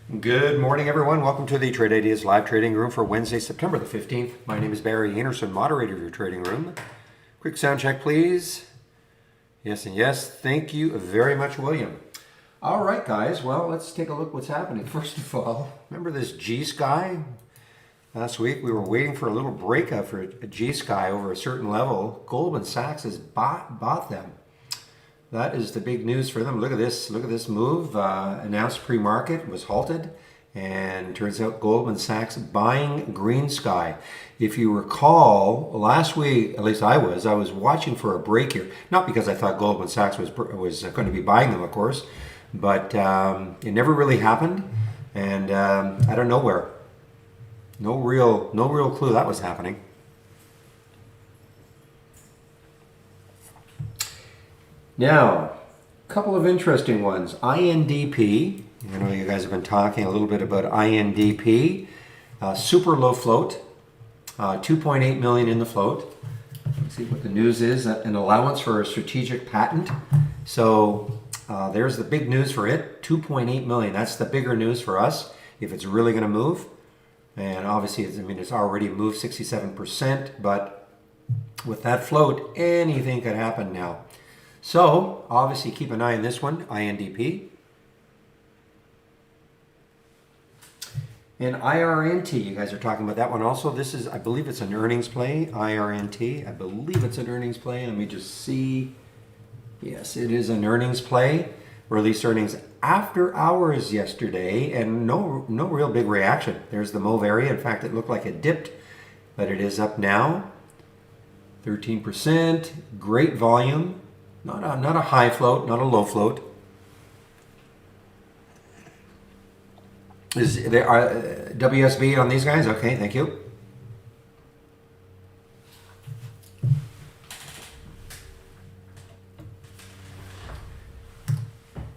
Good morning, everyone. Welcome to the Trade Ideas Live Trading Room for Wednesday, September the 15th. My name is Barry Anderson, moderator of your trading room. Quick sound check, please. Yes and yes. Thank you very much, William. All right, guys. Well, let's take a look what's happening. First of all, remember this G-Sky? Last week, we were waiting for a little breakout for a G-Sky over a certain level. Goldman Sachs has bought them. That is the big news for them. Look at this. Look at this move. Announced pre-market, was halted, and turns out Goldman Sachs buying Green Sky. If you recall, last week, at least I was watching for a break here. Not because I thought Goldman Sachs was going to be buying them, of course, but it never really happened, and out of nowhere, no real clue that was happening. Now, a couple of interesting ones. INDP, I know you guys have been talking a little bit about INDP. Super low float, 2.8 million in the float. Let's see what the news is. An allowance for a strategic patent. So there's the big news for it, 2.8 million. That's the bigger news for us if it's really going to move. And obviously, it's already moved 67%, but with that float, anything could happen now. So, obviously keep an eye on this one, INDP. And IRNT, you guys are talking about that one also. This is, I believe it's an earnings play, IRNT. I believe it's an earnings play. Let me just see. Yes, it is an earnings play. Released earnings after hours yesterday, and no real big reaction. There's the mauve area. In fact, it looked like it dipped, but it is up now. 13%, great volume. Not a high float, not a low float. Is there WSB on these guys? Okay, thank you.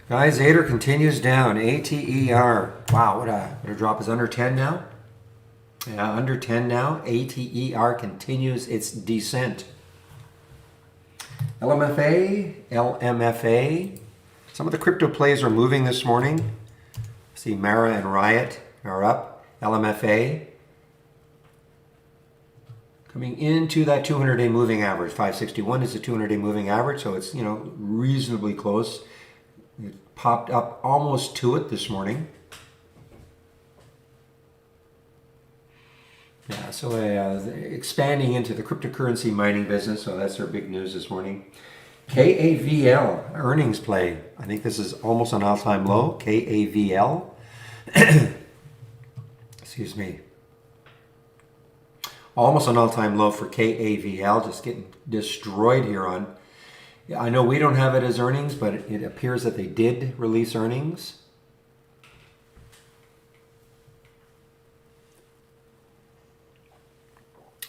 Guys, ATER continues down. ATER. Wow, what a drop. Is under 10 now? Yeah, under 10 now. ATER continues its descent. LMFA. Some of the crypto plays are moving this morning. See, Mara and Riot are up. LMFA coming into that 200-day moving average. 561 is the 200-day moving average, so it's reasonably close. It popped up almost to it this morning. Yeah, so expanding into the cryptocurrency mining business, so that's our big news this morning. KAVL, earnings play. I think this is almost an all-time low, KAVL. Excuse me. Almost an all-time low for KAVL, just getting destroyed here on. Yeah, I know we don't have it as earnings, but it appears that they did release earnings.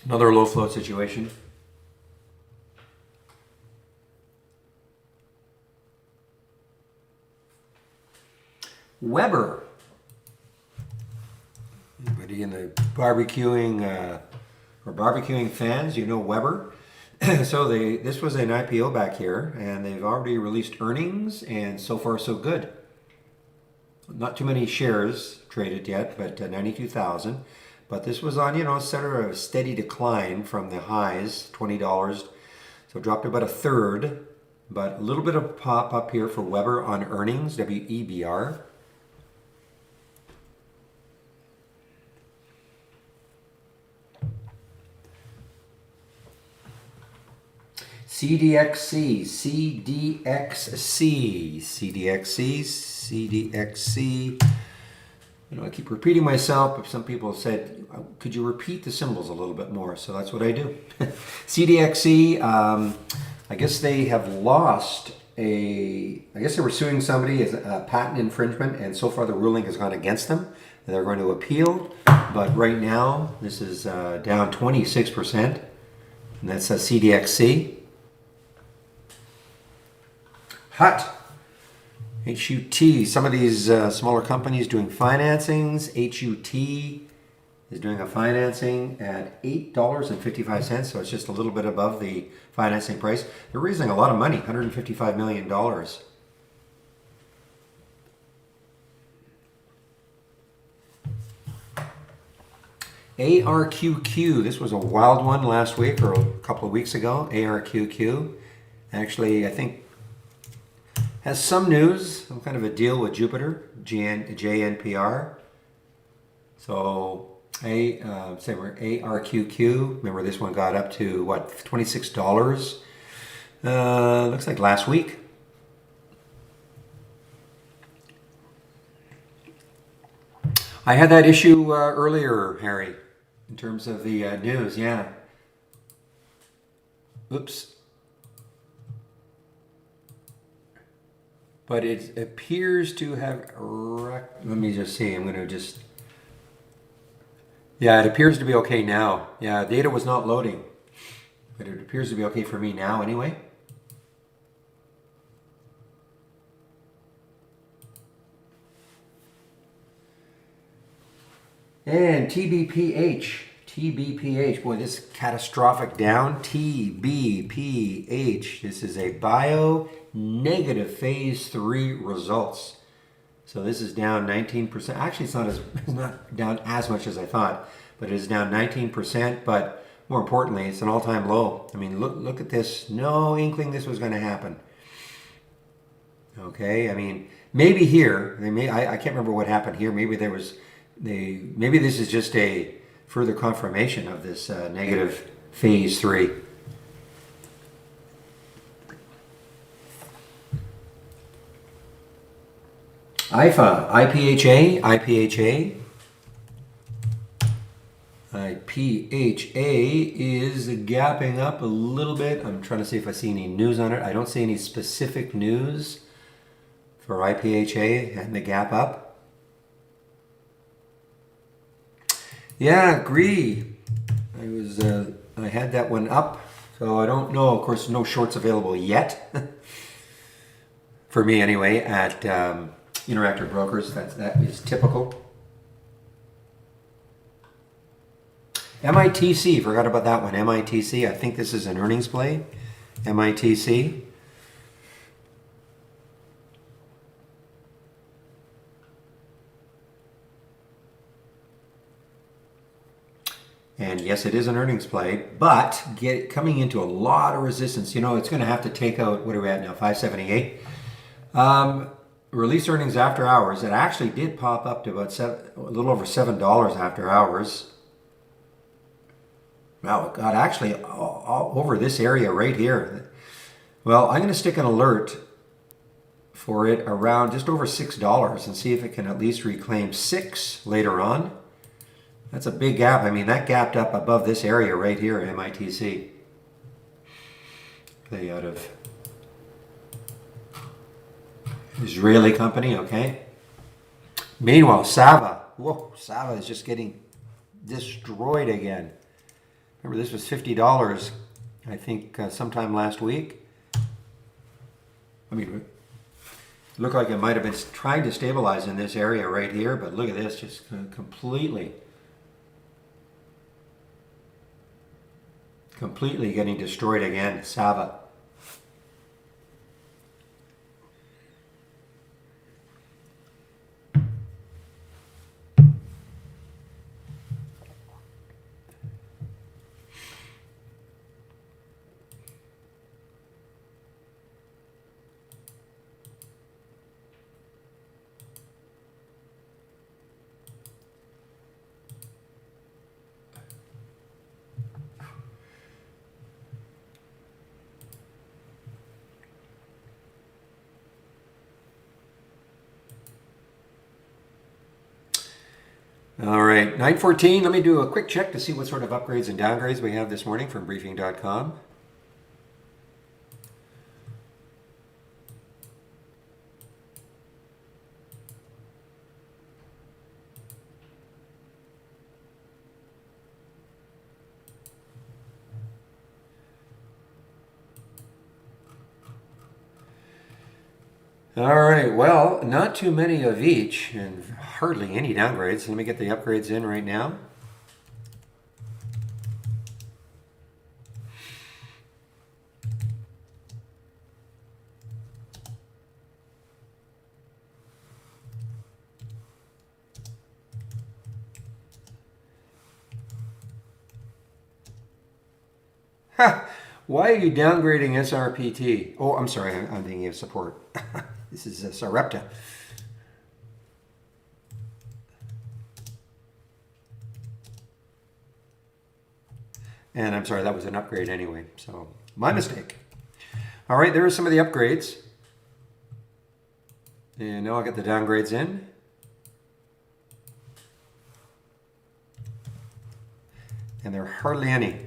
Another low float situation. Weber. Anybody in the barbecuing or barbecuing fans, you know Weber. So this was an IPO back here, and they've already released earnings, and so far so good. Not too many shares traded yet, but 92,000. But this was on, sort of a steady decline from the highs, $20. So it dropped about a third, but a little bit of pop up here for Weber on earnings, WEBR. CDXC. I keep repeating myself, but some people have said, could you repeat the symbols a little bit more? So that's what I do. CDXC, I guess they have lost I guess they were suing somebody as a patent infringement, and so far the ruling has gone against them. They're going to appeal, but right now this is down 26%, and that's CDXC. HUT. HUT, some of these smaller companies doing financings. HUT is doing a financing at $8.55, so it's just a little bit above the financing price. They're raising a lot of money, $155 million. ARQQ. This was a wild one last week or a couple of weeks ago. ARQQ. Actually, I think has some news, some kind of a deal with Jupiter, JNPR. So say we're ARQQ. Remember this one got up to what, $26? Looks like last week. I had that issue earlier, Harry, in terms of the news. Yeah. Oops. But it appears to have, let me just see, I'm going to just, yeah, it appears to be okay now. Yeah, data was not loading, but it appears to be okay for me now anyway. And TBPH, boy, this catastrophic down, TBPH, this is a bio-negative phase 3 results. So this is down 19%. Actually, it's not down as much as I thought, but it is down 19%, but more importantly, it's an all-time low. I mean, look at this, no inkling this was going to happen. Okay, I mean, maybe here, I can't remember what happened here, maybe there was, maybe this is just a further confirmation of this negative phase 3. IFA, IPHA is gapping up a little bit. I'm trying to see if I see any news on it. I don't see any specific news for IPHA and the gap up. Yeah, agree. I had that one up, so I don't know. Of course, no shorts available yet. For me anyway, at Interactive Brokers, that is typical. MITC, forgot about that one. MITC, I think this is an earnings play. MITC. And yes, it is an earnings play, but coming into a lot of resistance. You know, it's going to have to take out, what are we at now, 578? Release earnings after hours. It actually did pop up to about a little over $7 after hours. Wow, it got actually all over this area right here. Well, I'm going to stick an alert for it around just over $6 and see if it can at least reclaim 6 later on. That's a big gap. I mean, that gapped up above this area right here at MITC. Play out of Israeli company, okay. Meanwhile, Sava. Whoa, Sava is just getting destroyed again. Remember, this was $50, I think, sometime last week. I mean, it looked like it might have been trying to stabilize in this area right here, but look at this, just completely getting destroyed again. Sava. All right, 9:14. Let me do a quick check to see what sort of upgrades and downgrades we have this morning from briefing.com. All right, well, not too many of each and hardly any downgrades. Let me get the upgrades in right now. Ha! Why are you downgrading SRPT? Oh, I'm sorry, I'm thinking of support. This is Sarepta. And I'm sorry, that was an upgrade anyway, so my mistake. All right, there are some of the upgrades. And now I'll get the downgrades in. And there are hardly any.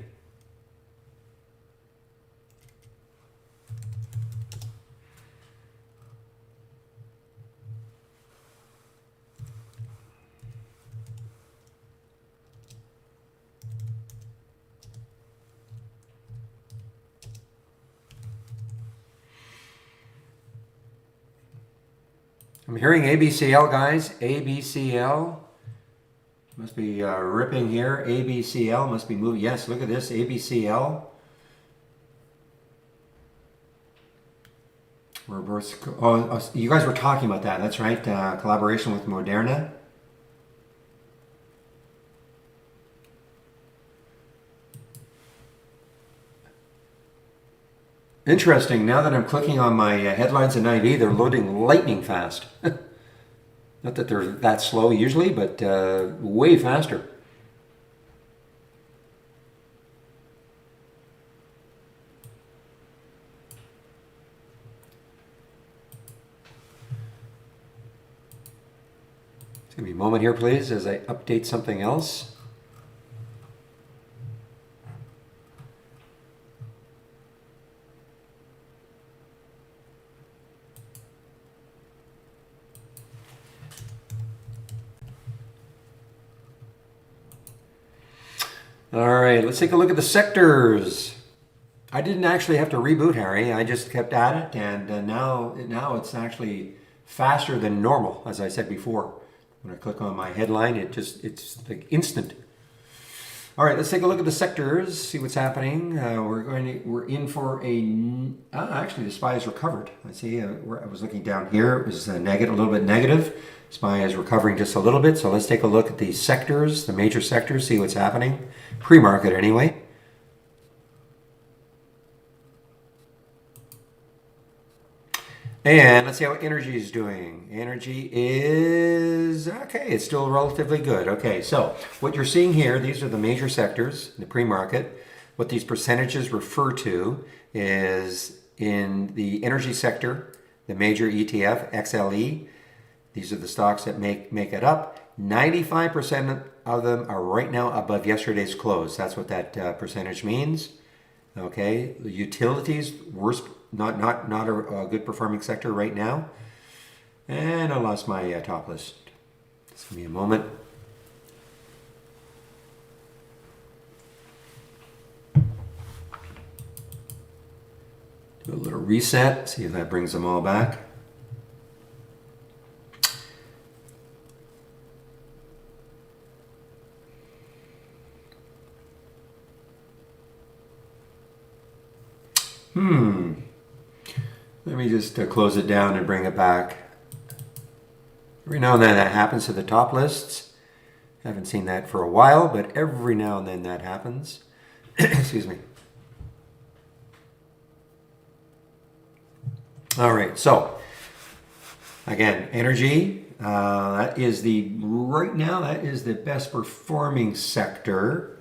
I'm hearing ABCL, guys. ABCL. Must be ripping here. ABCL must be moving. Yes, look at this. ABCL. Reverse. Oh, you guys were talking about that. That's right. Collaboration with Moderna. Interesting. Now that I'm clicking on my headlines and IV, they're loading lightning fast. Not that they're that slow usually, but way faster. It's going to be a moment here, please, as I update something else. All right, let's take a look at the sectors. I didn't actually have to reboot, Harry. I just kept at it, and now it's actually faster than normal, as I said before. When I click on my headline, it's like instant. All right, let's take a look at the sectors, see what's happening. We're in for actually the SPY has recovered. I see. I was looking down here. It was a little bit negative. SPY is recovering just a little bit. So let's take a look at the sectors, the major sectors, see what's happening. Pre-market anyway. And let's see how energy is doing. Energy is okay. It's still relatively good. Okay, so what you're seeing here, these are the major sectors in the pre-market. What these percentages refer to is in the energy sector, the major ETF, XLE. These are the stocks that make it up. 95% of them are right now above yesterday's close. That's what that percentage means. Okay, the utilities, worst, not a good performing sector right now. And I lost my top list. Just give me a moment. Do a little reset, see if that brings them all back. Let me just close it down and bring it back. Every now and then that happens to the top lists. Haven't seen that for a while, but every now and then that happens. Excuse me. All right, so again, energy. Right now that is the best performing sector.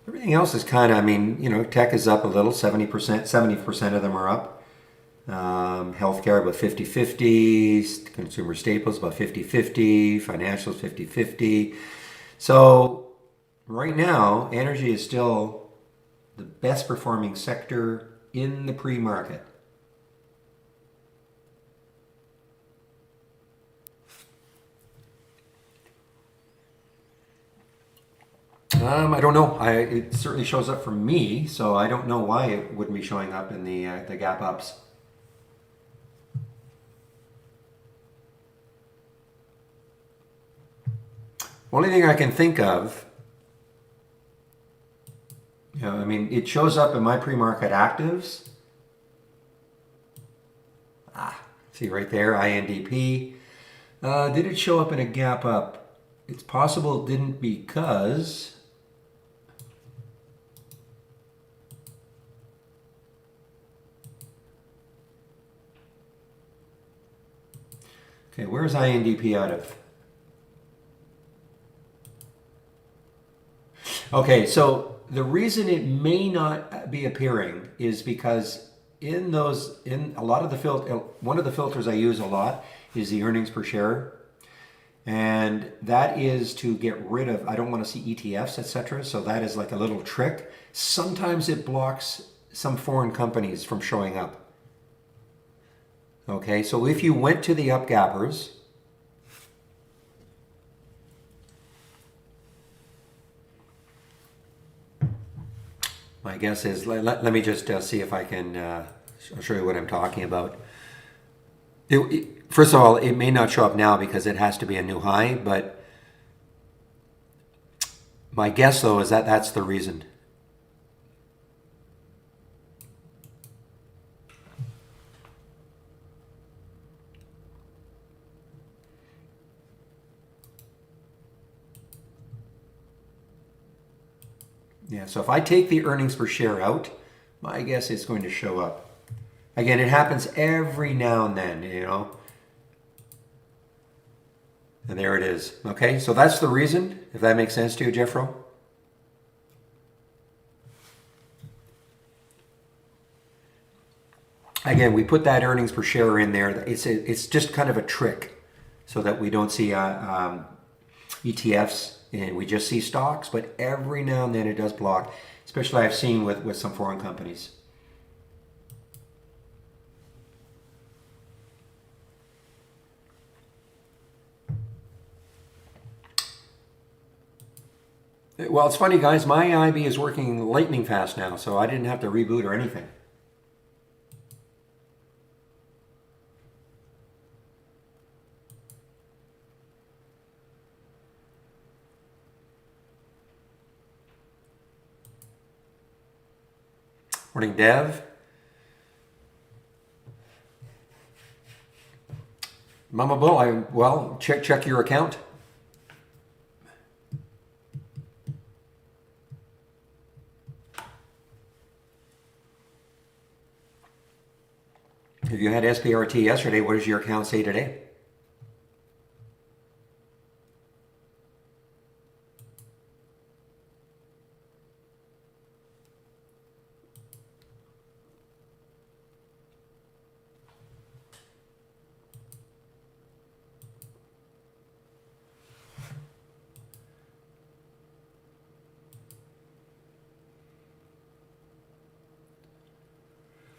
Everything else is kind of, tech is up a little, 70%, 70% of them are up. Healthcare about 50-50, consumer staples about 50-50, financials 50-50. So right now, energy is still the best performing sector in the pre-market. I don't know. It certainly shows up for me, so I don't know why it wouldn't be showing up in the gap ups. Only thing I can think of, it shows up in my pre-market actives. See right there, INDP. Did it show up in a gap up? It's possible it didn't because Okay, where's INDP out of? Okay, so the reason it may not be appearing is because in a lot of the one of the filters I use a lot is the earnings per share. And that is to get rid of, I don't want to see ETFs, etc. So that is like a little trick. Sometimes it blocks some foreign companies from showing up. Okay, so if you went to the upgappers, my guess is, let me just see if I can show you what I'm talking about. First of all, it may not show up now because it has to be a new high, but my guess though is that that's the reason. Yeah, so if I take the earnings per share out, my guess is going to show up. Again, it happens every now and then, you know. And there it is. Okay, so that's the reason, if that makes sense to you, Jeffro. Again, we put that earnings per share in there. It's just kind of a trick so that we don't see ETFs and we just see stocks, but every now and then it does block, especially I've seen with some foreign companies. Well, it's funny, guys. My IB is working lightning fast now, so I didn't have to reboot or anything. Morning, Dev. Mama Bull, well, check your account. If you had SPRT yesterday, what does your account say today?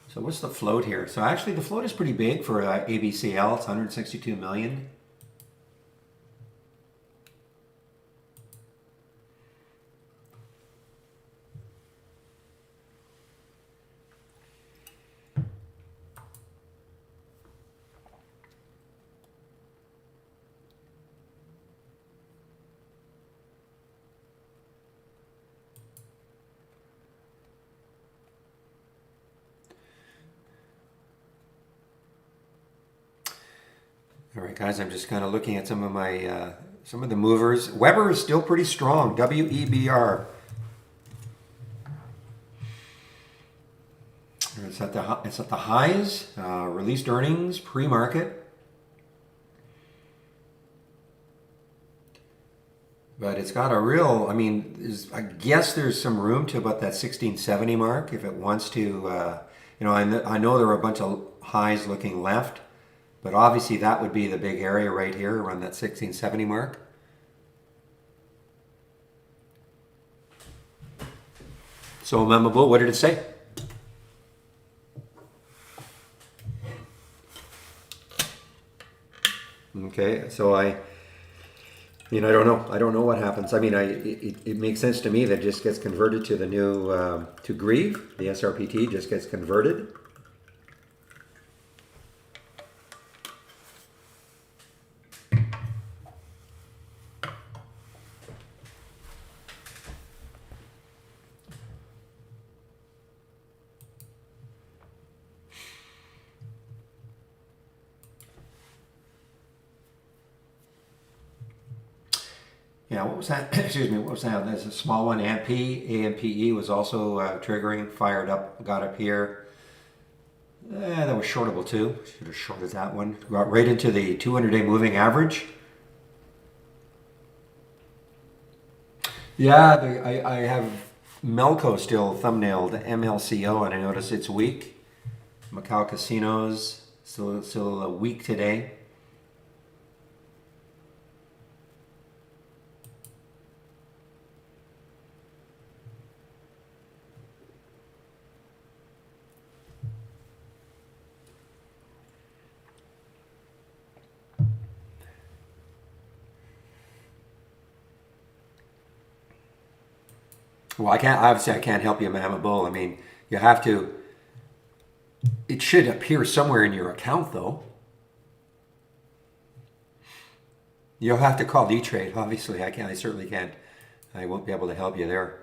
So what's the float here? So actually the float is pretty big for ABCL. It's 162 million. All right, guys, I'm just kind of looking at some of the movers. Weber is still pretty strong. WEBR. It's at the highs. Released earnings pre-market. But it's got a real, I mean, I guess there's some room to about that 1670 mark if it wants to, I know there are a bunch of highs looking left, but obviously that would be the big area right here around that 1670 mark. So memorable, what did it say? Okay, so I don't know. I don't know what happens. I mean, it makes sense to me that it just gets converted to the new, to Grieve. The SRPT just gets converted. Yeah, what was that? Excuse me, what was that? There's a small one, AMPE was also triggering, fired up, got up here. The was shortable too. Should have shorted that one. Got right into the 200-day moving average. Yeah, I have Melco still thumbnailed MLCO, and I notice it's weak. Macau Casinos still a week today. Well, I can't help you, Mama Bull. I mean, you have to, it should appear somewhere in your account, though. You'll have to call D-Trade, obviously. I certainly can't. I won't be able to help you there.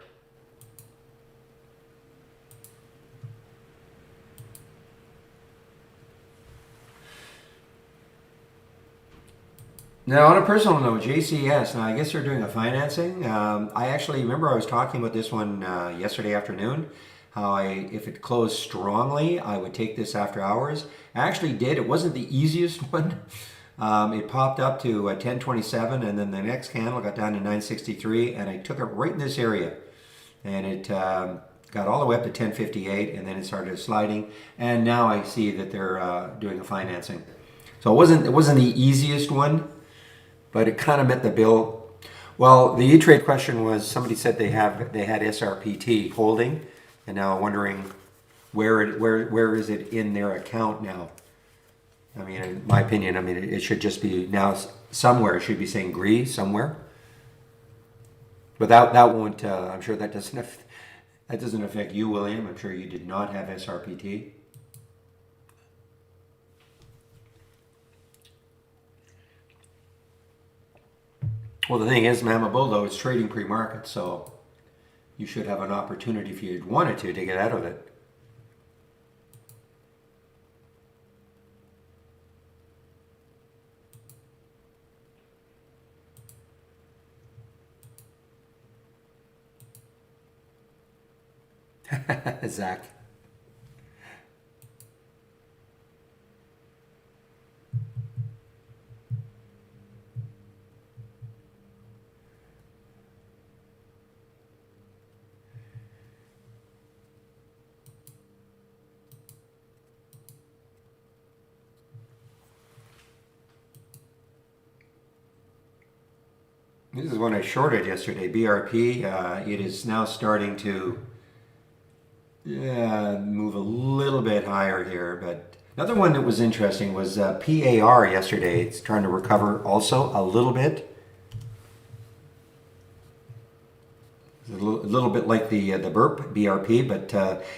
Now, on a personal note, JCS, now I guess they're doing a financing. I actually remember I was talking about this one yesterday afternoon, how if it closed strongly, I would take this after hours. I actually did. It wasn't the easiest one. It popped up to 1027, and then the next candle got down to 963, and I took it right in this area. And it got all the way up to 1058, and then it started sliding. And now I see that they're doing a financing. So it wasn't the easiest one, but it kind of met the bill. Well, the E-Trade question was, somebody said they had SRPT holding, and now wondering where is it in their account now. I mean, in my opinion, I mean, it should just be now somewhere. It should be saying GRE somewhere. But that won't, I'm sure that doesn't affect you, William. I'm sure you did not have SRPT. Well, the thing is, Mama Bull, though, it's trading pre-market, so you should have an opportunity if you wanted to get out of it. Zach. This is one I shorted yesterday, BRP. It is now starting to move a little bit higher here. But another one that was interesting was PAR yesterday. It's trying to recover also a little bit. It's a little bit like the burp BRP, but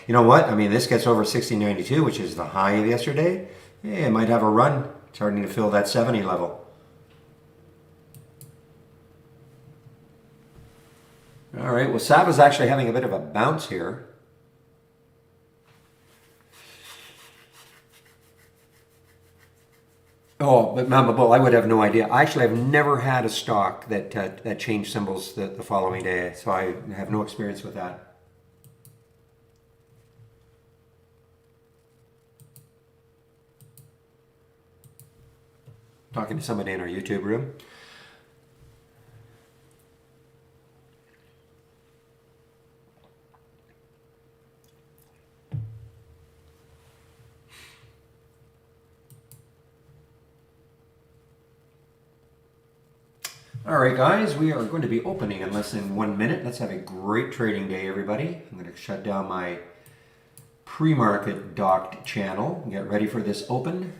you know what? I mean, this gets over 1692, which is the high of yesterday. Yeah, it might have a run, starting to fill that 70 level. All right, well, Sava's actually having a bit of a bounce here. Oh, but Mama Bull, I would have no idea. I actually have never had a stock that changed symbols the following day, so I have no experience with that. Talking to somebody in our YouTube room. All right, guys, we are going to be opening in less than 1 minute. Let's have a great trading day, everybody. I'm going to shut down my pre-market docked channel and get ready for this open.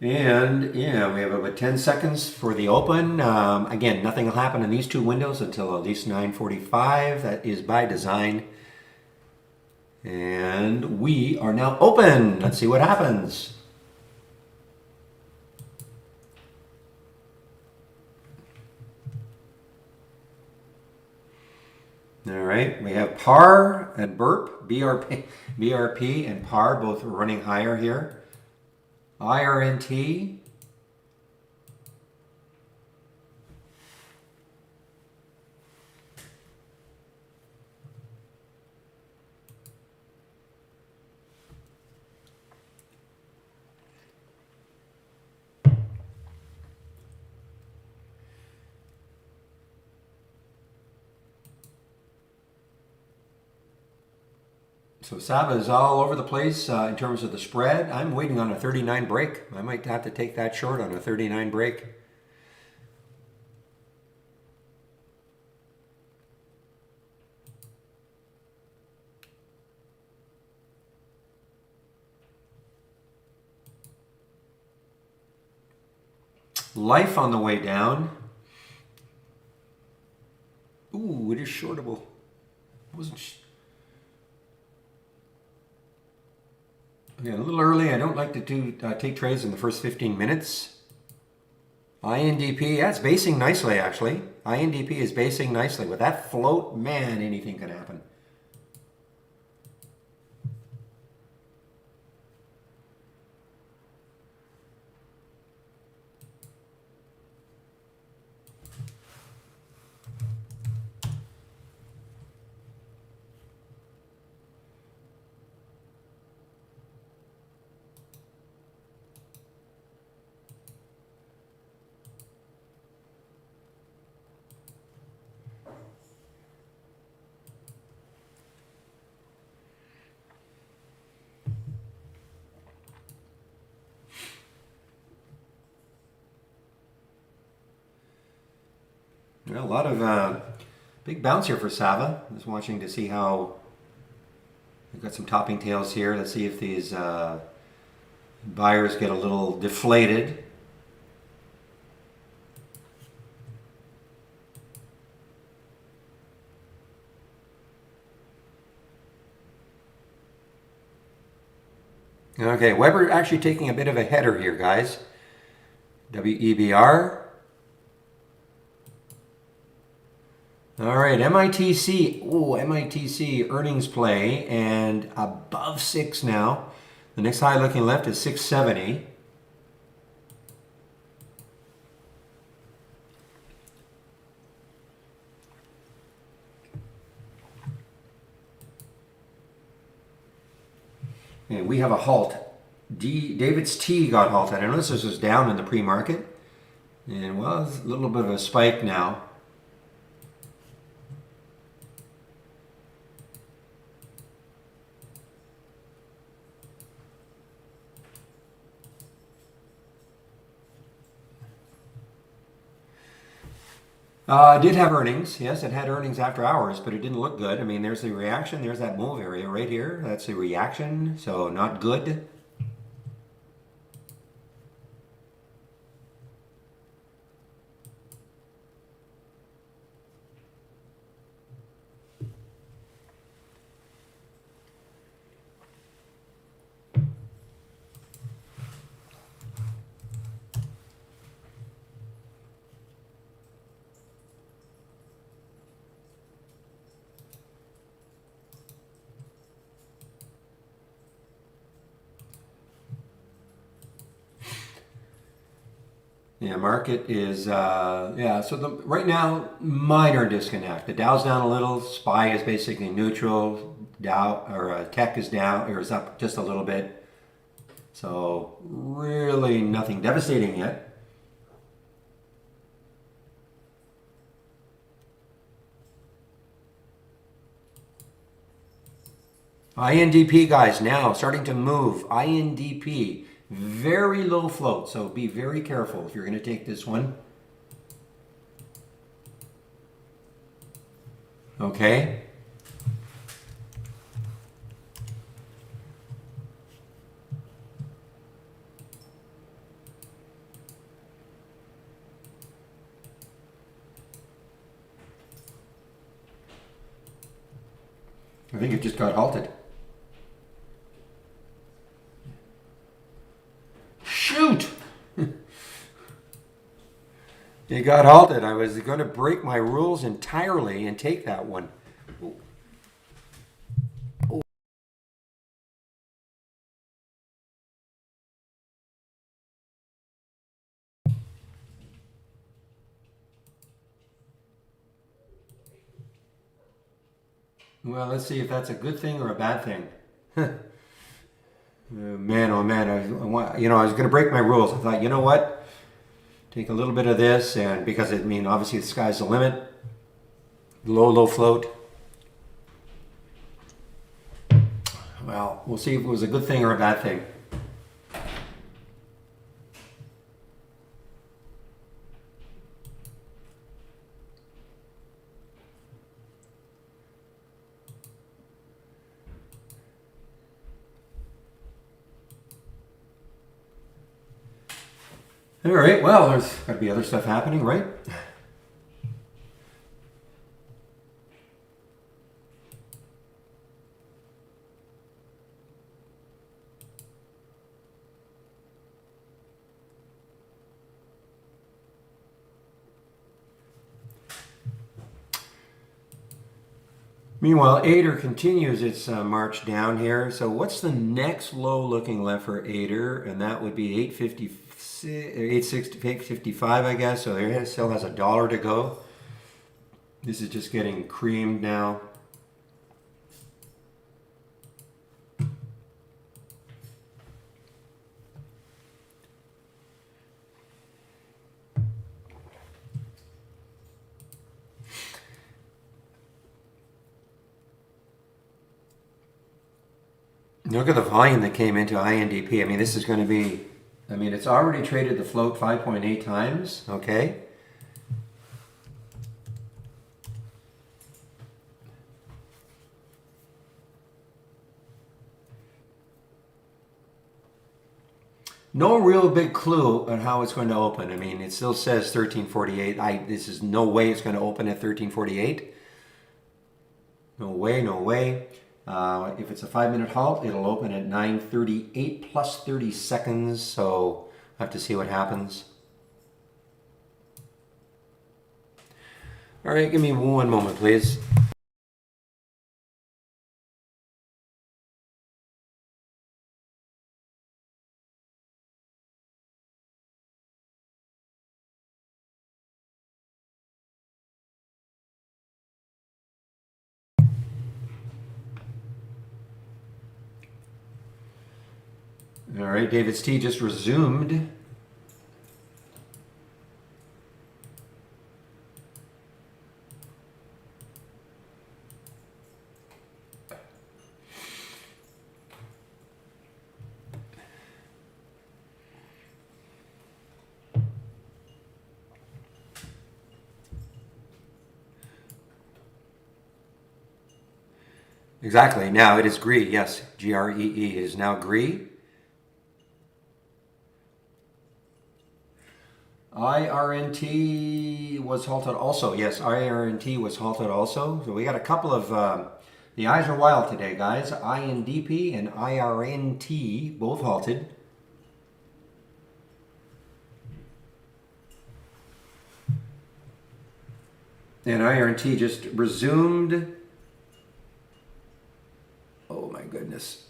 And yeah, we have about 10 seconds for the open. Again, nothing will happen in these two windows until at least 9:45. That is by design. And we are now open. Let's see what happens. All right, we have par and burp, BRP and par both running higher here. IRNT. So Saba is all over the place in terms of the spread. I'm waiting on a 39 break. I might have to take that short on a 39 break. Life on the way down. Ooh, it is shortable. Okay, a little early. I don't like to take trades in the first 15 minutes. INDP, yeah, it's basing nicely actually. INDP is basing nicely. With that float, man, anything can happen. Well, a lot of big bounce here for Sava. Just watching to see how we've got some topping tails here. Let's see if these buyers get a little deflated. Okay, Weber actually taking a bit of a header here, guys. WEBR. All right, MITC. Oh, MITC earnings play and above 6 now. The next high looking left is 670. And we have a halt. David's T got halted. I noticed this was down in the pre-market. And well, it's a little bit of a spike now. Did have earnings. Yes, it had earnings after hours, but it didn't look good. I mean, there's the reaction. There's that move area right here. That's the reaction. So not good. Yeah, market is, yeah, so right now, minor disconnect. The Dow's down a little, SPY is basically neutral, Dow, or Tech is down, or is up just a little bit. So really nothing devastating yet. INDP, guys, now starting to move. INDP. Very low float, so be very careful if you're going to take this one. Okay. I think it just got halted. Shoot! It got halted. I was going to break my rules entirely and take that one. Well, let's see if that's a good thing or a bad thing. Man, oh man, I was going to break my rules. I thought, you know what? Take a little bit of this, and because obviously the sky's the limit. Low float. Well, we'll see if it was a good thing or a bad thing. All right, well, there's got to be other stuff happening, right? Meanwhile, Ader continues its march down here. So what's the next low looking left for Ader? And that would be 855, I guess. So there still has $1 to go. This is just getting creamed now. Look at the volume that came into INDP. I mean, this is going to be, it's already traded the float 5.8 times, okay? No real big clue on how it's going to open. I mean, it still says 1348. This is no way it's going to open at 1348. No way, no way. If it's a 5-minute halt, it'll open at 9:38 plus 30 seconds. So I have to see what happens. All right, give me one moment, please. All right, David's Tea just resumed. Exactly. Now it is GREE. Yes, GREE is now GREE. IRNT was halted also. Yes, IRNT was halted also. So we got a couple of, the eyes are wild today, guys. INDP and IRNT both halted. And IRNT just resumed. Oh my goodness.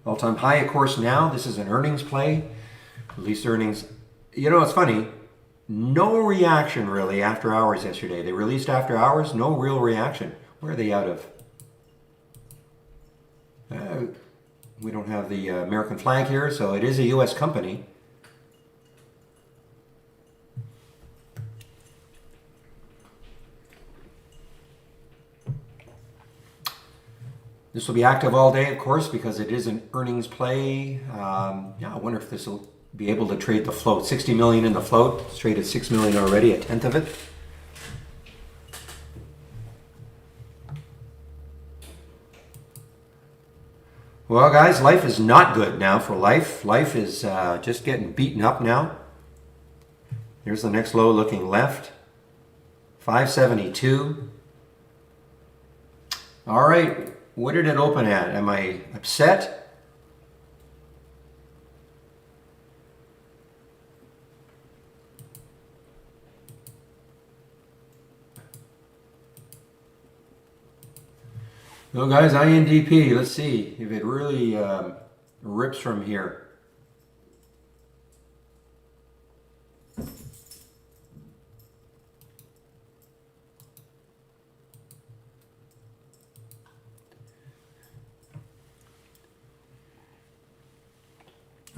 All-time high, of course, now. This is an earnings play. Released earnings. You know, it's funny. No reaction, really, after hours yesterday. They released after hours. No real reaction. Where are they out of? We don't have the American flag here, so it is a U.S. company. This will be active all day, of course, because it is an earnings play. Yeah, I wonder if this will be able to trade the float. 60 million in the float. It's traded 6 million already, a tenth of it. Well, guys, life is not good now for life. Life is just getting beaten up now. Here's the next low looking left. 572. All right. What did it open at? Am I upset? So guys, INDP, let's see if it really rips from here.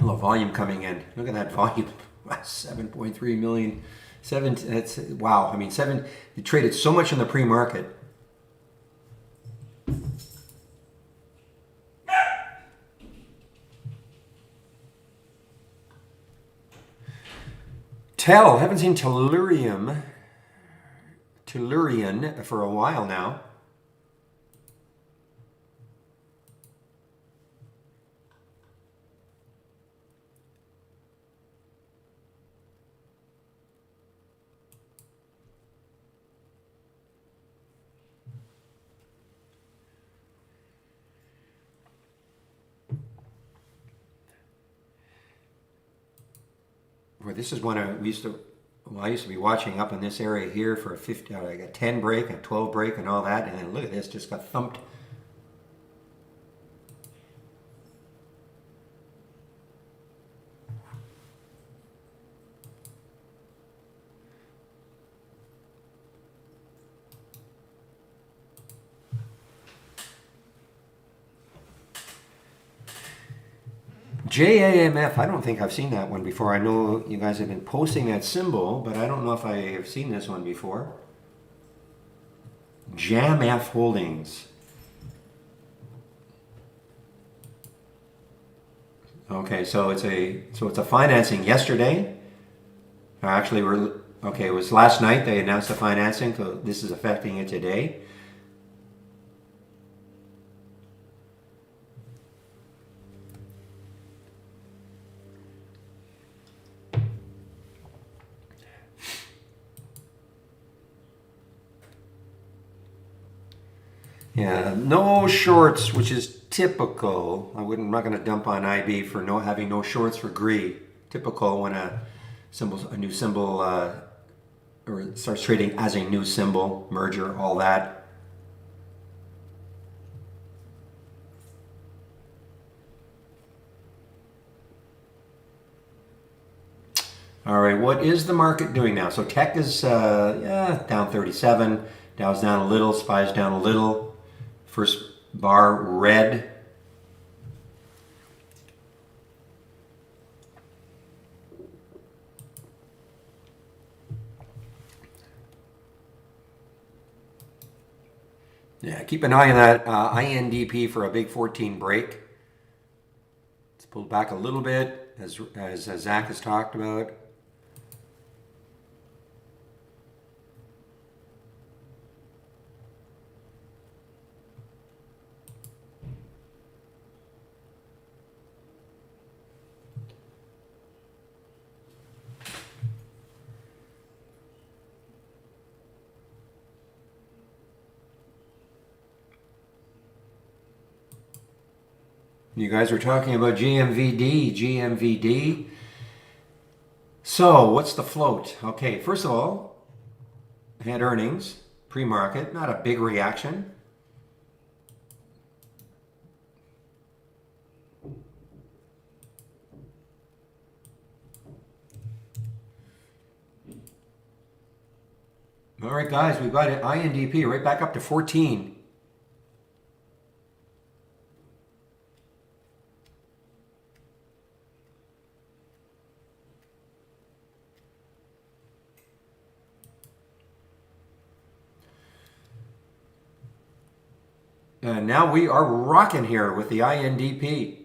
A little volume coming in. Look at that volume. 7.3 million. That's wow. I mean, you traded so much in the pre-market. Haven't seen Tellurian for a while now. Boy, this is one I used to be watching up in this area here for a 50, like a 10 break, a 12 break, and all that. And then look at this, just got thumped. JAMF, I don't think I've seen that one before. I know you guys have been posting that symbol, but I don't know if I have seen this one before. JAMF Holdings. Okay, so it's a financing yesterday. Actually, it was last night they announced the financing, so this is affecting it today. Yeah, no shorts, which is typical. I'm not going to dump on IB for having no shorts for GRE. Typical when a new symbol, or it starts trading as a new symbol, merger, all that. All right, what is the market doing now? So tech is down 37. Dow's down a little. SPY's down a little. First bar red. Yeah, keep an eye on that INDP for a big 14 break. It's pulled back a little bit, as Zach has talked about. You guys were talking about GMVD. So, what's the float? Okay, first of all, had earnings, pre-market, not a big reaction. All right, guys, we've got an INDP right back up to 14. And now we are rocking here with the INDP.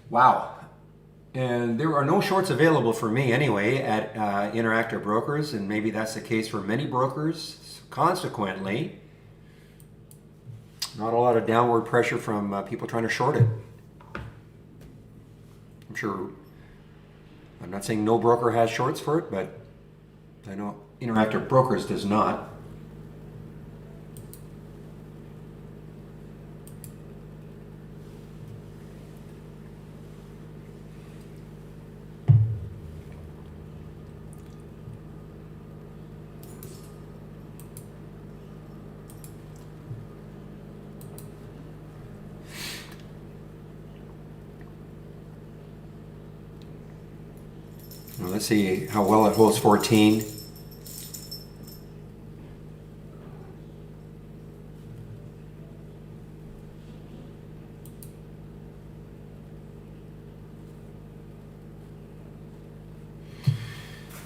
Wow. And there are no shorts available for me anyway at Interactive Brokers, and maybe that's the case for many brokers. Consequently, not a lot of downward pressure from people trying to short it. I'm sure, I'm not saying no broker has shorts for it, but I know Interactive Brokers does not. Well, let's see how well it holds 14.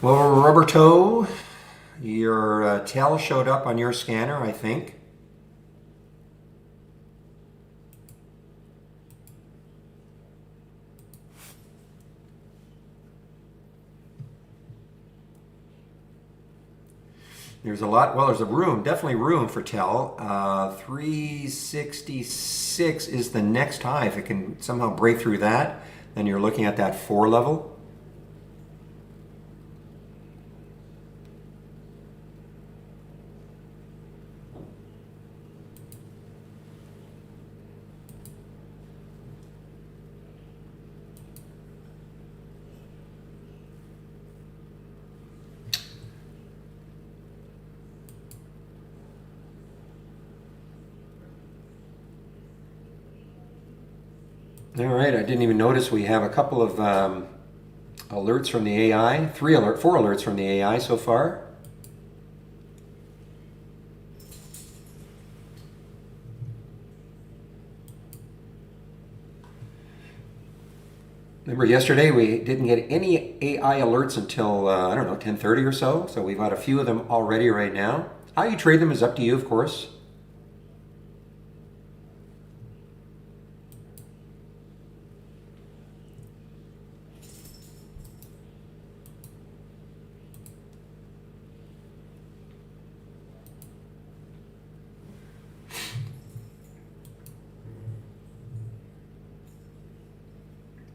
Well, rubber toe, your tail showed up on your scanner, I think. There's a lot, well, there's a room, definitely room for tell. 366 is the next high. If it can somehow break through that, then you're looking at that 4 level. All right, I didn't even notice we have a couple of alerts from the AI, 4 alerts from the AI so far. Remember yesterday we didn't get any AI alerts until, I don't know, 10:30 or so. So we've got a few of them already right now. How you trade them is up to you, of course.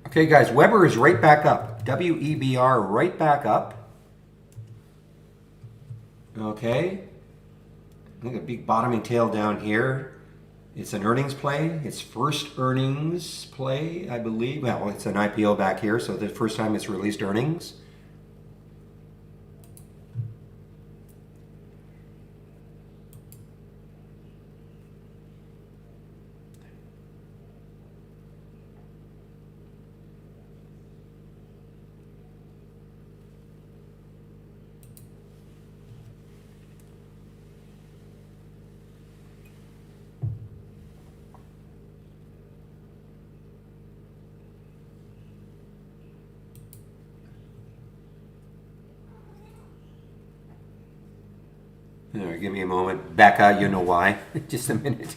Okay, guys, Weber is right back up. WEBR right back up. Okay. I think a big bottoming tail down here. It's an earnings play. It's first earnings play, I believe. Well, it's an IPO back here, so the first time it's released earnings. All right, give me a moment. Becca, you know why. Just a minute.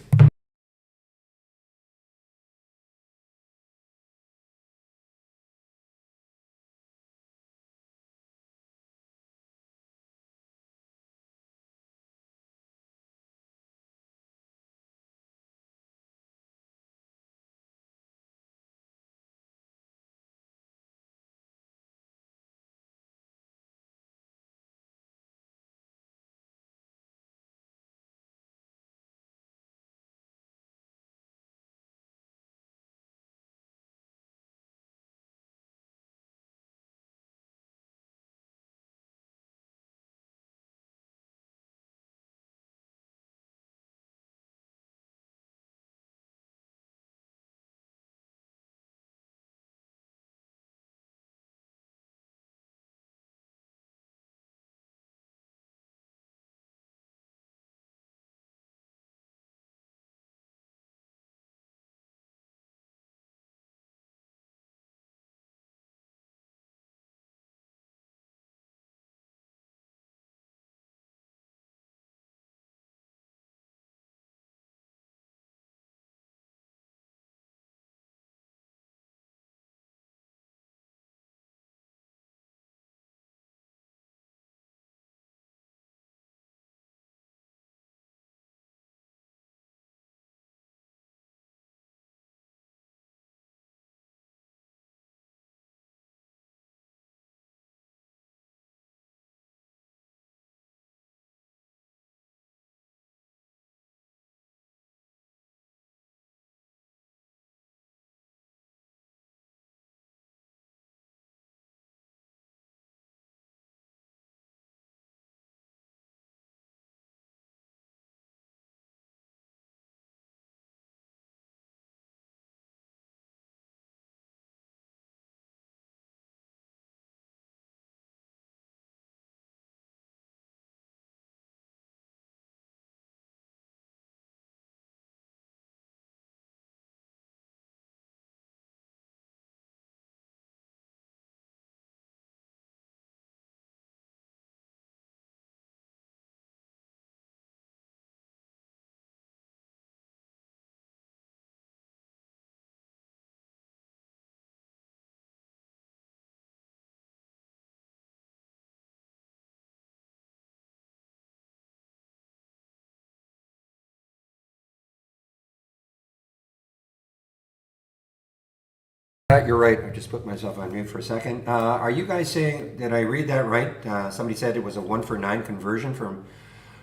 You're right. I just put myself on mute for a second. Are you guys saying, did I read that right? Somebody said it was a 1-for-9 conversion for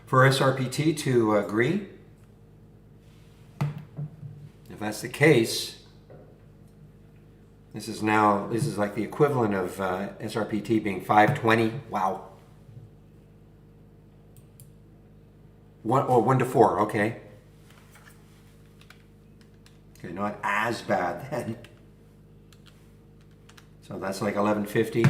SRPT to agree. If that's the case, this is like the equivalent of SRPT being 520. Wow. 1 to 4. Okay. Okay, not as bad then. So that's like 1150.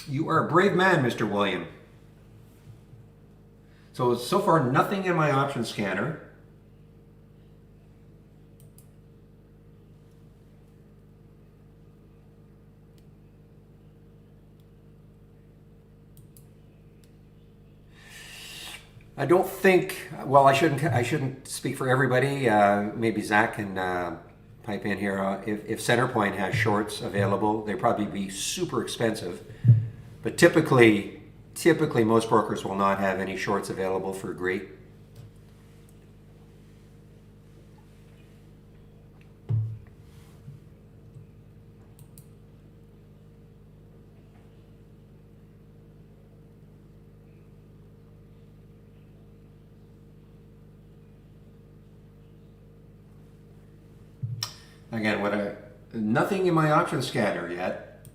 You are a brave man, Mr. William. So far, nothing in my option scanner. I don't think, well, I shouldn't speak for everybody. Maybe Zach can pipe in here. If Centerpoint has shorts available, they'd probably be super expensive. But typically most brokers will not have any shorts available for agree. Again, nothing in my option scanner yet.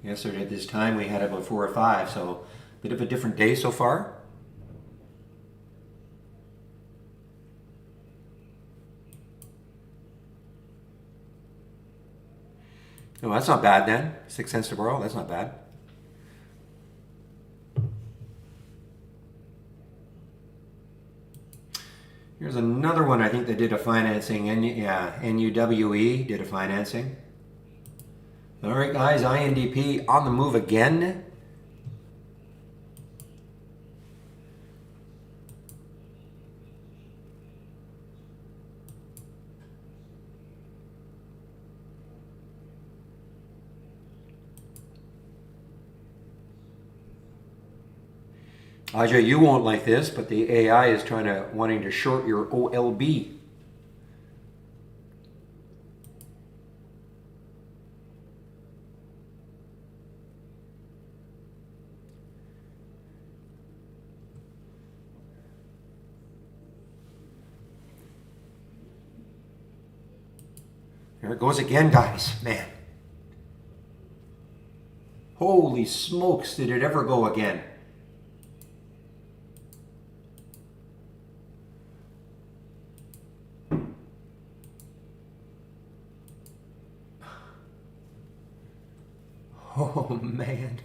Yesterday at this time we had about 4 or 5, so a bit of a different day so far. Oh, that's not bad then. 6 cents to borrow, that's not bad. Here's another one I think that did a financing. NUWE did a financing. All right, guys, INDP on the move again. Ajay, you won't like this, but the AI is wanting to short your OLB. Here it goes again, guys. Man. Holy smokes, did it ever go again? Oh, man.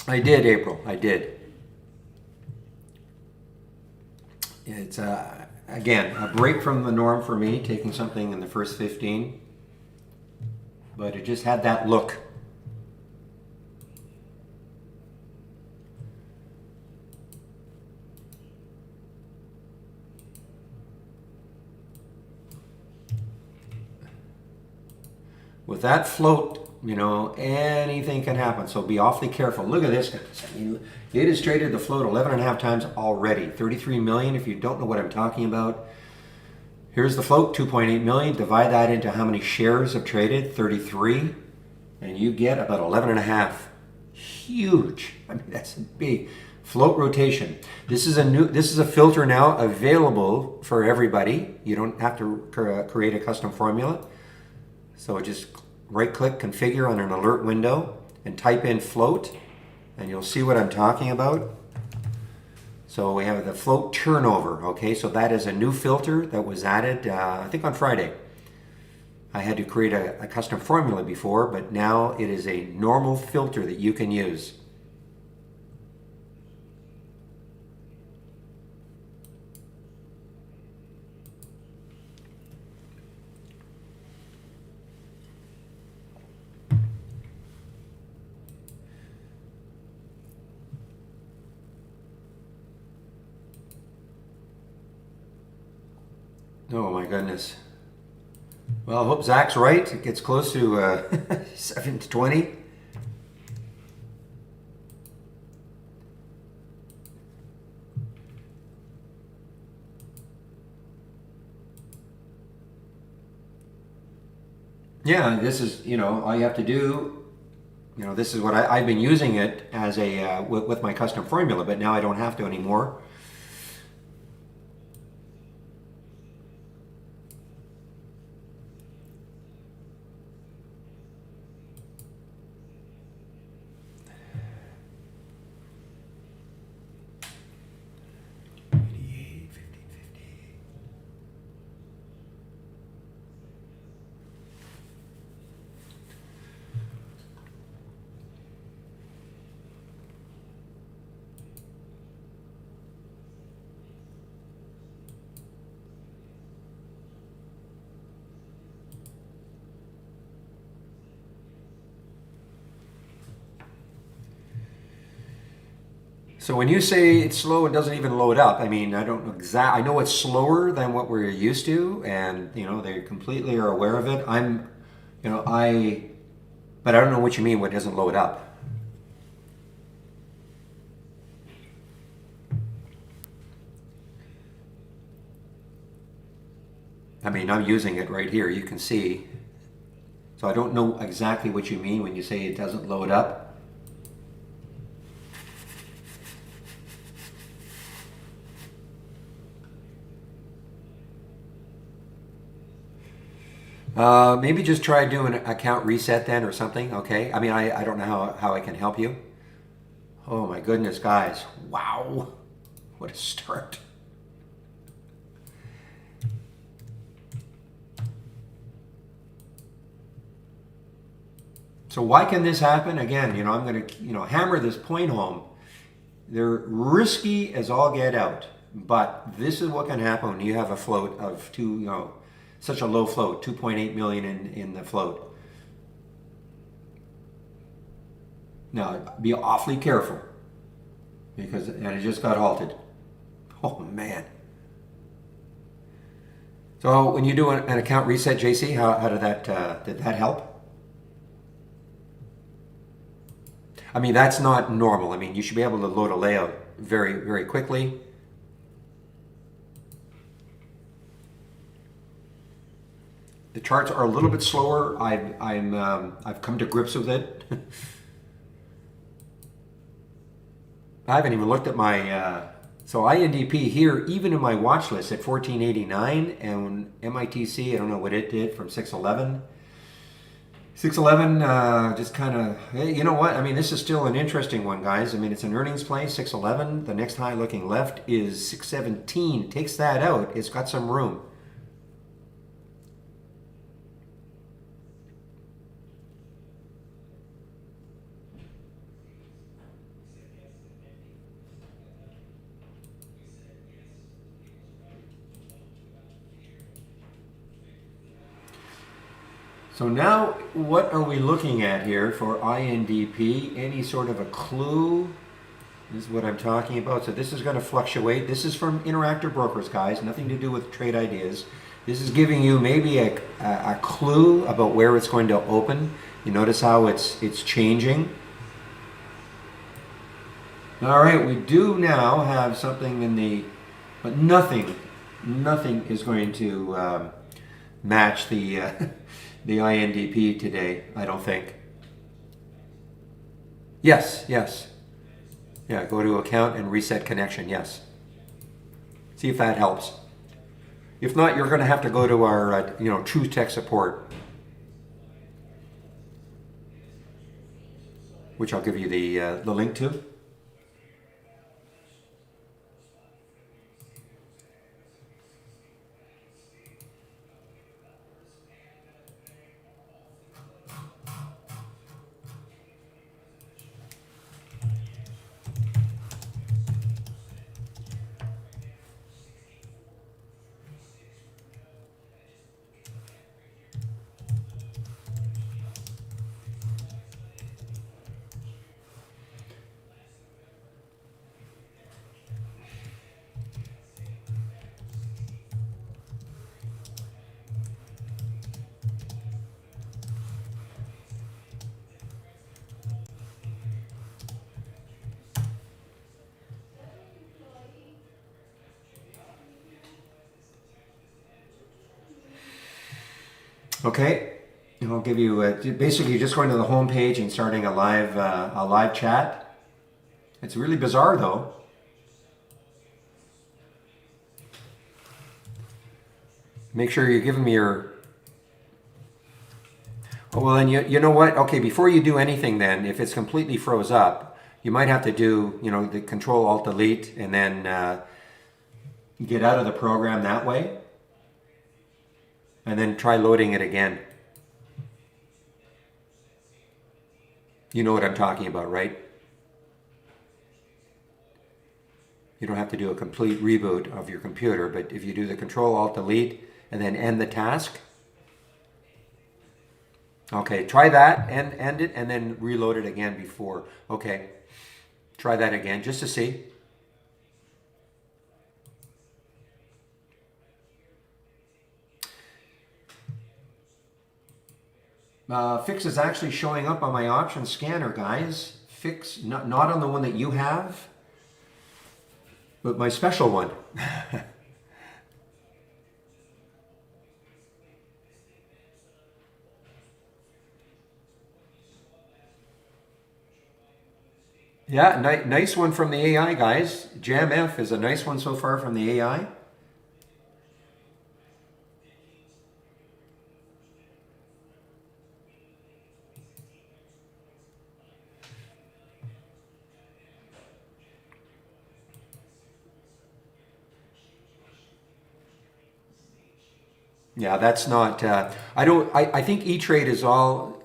I did, April. I did. It's, again, a break from the norm for me, taking something in the first 15. But it just had that look. With that float, you know, anything can happen. So be awfully careful. Look at this, guys. I mean, it has traded the float 11.5 times already. 33 million, if you don't know what I'm talking about. Here's the float, 2.8 million. Divide that into how many shares have traded, 33. And you get about 11.5. Huge. I mean, that's a big float rotation. This is a filter now available for everybody. You don't have to create a custom formula. So just right-click, configure on an alert window, and type in float, and you'll see what I'm talking about. So we have the float turnover, okay? So that is a new filter that was added, I think on Friday. I had to create a custom formula before, but now it is a normal filter that you can use. Oh my goodness. Well, I hope Zach's right. It gets close to 7 to 20. Yeah, this is, all you have to do, this is what I've been using it as a, with my custom formula, but now I don't have to anymore. So when you say it's slow, it doesn't even load up. I mean, I don't know exact. I know it's slower than what we're used to, and they completely are aware of it. But I don't know what you mean. What doesn't load up? I mean, I'm using it right here. You can see. So I don't know exactly what you mean when you say it doesn't load up. Maybe just try doing an account reset then or something, okay? I mean, I don't know how I can help you. Oh my goodness, guys. Wow. What a start. So why can this happen? Again, I'm going to, hammer this point home. They're risky as all get out, but this is what can happen when you have a float of such a low float, 2.8 million in the float. Now, be awfully careful because it just got halted. Oh man. So when you do an account reset, JC, how did that help? I mean, that's not normal. I mean, you should be able to load a layout very, very quickly. The charts are a little bit slower. I've come to grips with it. I haven't even looked at my so INDP here, even in my watch list at 1489, and MITC, I don't know what it did from 611. 611 just kind of, you know what? I mean, this is still an interesting one, guys. I mean, it's an earnings play, 611. The next high looking left is 617. Takes that out. It's got some room. So now, what are we looking at here for INDP? Any sort of a clue? This is what I'm talking about. So this is going to fluctuate. This is from Interactive Brokers, guys. Nothing to do with trade ideas. This is giving you maybe a clue about where it's going to open. You notice how it's changing. All right, we do now have something in the, but nothing is going to match the the INDP today, I don't think. Yes. Yeah, go to account and reset connection, yes. See if that helps. If not, you're going to have to go to our True Tech support, which I'll give you the link to. Okay, and I'll give you basically just going to the home page and starting a live chat. It's really bizarre though. Make sure you're giving me your. Oh, well, then you know what? Okay, before you do anything, then if it's completely froze up, you might have to do the Control Alt Delete and then get out of the program that way, and then try loading it again. You know what I'm talking about, right? You don't have to do a complete reboot of your computer, but if you do the Control Alt Delete and then end the task. Okay, try that and end it and then reload it again before. Okay, try that again just to see. Fix is actually showing up on my options scanner, guys. Fix, not on the one that you have, but my special one. Yeah, nice one from the AI, guys. Jam F is a nice one so far from the AI. Yeah, that's not. I think E-Trade is all,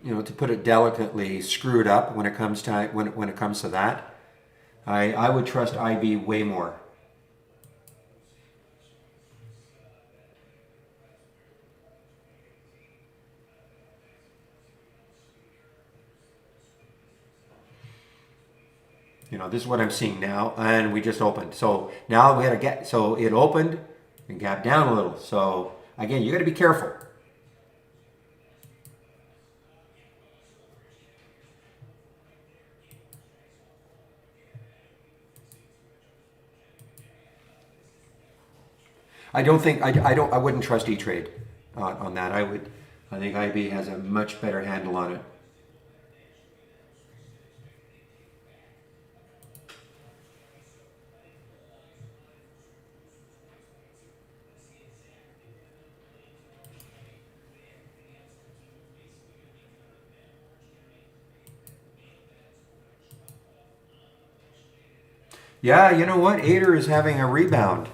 to put it delicately, screwed up when it comes to when it comes to that. I would trust IB way more. This is what I'm seeing now, and we just opened. So now we had a gap. So it opened and gapped down a little. So again, you got to be careful. I don't think I wouldn't trust E-Trade on that. I think IB has a much better handle on it. Yeah, you know what? Ader is having a rebound.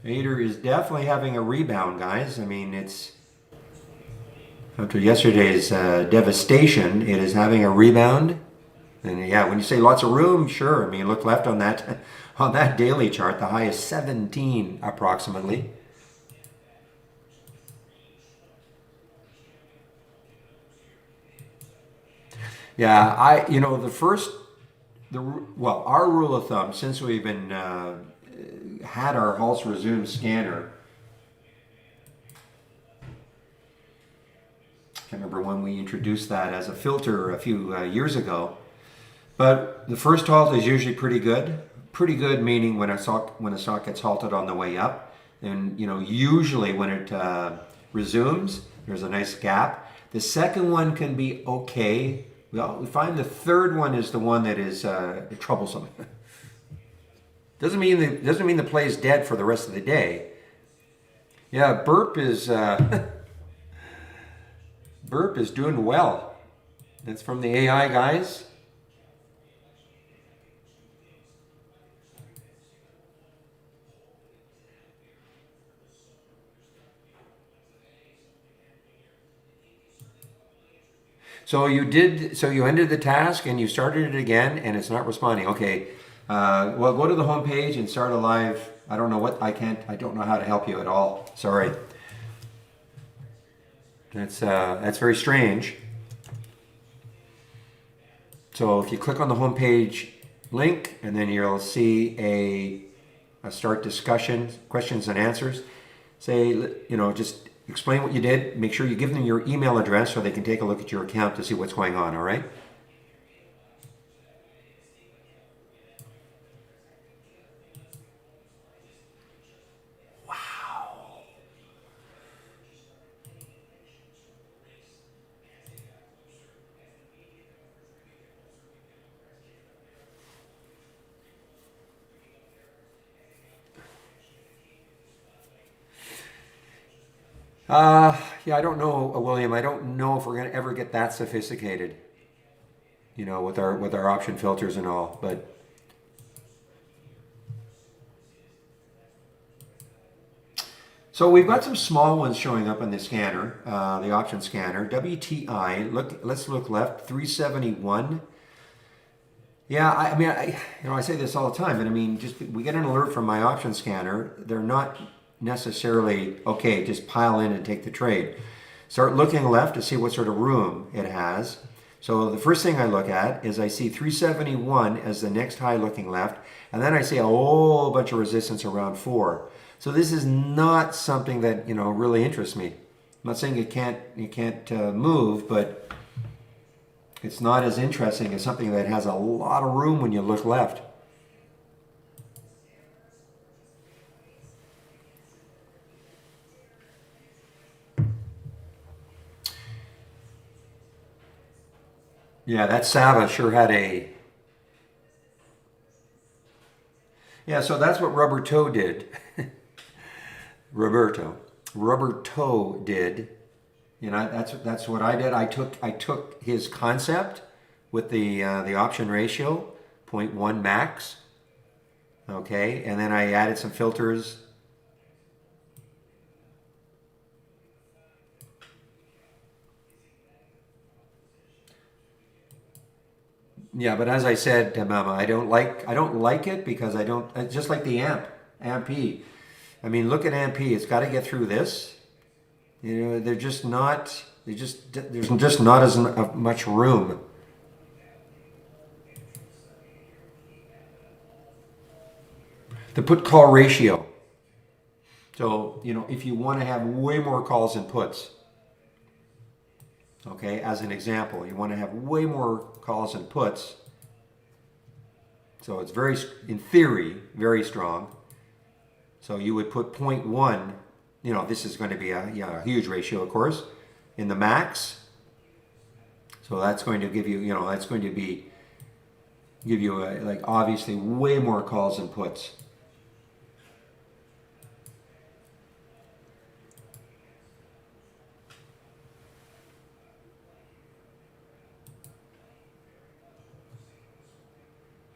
Ader is definitely having a rebound, guys. I mean, it's after yesterday's devastation, it is having a rebound. And yeah, when you say lots of room, sure. I mean, look left on that on that daily chart. The high is 17 approximately. Yeah, our rule of thumb since we've been had our Pulse Resume scanner. I can't remember when we introduced that as a filter a few years ago. But the first halt is usually pretty good. Pretty good meaning when a stock gets halted on the way up, and usually when it resumes, there's a nice gap. The second one can be okay. We find the third one is the one that is troublesome. Doesn't mean the play is dead for the rest of the day. Yeah, Burp is Burp is doing well. That's from the AI guys. So you ended the task and you started it again and it's not responding. Okay, well, go to the home page and start a live. I don't know I don't know how to help you at all. Sorry. That's very strange. So if you click on the home page link and then you'll see a start discussion, questions and answers. Say, just explain what you did. Make sure you give them your email address so they can take a look at your account to see what's going on, all right? Wow. Yeah, I don't know, William. I don't know if we're going to ever get that sophisticated, with our option filters and all. But so we've got some small ones showing up on the scanner, the option scanner. WTI. Let's look left. 371. Yeah, I mean, I say this all the time, and I mean, just we get an alert from my option scanner. They're not necessarily okay. Just pile in and take the trade. Start looking left to see what sort of room it has. So the first thing I look at is I see 371 as the next high looking left, and then I see a whole bunch of resistance around 4. So this is not something that really interests me. I'm not saying you can't move, but it's not as interesting as something that has a lot of room when you look left. Yeah, that Sava sure had a... Yeah, so that's what Rubber Toe did. Rubber Toe did. That's what I did. I took his concept with the option ratio, 0.1 max. Okay, and then I added some filters. Yeah, but as I said to Mama, I don't like it because I don't. It's just like the amp E. I mean, look at amp E. It's got to get through this. They're just not. There's just not as much room. The put call ratio. So if you want to have way more calls than puts. Okay, as an example, you want to have way more calls than puts. So it's in theory, very strong. So you would put 0.1, this is going to be a huge ratio, of course, in the max. So that's going to give you, give you obviously way more calls than puts.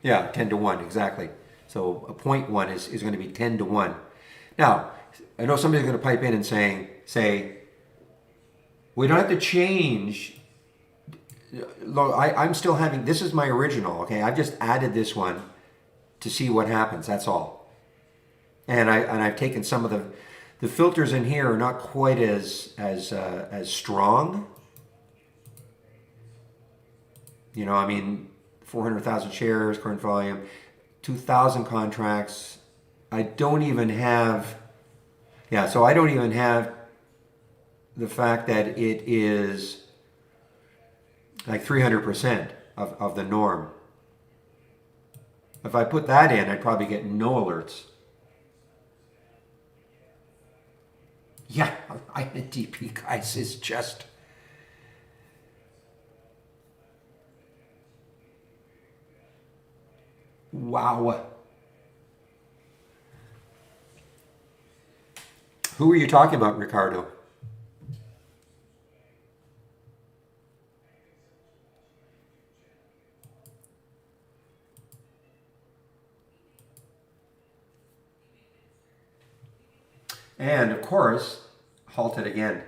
Yeah, 10 to 1, exactly. So a 0.1 is going to be 10 to 1. Now, I know somebody's going to pipe in and say, we don't have to change. Look, I'm still having, this is my original, okay? I've just added this one to see what happens, that's all. And I've taken some of the filters in here are not quite as strong. I mean, 400,000 shares, current volume, 2,000 contracts. I don't even have, so I don't even have the fact that it is like 300% of the norm. If I put that in, I'd probably get no alerts. Yeah, INTP, guys, is just... Wow. Who are you talking about, Ricardo? And of course, halted again.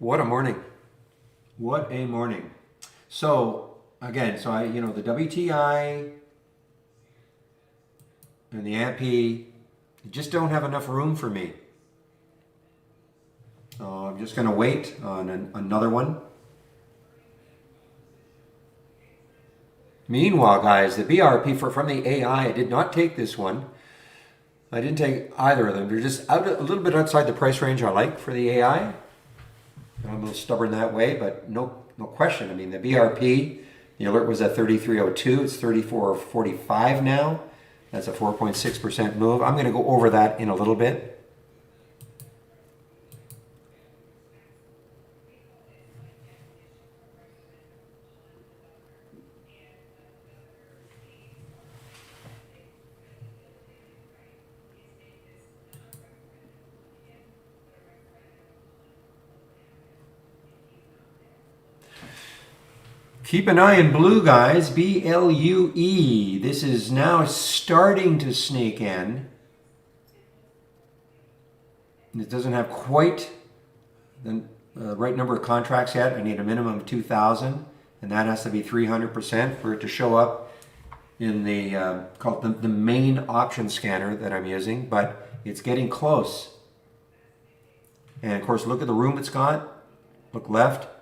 What a morning. What a morning. So again, the WTI and the AMP just don't have enough room for me. So I'm just going to wait on another one. Meanwhile, guys, the BRP from the AI, I did not take this one. I didn't take either of them. They're just a little bit outside the price range I like for the AI. I'm a little stubborn that way, but no question. I mean, the BRP, the alert was at 33.02. It's 34.45 now. That's a 4.6% move. I'm going to go over that in a little bit. Keep an eye on blue, guys. BLUE. This is now starting to sneak in. It doesn't have quite the right number of contracts yet. I need a minimum of 2,000, and that has to be 300% for it to show up in the called the main option scanner that I'm using. But it's getting close. And of course, look at the room it's got. Look left.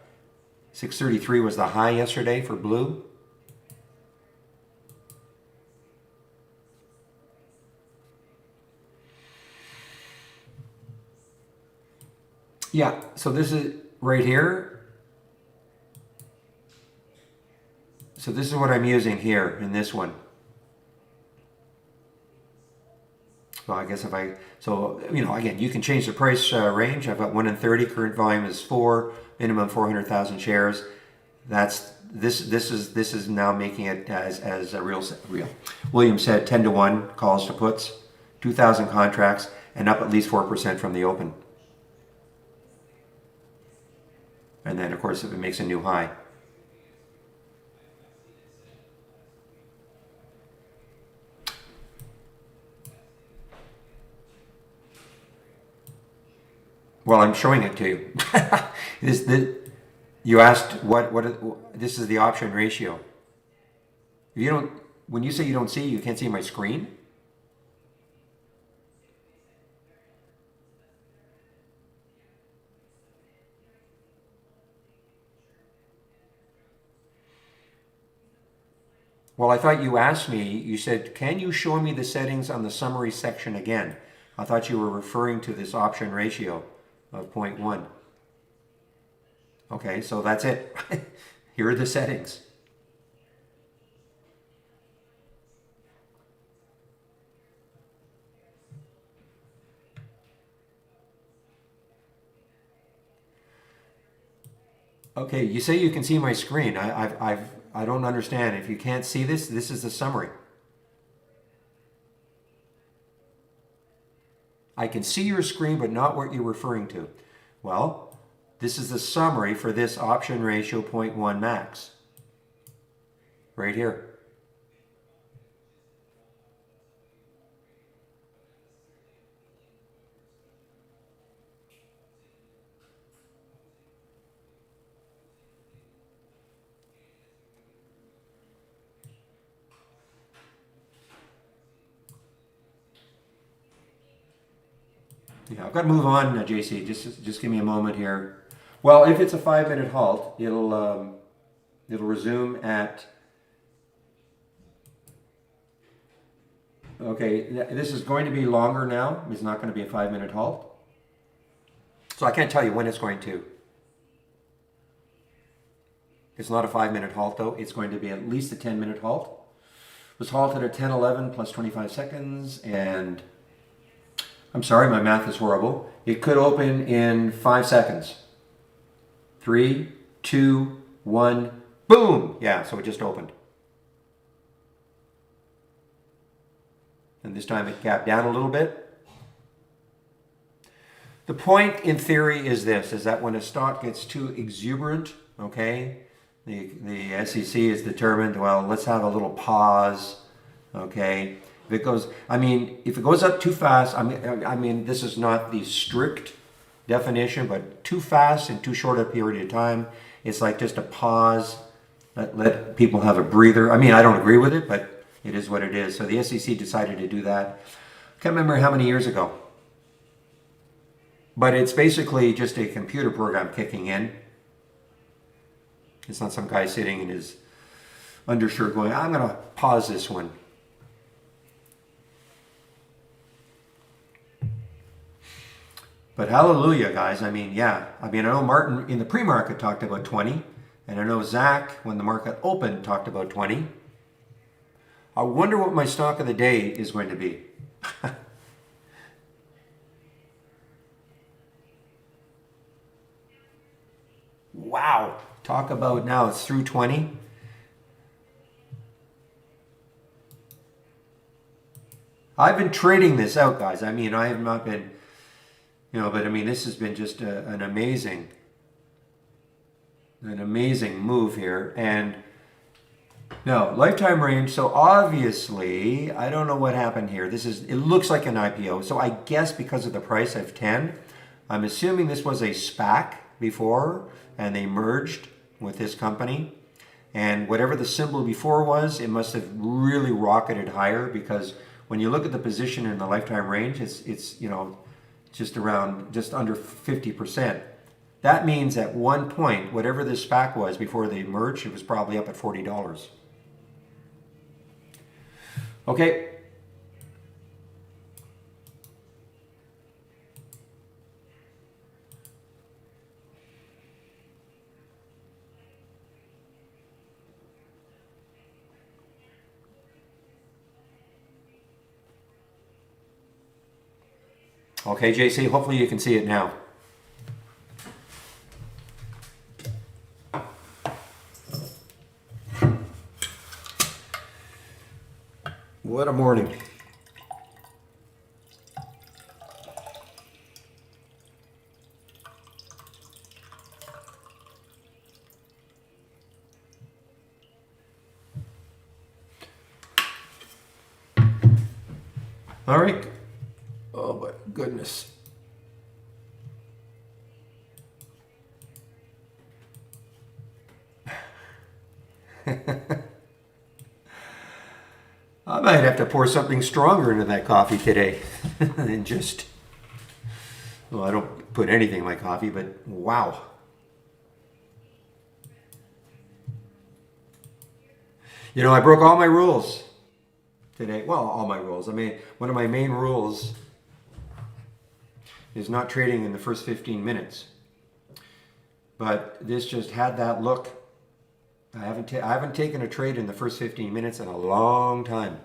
633 was the high yesterday for blue. Yeah, so this is right here. So this is what I'm using here in this one. So I guess if I, so, you know, again, you can change the price range. I've got 1 in 30, current volume is 4, minimum 400,000 shares. That's, this is now making it as a real. William said 10 to 1 calls to puts, 2,000 contracts, and up at least 4% from the open. And then, of course, if it makes a new high. Well, I'm showing it to you. You asked this is the option ratio. If you don't, when you say you don't see, you can't see my screen. Well, I thought you asked me, you said, can you show me the settings on the summary section again? I thought you were referring to this option ratio of 0.1. Okay, so that's it. Here are the settings. Okay, you say you can see my screen. I don't understand. If you can't see this, this is the summary. I can see your screen, but not what you're referring to. Well, this is the summary for this option ratio 0.1 max. Right here. Yeah, I've got to move on, JC. Just give me a moment here. Well, if it's a 5-minute halt, it'll resume at. Okay, this is going to be longer now. It's not going to be a 5-minute halt. So I can't tell you when it's going to. It's not a 5-minute halt though. It's going to be at least a 10-minute halt. It was halted at 10:11 plus 25 seconds, and I'm sorry, my math is horrible. It could open in 5 seconds. 3, 2, 1, boom! Yeah, so it just opened. And this time it gapped down a little bit. The point in theory is this, is that when a stock gets too exuberant, okay, the SEC is determined, well, let's have a little pause, okay. If it goes, if it goes up too fast, I mean, this is not the strict definition, but too fast in too short a period of time, it's like just a pause, let people have a breather. I mean, I don't agree with it, but it is what it is. So the SEC decided to do that. I can't remember how many years ago. But it's basically just a computer program kicking in. It's not some guy sitting in his undershirt going, I'm going to pause this one. But hallelujah, guys. I know Martin in the pre-market talked about 20. And I know Zach, when the market opened, talked about 20. I wonder what my stock of the day is going to be. Wow. Talk about now it's through 20. I've been trading this out, guys. I have not been, but this has been just an amazing. an amazing move here. And now, lifetime range, so obviously, I don't know what happened here. It looks like an IPO. So I guess because of the price of 10, I'm assuming this was a SPAC before, and they merged with this company. And whatever the symbol before was, it must have really rocketed higher, because when you look at the position in the lifetime range, it's just under 50%. That means at one point, whatever this SPAC was before they merged, it was probably up at $40. Okay. Okay, JC, hopefully you can see it now. What a morning. All right. Oh my goodness. I might have to pour something stronger into that coffee today than just, well, I don't put anything in my coffee, but wow. You know, I broke all my rules today. Well, all my rules. I mean, one of my main rules is not trading in the first 15 minutes. But this just had that look. I haven't taken a trade in the first 15 minutes in a long time.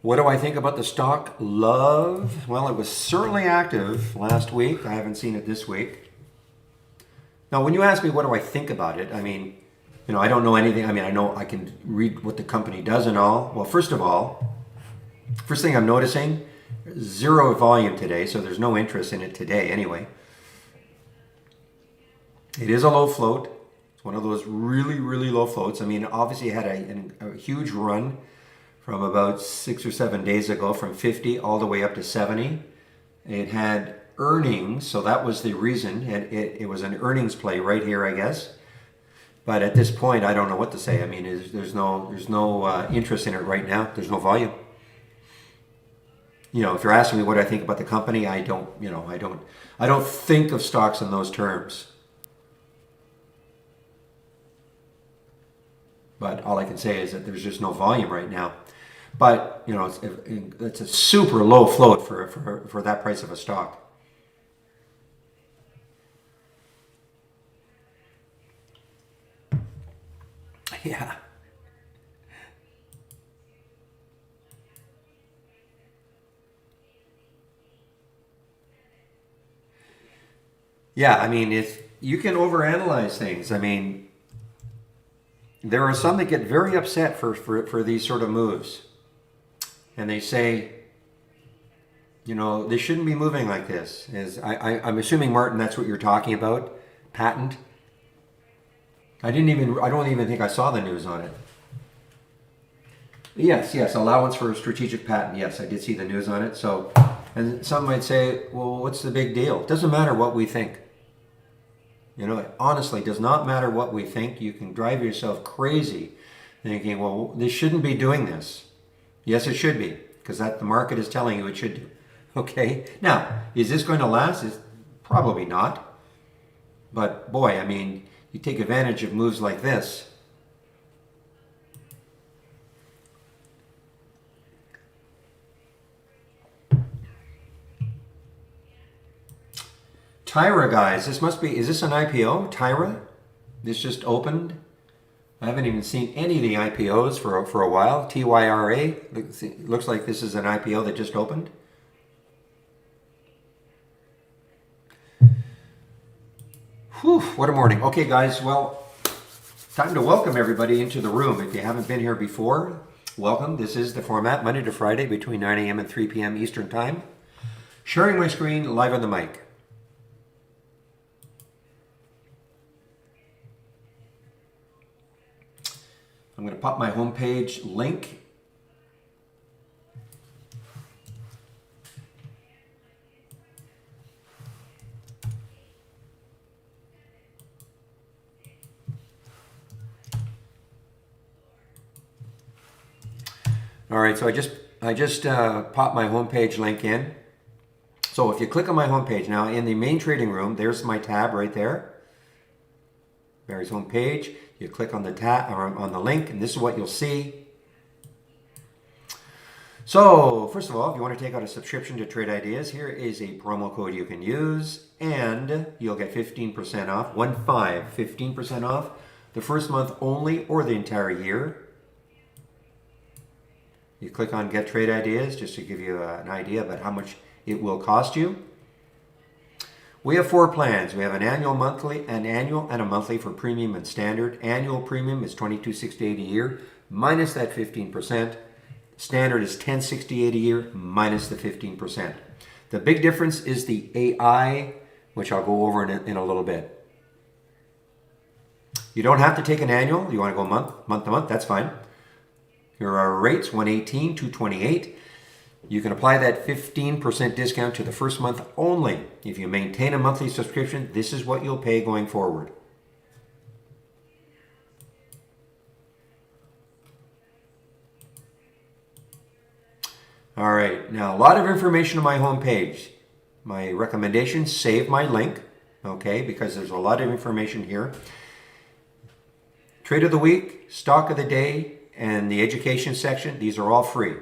What do I think about the stock? Love. Well, it was certainly active last week. I haven't seen it this week. Now, when you ask me what do I think about it, I mean, I don't know anything. I mean, I know I can read what the company does and all. Well, first thing I'm noticing, zero volume today, so there's no interest in it today anyway. It is a low float. It's one of those really, really low floats. I mean, obviously it had a huge run from about 6 or 7 days ago, from 50 all the way up to 70. It had earnings, so that was the reason. It was an earnings play right here, I guess. But at this point, I don't know what to say. I mean, there's no interest in it right now. There's no volume. If you're asking me what I think about the company, I don't think of stocks in those terms. But all I can say is that there's just no volume right now. But it's a super low float for that price of a stock. Yeah. Yeah, I mean, if you can overanalyze things. I mean, there are some that get very upset for these sort of moves. And they say, they shouldn't be moving like this. I'm assuming, Martin, that's what you're talking about. Patent. I don't even think I saw the news on it. Yes, allowance for a strategic patent. Yes, I did see the news on it. So, and some might say, well, what's the big deal? It doesn't matter what we think. It honestly does not matter what we think. You can drive yourself crazy thinking, well, they shouldn't be doing this. Yes, it should be, because the market is telling you it should do. Okay? Now, is this going to last? Probably not. But boy, I mean, you take advantage of moves like this. Tyra, guys, this must be, is this an IPO? Tyra? This just opened. I haven't even seen any of the IPOs for a while. TYRA. Looks like this is an IPO that just opened. Whew, what a morning. Okay, guys, well, time to welcome everybody into the room. If you haven't been here before, welcome. This is the format, Monday to Friday between 9 a.m. and 3 p.m. Eastern Time. Sharing my screen live on the mic. I'm going to pop my homepage link. All right, so I just popped my homepage link in. So if you click on my homepage now, in the main trading room, there's my tab right there. Barry's homepage. You click on the tab or on the link, and this is what you'll see. So first of all, if you want to take out a subscription to Trade Ideas, here is a promo code you can use, and you'll get 15% off. 15% off the first month only, or the entire year. You click on Get Trade Ideas just to give you an idea about how much it will cost you. We have 4 plans. We have an annual, and a monthly for premium and standard. Annual premium is $22.68 a year minus that 15%. Standard is $10.68 a year minus the 15%. The big difference is the AI, which I'll go over in a little bit. You don't have to take an annual. You want to go month to month, that's fine. Here are our rates, $118, $228. You can apply that 15% discount to the first month only. If you maintain a monthly subscription, this is what you'll pay going forward. All right, now a lot of information on my homepage. My recommendation, save my link, okay, because there's a lot of information here. Trade of the week, stock of the day, and the education section, these are all free.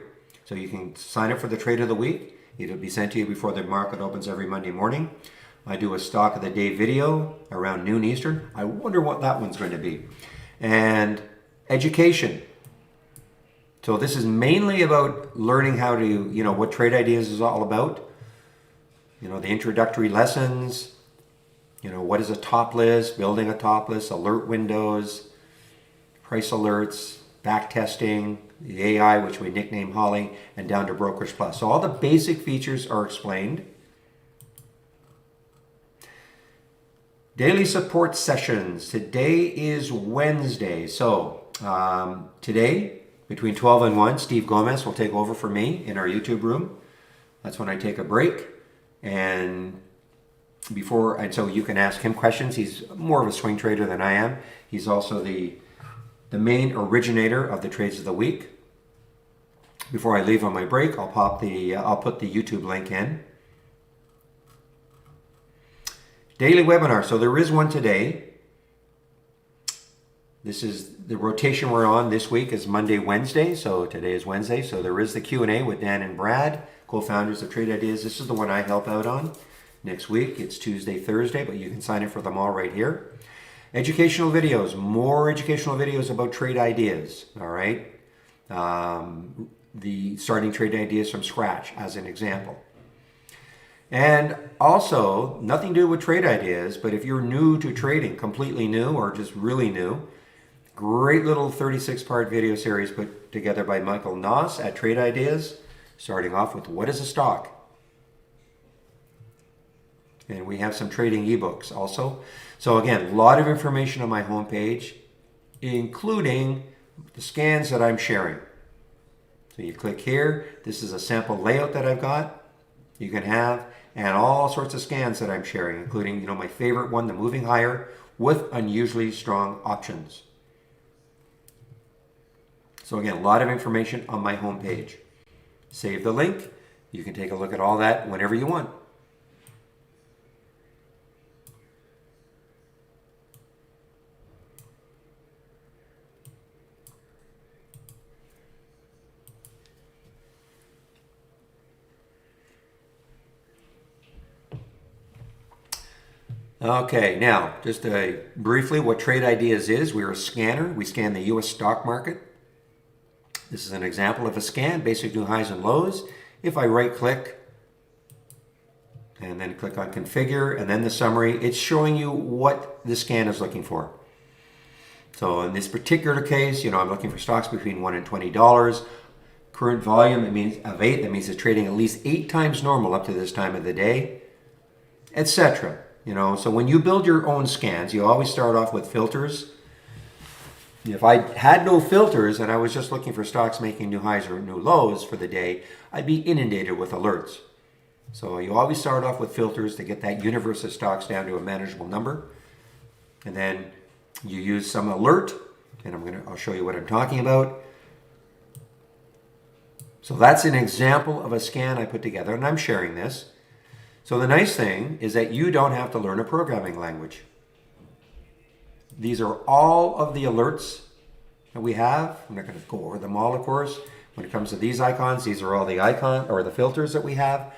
So you can sign up for the trade of the week. It'll be sent to you before the market opens every Monday morning. I do a stock of the day video around noon Eastern. I wonder what that one's going to be. And education. So this is mainly about learning how to, what Trade Ideas is all about. The introductory lessons, what is a top list, building a top list, alert windows, price alerts, back testing, the AI, which we nickname Holly, and down to Brokerage Plus. So all the basic features are explained. Daily support sessions. Today is Wednesday. So today, between 12 and 1, Steve Gomez will take over for me in our YouTube room. That's when I take a break. And so you can ask him questions. He's more of a swing trader than I am. He's also the main originator of the trades of the week. Before I leave on my break, I'll put the YouTube link in. Daily webinar. So there is one today. This is the rotation we're on this week is Monday, Wednesday. So today is Wednesday. So there is the Q&A with Dan and Brad, co-founders of Trade Ideas. This is the one I help out on. Next week, it's Tuesday, Thursday, but you can sign up for them all right here. Educational videos, more educational videos about trade ideas, all right? The starting trade ideas from scratch as an example. And also, nothing to do with trade ideas, but if you're new to trading, completely new or just really new, great little 36-part video series put together by Michael Noss at Trade Ideas, starting off with what is a stock? And we have some trading ebooks also. So again, a lot of information on my homepage, including the scans that I'm sharing. So you click here. This is a sample layout that I've got. You can have, and all sorts of scans that I'm sharing, including my favorite one, the moving higher, with unusually strong options. So again, a lot of information on my homepage. Save the link. You can take a look at all that whenever you want. Okay, now just briefly what Trade Ideas is. We're a scanner. We scan the U.S. stock market. This is an example of a scan, basic new highs and lows. If I right click and then click on configure and then the summary, it's showing you what the scan is looking for. So in this particular case, I'm looking for stocks between $1 and $20. Current volume, it means of 8. That means it's trading at least 8 times normal up to this time of the day, etc. So when you build your own scans, you always start off with filters. If I had no filters and I was just looking for stocks making new highs or new lows for the day, I'd be inundated with alerts. So you always start off with filters to get that universe of stocks down to a manageable number. And then you use some alert, and I'll show you what I'm talking about. So that's an example of a scan I put together, and I'm sharing this. So the nice thing is that you don't have to learn a programming language. These are all of the alerts that we have. I'm not going to go over them all, of course. When it comes to these icons, these are all the filters that we have.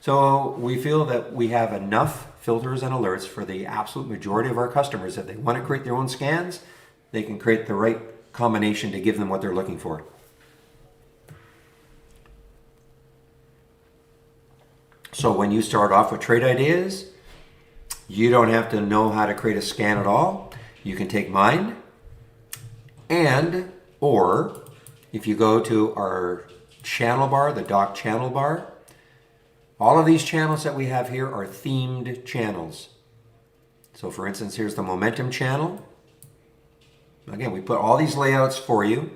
So we feel that we have enough filters and alerts for the absolute majority of our customers. If they want to create their own scans, they can create the right combination to give them what they're looking for. So when you start off with Trade Ideas, you don't have to know how to create a scan at all. You can take mine, or if you go to our channel bar, the dock channel bar, all of these channels that we have here are themed channels. So for instance, here's the momentum channel. Again, we put all these layouts for you.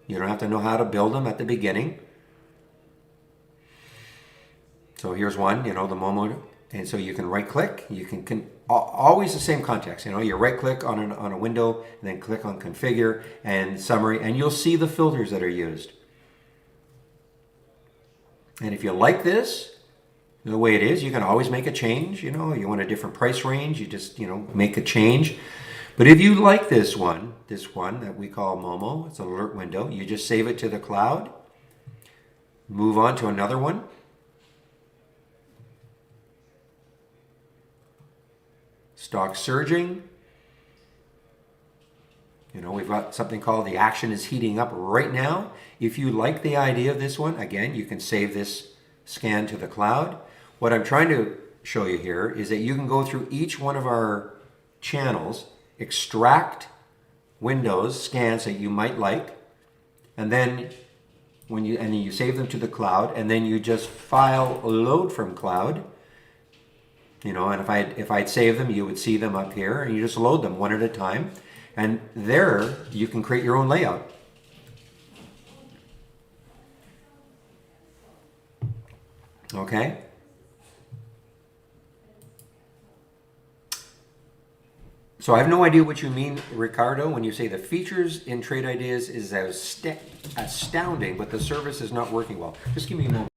You don't have to know how to build them at the beginning. So here's one, the Momo, and so you can right click. You can always the same context. You right click on a window and then click on configure and summary, and you'll see the filters that are used. And if you like this, the way it is, you can always make a change. You want a different price range, you just make a change. But if you like this one that we call Momo, it's an alert window, you just save it to the cloud, move on to another one. Stock surging. We've got something called the action is heating up right now. If you like the idea of this one, again, you can save this scan to the cloud. What I'm trying to show you here is that you can go through each one of our channels, extract windows, scans that you might like, and then you save them to the cloud, and then you just file load from cloud. And if I'd save them, you would see them up here, and you just load them one at a time. And there, you can create your own layout. Okay? So I have no idea what you mean, Ricardo, when you say the features in Trade Ideas is astounding, but the service is not working well. Just give me a moment.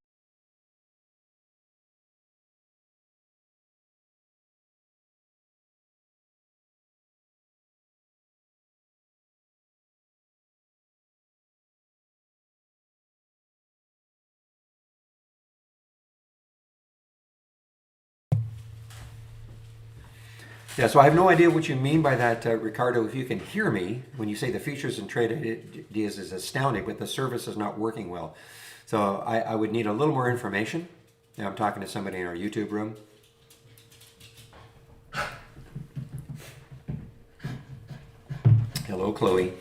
Yeah, so I have no idea what you mean by that, Ricardo. If you can hear me, when you say the features in Trade Ideas is astounding, but the service is not working well. So I would need a little more information. Now I'm talking to somebody in our YouTube room. Hello, Chloe.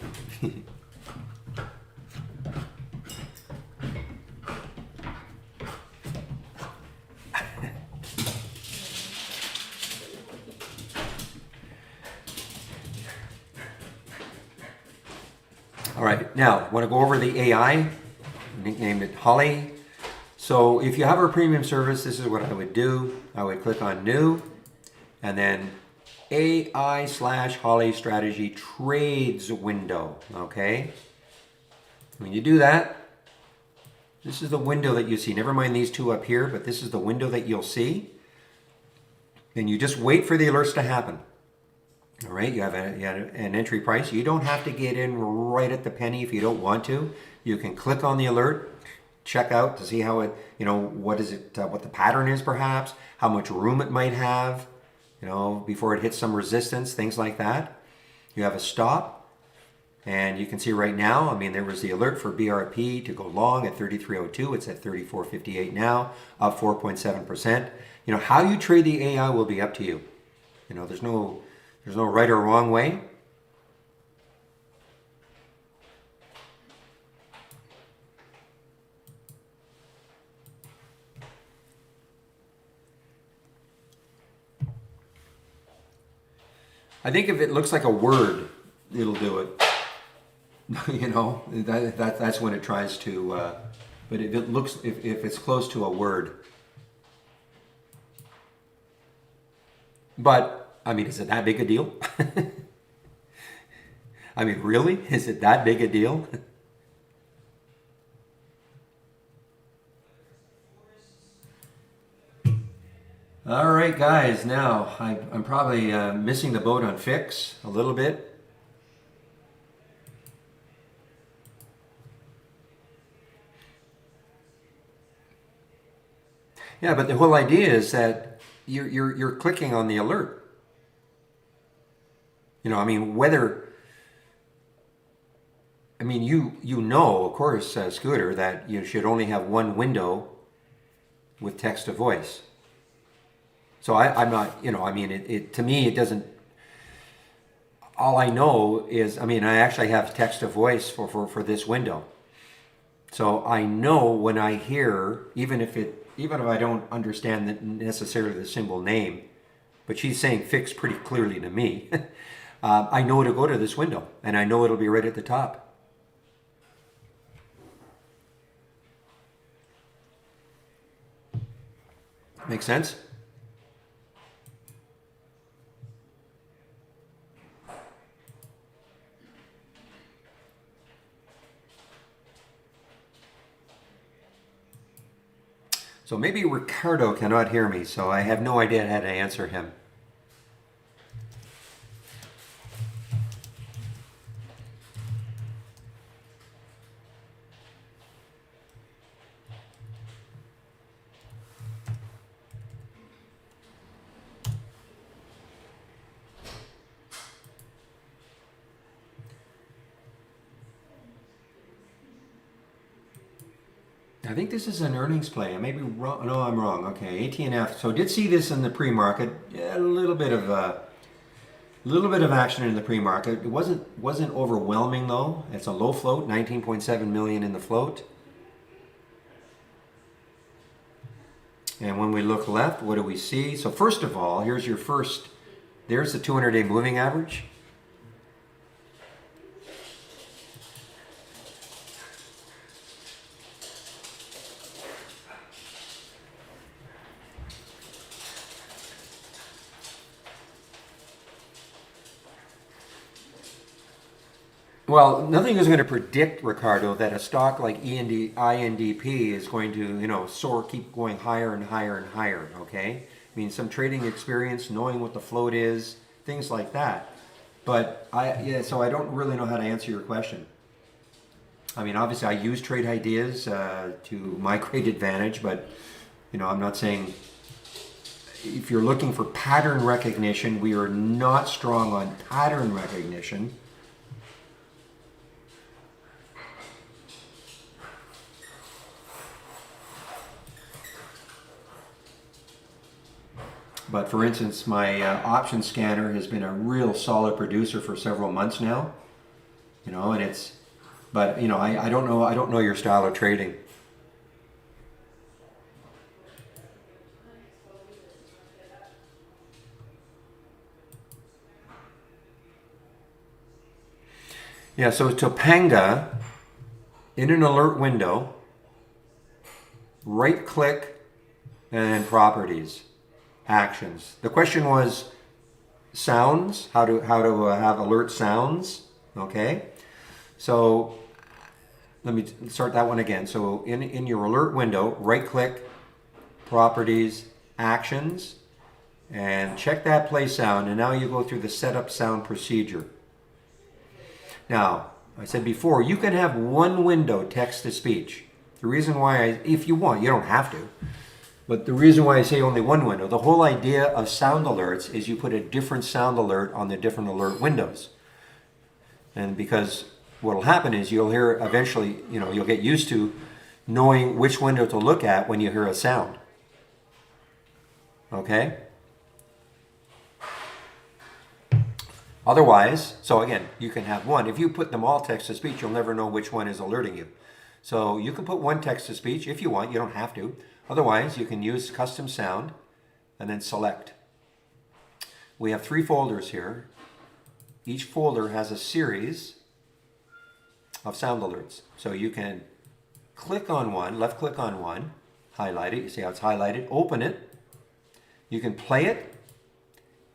All right, now I want to go over the AI, nicknamed it Holly. So if you have our premium service, this is what I would do. I would click on New, and then AI/Holly Strategy Trades window, okay? When you do that, this is the window that you see. Never mind these two up here, but this is the window that you'll see. And you just wait for the alerts to happen. All right, you have an entry price. You don't have to get in right at the penny if you don't want to. You can click on the alert, check out to see how it, what the pattern is perhaps, how much room it might have. you know, before it hits some resistance, things like that. You have a stop, and you can see right now, I mean, there was the alert for BRP to go long at 33.02. It's at 34.58 now, up 4.7%. You know, how you trade the AI will be up to you. You know, there's no right or wrong way. I think if it looks like a word, it'll do it. You know, that's when it tries to. But if it looks, if it's close to a word. But I mean, is it that big a deal? I mean, really, is it that big a deal? All right, guys. Now I'm probably missing the boat on fix a little bit. Yeah, but the whole idea is that you're clicking on the alert. You know, I mean, whether I mean you know, of course, Scooter, that you should only have one window with text to voice. So I'm not, you know, I mean, it to me, it doesn't, all I know is, I mean, I actually have text to voice for this window. So I know when I hear, even if I don't understand necessarily the symbol name, but she's saying fix pretty clearly to me, I know to go to this window, and I know it'll be right at the top. Make sense? So maybe Ricardo cannot hear me, so I have no idea how to answer him. I think this is an earnings play. I may be wrong. No, I'm wrong. Okay, AT&F. So did see this in the pre-market. Yeah, a little bit of action in the pre-market. It wasn't overwhelming though. It's a low float, 19.7 million in the float. And when we look left, what do we see? So first of all, here's your first. There's the 200-day moving average. Well, nothing is going to predict, Ricardo, that a stock like INDP is going to, you know, soar, keep going higher and higher and higher, okay? I mean, some trading experience, knowing what the float is, things like that. But so I don't really know how to answer your question. I mean, obviously I use trade ideas to my great advantage, but, you know, I'm not saying, if you're looking for pattern recognition, we are not strong on pattern recognition. But for instance, my option scanner has been a real solid producer for several months now. You know, and it's, but you know, I don't know your style of trading. Yeah, so Topanga, in an alert window, right click, and then properties. Actions. The question was sounds, how to have alert sounds, okay? So let me start that one again. So in your alert window, right click, properties, actions, and check that play sound, and now you go through the setup sound procedure. Now, I said before, you can have one window text to speech. The reason why, if you want, you don't have to. But the reason why I say only one window, the whole idea of sound alerts is you put a different sound alert on the different alert windows. And because what will happen is you'll hear eventually, you'll get used to knowing which window to look at when you hear a sound. Okay? Otherwise, so again, you can have one. If you put them all text-to-speech, you'll never know which one is alerting you. So you can put one text-to-speech if you want. You don't have to. Otherwise, you can use custom sound and then select. We have 3 folders here. Each folder has a series of sound alerts. So you can click on one, left click on one, highlight it. You see how it's highlighted. Open it. You can play it.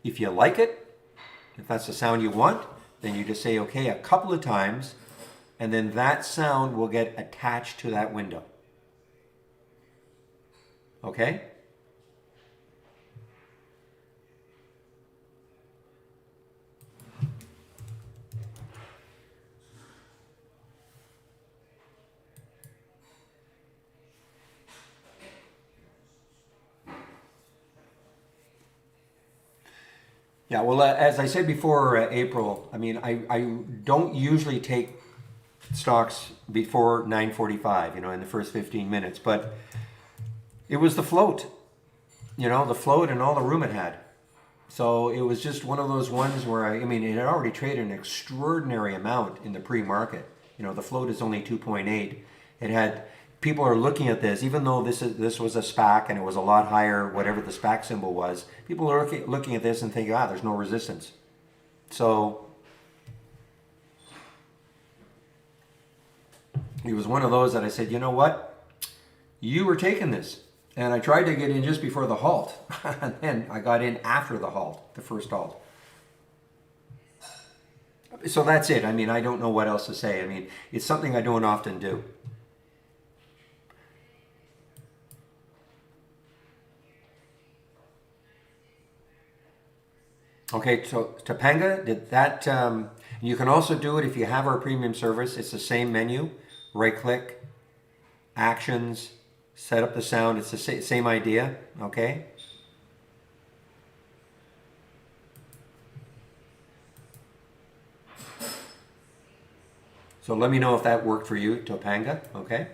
If you like it, if that's the sound you want, then you just say okay a couple of times, and then that sound will get attached to that window. Okay? Yeah, well, as I said before, April, I mean, I don't usually take stocks before 9:45, in the first 15 minutes, but it was the float, the float and all the room it had. So it was just one of those ones where, I mean, it had already traded an extraordinary amount in the pre-market. The float is only 2.8. It had, people are looking at this, even though this was a SPAC and it was a lot higher, whatever the SPAC symbol was, people are looking at this and thinking, there's no resistance. So it was one of those that I said, you know what? You were taking this. And I tried to get in just before the halt. And then I got in after the halt, the first halt. So that's it. I mean, I don't know what else to say. I mean, it's something I don't often do. Okay, so Topanga, did that, you can also do it if you have our premium service. It's the same menu. Right click, actions, set up the sound. It's the same idea, okay? So let me know if that worked for you, Topanga, okay?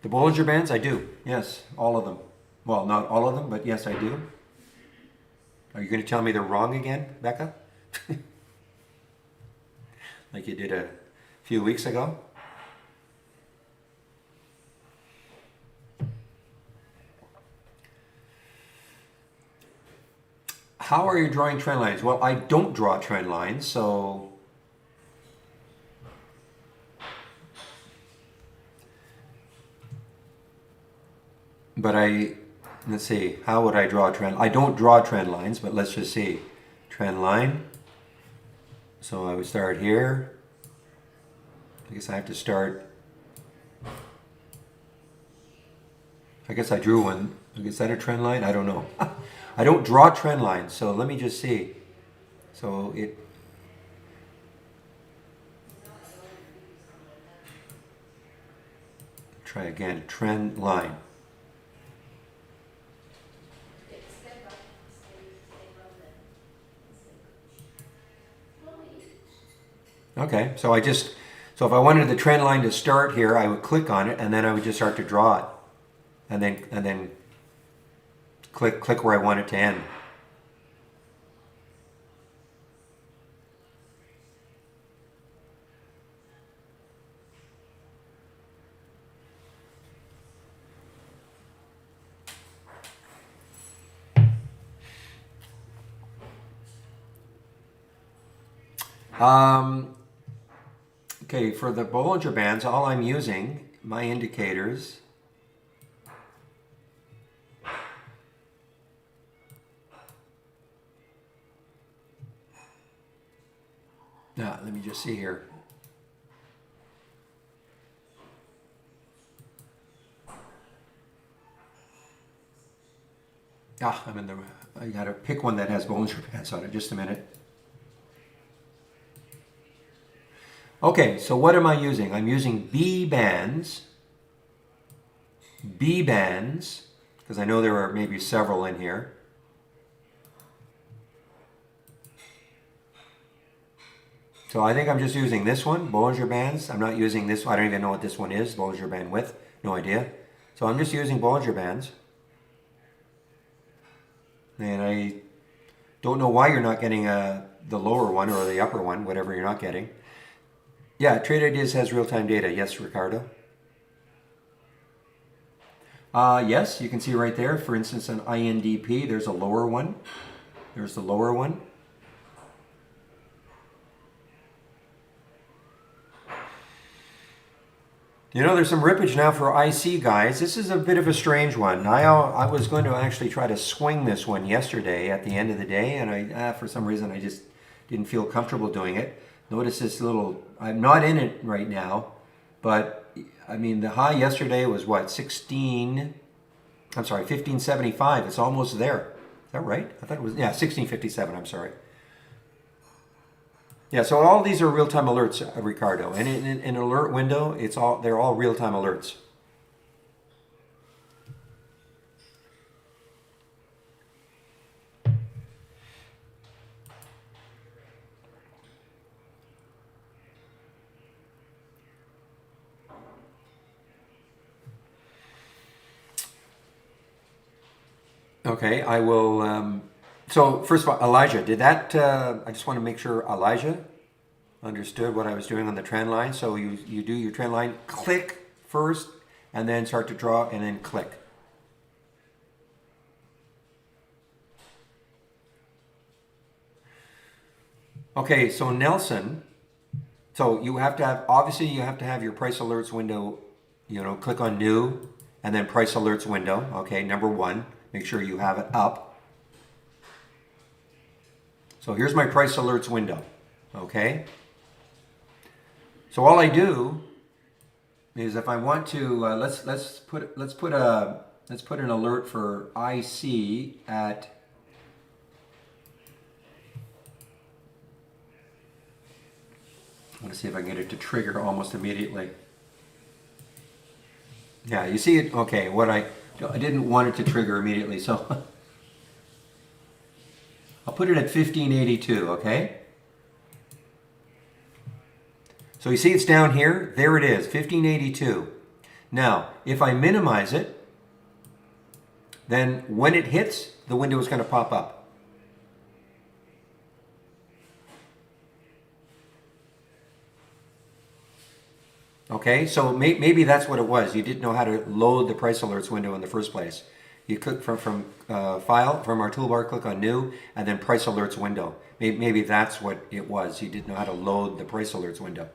The Bollinger Bands, I do. Yes, all of them. Well, not all of them, but yes, I do. Are you going to tell me they're wrong again, Becca? Like you did a few weeks ago? How are you drawing trend lines? Well, I don't draw trend lines, so... But let's see, how would I draw a trend? I don't draw trend lines, but let's just see. Trend line. So I would start here. I guess I have to start. I guess I drew one. Is that a trend line? I don't know. I don't draw trend lines, so let me just see. So try again, trend line. Okay, so if I wanted the trend line to start here, I would click on it and then I would just start to draw it. And then click where I want it to end. Okay, for the Bollinger Bands, all I'm using, my indicators, let me just see here. I gotta pick one that has Bollinger Bands on it. Just a minute. Okay, so what am I using? I'm using B bands, because I know there are maybe several in here. So I think I'm just using this one, Bollinger Bands. I'm not using this one. I don't even know what this one is, Bollinger Band width. No idea. So I'm just using Bollinger Bands. And I don't know why you're not getting the lower one or the upper one, whatever you're not getting. Yeah, Trade Ideas has real-time data. Yes, Ricardo. Yes, you can see right there, for instance, an INDP, there's a lower one. There's the lower one. You know, there's some rippage now for IC guys. This is a bit of a strange one. I was going to actually try to swing this one yesterday at the end of the day, and for some reason I just didn't feel comfortable doing it. Notice this little, I'm not in it right now, but I mean the high yesterday was what, 1575. It's almost there. Is that right? I thought it was, yeah, 1657, I'm sorry. Yeah, so all these are real-time alerts, Ricardo. And in an alert window, they're all real-time alerts. Okay, I will. So first of all, Elijah, did that? I just want to make sure Elijah understood what I was doing on the trend line. So you do your trend line, click first, and then start to draw, and then click. Okay, so Nelson, so you have to have, obviously you have to have your price alerts window, click on new, and then price alerts window. Okay, number one, make sure you have it up. So here's my price alerts window. Okay. So all I do is if I want to, let's put an alert for IC at. I want to see if I can get it to trigger almost immediately. Yeah, you see it. Okay, I didn't want it to trigger immediately, so I'll put it at 1582. Okay. So you see it's down here. There it is, 1582. Now, if I minimize it, then when it hits, the window is going to pop up. Okay, so maybe that's what it was. You didn't know how to load the price alerts window in the first place. You click from File, from our toolbar, click on New, and then Price Alerts window. Maybe that's what it was. You didn't know how to load the Price Alerts window.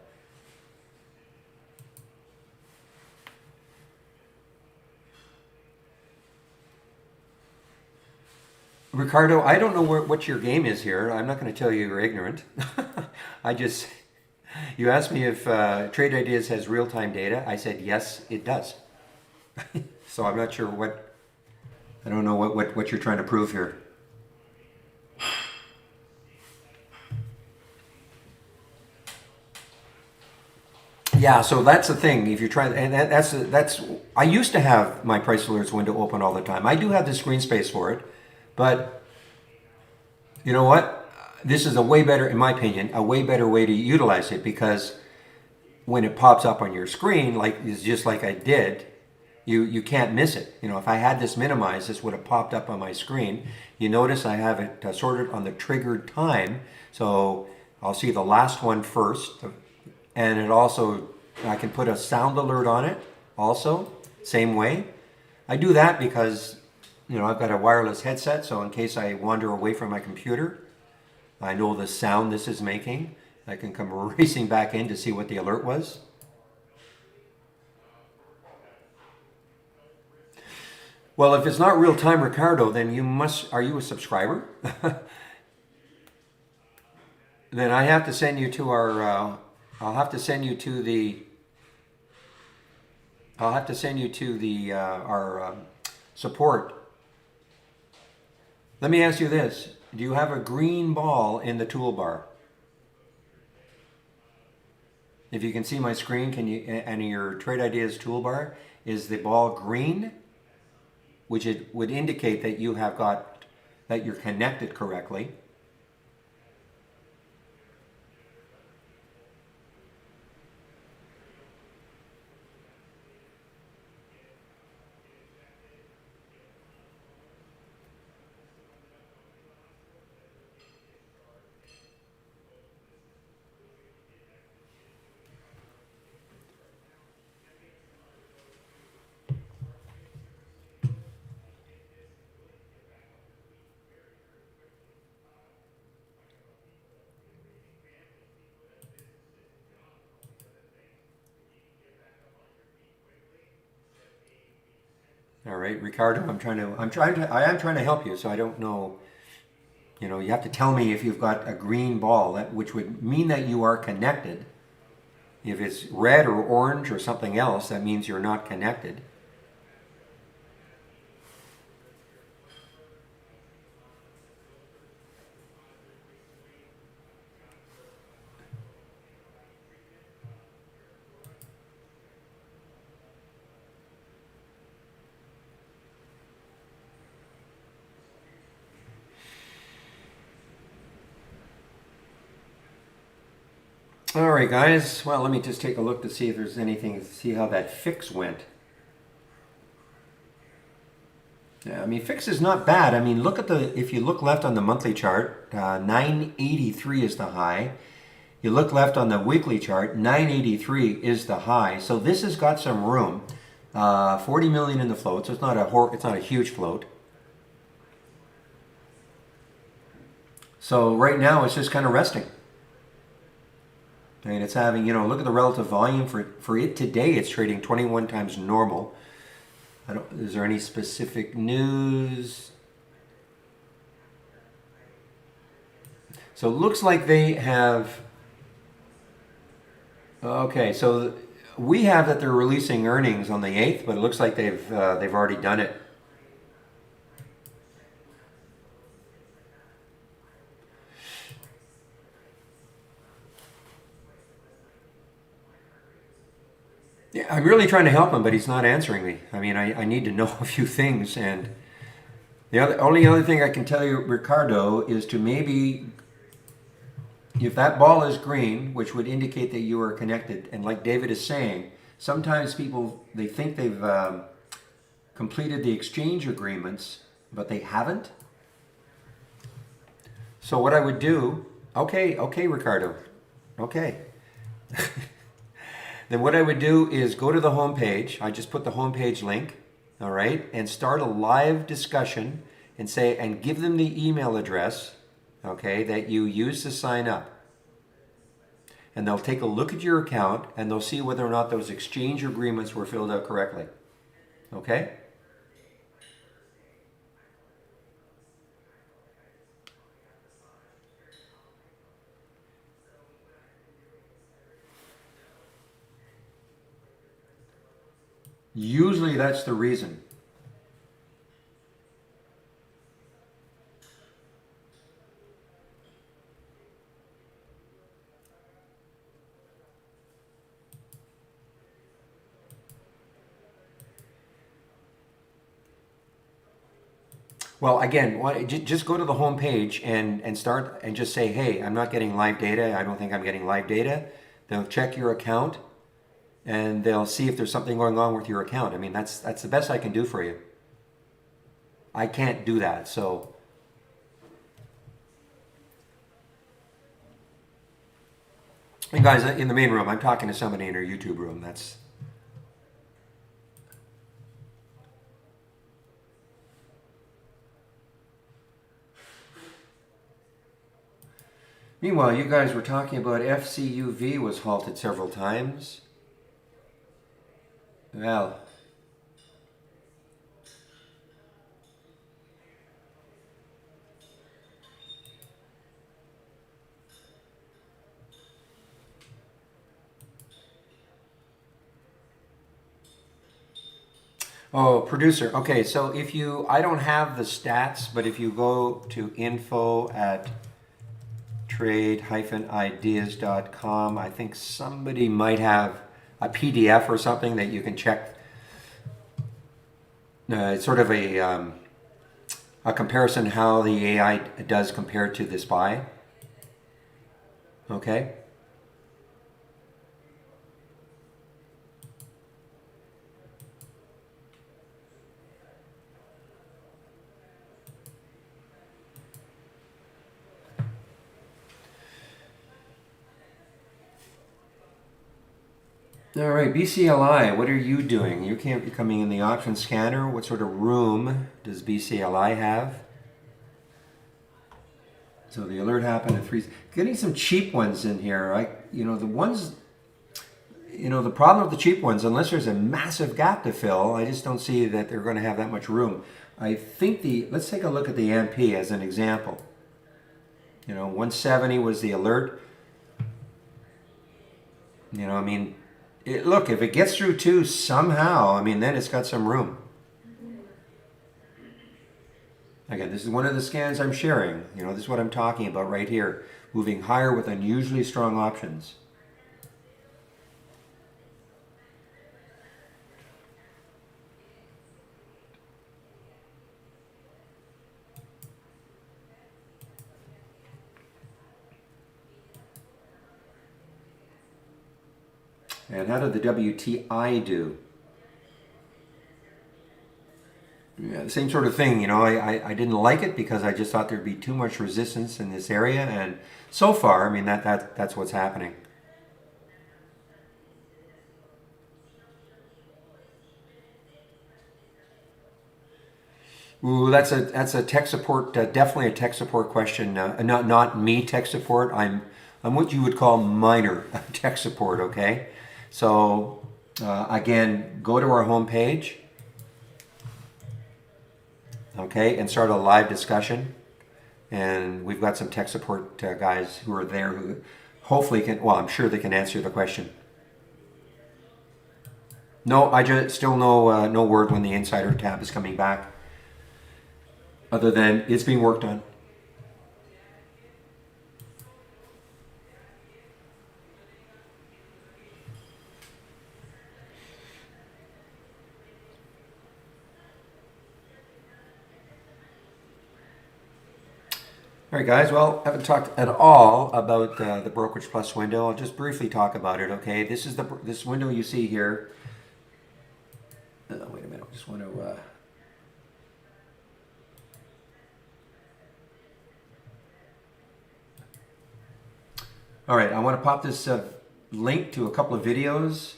Ricardo, I don't know what your game is here. I'm not going to tell you you're ignorant. You asked me if Trade Ideas has real-time data. I said, yes, it does. So I'm not sure I don't know what you're trying to prove here. Yeah, so that's the thing. If you're trying, and that's. I used to have my price alerts window open all the time. I do have the screen space for it, but you know what? This is a way better, in my opinion, a way better way to utilize it, because when it pops up on your screen, just like I did, you can't miss it. If I had this minimized, this would have popped up on my screen. You notice I have it sorted on the triggered time, so I'll see the last one first, and it also, I can put a sound alert on it also, same way. I do that because, I've got a wireless headset, so in case I wander away from my computer, I know the sound this is making. I can come racing back in to see what the alert was. Well, if it's not real time, Ricardo, then are you a subscriber? Then I have to send you to our, I'll have to send you to our support. Let me ask you this. Do you have a green ball in the toolbar? If you can see my screen, can you, and your Trade Ideas toolbar, is the ball green? Which it would indicate that you have got, that you're connected correctly. All right, Ricardo, I am trying to help you, so I don't know. You know, you have to tell me if you've got a green ball, which would mean that you are connected. If it's red or orange or something else, that means you're not connected. All right, guys. Well, let me just take a look to see if there's anything, see how that fix went. Yeah, I mean, fix is not bad. I mean, look at the, if you look left on the monthly chart, 983 is the high. You look left on the weekly chart, 983 is the high. So this has got some room. 40 million in the float, so it's not a huge float. So right now it's just kind of resting. And it's having, you know, look at the relative volume for it today. It's trading 21 times normal. Is there any specific news? So it looks like they have. Okay, so we have that they're releasing earnings on the 8th, but it looks like they've already done it. Yeah, I'm really trying to help him, but he's not answering me. I mean, I need to know a few things, and the only other thing I can tell you, Ricardo, is to maybe, if that ball is green, which would indicate that you are connected, and like David is saying, sometimes people, they think they've completed the exchange agreements, but they haven't. So what I would do, okay, Ricardo, okay. Then what I would do is go to the home page. I just put the home page link, all right, and start a live discussion and say, and give them the email address, okay, that you use to sign up. And they'll take a look at your account and they'll see whether or not those exchange agreements were filled out correctly. Okay? Usually that's the reason. Well, again, just go to the home page and start and just say, hey, I'm not getting live data. I don't think I'm getting live data. They'll check your account and they'll see if there's something going on with your account. I mean, that's the best I can do for you. I can't do that, so. And guys, in the main room, I'm talking to somebody in our YouTube room. That's. Meanwhile, you guys were talking about FCUV was halted several times. Well, Oh, producer. Okay, so if you, I don't have the stats, but if you go to info at trade-ideas.com, I think somebody might have a PDF or something that you can check. It's sort of a comparison how the AI does compared to the SPY. Okay. All right, BCLI, what are you doing? You can't be coming in the option scanner. What sort of room does BCLI have? So the alert happened at 3. Getting some cheap ones in here. The ones, the problem with the cheap ones, unless there's a massive gap to fill, I just don't see that they're going to have that much room. I think let's take a look at the MP as an example. 170 was the alert. Look, if it gets through 2 somehow, then it's got some room. Again, this is one of the scans I'm sharing. This is what I'm talking about right here. Moving higher with unusually strong options. And how did the WTI do? Yeah, the same sort of thing. I didn't like it because I just thought there'd be too much resistance in this area, and so far, that's what's happening. Ooh, that's a tech support, definitely a tech support question. Not me tech support. I'm what you would call minor tech support. Okay, so again, go to our homepage. Okay, and start a live discussion. And we've got some tech support guys who are there who hopefully can, well, I'm sure they can answer the question. No, I just still no word when the insider tab is coming back, other than it's being worked on. All right, guys. Well, I haven't talked at all about the Brokerage Plus window. I'll just briefly talk about it. Okay, this is this window you see here. Wait a minute. I just want to. All right, I want to pop this link to a couple of videos.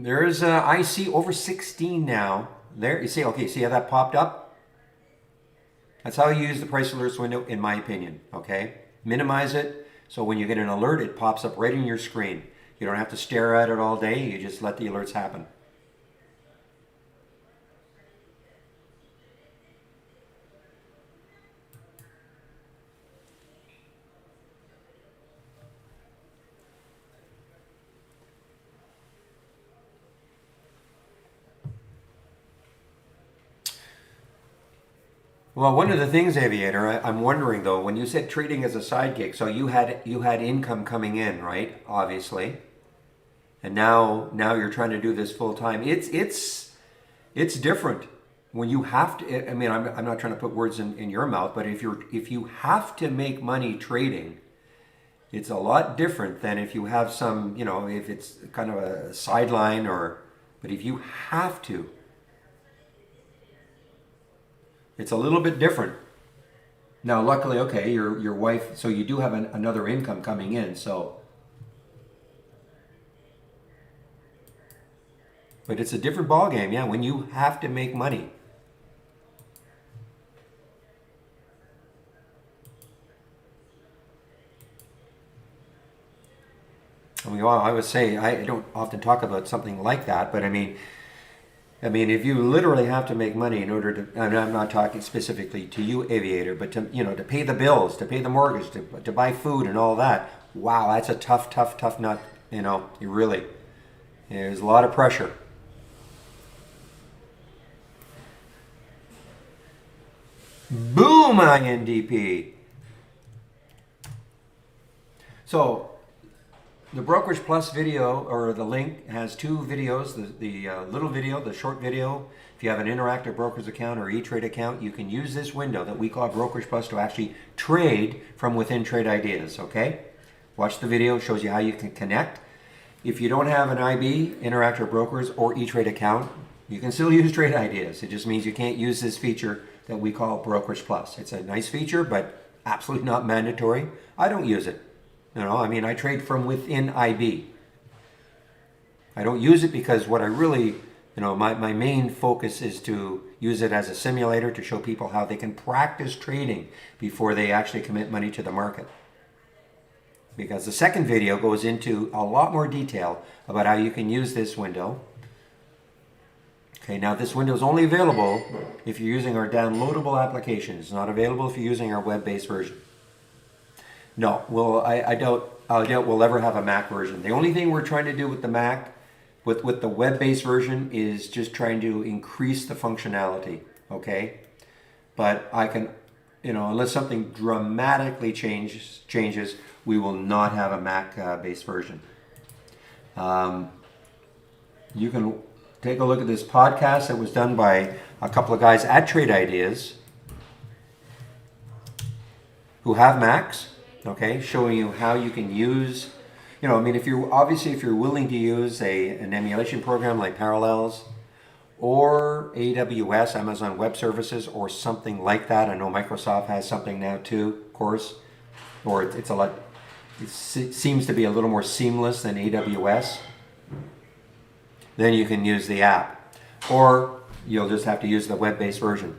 There's I see over 16 now. There, you see, okay, see how that popped up? That's how you use the price alerts window, in my opinion, okay? Minimize it, so when you get an alert, it pops up right in your screen. You don't have to stare at it all day, you just let the alerts happen. Well, one of the things, Aviator, I'm wondering though, when you said trading as a side gig, so you had income coming in, right? Obviously, and now you're trying to do this full time. It's different when you have to. I'm not trying to put words in your mouth, but if you have to make money trading, it's a lot different than if you have some, if it's kind of a sideline or. But if you have to, it's a little bit different. Now, luckily, okay, your wife, so you do have another income coming in, so. But it's a different ballgame, yeah, when you have to make money. I mean, well, I would say I don't often talk about something like that, but I mean, if you literally have to make money in order to, and I'm not talking specifically to you, aviator, but to, you know, to pay the bills, to pay the mortgage, to buy food and all that. Wow, that's a tough, tough, tough nut. You know, you really, there's a lot of pressure. Boom, INDP. So the Brokerage Plus video, or the link, has two videos. The little video, the short video. If you have an interactive broker's account or E-Trade account, you can use this window that we call Brokerage Plus to actually trade from within Trade Ideas, okay? Watch the video, it shows you how you can connect. If you don't have an IB, Interactive Brokers, or E-Trade account, you can still use Trade Ideas. It just means you can't use this feature that we call Brokerage Plus. It's a nice feature, but absolutely not mandatory. I don't use it. You know, I mean, I trade from within IB. I don't use it because what I really, you know, my main focus is to use it as a simulator to show people how they can practice trading before they actually commit money to the market. Because the second video goes into a lot more detail about how you can use this window. Okay, now this window is only available if you're using our downloadable application. It's not available if you're using our web-based version. No, well, I doubt we'll ever have a Mac version. The only thing we're trying to do with the Mac, with the web-based version, is just trying to increase the functionality, okay? But I can, you know, unless something dramatically changes, we will not have a Mac-based version. You can take a look at this podcast that was done by a couple of guys at Trade Ideas who have Macs. Okay, showing you how you can use, you know, I mean, if you're willing to use an emulation program like Parallels or AWS, Amazon Web Services, or something like that. I know Microsoft has something now too, of course, or it seems to be a little more seamless than AWS. Then you can use the app, or you'll just have to use the web-based version.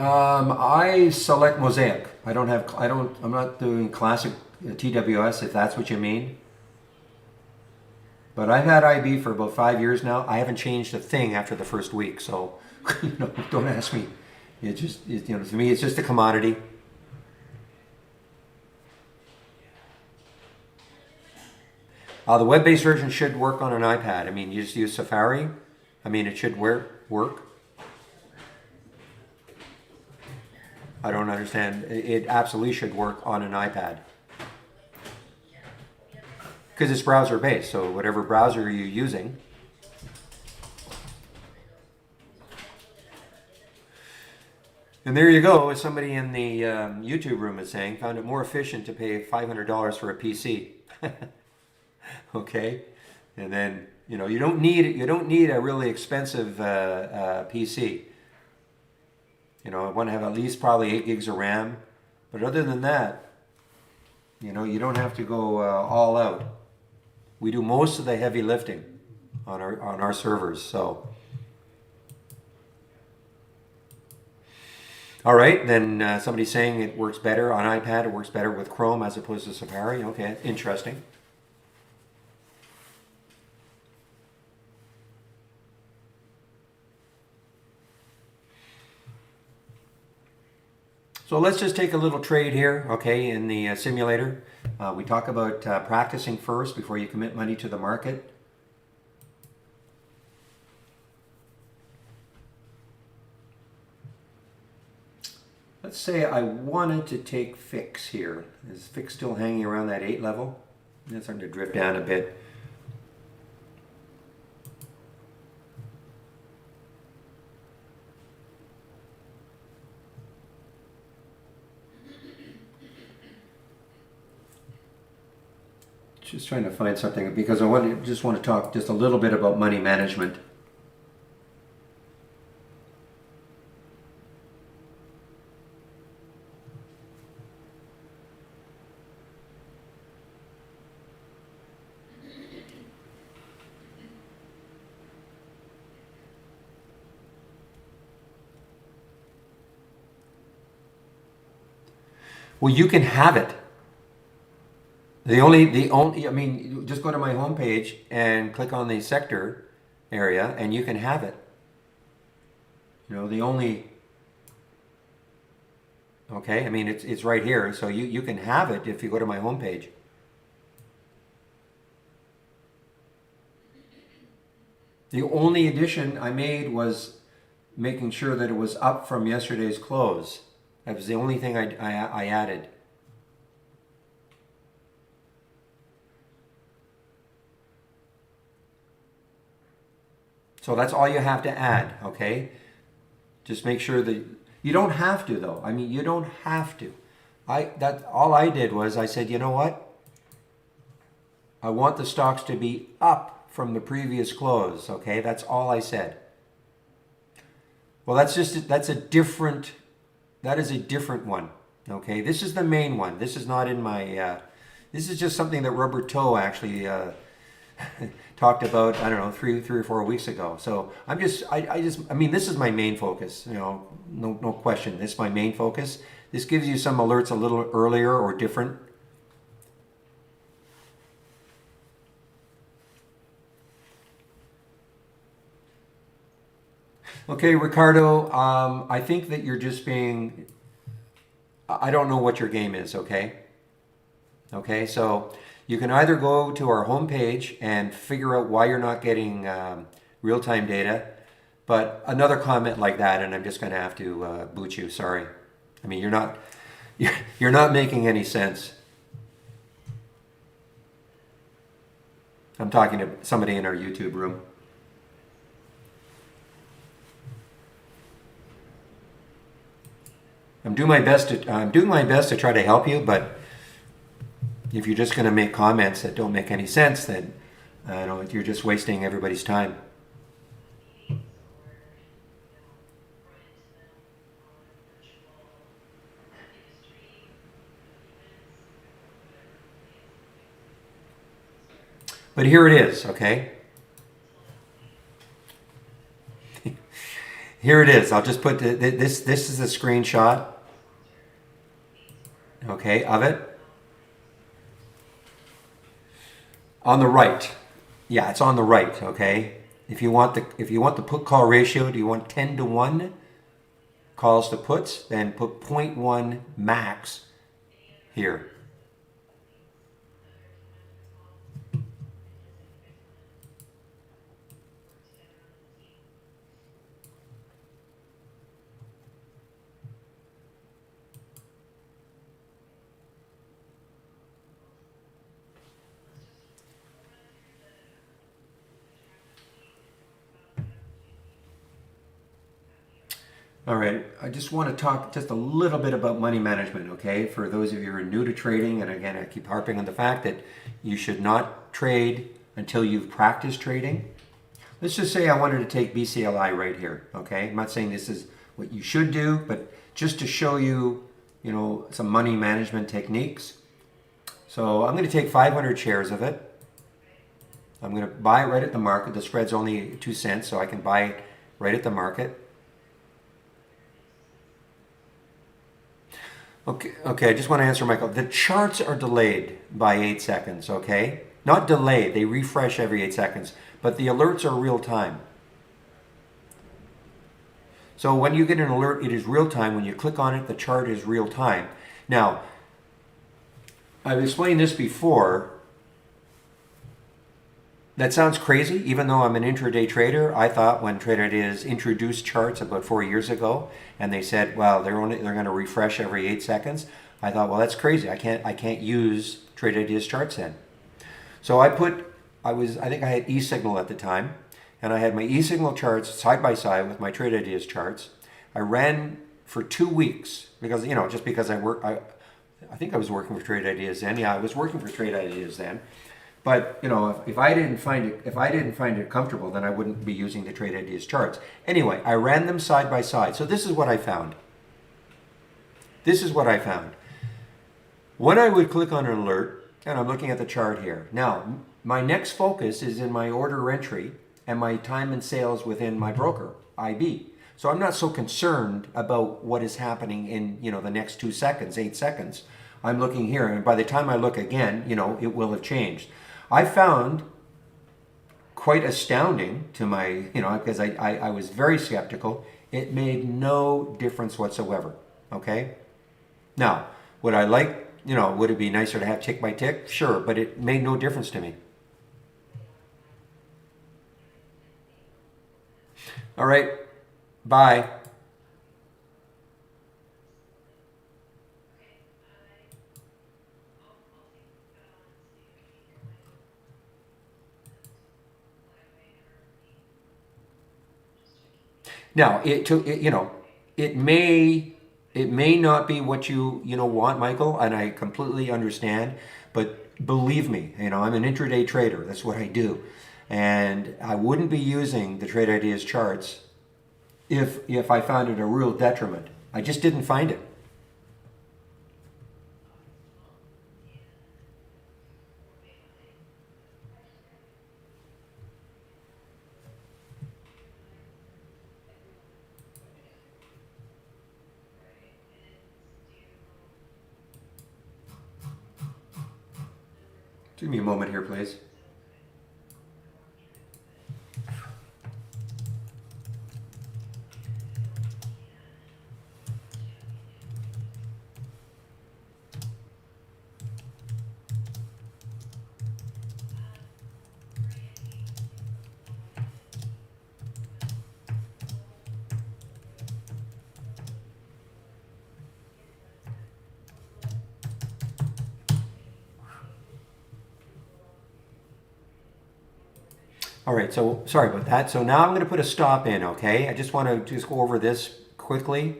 I select Mosaic. I'm not doing classic TWS, if that's what you mean. But I've had IB for about 5 years now. I haven't changed a thing after the first week, so you know, don't ask me. You know, to me, it's just a commodity. The web-based version should work on an iPad. I mean, you just use Safari. I mean, it should work. I don't understand. It absolutely should work on an iPad. Because it's browser-based, so whatever browser you're using. And there you go, as somebody in the YouTube room is saying, found it more efficient to pay $500 for a PC. Okay? And then, you know, you don't need a really expensive PC. You know, I want to have at least probably 8 gigs of RAM. But other than that, you know, you don't have to go all out. We do most of the heavy lifting on our servers. So, all right, then somebody's saying it works better on iPad. It works better with Chrome as opposed to Safari. Okay, interesting. So let's just take a little trade here, okay, in the simulator. We talk about practicing first before you commit money to the market. Let's say I wanted to take fix here. Is fix still hanging around that 8 level? It's starting to drift down a bit. Just trying to find something because I just want to talk just a little bit about money management. Well, you can have it. I mean, just go to my homepage and click on the sector area, and you can have it. You know, the only, okay, I mean, it's right here, so you can have it if you go to my homepage. The only addition I made was making sure that it was up from yesterday's close. That was the only thing I added. So that's all you have to add, okay? Just make sure that you don't have to though. I mean, you don't have to. All I did was I said, you know what? I want the stocks to be up from the previous close, okay? That's all I said. Well, that is a different one, okay? This is the main one. This is not in my, this is just something that Rubber Toe actually talked about, I don't know, three or 4 weeks ago. So I mean, this is my main focus, you know, no question. This is my main focus. This gives you some alerts a little earlier or different. Okay, Ricardo, I think that you're just being, I don't know what your game is, okay? Okay, so you can either go to our homepage and figure out why you're not getting real-time data, but another comment like that, and I'm just going to have to boot you, sorry. I mean, you're not making any sense. I'm talking to somebody in our YouTube room. I'm doing my best to try to help you, but if you're just going to make comments that don't make any sense, then you're just wasting everybody's time. But here it is, okay? Here it is. I'll just put this is a screenshot, okay, of it. On the right. Yeah, it's on the right, okay? If you want the put call ratio, do you want 10-to-1 calls to puts, then put 0.1 max here. All right, I just want to talk just a little bit about money management, okay? For those of you who are new to trading, and again, I keep harping on the fact that you should not trade until you've practiced trading. Let's just say I wanted to take BCLI right here, okay? I'm not saying this is what you should do, but just to show you, you know, some money management techniques. So I'm going to take 500 shares of it. I'm going to buy it right at the market. The spread's only 2 cents, so I can buy it right at the market. Okay, I just want to answer Michael. The charts are delayed by 8 seconds, okay? Not delayed, they refresh every 8 seconds, but the alerts are real time. So when you get an alert, it is real time. When you click on it, the chart is real time. Now, I've explained this before. That sounds crazy, even though I'm an intraday trader. I thought when TradeIdeas introduced charts about 4 years ago, and they said, well, they're going to refresh every 8 seconds. I thought, well, that's crazy. I can't use TradeIdeas charts then. So I think I had eSignal at the time, and I had my eSignal charts side by side with my TradeIdeas charts. I ran for 2 weeks because, you know, just because I think I was working for TradeIdeas then. Yeah, I was working for TradeIdeas then. But, you know, if I didn't find it comfortable, then I wouldn't be using the TradeIdeas charts. Anyway, I ran them side by side. So this is what I found. When I would click on an alert, and I'm looking at the chart here. Now, my next focus is in my order entry and my time and sales within my broker, IB. So I'm not so concerned about what is happening in, the next 2 seconds, 8 seconds. I'm looking here, and by the time I look again, it will have changed. I found quite astounding to my, because I was very skeptical. It made no difference whatsoever, okay? Now, would I like, would it be nicer to have tick by tick? Sure, but it made no difference to me. All right, bye. Now, it may not be what you want, Michael, and I completely understand. But believe me, I'm an intraday trader. That's what I do, and I wouldn't be using the Trade Ideas charts if I found it a real detriment. I just didn't find it. Give me a moment here, please. All right, so sorry about that. So now I'm going to put a stop in, okay? I just want to just go over this quickly.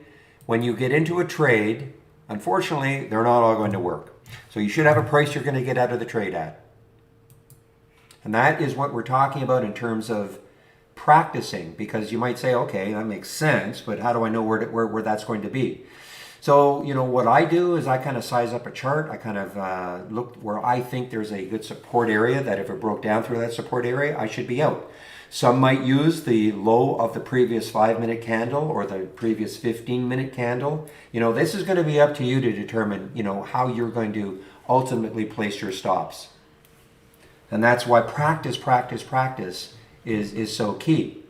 When you get into a trade, unfortunately, they're not all going to work. So you should have a price you're going to get out of the trade at. And that is what we're talking about in terms of practicing, because you might say, okay, that makes sense, but how do I know where that's going to be? So, what I do is I kind of size up a chart. I kind of look where I think there's a good support area, that if it broke down through that support area, I should be out. Some might use the low of the previous 5-minute candle or the previous 15-minute candle. This is going to be up to you to determine, how you're going to ultimately place your stops. And that's why practice is so key.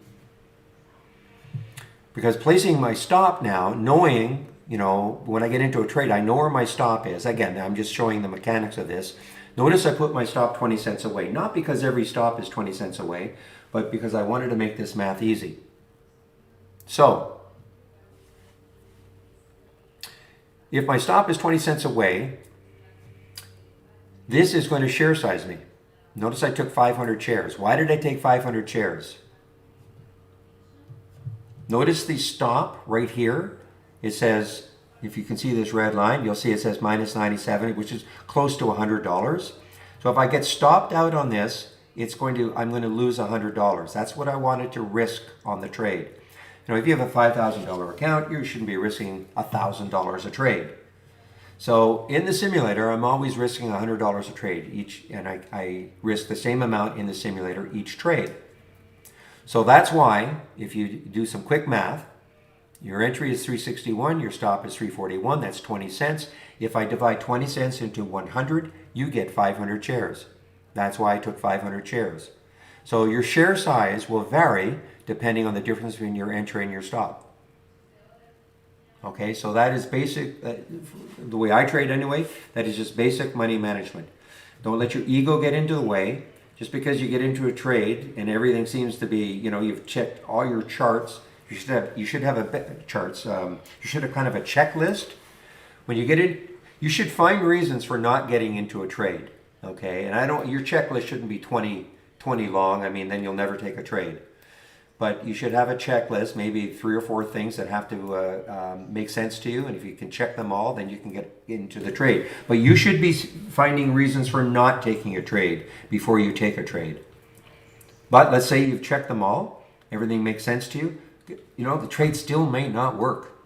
Because placing my stop now, knowing, when I get into a trade, I know where my stop is. Again, I'm just showing the mechanics of this. Notice I put my stop 20 cents away. Not because every stop is 20 cents away, but because I wanted to make this math easy. So, if my stop is 20 cents away, this is going to share size me. Notice I took 500 shares. Why did I take 500 shares? Notice the stop right here. It says, if you can see this red line, you'll see it says minus 97, which is close to $100. So if I get stopped out on this, I'm going to lose $100. That's what I wanted to risk on the trade. If you have a $5,000 account, you shouldn't be risking $1,000 a trade. So in the simulator, I'm always risking $100 a trade and I risk the same amount in the simulator each trade. So that's why, if you do some quick math, your entry is 361, your stop is 341, that's 20 cents. If I divide 20 cents into 100, you get 500 shares. That's why I took 500 shares. So your share size will vary depending on the difference between your entry and your stop. Okay, so that is basic, the way I trade anyway, that is just basic money management. Don't let your ego get into the way. Just because you get into a trade and everything seems to be, you've checked all your charts, you should have charts. You should have kind of a checklist. When you get in, you should find reasons for not getting into a trade. Okay, and your checklist shouldn't be 20 long. Then you'll never take a trade. But you should have a checklist, maybe 3 or 4 things that have to make sense to you. And if you can check them all, then you can get into the trade. But you should be finding reasons for not taking a trade before you take a trade. But let's say you've checked them all, everything makes sense to you. The trade still may not work.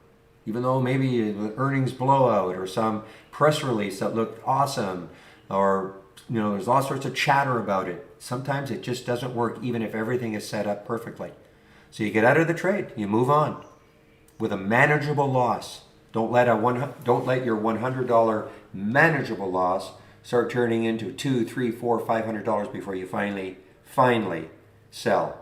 Even though maybe the earnings blowout or some press release that looked awesome, or there's all sorts of chatter about it. Sometimes it just doesn't work even if everything is set up perfectly. So you get out of the trade, you move on. with a manageable loss. Don't let your $100 manageable loss start turning into $200, $300, $400, $500 before you finally sell.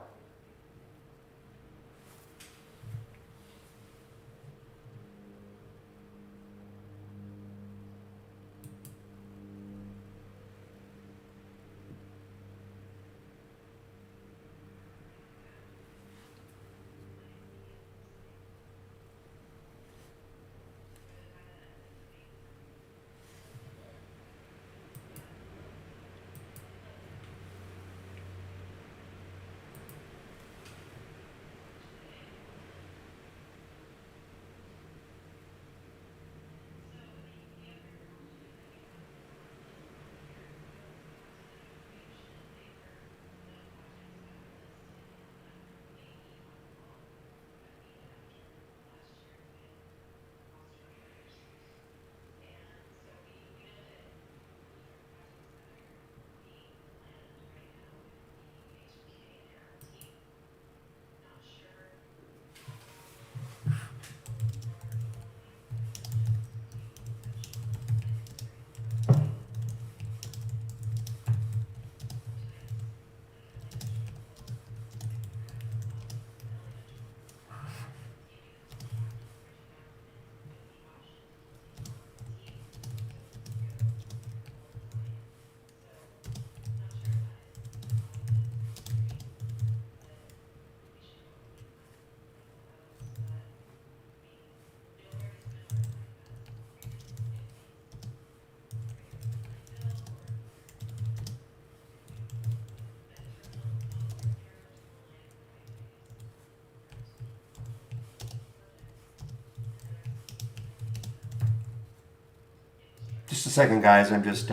Just a second, guys. I'm just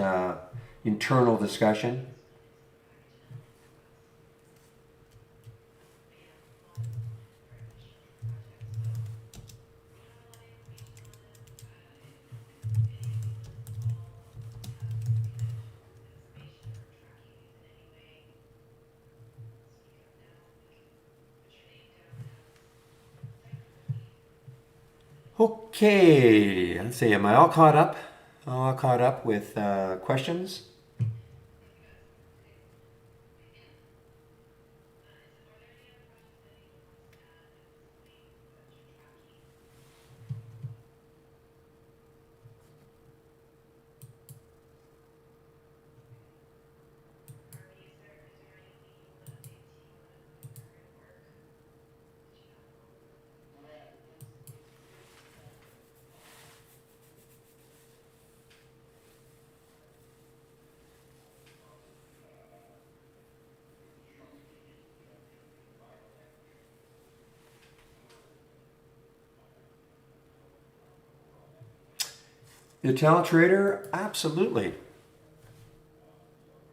internal discussion. Okay, let's see. Am I all caught up? All caught up with questions? The talent trader? Absolutely.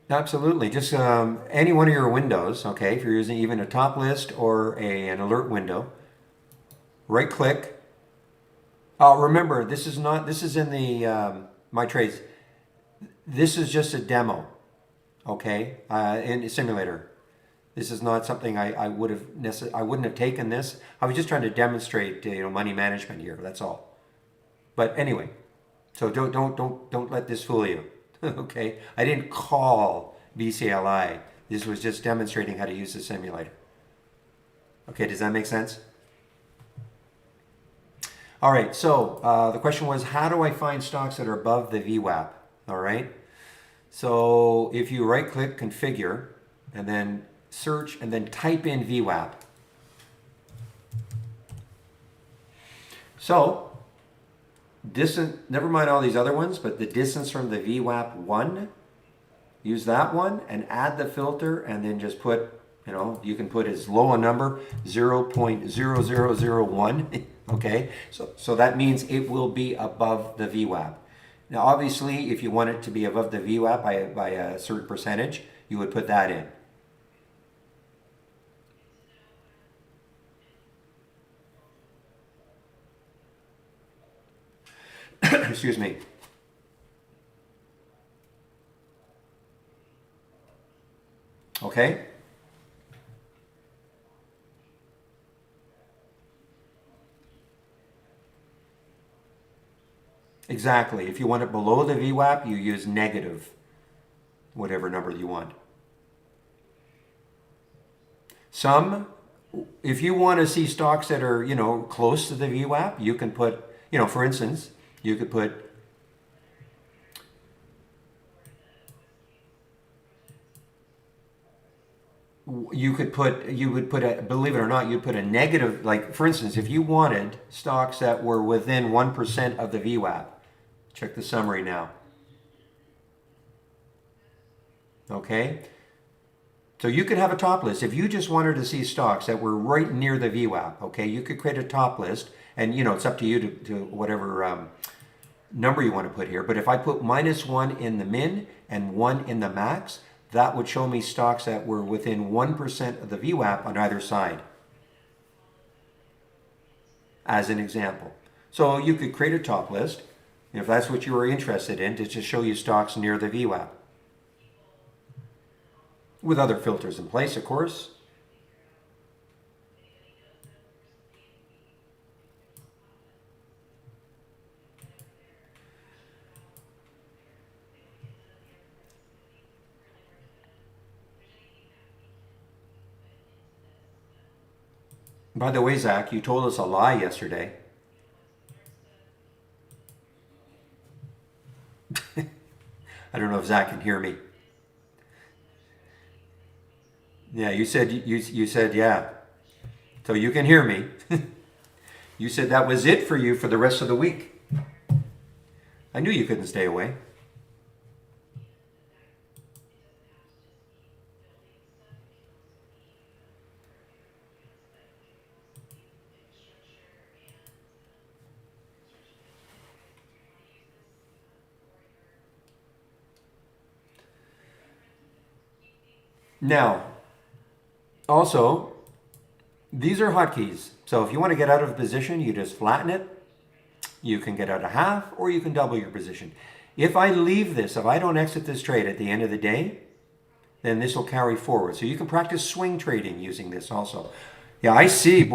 Absolutely. Just any one of your windows, okay, if you're using even a top list or an alert window, right click. Remember, this is in the My Trades. This is just a demo, okay, in the simulator. This is not something I wouldn't have taken this. I was just trying to demonstrate, money management here. That's all. But anyway, so don't let this fool you. Okay, I didn't call BCLI. This was just demonstrating how to use the simulator. Okay, does that make sense? All right, so the question was, how do I find stocks that are above the VWAP? All right, so if you right click configure and then search and then type in VWAP. So distance, never mind all these other ones, but the distance from the VWAP 1, use that one and add the filter and then just put, you can put as low a number, 0.0001, okay? So that means it will be above the VWAP. Now obviously if you want it to be above the VWAP by a certain percentage, you would put that in. Excuse me. Okay? Exactly. If you want it below the VWAP, you use negative, whatever number you want. Some, if you want to see stocks that are, close to the VWAP, you can put, for instance, you could put you would put a, believe it or not, you'd put a negative, like for instance, if you wanted stocks that were within 1% of the VWAP, check the summary now. Okay? So you could have a top list. If you just wanted to see stocks that were right near the VWAP, okay, you could create a top list, and it's up to you to whatever number you want to put here. But if I put -1 in the min and 1 in the max, that would show me stocks that were within 1% of the VWAP on either side, as an example. So you could create a top list, if that's what you were interested in, to just show you stocks near the VWAP. With other filters in place, of course. By the way, Zach, you told us a lie yesterday. I don't know if Zach can hear me. Yeah, you said yeah. So you can hear me. You said that was it for you for the rest of the week. I knew you couldn't stay away. Now, also, these are hotkeys. So if you want to get out of position, you just flatten it. You can get out a half, or you can double your position. If I leave this, if I don't exit this trade at the end of the day, then this will carry forward. So you can practice swing trading using this also. Yeah, I see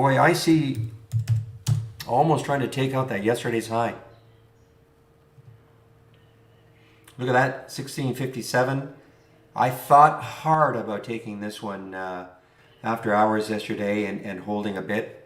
almost trying to take out that yesterday's high. Look at that, 1657. I thought hard about taking this one after hours yesterday and holding a bit.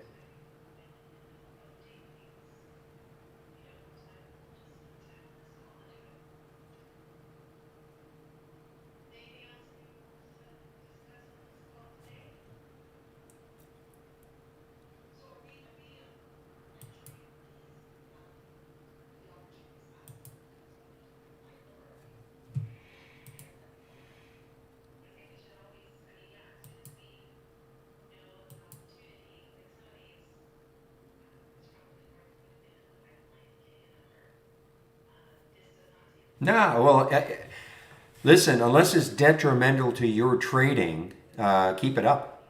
No, well, listen, unless it's detrimental to your trading, keep it up.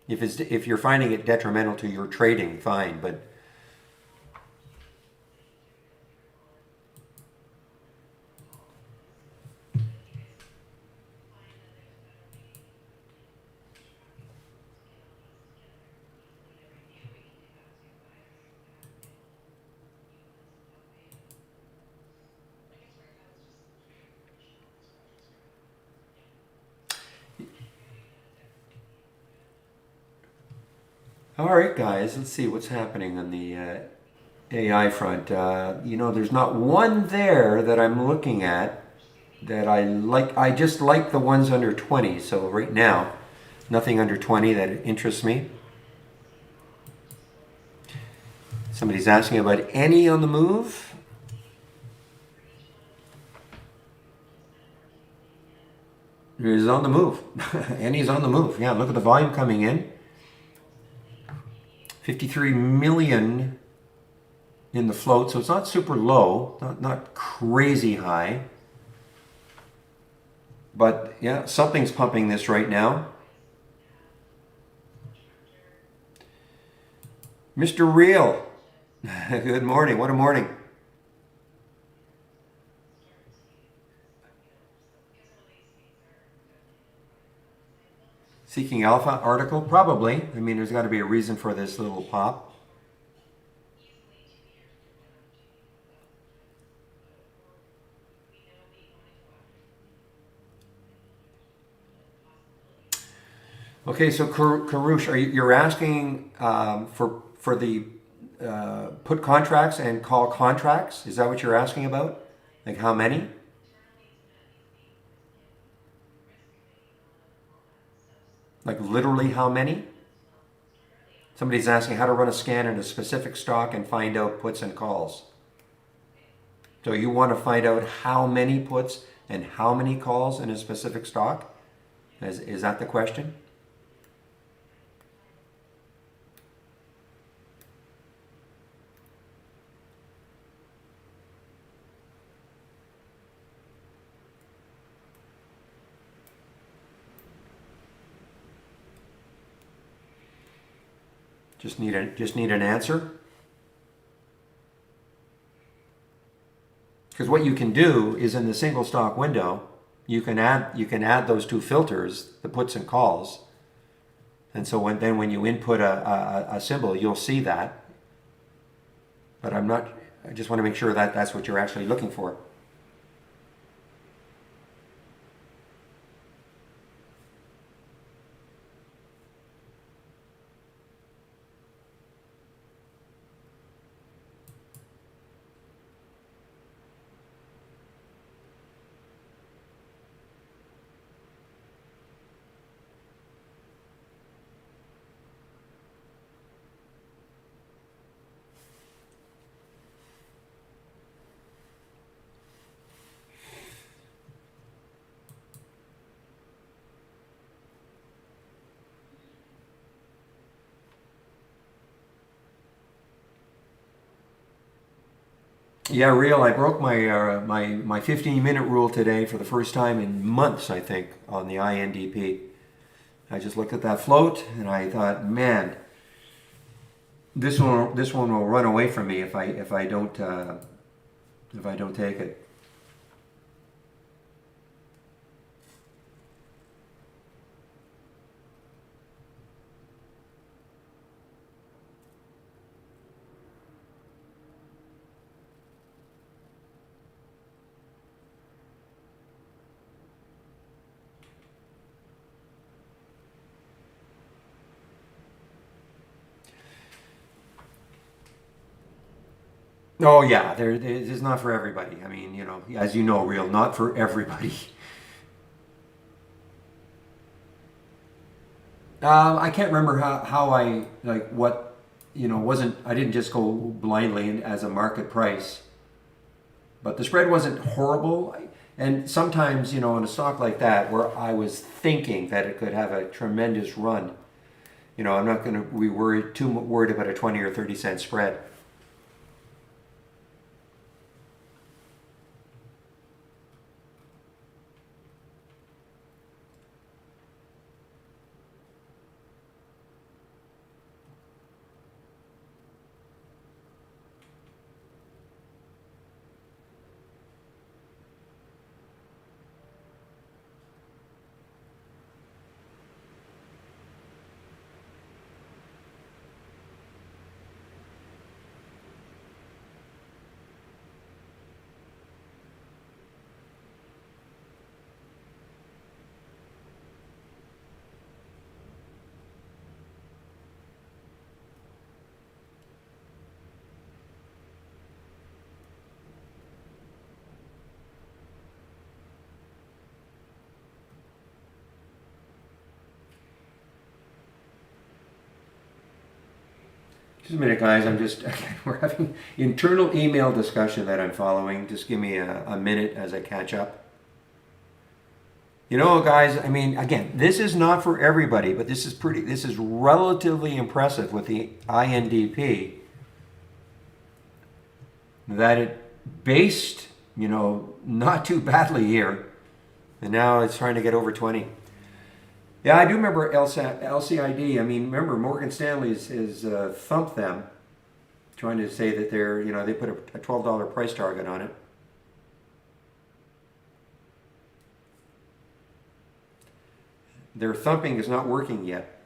If you're finding it detrimental to your trading, fine, but all right, guys, let's see what's happening on the AI front. There's not one there that I'm looking at that I like. I just like the ones under 20. So right now, nothing under 20 that interests me. Somebody's asking about any on the move. He's on the move. Any's on the move. Yeah, look at the volume coming in. 53 million in the float, so it's not super low, not crazy high. But yeah, something's pumping this right now. Mr. Real, good morning. What a morning. Seeking Alpha article? Probably. I mean, there's got to be a reason for this little pop. Okay, so Karush, you're asking for the put contracts and call contracts? Is that what you're asking about? Like how many? Like literally how many? Somebody's asking how to run a scan in a specific stock and find out puts and calls. So you want to find out how many puts and how many calls in a specific stock? Is that the question? Just need an answer? Because what you can do is in the single stock window, you can add those two filters, the puts and calls. And so when you input a symbol, you'll see that. But I just want to make sure that that's what you're actually looking for. Yeah, real. I broke my 15-minute rule today for the first time in months, I think, on the INDP. I just looked at that float and I thought, man, this one will run away from me if I don't take it. Oh yeah, this is not for everybody. I mean, as you know, real, not for everybody. I can't remember how I like what wasn't I didn't just go blindly as a market price, but the spread wasn't horrible. And sometimes in a stock like that where I was thinking that it could have a tremendous run, I'm not going to be too worried about a 20 or 30 cent spread. Just a minute, guys. We're having internal email discussion that I'm following. Just give me a minute as I catch up. Guys, I mean, again, this is not for everybody, but this is relatively impressive with the INDP that it based, not too badly here, and now it's trying to get over 20. Yeah, I do remember LCID. I mean, remember Morgan Stanley is thumped them, trying to say that they put a $12 price target on it. Their thumping is not working yet.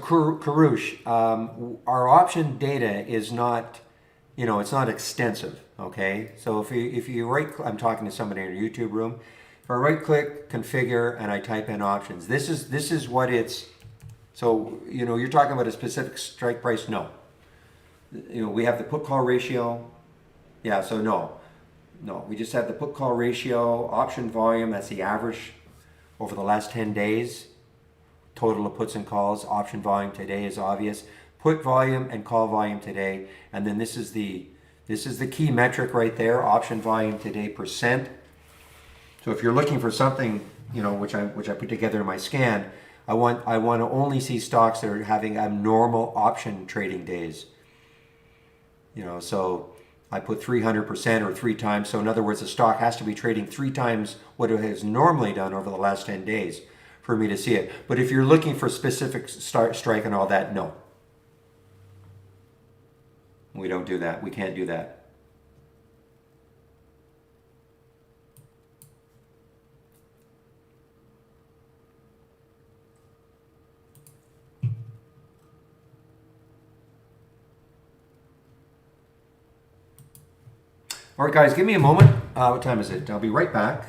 Karush, our option data is not, it's not extensive. Okay, so if you I'm talking to somebody in a YouTube room. If I right click, configure, and I type in options, this is what it's. So you're talking about a specific strike price. No, we have the put call ratio. Yeah, so no, we just have the put call ratio, option volume. That's the average over the last 10 days. Total of puts and calls. Option volume today is obvious. Put volume and call volume today, and then this is the key metric right there. Option volume today percent. So if you're looking for something, which I put together in my scan, I want to only see stocks that are having abnormal option trading days. So I put 300% or 3 times. So in other words, the stock has to be trading 3 times what it has normally done over the last 10 days for me to see it. But if you're looking for specific strike and all that, no. We don't do that. We can't do that. All right, guys, give me a moment. What time is it? I'll be right back.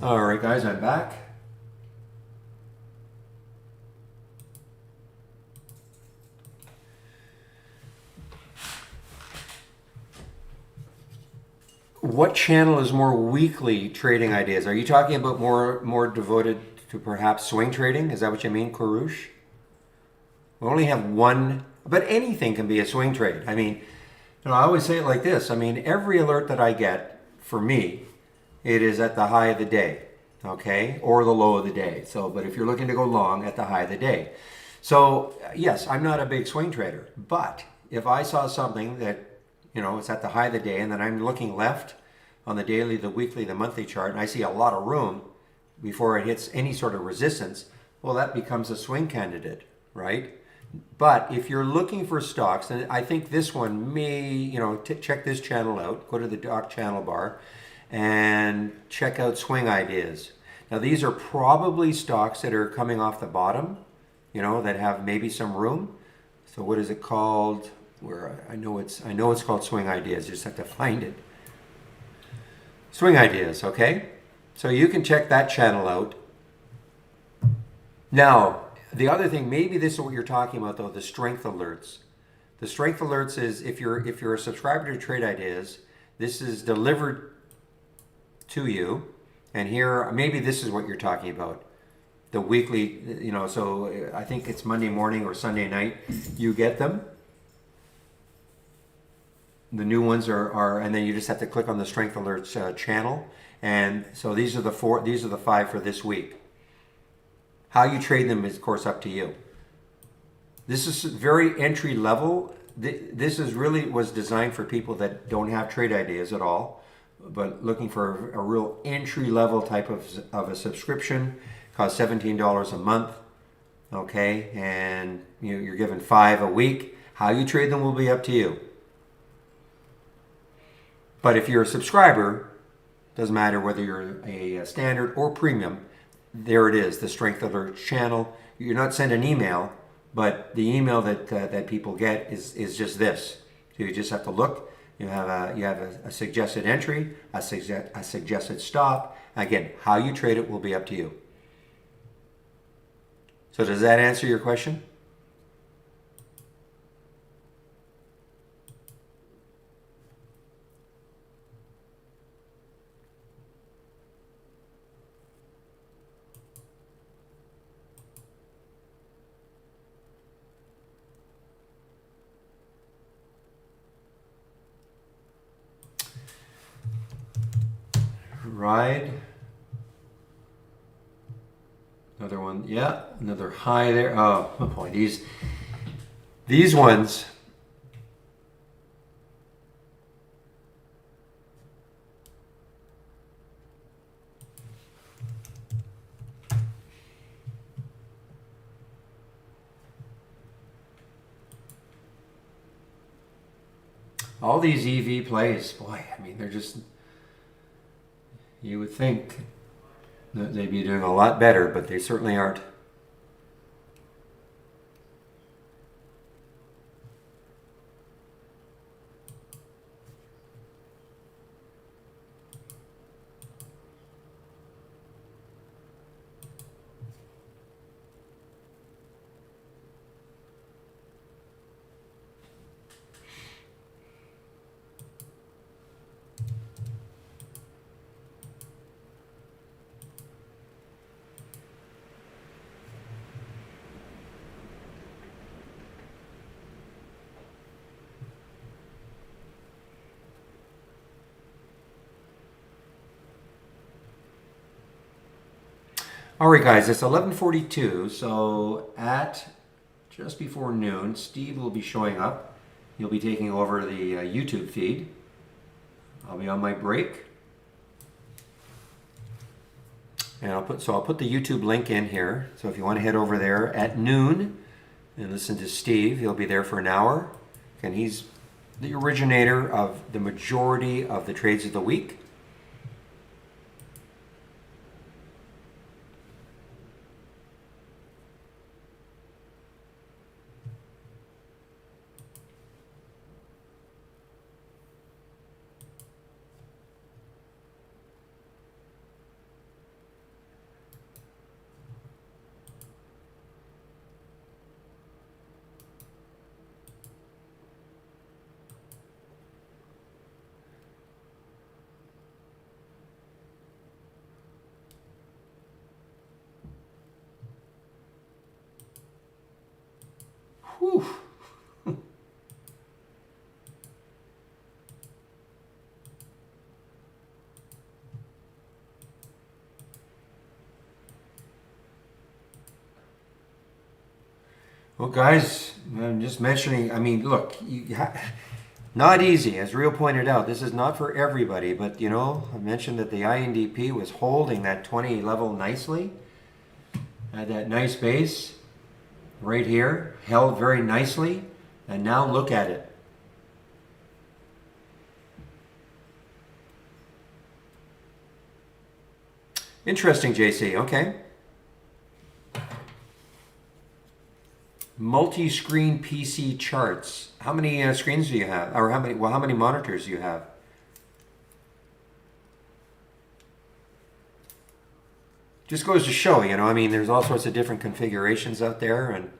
All right, guys, I'm back. What channel is more weekly trading ideas? Are you talking about more devoted to perhaps swing trading? Is that what you mean, Karush? We only have one, but anything can be a swing trade. I mean, I always say it like this. I mean, every alert that I get, for me, it is at the high of the day, okay, or the low of the day. So, but if you're looking to go long, at the high of the day. So, yes, I'm not a big swing trader, but if I saw something that, it's at the high of the day, and then I'm looking left on the daily, the weekly, the monthly chart, and I see a lot of room before it hits any sort of resistance, well, that becomes a swing candidate, right? But if you're looking for stocks, and I think this one may, check this channel out, go to the doc channel bar and check out swing ideas. Now, these are probably stocks that are coming off the bottom, that have maybe some room. So what is it called? Where I know it's called swing ideas. You just have to find it. Swing ideas, okay? So you can check that channel out. Now, the other thing, maybe this is what you're talking about though, the strength alerts. The strength alerts is if you're a subscriber to Trade Ideas, this is delivered to you. And here, maybe this is what you're talking about. The weekly, so I think it's Monday morning or Sunday night, you get them. The new ones are, and then you just have to click on the Strength Alerts channel. And so these are the five for this week. How you trade them is, of course, up to you. This is very entry level. This was designed for people that don't have trade ideas at all, but looking for a real entry level type of a subscription. Costs $17 a month, okay? And you're given 5 a week. How you trade them will be up to you. But if you're a subscriber, doesn't matter whether you're a standard or premium, there it is, the Strength Alert channel. You're not sent an email, but the email that people get is just this. So you just have to look. You have a suggested entry, a suggested stop. Again, how you trade it will be up to you. So does that answer your question? Ride. Another one. Yeah, another high there. Oh boy, these ones. All these EV plays, boy, I mean, they're just, you would think that they'd be doing a lot better, but they certainly aren't. All right, guys, it's 11:42, so at just before noon, Steve will be showing up. He'll be taking over the YouTube feed. I'll be on my break. And I'll put the YouTube link in here. So if you want to head over there at noon and listen to Steve, he'll be there for an hour. And he's the originator of the majority of the trades of the week. Well, guys, I'm just mentioning, I mean, look, not easy, as Rio pointed out. This is not for everybody, but you know, I mentioned that the INDP was holding that 20 level nicely. Had that nice base right here, held very nicely, and now look at it. Interesting, JC. Okay. Multi-screen PC charts. How many screens do you have, or how many monitors do you have? Just goes to show, you know. I mean, there's all sorts of different configurations out there, and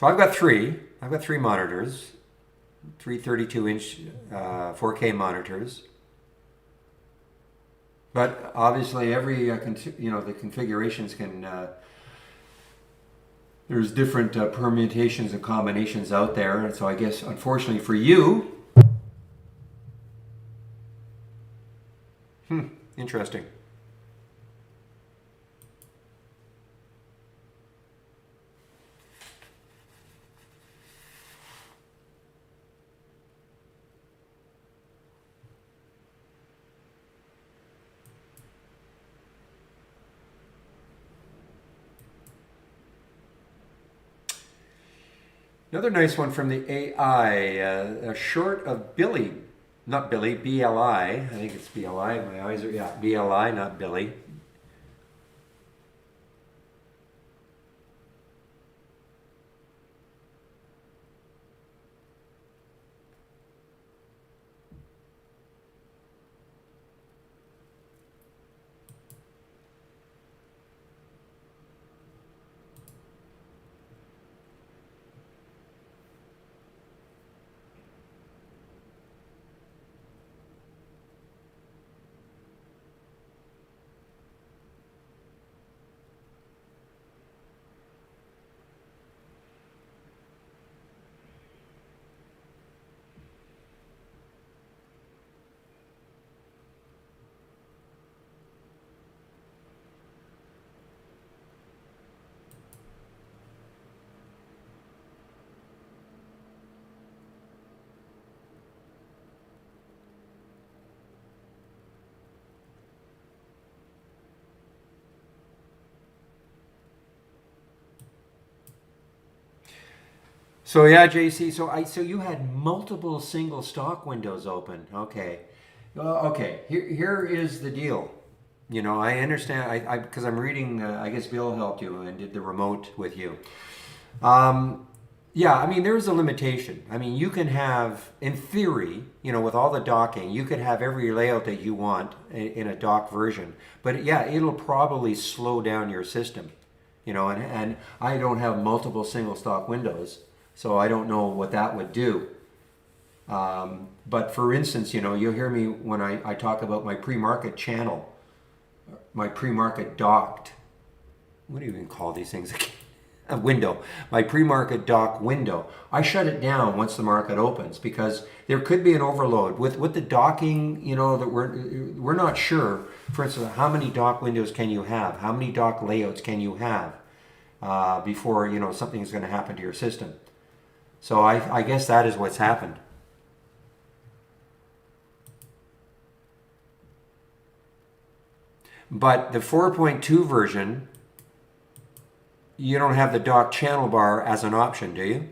so I've got three. I've got three monitors, three 32-inch 4K monitors. But obviously, every you know, the configurations can. There's different permutations and combinations out there, and so I guess unfortunately for you, interesting. Another nice one from the AI, a short of Billy, not Billy, BLI. I think it's BLI. My eyes are, yeah, BLI, not Billy. So yeah, JC. So you had multiple single stock windows open. Okay. Okay. Here is the deal. You know, I understand. I because I'm reading. I guess Bill helped you and did the remote with you. Um, yeah. I mean, there's a limitation. I mean, you can have, in theory, you know, with all the docking, you could have every layout that you want in a dock version. But yeah, it'll probably slow down your system. You know, and I don't have multiple single stock windows. So I don't know what that would do. But for instance, you know, you'll hear me when I talk about my pre-market channel, my pre-market docked, what do you even call these things? A window, my pre-market dock window. I shut it down once the market opens because there could be an overload with the docking. You know that we're not sure. For instance, how many dock windows can you have? How many dock layouts can you have before you know something is going to happen to your system? So I guess that is what's happened. But the 4.2 version, you don't have the dock channel bar as an option, do you?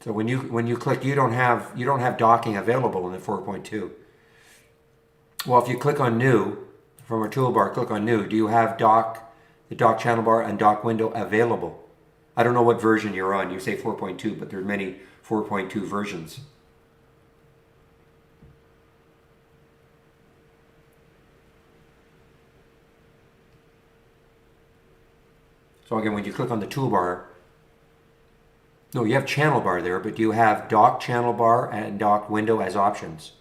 So when you click, you don't have docking available in the 4.2. Well, if you click on new from our toolbar, click on new. Do you have the dock channel bar and dock window available? I don't know what version you're on. You say 4.2, but there are many 4.2 versions. So again, when you click on the toolbar, no, you have channel bar there, but do you have dock channel bar and dock window as options?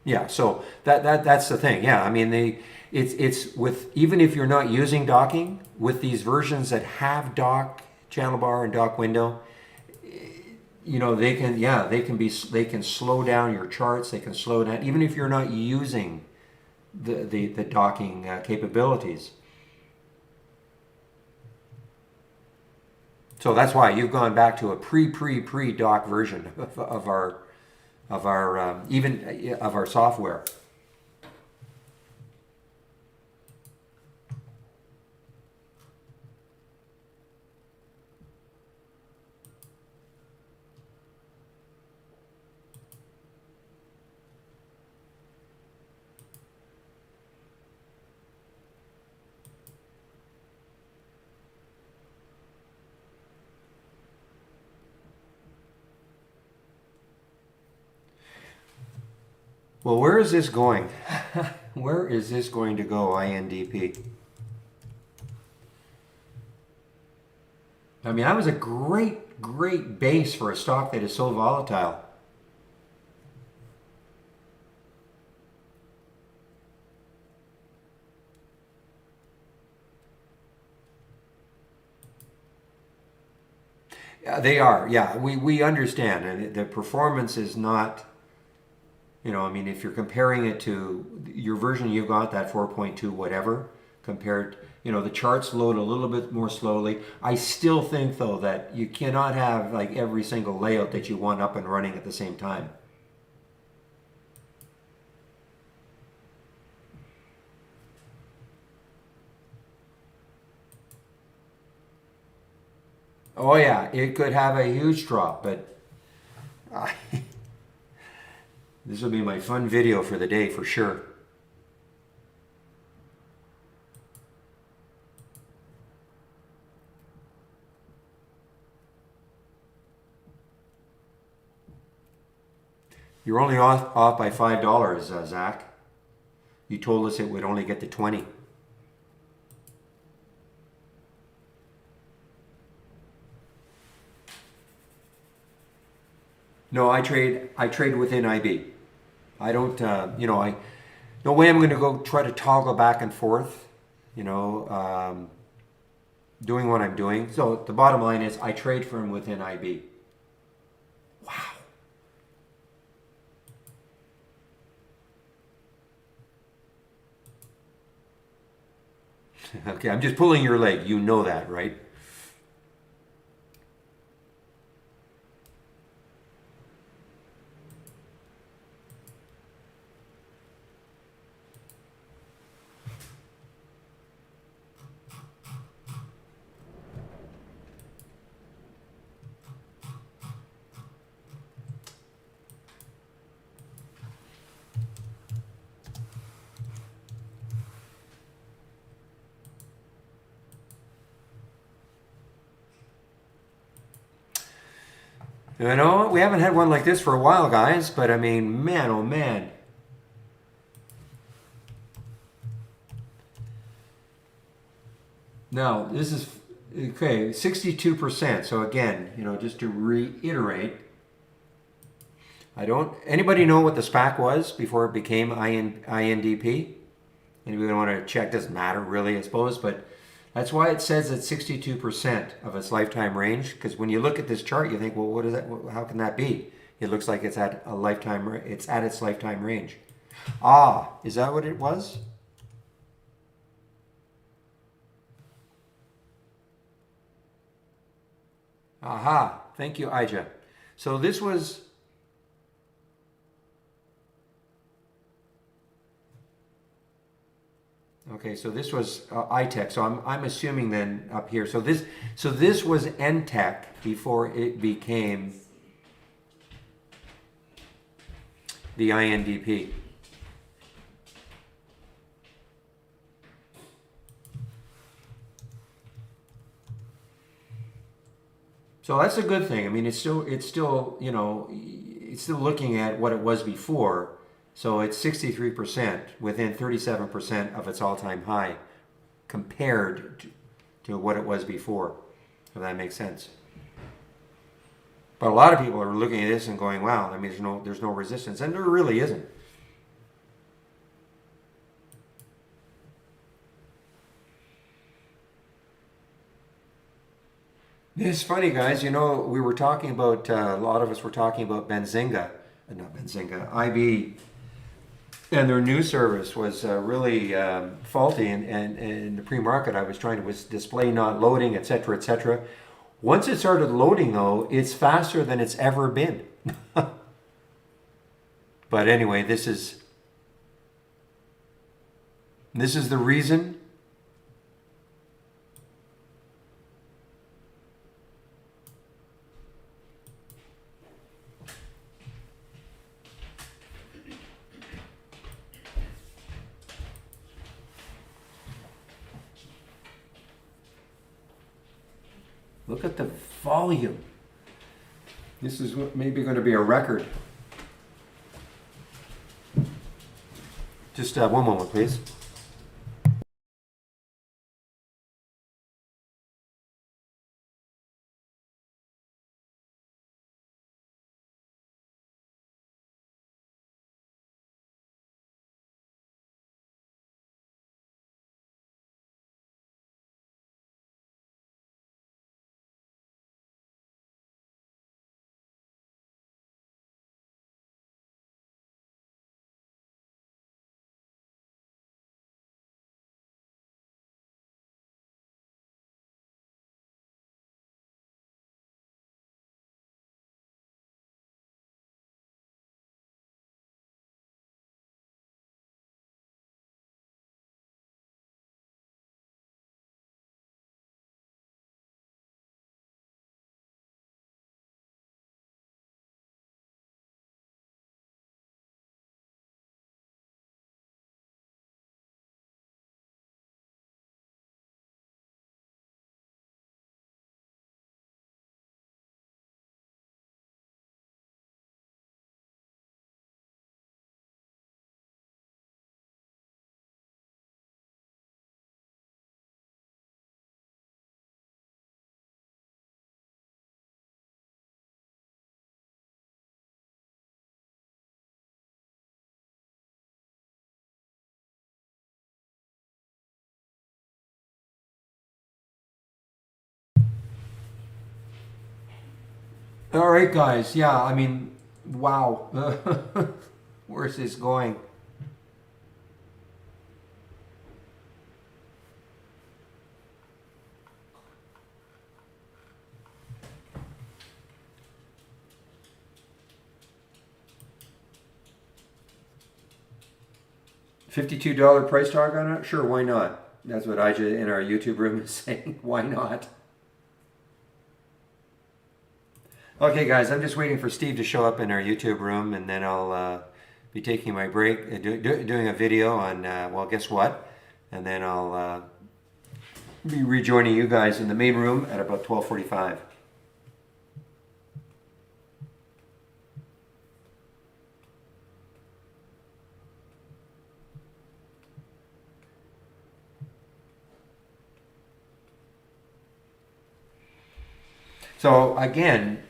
Yeah, so that's the thing. Yeah, I mean it's with, even if you're not using docking, with these versions that have dock channel bar and dock window, you know, they can, yeah, they can slow down your charts. They can slow down even if you're not using the docking capabilities. So that's why you've gone back to a pre dock version of our even of our software. Well, where is this going? Where is this going to go, INDP? I mean, that was a great base for a stock that is so volatile. Yeah, they are. Yeah, we understand. And the performance is not, you know, I mean, if you're comparing it to your version you've got, that 4.2 whatever, compared, you know, the charts load a little bit more slowly. I still think, though, that you cannot have like every single layout that you want up and running at the same time. Oh yeah, it could have a huge drop, but this will be my fun video for the day for sure. You're only off by $5, Zach. You told us it would only get to 20. No, I trade within IB. I don't, you know, I no way I'm going to go try to toggle back and forth, you know, doing what I'm doing. So the bottom line is I trade from within IB. Wow. Okay, I'm just pulling your leg. You know that, right? You know, we haven't had one like this for a while, guys, but I mean, man, oh man. Now, this is, okay, 62%. So again, you know, just to reiterate, anybody know what the SPAC was before it became INDP? Anybody want to check? Doesn't matter really, I suppose, but that's why it says it's 62% of its lifetime range. Because when you look at this chart, you think, well, what is that? How can that be? It looks like it's at a lifetime. It's at its lifetime range. Ah, is that what it was? Aha! Thank you, Ija. So this was. Okay, so this was iTech. So I'm assuming then up here. So this was NTech before it became the INDP. So that's a good thing. I mean, it's still, you know, it's still looking at what it was before. So it's 63% within 37% of its all-time high compared to what it was before, if that makes sense. But a lot of people are looking at this and going, wow, I mean, there's no resistance. And there really isn't. It's funny, guys. You know, we were talking about, a lot of us were talking about Benzinga, not Benzinga, IB, and their news service was really faulty. And in the pre-market, I was trying to display not loading, etc., etc. Once it started loading, though, it's faster than it's ever been. But anyway, this is the reason. Look at the volume. This is maybe going to be a record. Just one moment, please. All right, guys. Yeah, I mean, wow. Where's this going? $52 price target on it? Sure, why not? That's what I in our YouTube room is saying. Why not? Okay, guys, I'm just waiting for Steve to show up in our YouTube room, and then I'll be taking my break, doing a video on, well, guess what? And then I'll be rejoining you guys in the main room at about 12:45. So again,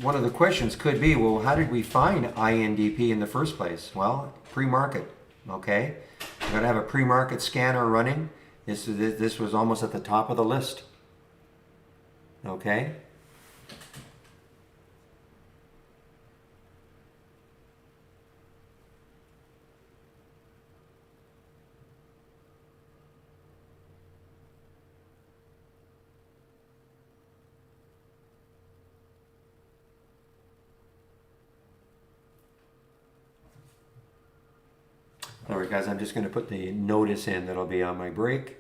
one of the questions could be, well, how did we find INDP in the first place? Well, pre-market, okay? We're going to have a pre-market scanner running. This was almost at the top of the list, okay? All right, guys, I'm just going to put the notice in that'll be on my break.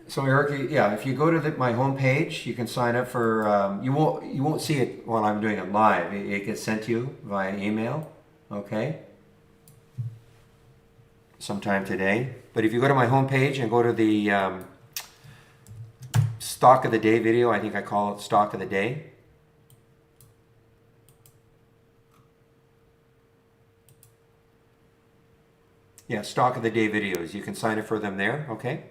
So Eric, yeah, if you go to my homepage, you can sign up for. You won't see it while I'm doing it live. It gets sent to you via email, okay? Sometime today. But if you go to my homepage and go to the stock of the day video, I think I call it stock of the day. Yeah, stock of the day videos. You can sign up for them there, okay?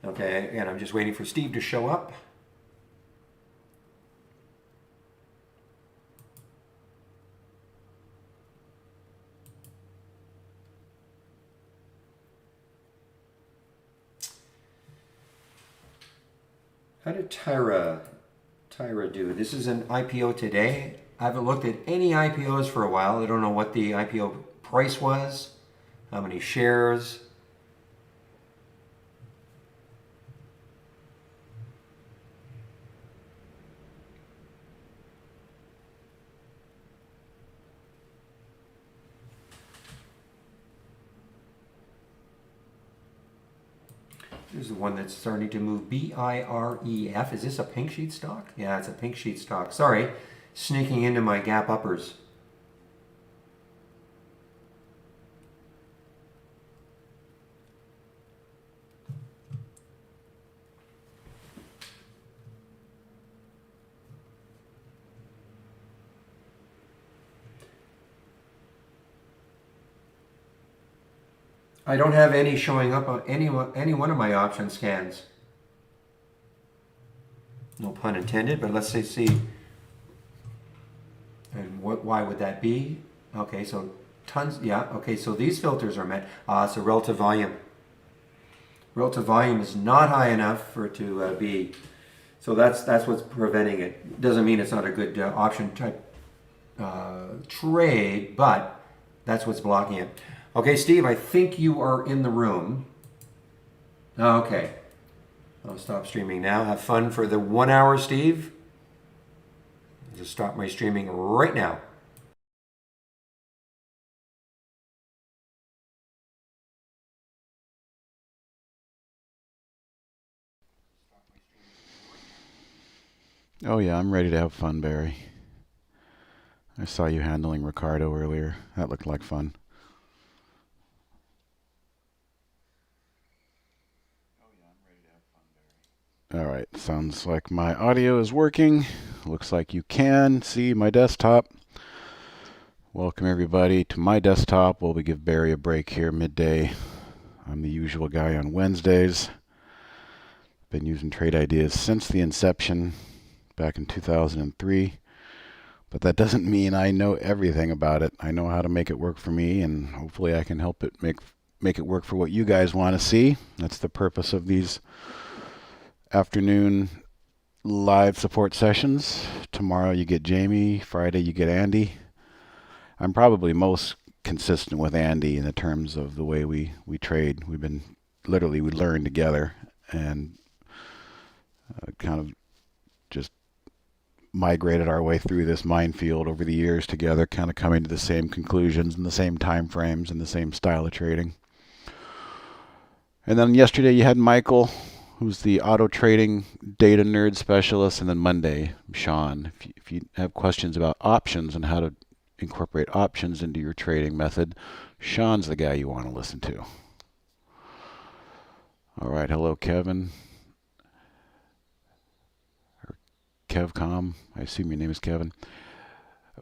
Okay, and I'm just waiting for Steve to show up. How did Tyra do? This is an IPO today. I haven't looked at any IPOs for a while. I don't know what the IPO price was, how many shares. Here's the one that's starting to move. BIREF. Is this a pink sheet stock? Yeah, it's a pink sheet stock. Sorry, sneaking into my gap uppers. I don't have any showing up on any one of my option scans. No pun intended, but let's see. And why would that be? Okay, so tons, yeah, okay, so these filters are met. So relative volume. Relative volume is not high enough for it to be, so that's what's preventing it. Doesn't mean it's not a good option type trade, but that's what's blocking it. Okay, Steve, I think you are in the room. Okay. I'll stop streaming now. Have fun for the 1 hour, Steve. I'll just stop my streaming right now. Oh yeah, I'm ready to have fun, Barry. I saw you handling Ricardo earlier. That looked like fun. All right, sounds like my audio is working. Looks like you can see my desktop. Welcome everybody to my desktop. We'll give Barry a break here midday. I'm the usual guy on Wednesdays. Been using trade ideas since the inception back in 2003. But that doesn't mean I know everything about it. I know how to make it work for me, and hopefully I can help it make it work for what you guys want to see. That's the purpose of these afternoon live support sessions. Tomorrow you get Jamie, Friday you get Andy. I'm probably most consistent with Andy in the terms of the way we trade. We learn together and kind of just migrated our way through this minefield over the years together, kind of coming to the same conclusions and the same time frames and the same style of trading. And then yesterday you had Michael, who's the auto trading data nerd specialist, and then Monday, Sean. If you have questions about options and how to incorporate options into your trading method, Sean's the guy you want to listen to. All right, hello, Kevin. Or Kevcom, I assume your name is Kevin.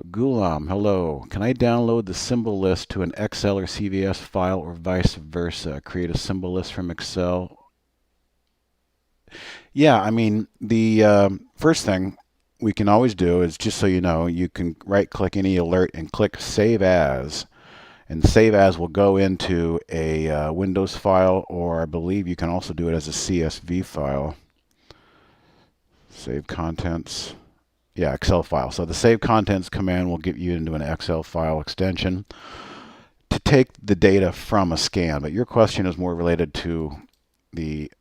Gulam, hello. Can I download the symbol list to an Excel or CVS file or vice versa? Create a symbol list from Excel. Yeah, I mean, the first thing we can always do is, just so you know, you can right-click any alert and click Save As. And Save As will go into a Windows file, or I believe you can also do it as a CSV file. Save contents. Yeah, Excel file. So the Save Contents command will get you into an Excel file extension to take the data from a scan. But your question is more related to the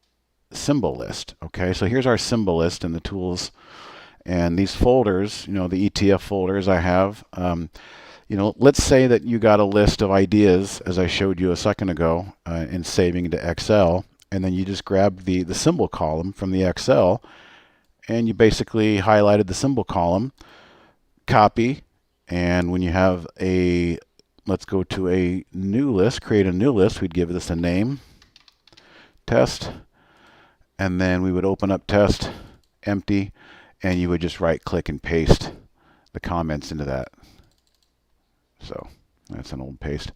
symbol list. Okay, so here's our symbol list in the tools, and these folders, the ETF folders I have. Let's say that you got a list of ideas, as I showed you a second ago, in saving into Excel, and then you just grabbed the symbol column from the Excel, and you basically highlighted the symbol column, copy, and when you have a let's go to a new list, create a new list. We'd give this a name, test, and then we would open up test, empty, and you would just right click and paste the comments into that. So that's an old paste.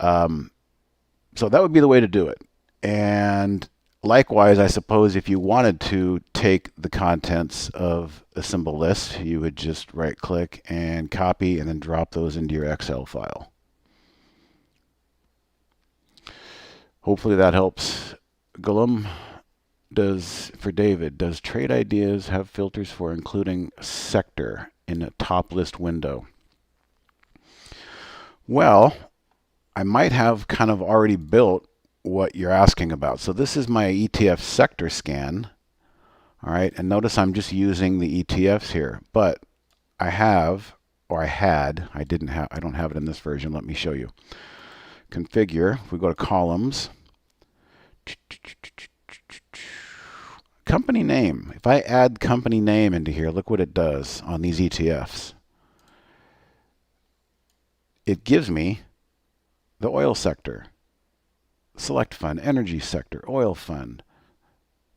So that would be the way to do it. And likewise, I suppose if you wanted to take the contents of a symbol list, you would just right click and copy and then drop those into your Excel file. Hopefully that helps. Gollum for David, does Trade Ideas have filters for including sector in a top list window? Well, I might have kind of already built what you're asking about. So this is my ETF sector scan. All right, and notice I'm just using the ETFs here, but I have, or I had, I don't have it in this version. Let me show you. Configure, if we go to columns, company name. If I add company name into here, look what it does on these ETFs. It gives me the oil sector, select fund, energy sector, oil fund.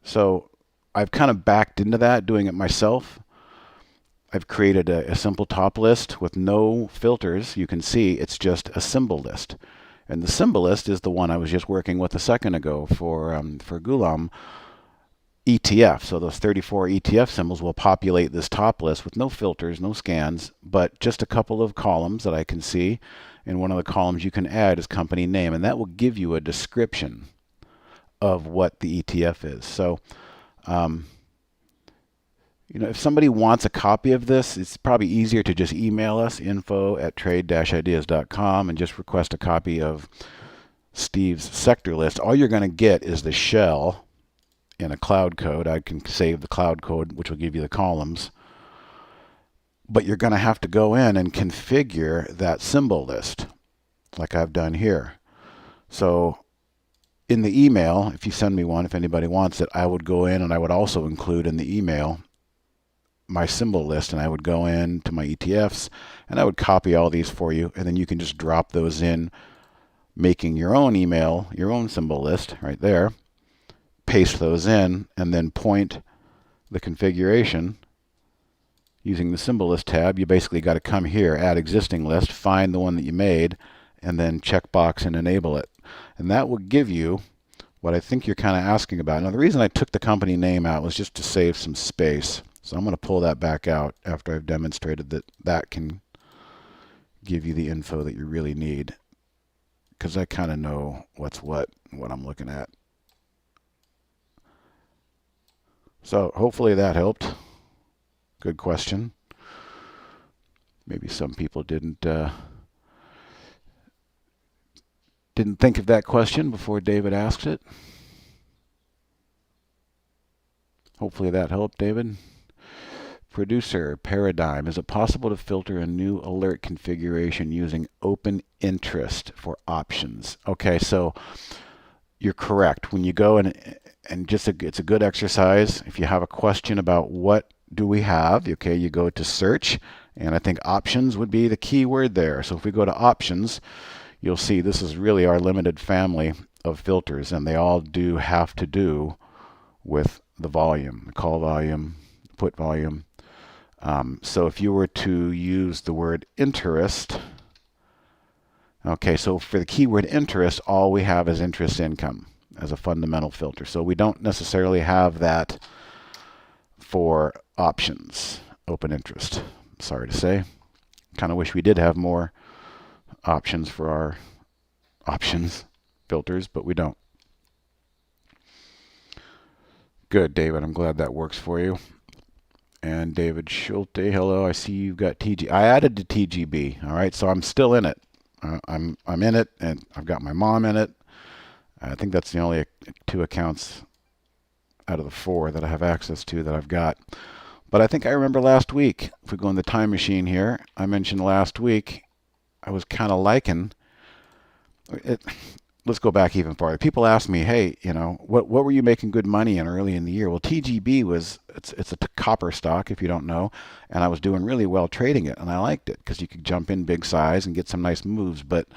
So I've kind of backed into that, doing it myself. I've created a simple top list with no filters. You can see it's just a symbol list. And the symbol list is the one I was just working with a second ago for Gulam ETF. So those 34 ETF symbols will populate this top list with no filters, no scans, but just a couple of columns that I can see. And one of the columns you can add is company name, and that will give you a description of what the ETF is. So, if somebody wants a copy of this, it's probably easier to just email us, info@trade-ideas.com, and just request a copy of Steve's sector list. All you're going to get is the shell in a cloud code. I can save the cloud code, which will give you the columns. But you're going to have to go in and configure that symbol list, like I've done here. So in the email, if you send me one, if anybody wants it, I would go in and I would also include in the email my symbol list, and I would go into my ETFs and I would copy all these for you, and then you can just drop those in, making your own email, your own symbol list right there, paste those in, and then point the configuration using the symbol list tab. You basically got to come here, add existing list, find the one that you made, and then checkbox and enable it. And that will give you what I think you're kind of asking about. Now, the reason I took the company name out was just to save some space. So I'm going to pull that back out after I've demonstrated that that can give you the info that you really need, because I kind of know what's what I'm looking at. So hopefully that helped. Good question. Maybe some people didn't think of that question before David asked it. Hopefully that helped, David. Producer Paradigm. Is it possible to filter a new alert configuration using open interest for options? Okay, so you're correct. When you go and it's a good exercise. If you have a question about what do we have, okay, you go to search, and I think options would be the key word there. So if we go to options, you'll see this is really our limited family of filters, and they all do have to do with the volume, the call volume, put volume. So if you were to use the word interest, okay, so for the keyword interest, all we have is interest income as a fundamental filter. So we don't necessarily have that for options, open interest. Sorry to say. Kind of wish we did have more options for our options filters, but we don't. Good, David. I'm glad that works for you. And David Schulte, hello. I see you've got TG. I added to TGB. All right, so I'm still in it. I'm in it, and I've got my mom in it. I think that's the only 2 accounts out of the 4 that I have access to that I've got. But I think I remember last week, if we go in the time machine here, I mentioned last week I was kind of liking it. let's go back even farther. People ask me, hey, what were you making good money in early in the year? Well, TGB it's a copper stock, if you don't know, and I was doing really well trading it, and I liked it because you could jump in big size and get some nice moves. But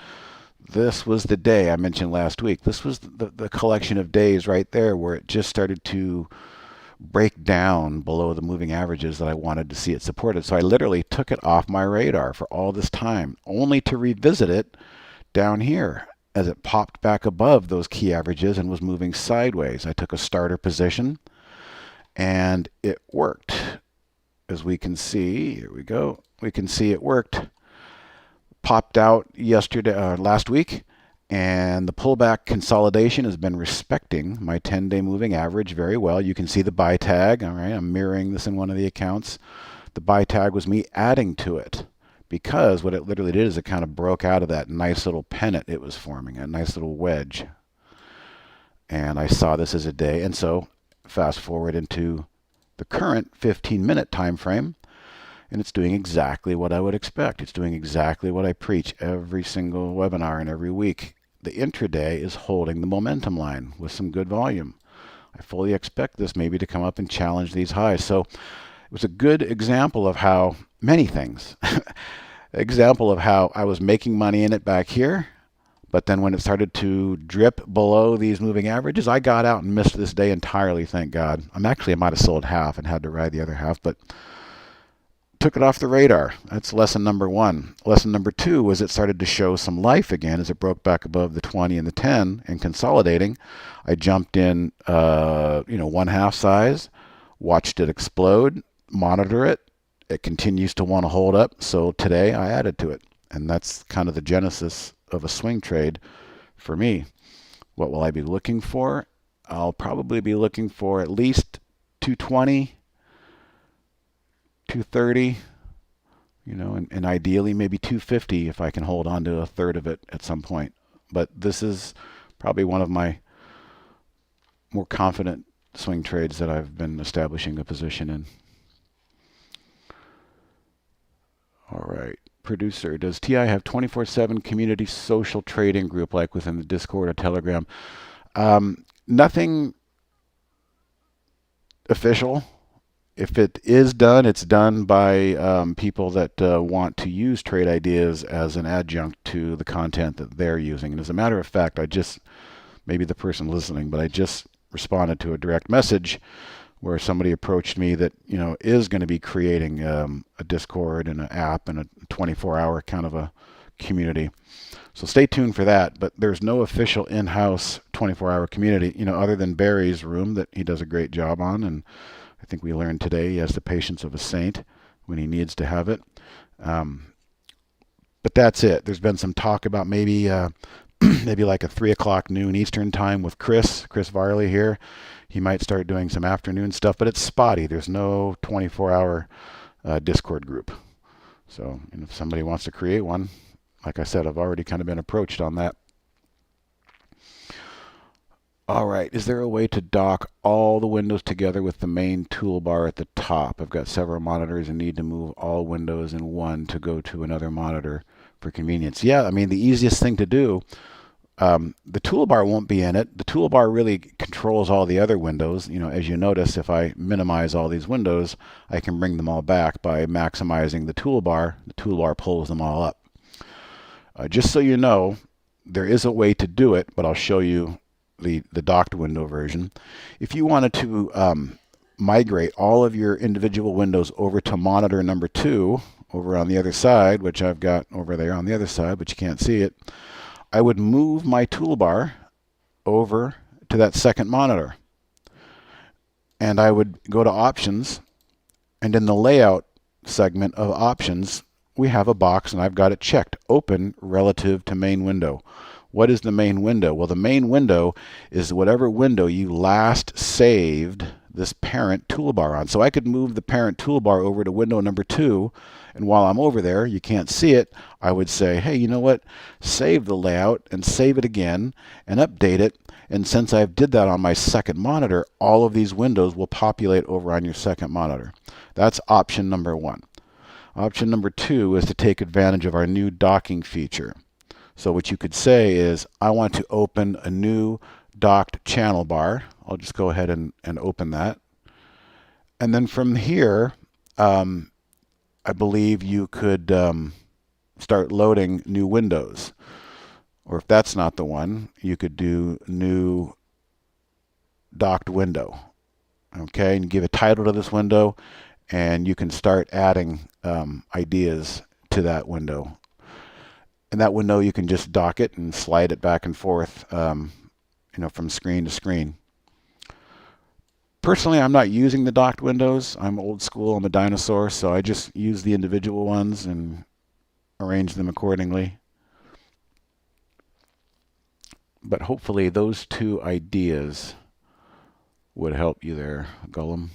this was the day I mentioned last week. This was the collection of days right there where it just started to break down below the moving averages that I wanted to see it supported. So I literally took it off my radar for all this time, only to revisit it down here as it popped back above those key averages and was moving sideways. I took a starter position and it worked. As we can see, here we go. We can see it worked. Popped out last week, and the pullback consolidation has been respecting my 10-day moving average very well. You can see the buy tag. All right, I'm mirroring this in one of the accounts. The buy tag was me adding to it, because what it literally did is it kind of broke out of that nice little pennant it was forming, a nice little wedge. And I saw this as a day, and so fast forward into the current 15-minute time frame, and it's doing exactly what I would expect. It's doing exactly what I preach every single webinar and every week. The intraday is holding the momentum line with some good volume. I fully expect this maybe to come up and challenge these highs. So it was a good example of how many things. Example of how I was making money in it back here, but then when it started to drip below these moving averages, I got out and missed this day entirely, thank God. I might have sold half and had to ride the other half, but took it off the radar. That's lesson number one. Lesson number two was it started to show some life again as it broke back above the 20 and the 10 and consolidating. I jumped in, 1/2 size, watched it explode, monitor it. It continues to want to hold up. So today I added to it. And that's kind of the genesis of a swing trade for me. What will I be looking for? I'll probably be looking for at least 220. 230, and ideally maybe 250 if I can hold on to a third of it at some point. But this is probably one of my more confident swing trades that I've been establishing a position in. All right. Producer, does TI have 24/7 community social trading group like within the Discord or Telegram? Nothing official. If it is done, it's done by people that want to use trade ideas as an adjunct to the content that they're using. And as a matter of fact, maybe the person listening, but I just responded to a direct message where somebody approached me that is going to be creating a Discord and an app and a 24-hour kind of a community. So stay tuned for that. But there's no official in-house 24-hour community, other than Barry's room that he does a great job on. And I think we learned today he has the patience of a saint when he needs to have it. But that's it. There's been some talk about maybe like a 3 o'clock noon Eastern time with Chris Varley here. He might start doing some afternoon stuff, but it's spotty. There's no 24-hour Discord group. So if somebody wants to create one, like I said, I've already kind of been approached on that. All right, is there a way to dock all the windows together with the main toolbar at the top? I've got several monitors and need to move all windows in one to go to another monitor for convenience. Yeah, I mean, the easiest thing to do, the toolbar won't be in it. The toolbar really controls all the other windows. As you notice, if I minimize all these windows, I can bring them all back by maximizing the toolbar. The toolbar pulls them all up. Just so you know, there is a way to do it, but I'll show you the docked window version. If you wanted to migrate all of your individual windows over to monitor number 2 over on the other side, which I've got over there on the other side, but you can't see it, I would move my toolbar over to that second monitor. And I would go to options, and in the layout segment of options, we have a box, and I've got it checked, open relative to main window. What is the main window? Well, the main window is whatever window you last saved this parent toolbar on. So I could move the parent toolbar over to window number 2, and while I'm over there, you can't see it, I would say, hey, you know what? Save the layout and save it again and update it. And since I did that on my second monitor, all of these windows will populate over on your second monitor. That's option number 1. Option number 2 is to take advantage of our new docking feature. So what you could say is, I want to open a new docked channel bar. I'll just go ahead and open that. And then from here, I believe you could start loading new windows. Or if that's not the one, you could do new docked window. Okay, and give a title to this window, and you can start adding ideas to that window. And that window, you can just dock it and slide it back and forth, from screen to screen. Personally, I'm not using the docked windows. I'm old school. I'm a dinosaur, so I just use the individual ones and arrange them accordingly. But hopefully those two ideas would help you there, Gollum.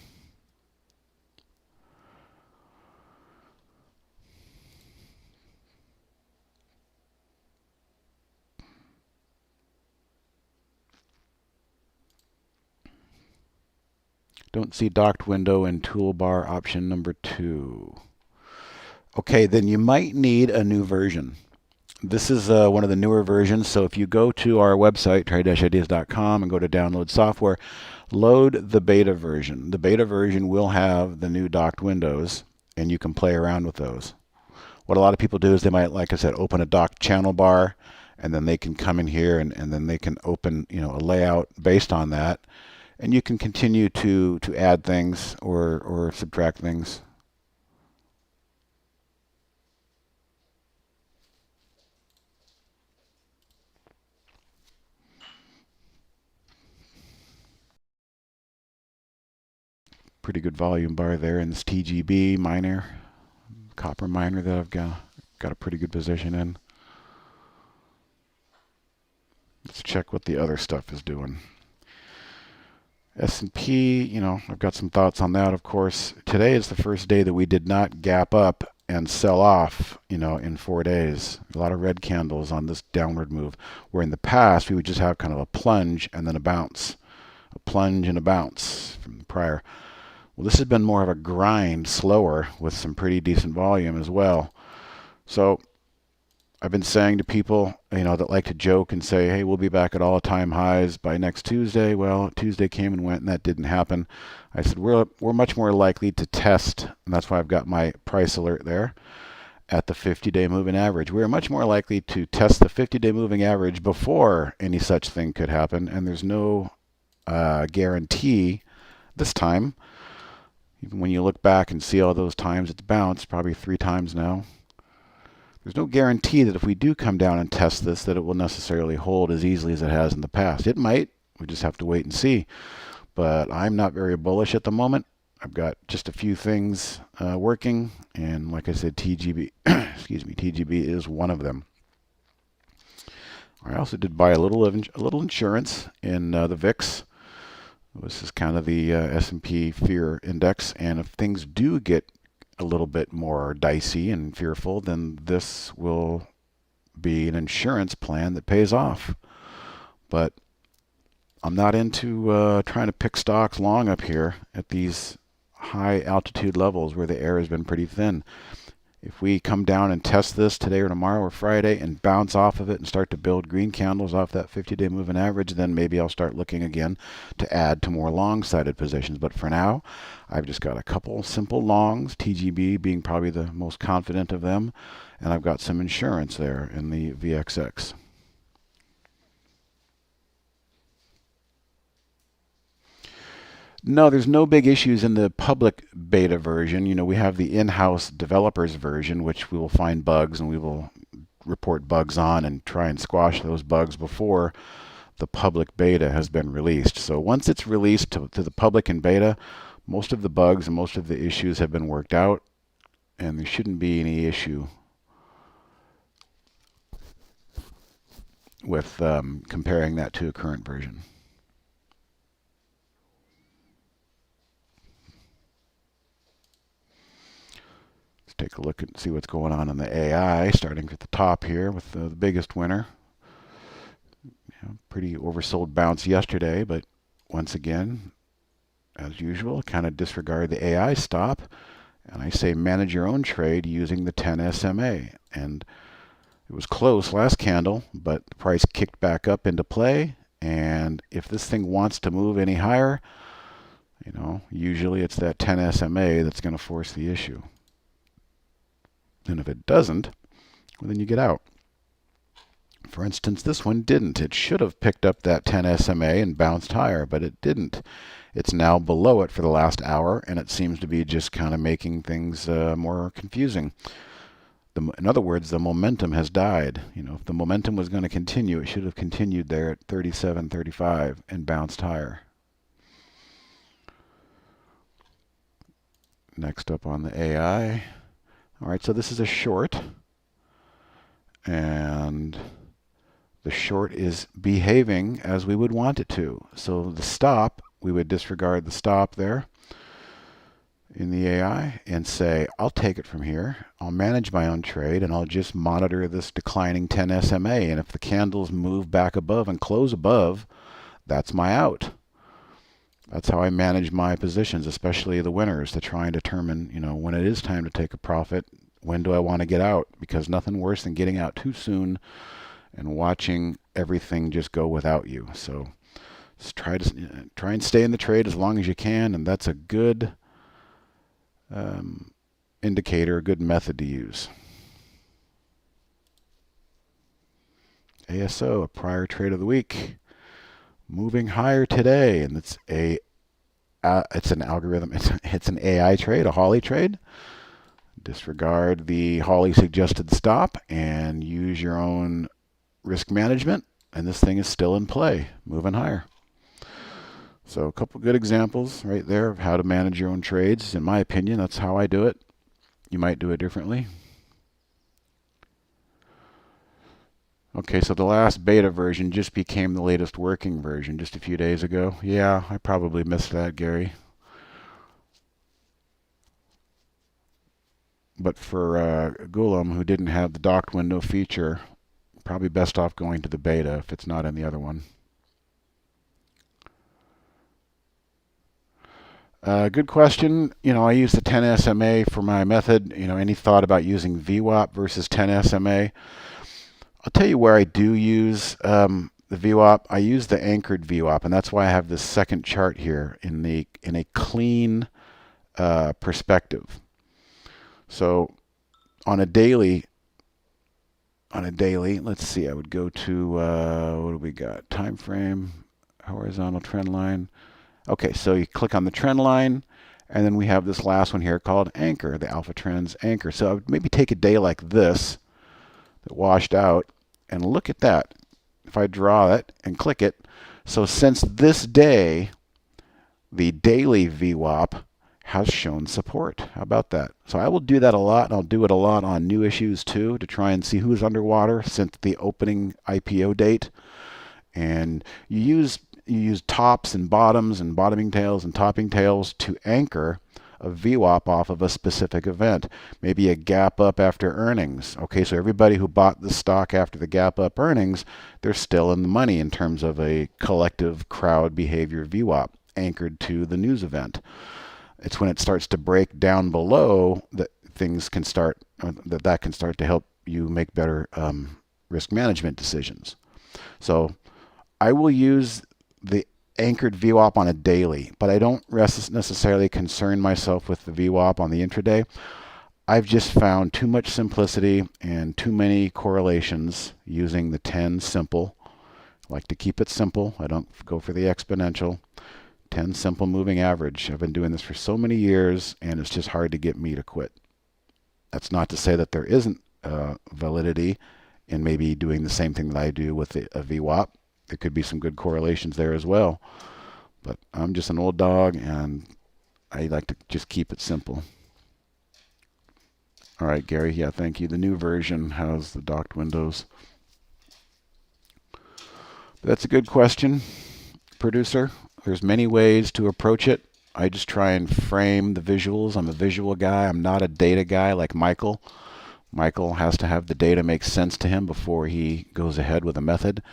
Don't see docked window in toolbar option number 2. Okay, then you might need a new version. This is one of the newer versions, so if you go to our website, trade-ideas.com, and go to download software, load the beta version. The beta version will have the new docked windows, and you can play around with those. What a lot of people do is they might, like I said, open a docked channel bar, and then they can come in here and then they can open a layout based on that. And you can continue to add things or subtract things. Pretty good volume bar there in this TGB miner, copper miner that I've got a pretty good position in. Let's check what the other stuff is doing. S&P, I've got some thoughts on that, of course. Today is the first day that we did not gap up and sell off, in 4 days. A lot of red candles on this downward move, where in the past we would just have kind of a plunge and then a bounce. A plunge and a bounce from the prior. Well, this has been more of a grind, slower, with some pretty decent volume as well. So I've been saying to people, that like to joke and say, hey, we'll be back at all-time highs by next Tuesday. Well, Tuesday came and went, and that didn't happen. I said, we're much more likely to test, and that's why I've got my price alert there, at the 50-day moving average. We're much more likely to test the 50-day moving average before any such thing could happen, and there's no guarantee this time. Even when you look back and see all those times it's bounced, probably 3 times now, there's no guarantee that if we do come down and test this, that it will necessarily hold as easily as it has in the past. It might. We just have to wait and see. But I'm not very bullish at the moment. I've got just a few things working, and like I said, TGB, TGB is one of them. I also did buy a little insurance in the VIX. This is kind of the S&P fear index, and if things do get a little bit more dicey and fearful, then this will be an insurance plan that pays off. But I'm not into trying to pick stocks long up here at these high altitude levels where the air has been pretty thin. If we come down and test this today or tomorrow or Friday and bounce off of it and start to build green candles off that 50-day moving average, then maybe I'll start looking again to add to more long-sided positions. But for now, I've just got a couple simple longs, TGB being probably the most confident of them, and I've got some insurance there in the VXX. No, there's no big issues in the public beta version. We have the in-house developers version, which we will find bugs and we will report bugs on and try and squash those bugs before the public beta has been released. So once it's released to the public in beta, most of the bugs and most of the issues have been worked out, and there shouldn't be any issue with comparing that to a current version. Take a look and see what's going on in the AI, starting at the top here with the biggest winner. Pretty oversold bounce yesterday, but once again, as usual, kind of disregard the AI stop, and I say manage your own trade using the 10 SMA. And It was close last candle, but the price kicked back up into play. And if this thing wants to move any higher, usually it's that 10 SMA that's going to force the issue. And if it doesn't, well, then you get out. For instance, this one didn't. It should have picked up that 10 SMA and bounced higher, but it didn't. It's now below it for the last hour, and it seems to be just kind of making things more confusing. In other words, the momentum has died. If the momentum was going to continue, it should have continued there at 37.35 and bounced higher. Next up on the AI. All right, so this is a short, and the short is behaving as we would want it to. So the stop, we would disregard the stop there in the AI and say, I'll take it from here. I'll manage my own trade, and I'll just monitor this declining 10 SMA. And if the candles move back above and close above, that's my out. That's how I manage my positions, especially the winners, to try and determine, when it is time to take a profit, when do I want to get out? Because nothing worse than getting out too soon and watching everything just go without you. So just try and stay in the trade as long as you can, and that's a good indicator, a good method to use. ASO, a prior trade of the week, moving higher today, and it's an algorithm. It's an AI trade, a Holly trade. Disregard the Holly suggested stop and use your own risk management, and this thing is still in play, moving higher. So a couple good examples right there of how to manage your own trades. In my opinion, that's how I do it. You might do it differently. Okay, so the last beta version just became the latest working version just a few days ago. Yeah, I probably missed that, Gary. But for Gulam, who didn't have the docked window feature, probably best off going to the beta if it's not in the other one. Good question. I use the 10 SMA for my method. Any thought about using VWAP versus 10 SMA? I'll tell you where I do use the VWAP. I use the anchored VWAP, and that's why I have this second chart here in a clean perspective. So on a daily, let's see. I would go to what do we got? Time frame, horizontal trend line. Okay, so you click on the trend line, and then we have this last one here called anchor, the alpha trends anchor. So I would maybe take a day like this that washed out and look at that. If I draw it and click it, so since this day, the daily VWAP has shown support. How about that? So I will do that a lot, and I'll do it a lot on new issues too, to try and see who's underwater since the opening IPO date. And you use tops and bottoms and bottoming tails and topping tails to anchor a VWAP off of a specific event. Maybe a gap up after earnings. Okay, so everybody who bought the stock after the gap up earnings, they're still in the money in terms of a collective crowd behavior VWAP anchored to the news event. It's when it starts to break down below that things can start, that can start to help you make better risk management decisions. So I will use the anchored VWAP on a daily, but I don't necessarily concern myself with the VWAP on the intraday. I've just found too much simplicity and too many correlations using the 10 simple. I like to keep it simple. I don't go for the exponential. 10 simple moving average. I've been doing this for so many years, and it's just hard to get me to quit. That's not to say that there isn't validity in maybe doing the same thing that I do with a VWAP. There could be some good correlations there as well. But I'm just an old dog, and I like to just keep it simple. All right, Gary, yeah, thank you. The new version has the docked windows. That's a good question, producer. There's many ways to approach it. I just try and frame the visuals. I'm a visual guy. I'm not a data guy like Michael. Michael has to have the data make sense to him before he goes ahead with a method.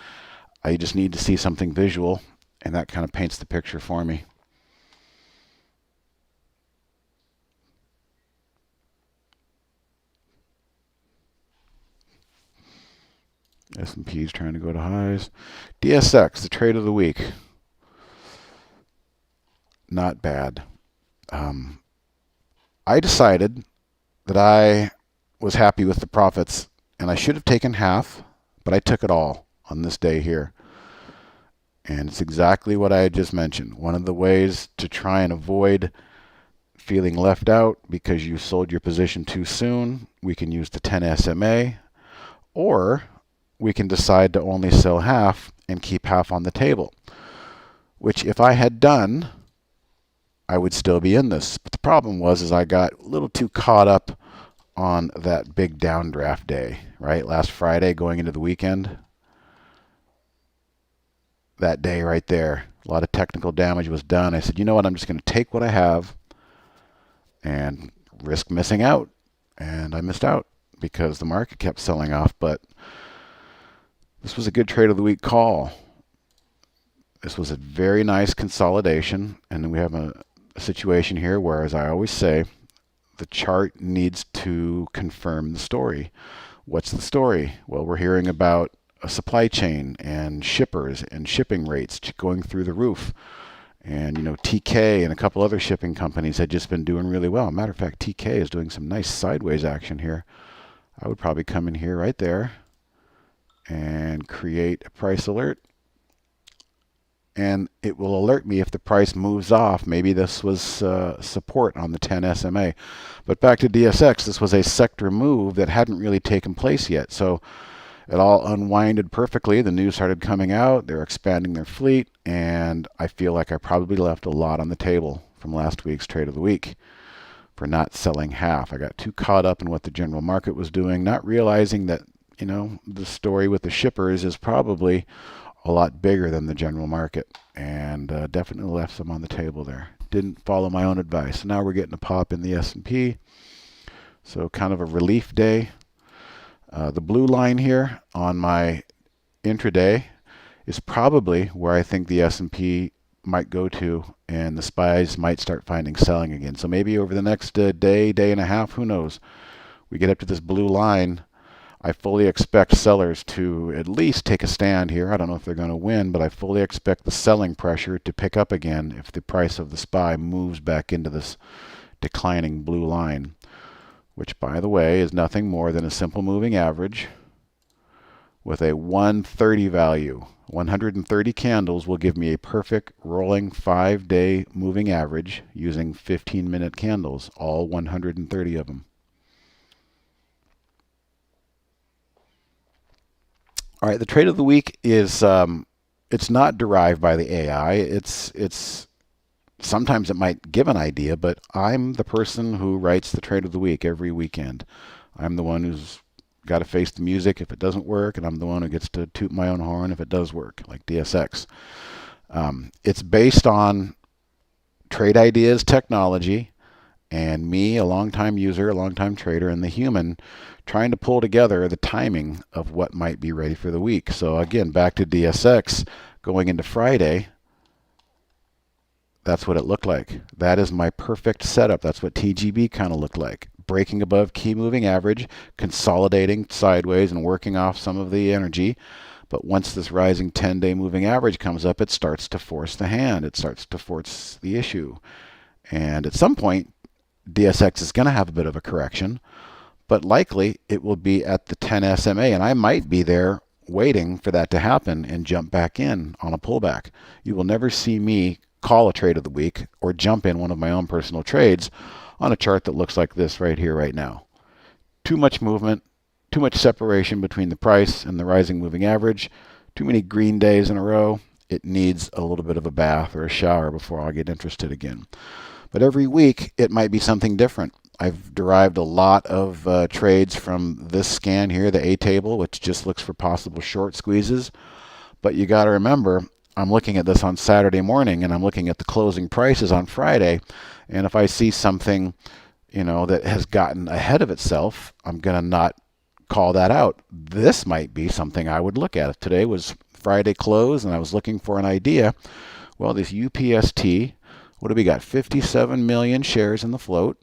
I just need to see something visual, and that kind of paints the picture for me. S&P is trying to go to highs. DSX, the trade of the week. Not bad. I decided that I was happy with the profits, and I should have taken half, but I took it all on this day here. And it's exactly what I had just mentioned. One of the ways to try and avoid feeling left out because you sold your position too soon, we can use the 10 SMA, or we can decide to only sell half and keep half on the table, which if I had done, I would still be in this. But the problem was I got a little too caught up on that big downdraft day, right? Last Friday going into the weekend. That day right there, a lot of technical damage was done. I said, you know what, I'm just going to take what I have and risk missing out. And I missed out because the market kept selling off. But this was a good trade of the week call. This was a very nice consolidation. And then we have a situation here where, as I always say, the chart needs to confirm the story. What's the story? Well, we're hearing about a supply chain and shippers and shipping rates going through the roof. And, TK and a couple other shipping companies had just been doing really well. Matter of fact, TK is doing some nice sideways action here. I would probably come in here right there and create a price alert. And it will alert me if the price moves off. Maybe this was support on the 10 SMA. But back to DSX, this was a sector move that hadn't really taken place yet. So it all unwinded perfectly. The news started coming out. They're expanding their fleet. And I feel like I probably left a lot on the table from last week's trade of the week for not selling half. I got too caught up in what the general market was doing, not realizing that, the story with the shippers is probably a lot bigger than the general market, and definitely left some on the table there. Didn't follow my own advice. Now we're getting a pop in the S&P, so kind of a relief day. The blue line here on my intraday is probably where I think the S&P might go to, and the SPYs might start finding selling again. So maybe over the next day and a half, who knows, we get up to this blue line. I fully expect sellers to at least take a stand here. I don't know if they're going to win, but I fully expect the selling pressure to pick up again if the price of the SPY moves back into this declining blue line, which, by the way, is nothing more than a simple moving average with a 130 value. 130 candles will give me a perfect rolling 5-day moving average using 15-minute candles, all 130 of them. All right, the trade of the week is it's not derived by the AI. It's sometimes it might give an idea, but I'm the person who writes the trade of the week every weekend. I'm the one who's got to face the music if it doesn't work, and I'm the one who gets to toot my own horn if it does work, like DSX. It's based on trade ideas, technology, and me, a longtime user, a longtime trader, and the human trying to pull together the timing of what might be ready for the week. So again, back to DSX, going into Friday, that's what it looked like. That is my perfect setup. That's what TGB kind of looked like. Breaking above key moving average, consolidating sideways and working off some of the energy. But once this rising 10-day moving average comes up, it starts to force the hand. It starts to force the issue. And at some point, DSX is going to have a bit of a correction, but likely it will be at the 10 SMA, and I might be there waiting for that to happen and jump back in on a pullback. You will never see me call a trade of the week or jump in one of my own personal trades on a chart that looks like this right here, right now. Too much movement, too much separation between the price and the rising moving average, too many green days in a row. It needs a little bit of a bath or a shower before I'll get interested again. But every week, it might be something different. I've derived a lot of trades from this scan here, the A table, which just looks for possible short squeezes. But you got to remember, I'm looking at this on Saturday morning, and I'm looking at the closing prices on Friday. And if I see something, that has gotten ahead of itself, I'm going to not call that out. This might be something I would look at. If today was Friday close and I was looking for an idea, well, this UPST, what do we got? 57 million shares in the float.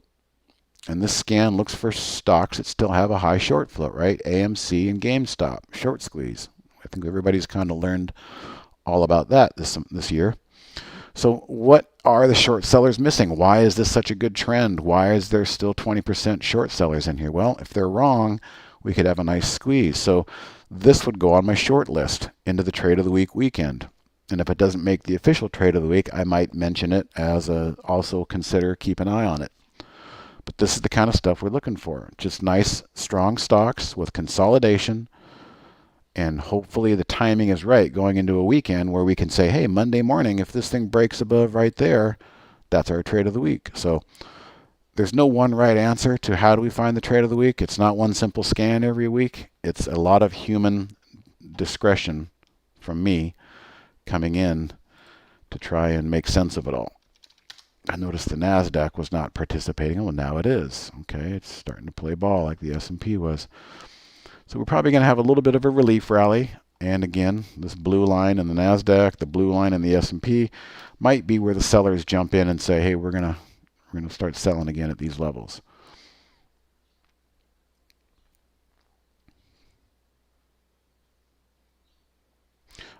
And this scan looks for stocks that still have a high short float, right? AMC and GameStop, short squeeze. I think everybody's kind of learned all about that this year. So what are the short sellers missing? Why is this such a good trend? Why is there still 20% short sellers in here? Well, if they're wrong, we could have a nice squeeze. So this would go on my short list into the trade of the week weekend. And if it doesn't make the official trade of the week, I might mention it as also consider keep an eye on it. But this is the kind of stuff we're looking for. Just nice, strong stocks with consolidation. And hopefully the timing is right going into a weekend where we can say, hey, Monday morning, if this thing breaks above right there, that's our trade of the week. So there's no one right answer to how do we find the trade of the week. It's not one simple scan every week. It's a lot of human discretion from me coming in to try and make sense of it all. I noticed the NASDAQ was not participating. Well, now it is. Okay, it's starting to play ball like the S&P was. So we're probably going to have a little bit of a relief rally. And again, this blue line in the NASDAQ, the blue line in the S&P might be where the sellers jump in and say, hey, we're going to start selling again at these levels.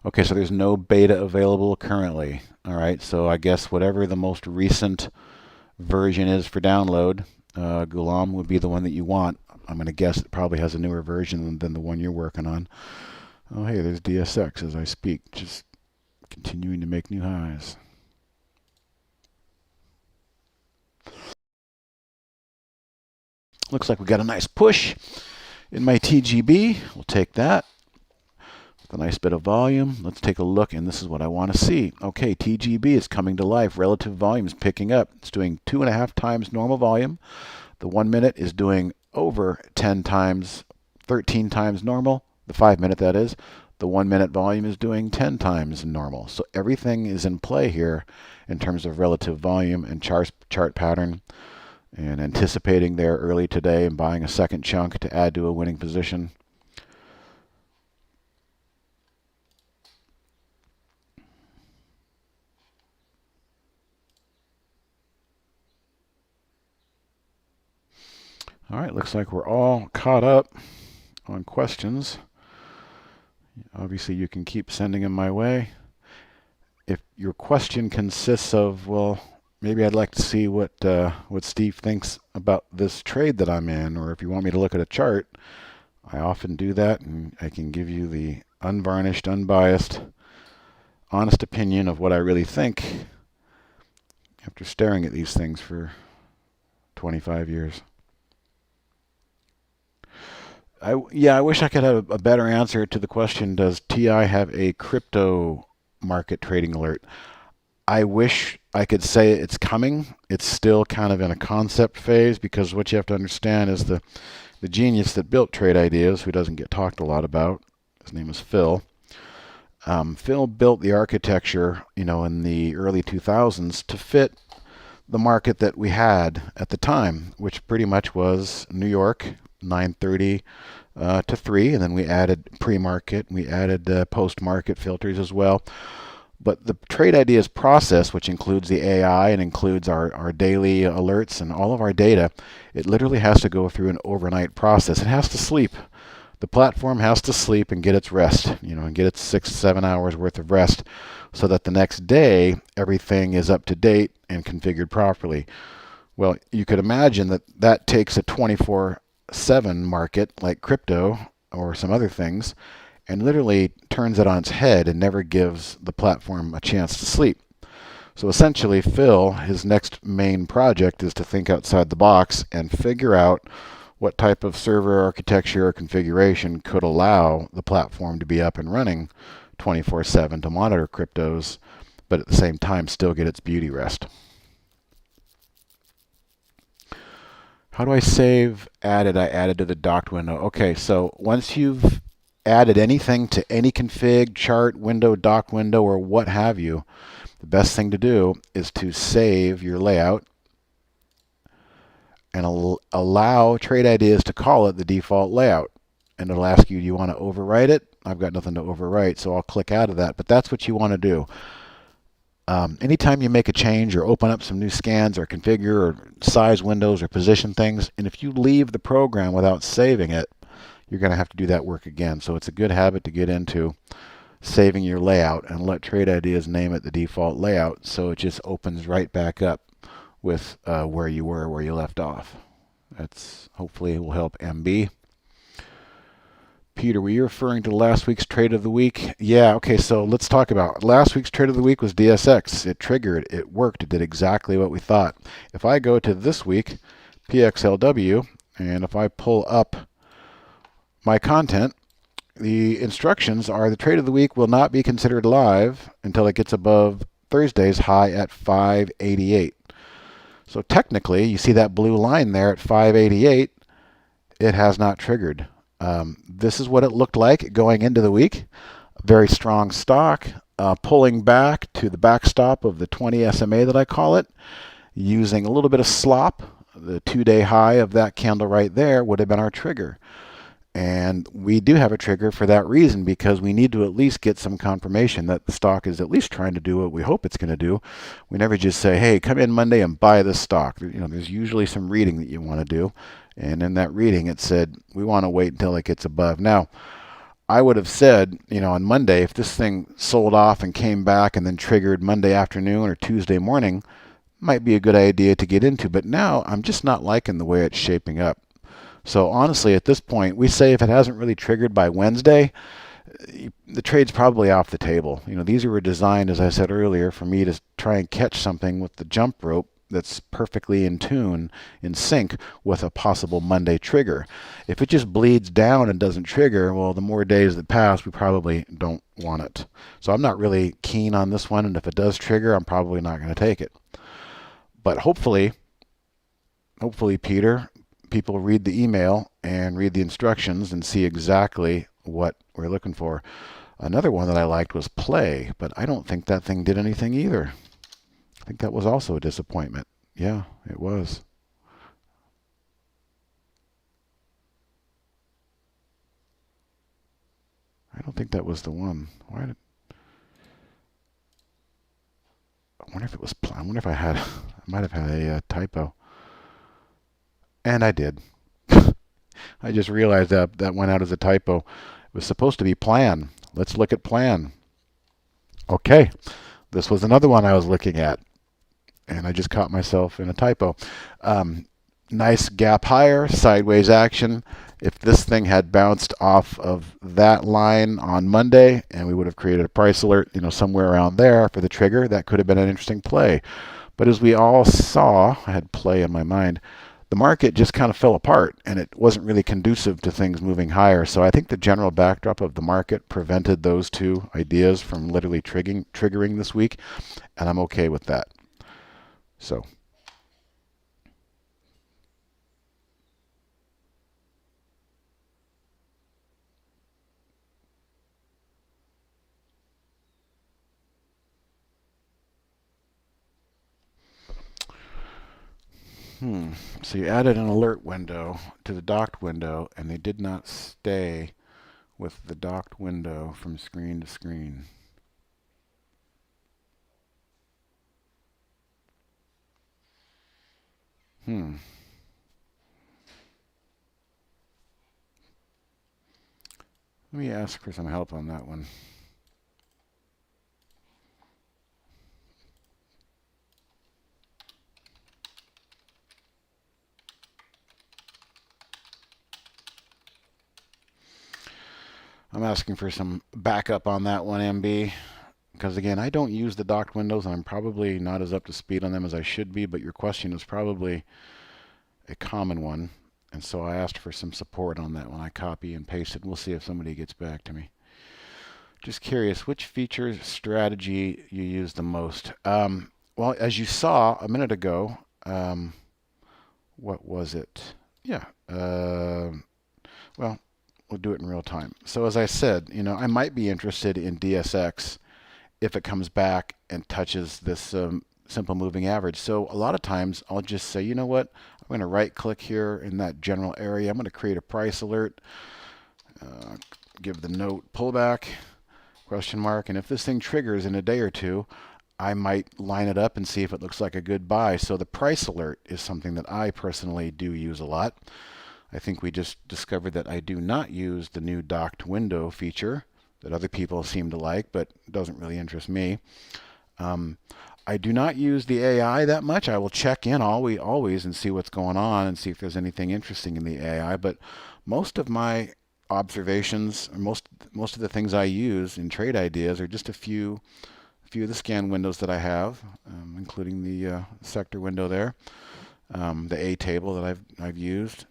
Okay, so there's no beta available currently. All right, so I guess whatever the most recent version is for download, Gulam would be the one that you want. I'm going to guess it probably has a newer version than the one you're working on. Oh, hey, there's DSX as I speak, just continuing to make new highs. Looks like we got a nice push in my TGB. We'll take that. A nice bit of volume. Let's take a look, and this is what I want to see. Okay, TGB is coming to life. Relative volume is picking up. It's doing 2.5 times normal volume. The 1 minute is doing over 10 times, 13 times normal. The 5 minute, that is. The 1 minute volume is doing 10 times normal. So everything is in play here in terms of relative volume and chart pattern, and anticipating there early today and buying a second chunk to add to a winning position. All right, looks like we're all caught up on questions. Obviously, you can keep sending them my way. If your question consists of, well, maybe I'd like to see what Steve thinks about this trade that I'm in, or if you want me to look at a chart, I often do that, and I can give you the unvarnished, unbiased, honest opinion of what I really think after staring at these things for 25 years. I wish I could have a better answer to the question, does TI have a crypto market trading alert? I wish I could say it's coming. It's still kind of in a concept phase, because what you have to understand is the genius that built Trade Ideas, who doesn't get talked a lot about, his name is Phil. Phil built the architecture, in the early 2000s to fit the market that we had at the time, which pretty much was New York, 9:30 to 3, and then we added pre-market, we added post-market filters as well. But the Trade Ideas process, which includes the AI and includes our daily alerts and all of our data, it literally has to go through an overnight process. It has to sleep. The platform has to sleep and get its rest, and get its 6-7 hours worth of rest, so that the next day everything is up to date and configured properly. Well, you could imagine that takes a 24/7 market like crypto or some other things, and literally turns it on its head and never gives the platform a chance to sleep. So essentially, Phil, his next main project is to think outside the box and figure out what type of server architecture or configuration could allow the platform to be up and running 24/7 to monitor cryptos, but at the same time still get its beauty rest. How do I save added? I added to the docked window. Okay, so once you've added anything to any config, chart, window, dock window, or what have you, the best thing to do is to save your layout and allow Trade Ideas to call it the default layout. And it'll ask you, do you want to overwrite it? I've got nothing to overwrite, so I'll click out of that. But that's what you want to do. Anytime you make a change or open up some new scans or configure or size windows or position things, and if you leave the program without saving it, you're going to have to do that work again. So it's a good habit to get into saving your layout and let Trade Ideas name it the default layout so it just opens right back up with where you were, where you left off. That's hopefully will help MB. Peter, were you referring to last week's trade of the week? Yeah, okay, so let's talk about last week's trade of the week was DSX. It triggered, it worked, it did exactly what we thought. If I go to this week, PXLW, and if I pull up my content, the instructions are the trade of the week will not be considered live until it gets above Thursday's high at 588. So technically, you see that blue line there at 588, it has not triggered. This is what it looked like going into the week. Very strong stock, pulling back to the backstop of the 20 SMA that I call it, using a little bit of slop. The 2-day high of that candle right there would have been our trigger. And we do have a trigger for that reason, because we need to at least get some confirmation that the stock is at least trying to do what we hope it's going to do. We never just say, hey, come in Monday and buy this stock. There's usually some reading that you want to do. And in that reading, it said, we want to wait until it gets above. Now, I would have said, on Monday, if this thing sold off and came back and then triggered Monday afternoon or Tuesday morning, might be a good idea to get into. But now I'm just not liking the way it's shaping up. So honestly, at this point, we say if it hasn't really triggered by Wednesday, the trade's probably off the table. These were designed, as I said earlier, for me to try and catch something with the jump rope that's perfectly in tune, in sync with a possible Monday trigger. If it just bleeds down and doesn't trigger, well, the more days that pass, we probably don't want it. So I'm not really keen on this one, and if it does trigger, I'm probably not going to take it. But hopefully, Peter, people read the email and read the instructions and see exactly what we're looking for. Another one that I liked was Play, but I don't think that thing did anything either. I think that was also a disappointment. Yeah, it was. I don't think that was the one. I wonder if it was. I wonder if I might have had a typo. And I did. I just realized that went out as a typo. It was supposed to be Plan. Let's look at Plan. Okay, this was another one I was looking at, and I just caught myself in a typo. Nice gap higher, sideways action. If this thing had bounced off of that line on Monday and we would have created a price alert, somewhere around there for the trigger, that could have been an interesting play. But as we all saw, I had Play in my mind, the market just kind of fell apart, and it wasn't really conducive to things moving higher. So I think the general backdrop of the market prevented those two ideas from literally triggering this week, and I'm okay with that. So So you added an alert window to the docked window, and they did not stay with the docked window from screen to screen. Let me ask for some help on that one. I'm asking for some backup on that one, MB, because again, I don't use the docked windows, and I'm probably not as up to speed on them as I should be, but your question is probably a common one, and so I asked for some support on that one. I copy and paste it. We'll see if somebody gets back to me. Just curious, which feature strategy you use the most? Well, as you saw a minute ago, what was it? Yeah, well, we'll do it in real time. So as I said, I might be interested in DSX if it comes back and touches this simple moving average. So a lot of times I'll just say, you know what, I'm going to right click here in that general area. I'm going to create a price alert, give the note pullback, question mark, and if this thing triggers in a day or two, I might line it up and see if it looks like a good buy. So the price alert is something that I personally do use a lot. I think we just discovered that I do not use the new docked window feature that other people seem to like, but doesn't really interest me. Um, I do not use the AI that much. I will check in always and see what's going on and see if there's anything interesting in the AI. But most of my observations, most of the things I use in trade ideas are just a few of the scan windows that I have, including the sector window there, the A table that I've used,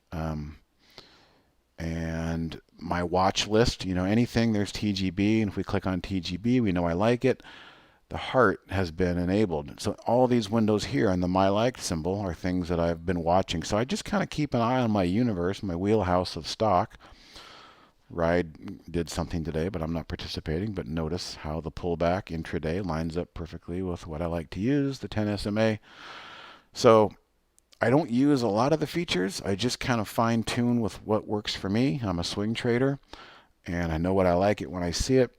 and my watch list. Anything there's TGB, and if we click on TGB, we know I like it. The heart has been enabled. So all these windows here on the My Like symbol are things that I've been watching. So I just kind of keep an eye on my universe, my wheelhouse of stock. Ride did something today, but I'm not participating. But notice how the pullback intraday lines up perfectly with what I like to use, the 10 SMA. So I don't use a lot of the features. I just kind of fine tune with what works for me. I'm a swing trader, and I know what I like it when I see it.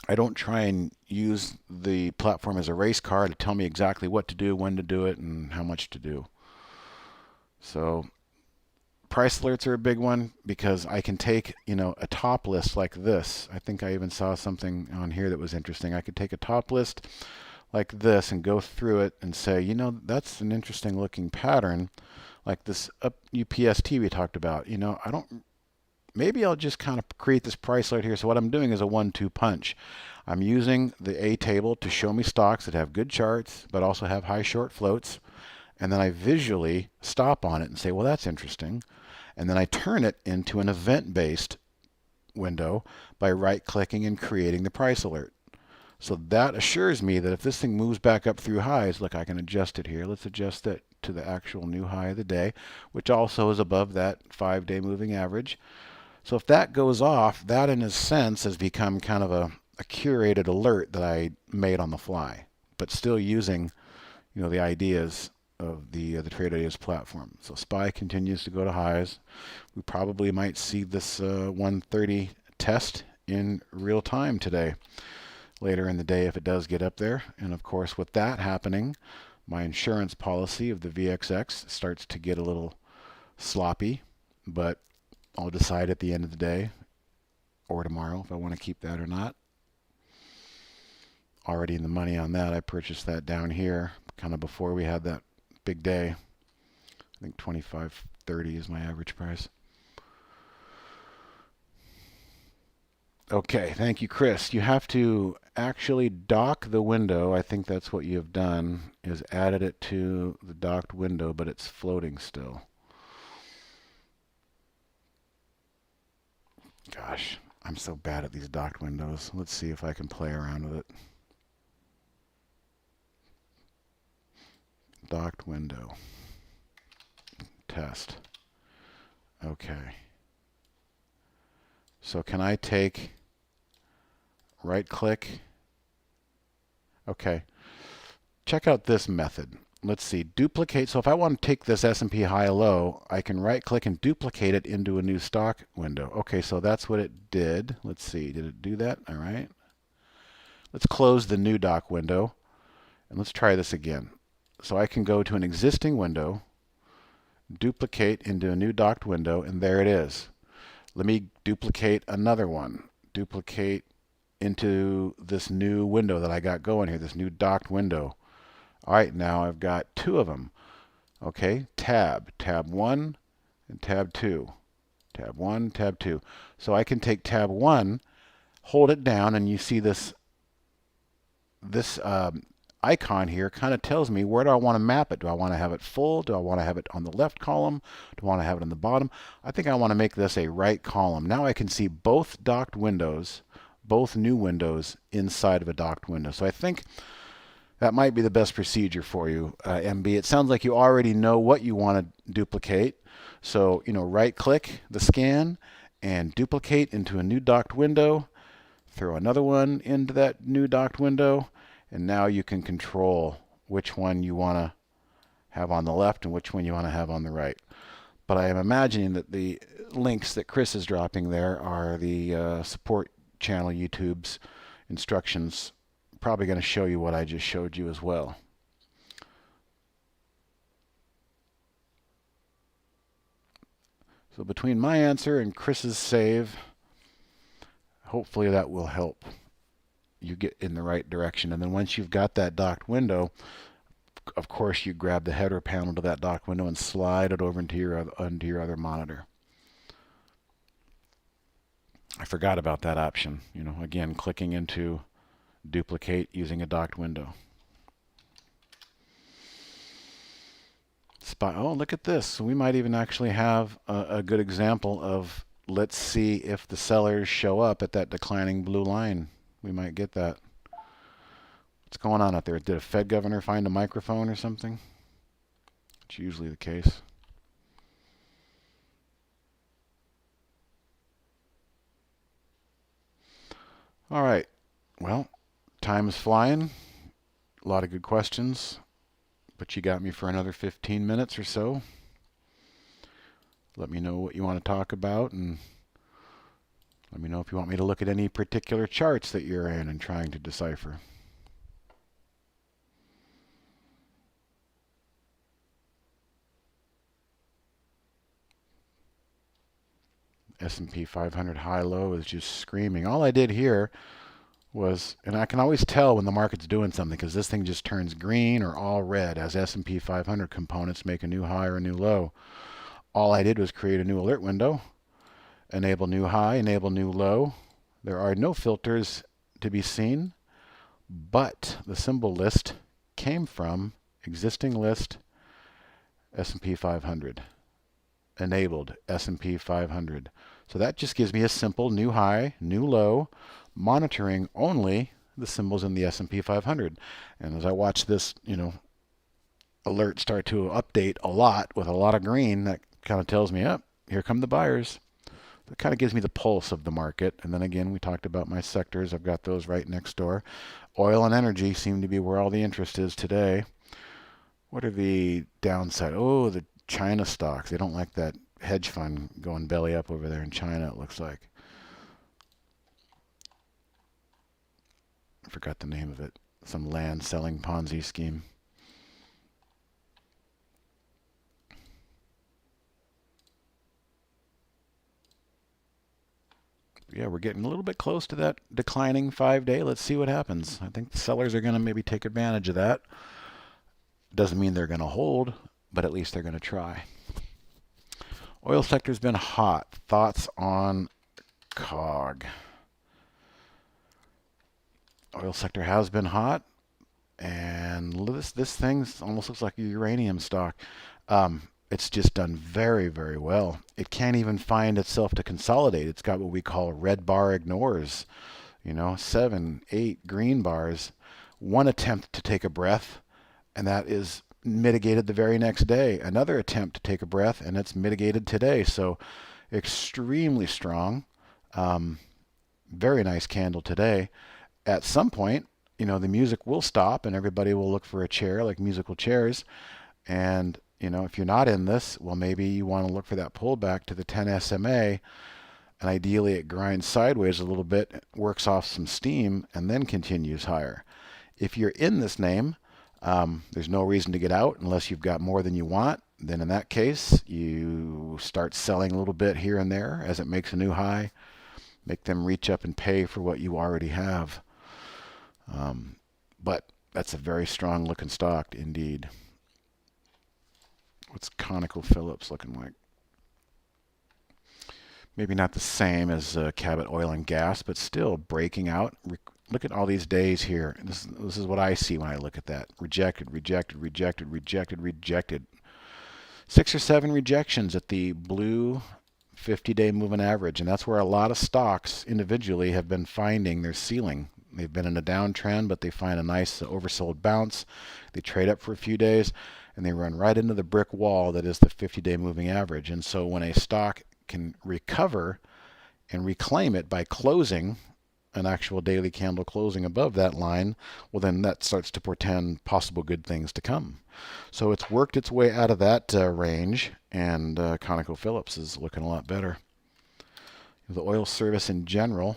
I don't try and use the platform as a race car to tell me exactly what to do, when to do it, and how much to do. So price alerts are a big one because I can take, a top list like this. I think I even saw something on here that was interesting. I could take a top list like this and go through it and say, that's an interesting looking pattern, like this up UPST we talked about. Maybe I'll just kind of create this price alert here. So what I'm doing is a 1-2 punch. I'm using the A table to show me stocks that have good charts, but also have high short floats. And then I visually stop on it and say, well, that's interesting. And then I turn it into an event-based window by right-clicking and creating the price alert. So that assures me that if this thing moves back up through highs, look, I can adjust it here. Let's adjust it to the actual new high of the day, which also is above that 5-day moving average. So if that goes off, that in a sense has become kind of a curated alert that I made on the fly, but still using, the ideas of the Trade Ideas platform. So SPY continues to go to highs. We probably might see this 130 test in real time today, later in the day if it does get up there. And of course, with that happening, my insurance policy of the VXX starts to get a little sloppy, but I'll decide at the end of the day or tomorrow if I want to keep that or not. Already in the money on that. I purchased that down here kind of before we had that big day. I think 25.30 is my average price. Okay, thank you, Chris. You have to actually dock the window. I think that's what you have done, is added it to the docked window, but it's floating still. Gosh, I'm so bad at these docked windows. Let's see if I can play around with it. Docked window. Test. Okay. So can I take right click? Okay. Check out this method. Let's see, duplicate. So if I want to take this S&P high-low, I can right-click and duplicate it into a new stock window. Okay, so that's what it did. Let's see, did it do that? All right. Let's close the new dock window, and let's try this again. So I can go to an existing window, duplicate into a new docked window, and there it is. Let me duplicate another one. Duplicate into this new window that I got going here, this new docked window. All right, now I've got two of them. Okay, tab 1 and tab 2. Tab 1, tab 2. So I can take tab 1, hold it down, and you see this icon here kind of tells me where do I want to map it. Do I want to have it full? Do I want to have it on the left column? Do I want to have it on the bottom? I think I want to make this a right column. Now I can see both docked windows, both new windows inside of a docked window. So I think that might be the best procedure for you, MB. It sounds like you already know what you want to duplicate. So, right click the scan and duplicate into a new docked window. Throw another one into that new docked window. And now you can control which one you want to have on the left and which one you want to have on the right. But I am imagining that the links that Chris is dropping there are the support channel YouTube's instructions probably going to show you what I just showed you as well. So between my answer and Chris's save, hopefully that will help you get in the right direction. And then once you've got that docked window, of course you grab the header panel to that docked window and slide it over into your other monitor. I forgot about that option. Again, clicking into duplicate using a docked window. Oh, look at this. So we might even actually have a good example of, let's see if the sellers show up at that declining blue line. We might get that. What's going on out there? Did a Fed governor find a microphone or something? It's usually the case. All right. Well, time is flying. A lot of good questions, but you got me for another 15 minutes or so. Let me know what you want to talk about, and let me know if you want me to look at any particular charts that you're in and trying to decipher. S&P 500 high-low is just screaming. All I did here was, and I can always tell when the market's doing something because this thing just turns green or all red as S&P 500 components make a new high or a new low. All I did was create a new alert window, enable new high, enable new low. There are no filters to be seen, but the symbol list came from existing list S&P 500, enabled S&P 500. So that just gives me a simple new high, new low, monitoring only the symbols in the S&P 500. And as I watch this, alert start to update a lot with a lot of green, that kind of tells me, here come the buyers. It kind of gives me the pulse of the market. And then again, we talked about my sectors. I've got those right next door. Oil and energy seem to be where all the interest is today. What are the downside? Oh, the China stocks. They don't like that hedge fund going belly up over there in China, it looks like. I forgot the name of it. Some land selling Ponzi scheme. Yeah, we're getting a little bit close to that declining 5-day. Let's see what happens. I think the sellers are going to maybe take advantage of that. Doesn't mean they're going to hold, but at least they're going to try. Oil sector's been hot. Thoughts on COG? Oil sector has been hot, and this thing almost looks like a uranium stock. It's just done very, very well. It can't even find itself to consolidate. It's got what we call red bar ignores. 7, 8 green bars. One attempt to take a breath, and that is mitigated the very next day. Another attempt to take a breath, and it's mitigated today. So extremely strong. Very nice candle today. At some point, the music will stop and everybody will look for a chair, like musical chairs. And, if you're not in this, well, maybe you want to look for that pullback to the 10 SMA. And ideally, it grinds sideways a little bit, works off some steam, and then continues higher. If you're in this name, there's no reason to get out unless you've got more than you want. Then in that case, you start selling a little bit here and there as it makes a new high. Make them reach up and pay for what you already have. But that's a very strong looking stock indeed. What's ConocoPhillips looking like? Maybe not the same as Cabot Oil and Gas, but still breaking out. Look at all these days here. This is what I see when I look at that. Rejected, rejected, rejected, rejected, rejected. 6 or 7 rejections at the blue 50-day moving average, and that's where a lot of stocks individually have been finding their ceiling. They've been in a downtrend, but they find a nice oversold bounce. They trade up for a few days, and they run right into the brick wall that is the 50-day moving average. And so when a stock can recover and reclaim it by closing an actual daily candle closing above that line, well, then that starts to portend possible good things to come. So it's worked its way out of that range, and ConocoPhillips is looking a lot better. The oil service in general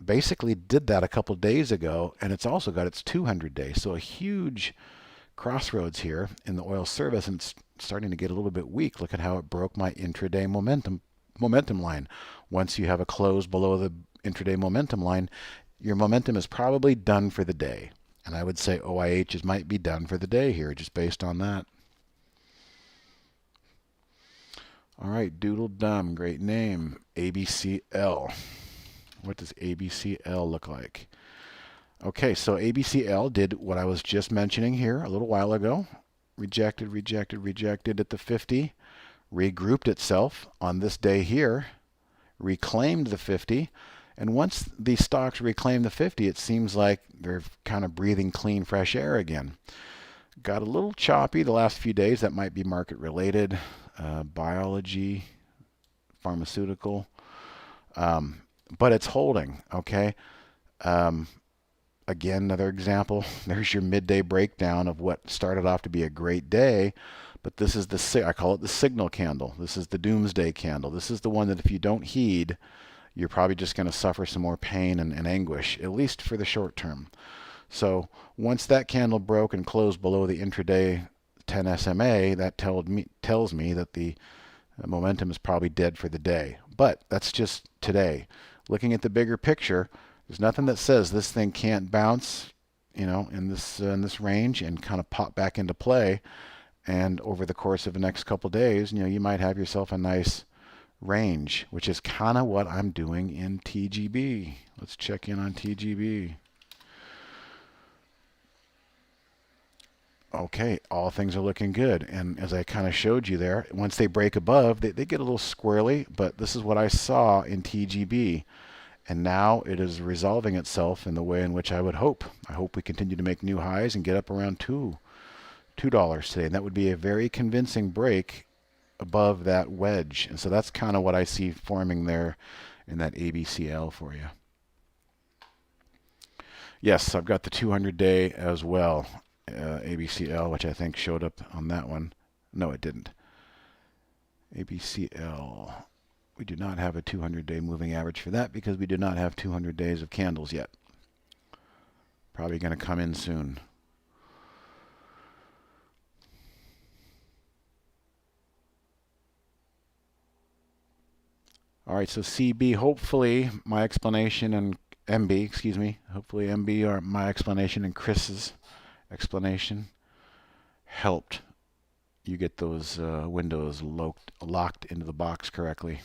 basically did that a couple days ago, and it's also got its 200 day. So a huge crossroads here in the oil service, and it's starting to get a little bit weak. Look at how it broke my intraday momentum line. Once you have a close below the intraday momentum line, your momentum is probably done for the day. And I would say OIHs might be done for the day here, just based on that. All right, Doodle Dumb, great name. ABCL. What does ABCL look like? Okay, so ABCL did what I was just mentioning here a little while ago. Rejected, rejected, rejected at the 50. Regrouped itself on this day here. Reclaimed the 50. And once these stocks reclaim the 50, it seems like they're kind of breathing clean, fresh air again. Got a little choppy the last few days. That might be market related. Biology, pharmaceutical. But it's holding, okay? Again, another example. There's your midday breakdown of what started off to be a great day. But this is I call it the signal candle. This is the doomsday candle. This is the one that if you don't heed, you're probably just going to suffer some more pain and anguish, at least for the short term. So once that candle broke and closed below the intraday 10 SMA, that tells me that the momentum is probably dead for the day. But that's just today. Looking at the bigger picture, there's nothing that says this thing can't bounce, in this range and kind of pop back into play. And over the course of the next couple days, you might have yourself a nice range, which is kind of what I'm doing in TGB. Let's check in on TGB. Okay, all things are looking good. And as I kind of showed you there, once they break above, they get a little squirrely, but this is what I saw in TGB. And now it is resolving itself in the way in which I would hope. I hope we continue to make new highs and get up around $2 today. And that would be a very convincing break above that wedge. And so that's kind of what I see forming there in that ABCL for you. Yes, I've got the 200 day as well. ABCL, which I think showed up on that one. No, it didn't. ABCL. We do not have a 200-day moving average for that because we do not have 200 days of candles yet. Probably going to come in soon. All right, so CB, hopefully my explanation and MB, excuse me, hopefully MB or my explanation and Chris's explanation helped you get those windows locked into the box correctly.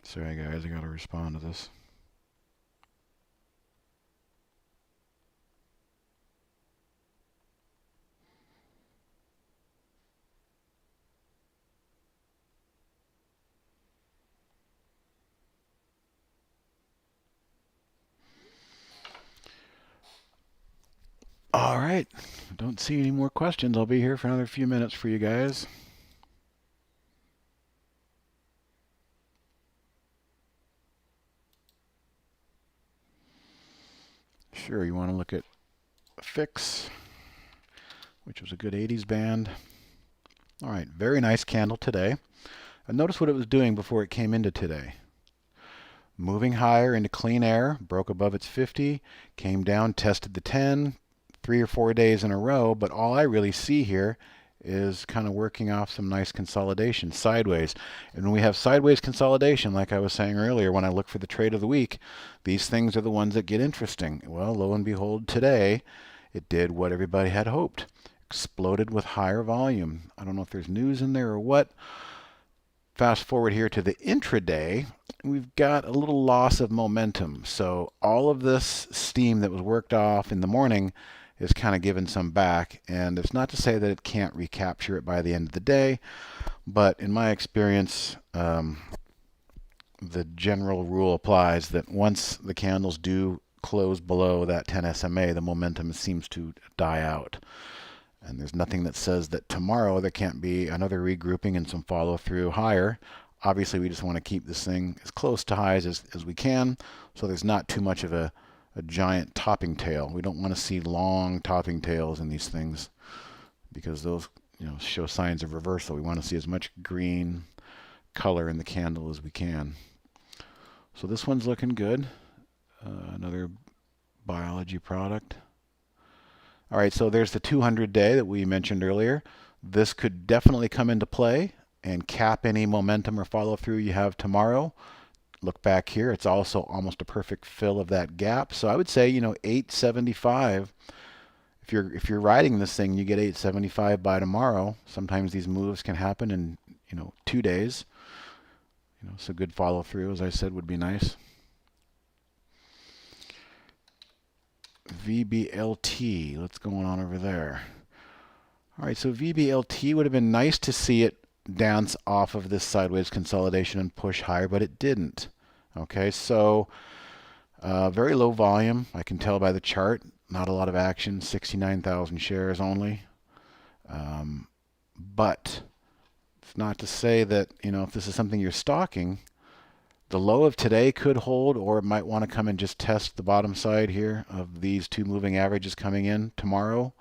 Sorry guys, I gotta respond to this. All right, don't see any more questions. I'll be here for another few minutes for you guys. Sure, you want to look at Fix, which was a good 80s band. All right, very nice candle today. And notice what it was doing before it came into today. Moving higher into clean air, broke above its 50, came down, tested the 10, 3 or 4 days in a row, but all I really see here is kind of working off some nice consolidation sideways. And when we have sideways consolidation, like I was saying earlier, when I look for the trade of the week, these things are the ones that get interesting. Well, lo and behold, today it did what everybody had hoped. Exploded with higher volume. I don't know if there's news in there or what. Fast forward here to the intraday, we've got a little loss of momentum. So all of this steam that was worked off in the morning is kind of giving some back. And it's not to say that it can't recapture it by the end of the day, but in my experience, the general rule applies that once the candles do close below that 10 SMA, the momentum seems to die out. And there's nothing that says that tomorrow there can't be another regrouping and some follow through higher. Obviously, we just want to keep this thing as close to highs as we can, so there's not too much of a giant topping tail. We don't want to see long topping tails in these things because those show signs of reversal. We want to see as much green color in the candle as we can. So this one's looking good. Another biology product. All right, so there's the 200-day that we mentioned earlier. This could definitely come into play and cap any momentum or follow through you have tomorrow. Look back here. It's also almost a perfect fill of that gap. So I would say, 875. If you're riding this thing, you get 875 by tomorrow. Sometimes these moves can happen in 2 days. So good follow through, as I said, would be nice. VBLT, what's going on over there? All right, so VBLT would have been nice to see it dance off of this sideways consolidation and push higher, but it didn't. Okay, so very low volume. I can tell by the chart. Not a lot of action. 69,000 shares only. But it's not to say that if this is something you're stalking, the low of today could hold, or it might want to come and just test the bottom side here of these two moving averages coming in tomorrow,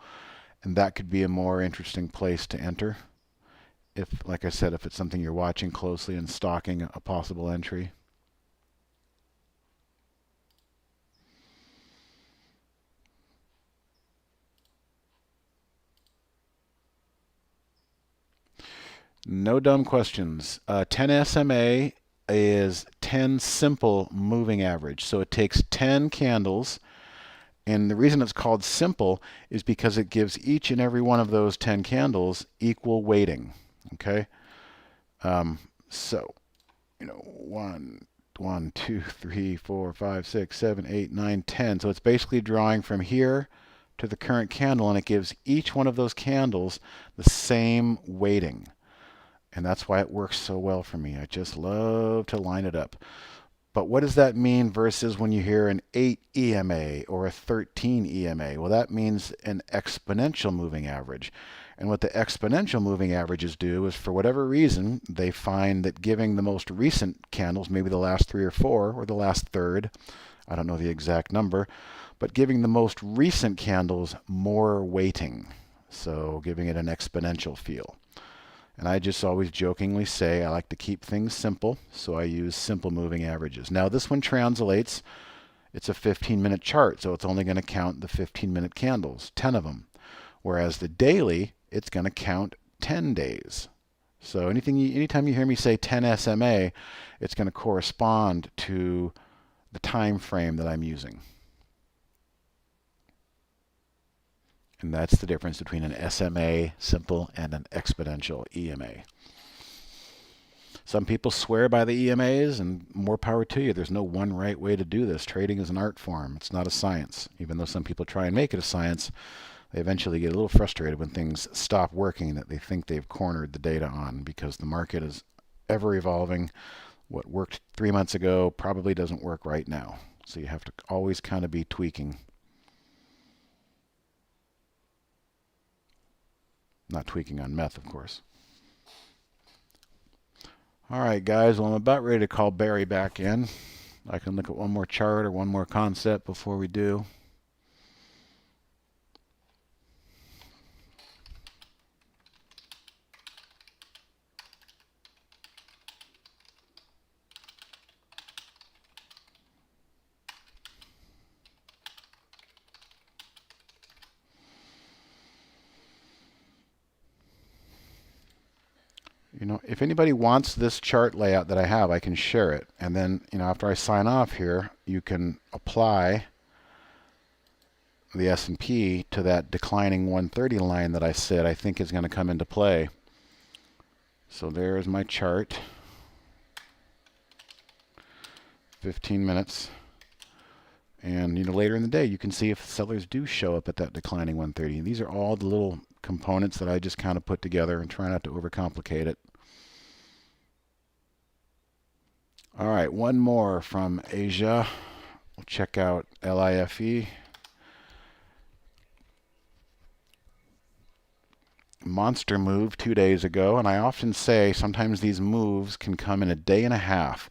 and that could be a more interesting place to enter. If, like I said, if it's something you're watching closely and stalking a possible entry. No dumb questions. 10 SMA is 10 simple moving average. So it takes 10 candles, and the reason it's called simple is because it gives each and every one of those 10 candles equal weighting. Okay, so 1, 2, 3, 4, 5, 6, 7, 8, 9, 10. So it's basically drawing from here to the current candle, and it gives each one of those candles the same weighting. And that's why it works so well for me. I just love to line it up. But what does that mean versus when you hear an 8 EMA or a 13 EMA? Well, that means an exponential moving average. And what the exponential moving averages do is, for whatever reason, they find that giving the most recent candles, maybe the last 3 or 4 or the last third, I don't know the exact number, but giving the most recent candles more weighting. So giving it an exponential feel. And I just always jokingly say I like to keep things simple, so I use simple moving averages. Now this one translates. It's a 15-minute chart, so it's only going to count the 15-minute candles, 10 of them. Whereas the daily, it's going to count 10 days. So anytime you hear me say 10 SMA, it's going to correspond to the time frame that I'm using. And that's the difference between an SMA simple and an exponential EMA. Some people swear by the EMAs, and more power to you. There's no one right way to do this. Trading is an art form. It's not a science. Even though some people try and make it a science, they eventually get a little frustrated when things stop working that they think they've cornered the data on, because the market is ever evolving. What worked 3 months ago probably doesn't work right now. So you have to always kind of be tweaking. Not tweaking on meth, of course. All right, guys. Well, I'm about ready to call Barry back in. I can look at one more chart or one more concept before we do. If anybody wants this chart layout that I have, I can share it. And then, after I sign off here, you can apply the S&P to that declining 130 line that I said I think is going to come into play. So there's my chart. 15 minutes. And later in the day, you can see if sellers do show up at that declining 130. And these are all the little components that I just kind of put together and try not to overcomplicate it. All right, one more from Asia. We'll check out LIFE. Monster move 2 days ago, and I often say sometimes these moves can come in a day and a half.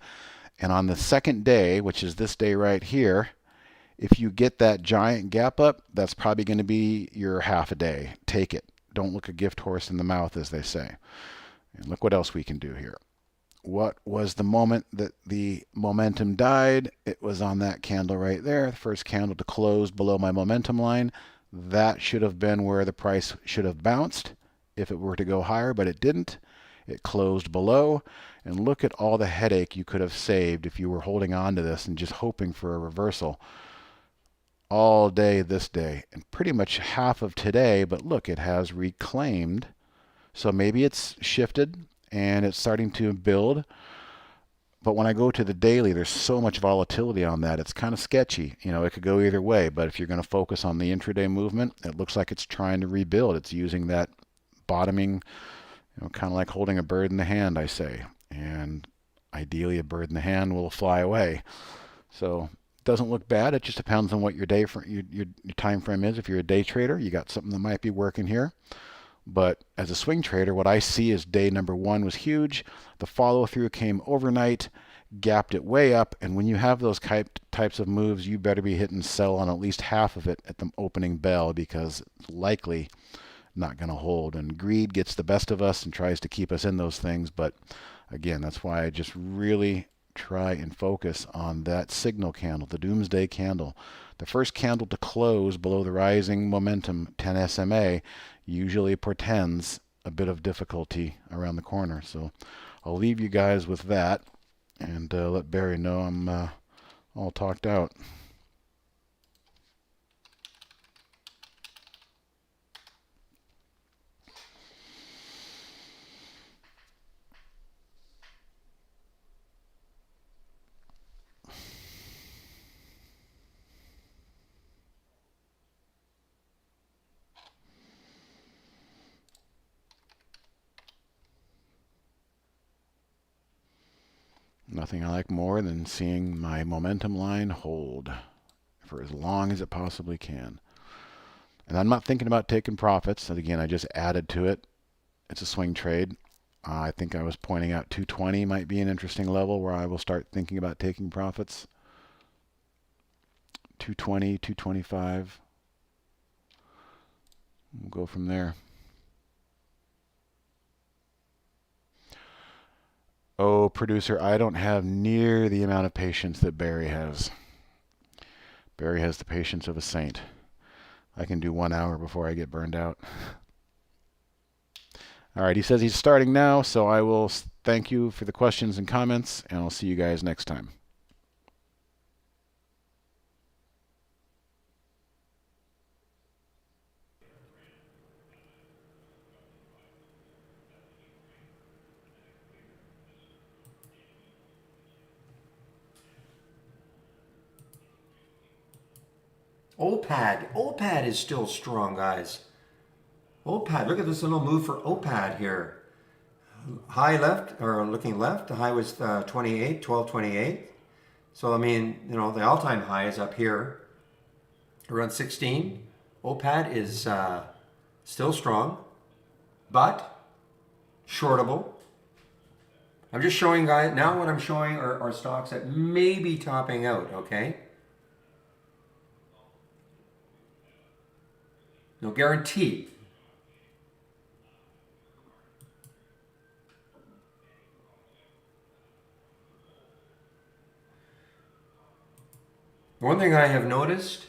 And on the second day, which is this day right here, if you get that giant gap up, that's probably going to be your half a day. Take it. Don't look a gift horse in the mouth, as they say. And look what else we can do here. What was the moment that the momentum died? It was on that candle right there, the first candle to close below my momentum line. That should have been where the price should have bounced if it were to go higher, but it didn't. It closed below. And look at all the headache you could have saved if you were holding on to this and just hoping for a reversal all day this day, and pretty much half of today. But look, it has reclaimed. So maybe it's shifted and it's starting to build. But when I go to the daily, there's so much volatility on that. It's kind of sketchy. It could go either way. But if you're going to focus on the intraday movement, it looks like it's trying to rebuild. It's using that bottoming, kind of like holding a bird in the hand, I say. And ideally, a bird in the hand will fly away. So it doesn't look bad. It just depends on what your time frame is. If you're a day trader, you got something that might be working here. But as a swing trader, what I see is day number one was huge. The follow through came overnight, gapped it way up. And when you have those types of moves, you better be hitting sell on at least half of it at the opening bell, because it's likely not going to hold. And greed gets the best of us and tries to keep us in those things. But again, that's why I just really try and focus on that signal candle, the doomsday candle. The first candle to close below the rising momentum 10 SMA usually portends a bit of difficulty around the corner. So I'll leave you guys with that and let Barry know I'm all talked out. Nothing I like more than seeing my momentum line hold for as long as it possibly can. And I'm not thinking about taking profits. And again, I just added to it. It's a swing trade. I think I was pointing out 220 might be an interesting level where I will start thinking about taking profits. 220, 225. We'll go from there. Oh, producer, I don't have near the amount of patience that Barry has. Barry has the patience of a saint. I can do 1 hour before I get burned out. All right, he says he's starting now, so I will thank you for the questions and comments, and I'll see you guys next time. OPAD is still strong, guys. OPAD, look at this little move for OPAD here. High left, or looking left, the high was 1228. So, I mean, the all-time high is up here, around 16. OPAD is still strong, but shortable. I'm just showing, guys, now what I'm showing are stocks that may be topping out, okay? No guarantee. One thing I have noticed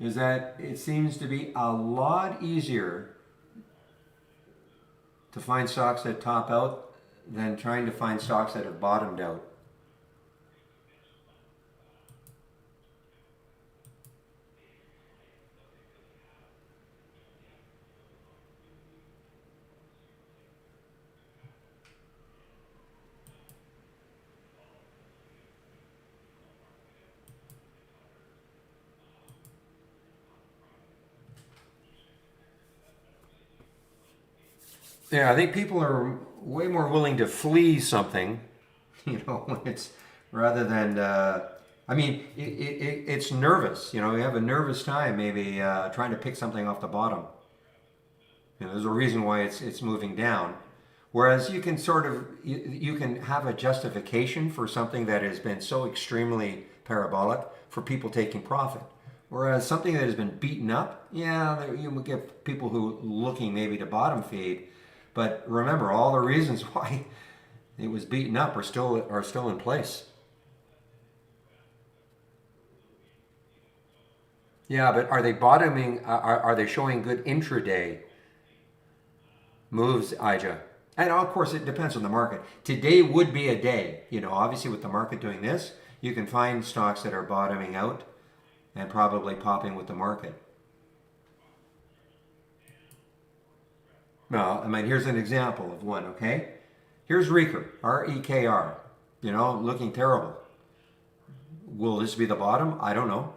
is that it seems to be a lot easier to find stocks that top out than trying to find stocks that have bottomed out. Yeah, I think people are way more willing to flee something, when it's rather than. I mean, it's nervous. You have a nervous time maybe trying to pick something off the bottom. There's a reason why it's moving down. Whereas you can sort of you can have a justification for something that has been so extremely parabolic for people taking profit. Whereas something that has been beaten up, yeah, you would get people who looking maybe to bottom feed. But remember, all the reasons why it was beaten up are still in place. Yeah, but are they bottoming? Are they showing good intraday moves, Ija? And of course, it depends on the market. Today would be a day. Obviously, with the market doing this, you can find stocks that are bottoming out and probably popping with the market. Well, I mean, here's an example of one, okay? Here's Reker, REKR, looking terrible. Will this be the bottom? I don't know.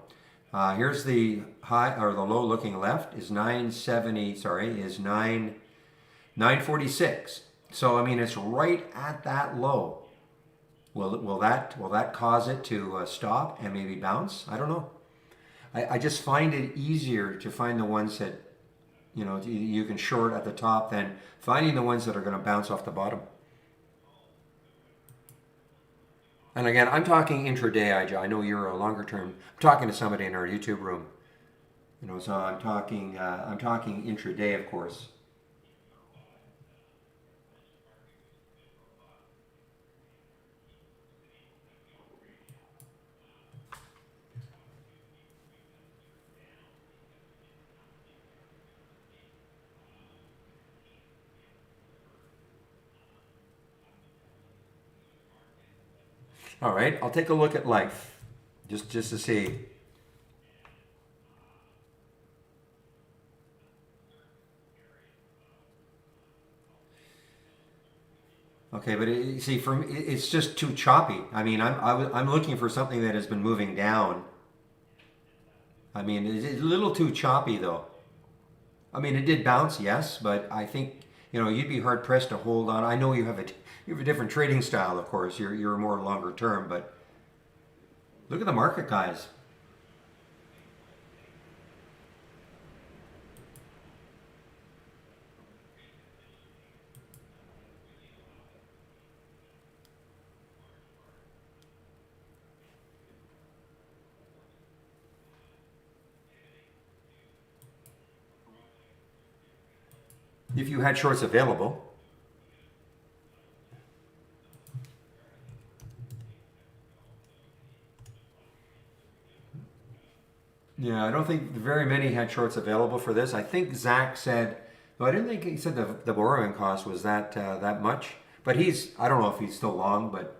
Here's the high or the low looking left is 970, sorry, is 946. So I mean it's right at that low. Will that cause it to stop and maybe bounce? I don't know. I just find it easier to find the ones that you can short at the top than finding the ones that are going to bounce off the bottom. And again, I'm talking intraday, Ija. I know you're a longer term. I'm talking to somebody in our YouTube room. So I'm talking intraday, of course. All right, I'll take a look at life, just to see. Okay, but see, for me, it's just too choppy. I mean, I'm looking for something that has been moving down. I mean, it's a little too choppy though. I mean, it did bounce, yes, but I think you'd be hard pressed to hold on. I know you have a different trading style, of course. You're more longer term, but look at the market, guys. If you had shorts available. Yeah, I don't think very many had shorts available for this. I think Zach said, no, I didn't think he said the borrowing cost was that much. But I don't know if he's still long, but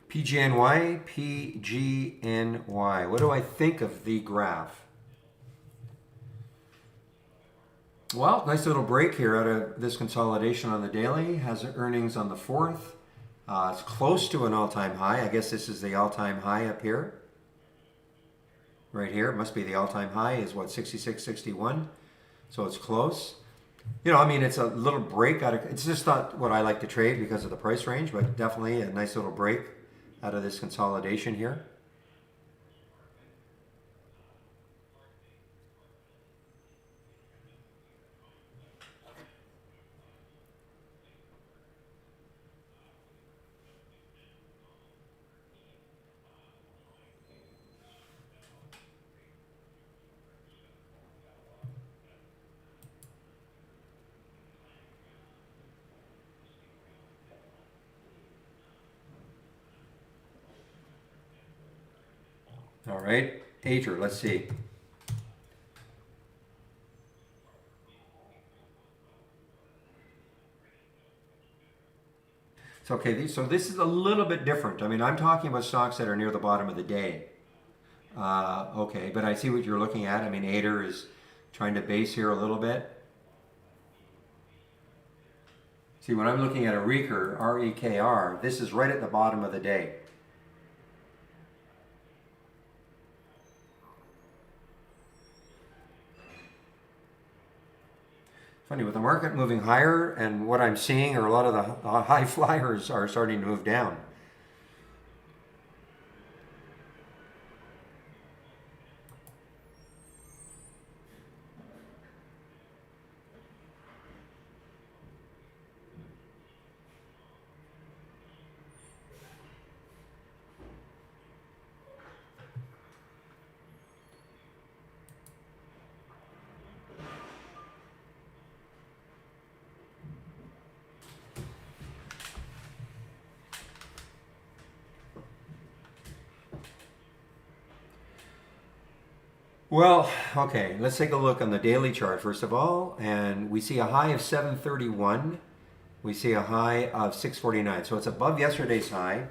PGNY, PGNY. What do I think of the graph? Well, nice little break here out of this consolidation on the daily. Has earnings on the 4th. It's close to an all-time high. I guess this is the all-time high up here. Right here. It must be the all-time high is what, 66.61. So it's close. I mean, it's a little break out of, it's just not what I like to trade because of the price range, but definitely a nice little break out of this consolidation here. All right, Ater, let's see. It's okay. So this is a little bit different. I mean, I'm talking about stocks that are near the bottom of the day. Okay, but I see what you're looking at. I mean, Ader is trying to base here a little bit. See, when I'm looking at a Rekr, R-E-K-R, this is right at the bottom of the day. Funny, with the market moving higher and what I'm seeing are a lot of the high flyers are starting to move down. Well, okay, let's take a look on the daily chart first of all, and we see a high of 731. We see a high of 649, so it's above yesterday's high.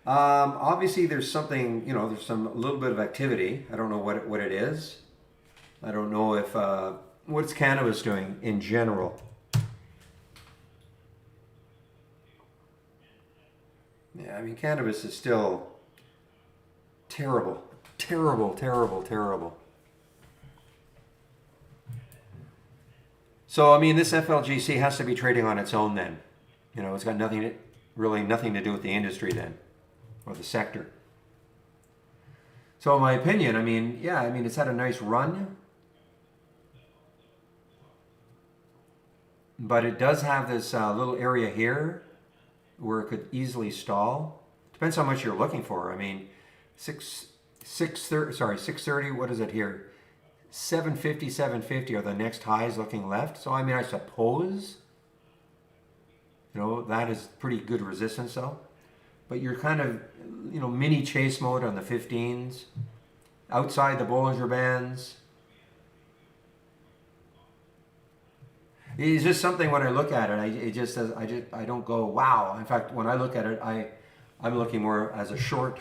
Obviously, there's something, there's some a little bit of activity. I don't know what it is. I don't know if what's cannabis doing in general. Yeah, I mean, cannabis is still terrible, terrible, terrible, terrible. So, I mean, this FLGC has to be trading on its own then. It's got really nothing to do with the industry then, or the sector. So, in my opinion, it's had a nice run, but it does have this little area here where it could easily stall. Depends how much you're looking for. I mean, 630. What is it here? 750, 750 are the next highs looking left. So I suppose, that is pretty good resistance though. But you're kind of, mini chase mode on the 15s, outside the Bollinger Bands. It's just something when I look at it, I don't go, wow. In fact, when I look at it, I'm looking more as a short.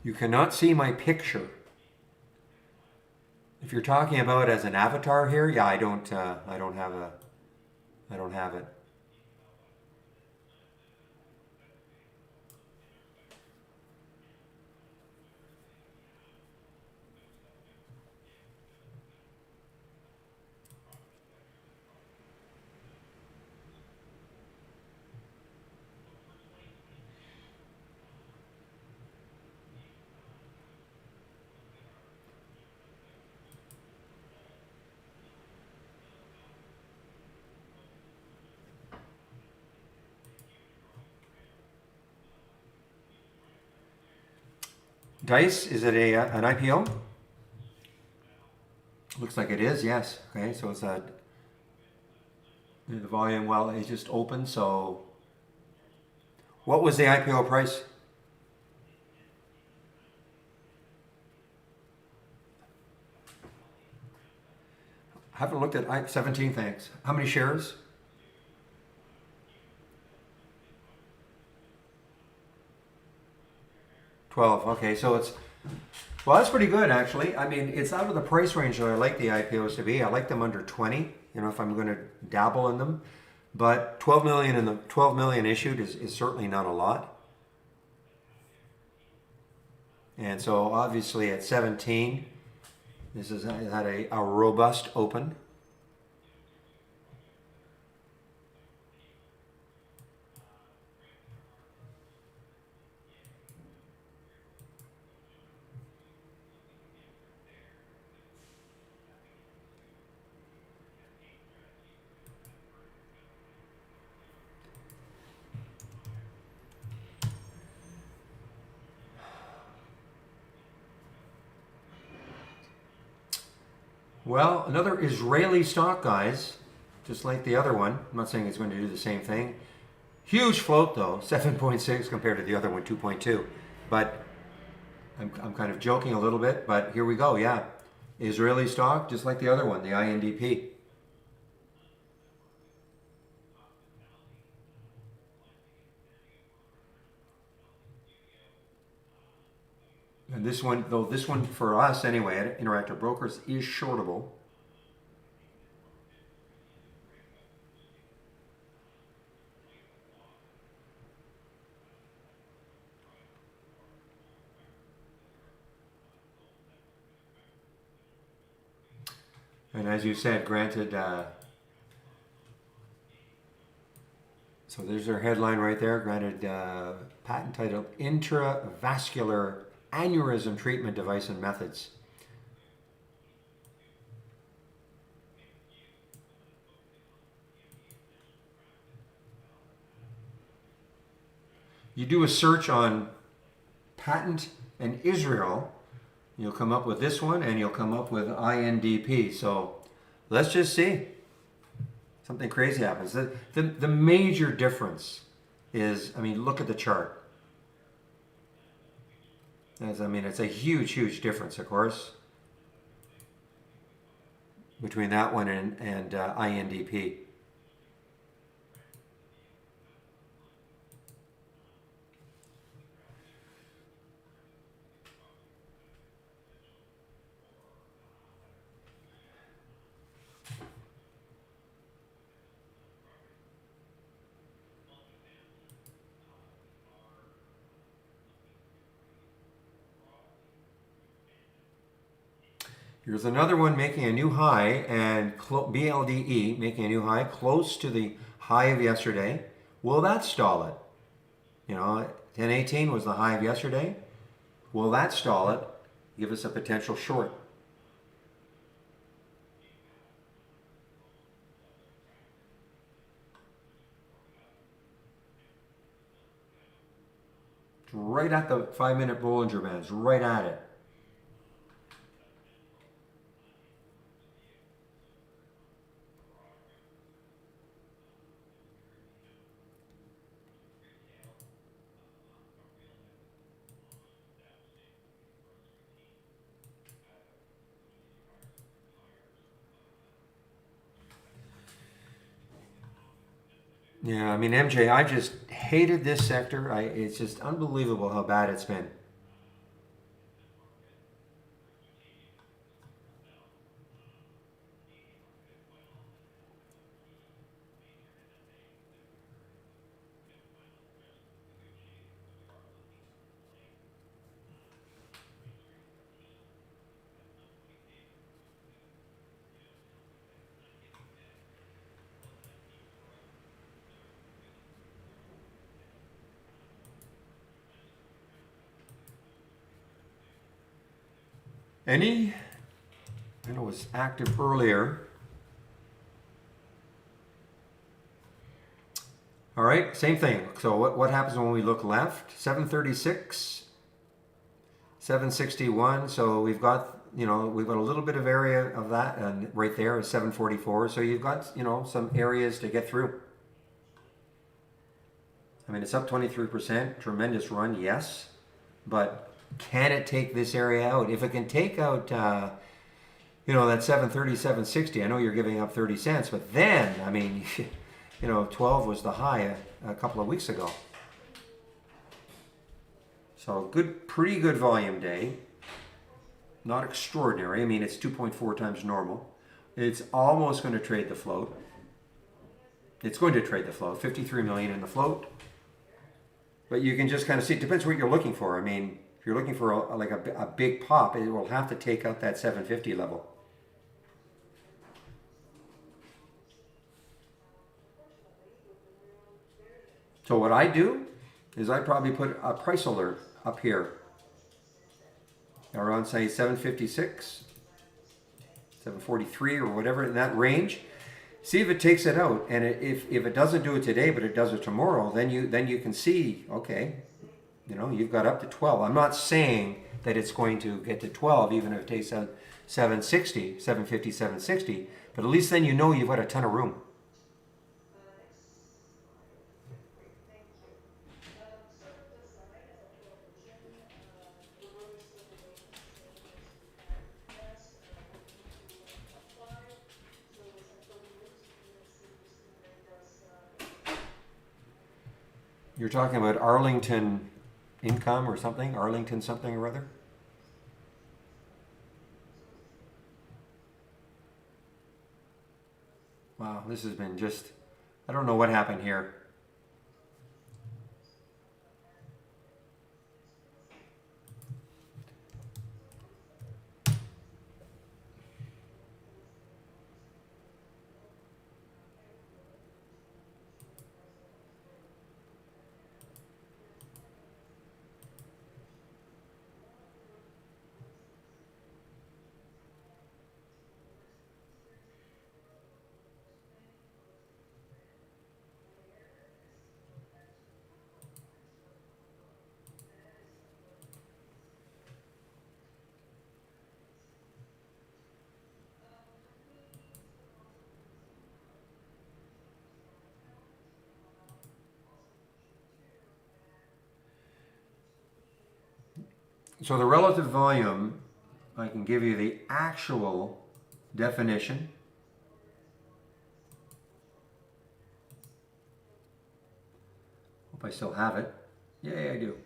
You cannot see my picture. If you're talking about as an avatar here, yeah, I don't have it. Dice, is it an IPO? Looks like it is, yes. Okay, so it's the volume, well, it's just open, so what was the IPO price? I haven't looked at 17, thanks. How many shares? Okay, so well, that's pretty good actually. I mean, it's out of the price range that I like the IPOs to be. I like them under 20, if I'm going to dabble in them. But 12 million issued is certainly not a lot. And so obviously at 17, this has had a robust open. Well, another Israeli stock, guys, just like the other one. I'm not saying it's going to do the same thing. Huge float, though, 7.6 compared to the other one, 2.2. But I'm kind of joking a little bit, but here we go, yeah. Israeli stock, just like the other one, the INDP. And this one, though, this one for us anyway, at Interactive Brokers, is shortable. And as you said, granted, so there's their headline right there. Granted, patent titled Intravascular Aneurysm Treatment Device and Methods. You do a search on patent and Israel, you'll come up with this one and you'll come up with INDP. So let's just see. Something crazy happens. The major difference is, I mean, look at the chart. It's a huge, huge difference, of course, between that one and INDP. Here's another one making a new high, and BLDE making a new high close to the high of yesterday. Will that stall it? 1018 was the high of yesterday. Will that stall it? Give us a potential short. It's right at the 5-minute Bollinger Bands, right at it. Yeah, I mean, MJ, I just hated this sector. It's just unbelievable how bad it's been. I know it was active earlier. All right, same thing. So what happens when we look left? 736, 761. So we've got a little bit of area of that, and right there is 744. So you've got some areas to get through. I mean, it's up 23%. Tremendous run, yes, but can it take this area out? If it can take out, that 730, 760, I know you're giving up 30 cents, but then, I mean, 12 was the high a couple of weeks ago. So pretty good volume day. Not extraordinary. I mean, it's 2.4 times normal. It's almost going to trade the float. It's going to trade the float. 53 million in the float. But you can just kind of see, it depends what you're looking for. I mean, if you're looking for a big pop, it will have to take out that 750 level. So what I do is I probably put a price alert up here around, say, 756, 743 or whatever in that range. See if it takes it out, and if it doesn't do it today, but it does it tomorrow, then you can see, okay, you've got up to 12. I'm not saying that it's going to get to 12, even if it takes out 760, 750, 760, but at least then you've got a ton of room. You're talking about Arlington income or something? Arlington something or other? Wow, this has been just, I don't know what happened here. So the relative volume, I can give you the actual definition. Hope I still have it. Yay, I do.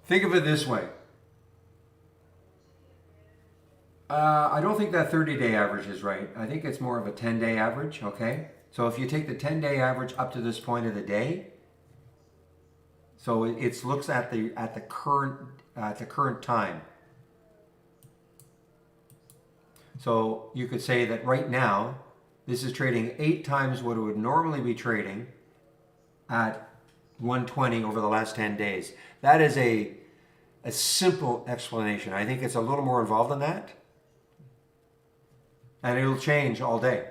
Think of it this way. I don't think that 30-day average is right. I think it's more of a 10-day average, okay? So if you take the 10-day average up to this point of the day, so it looks at the current time. So you could say that right now, this is trading 8 times what it would normally be trading at 120 over the last 10 days. That is a simple explanation. I think it's a little more involved than that. And it'll change all day.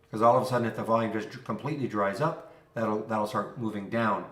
Because all of a sudden, if the volume just completely dries up, that'll start moving down.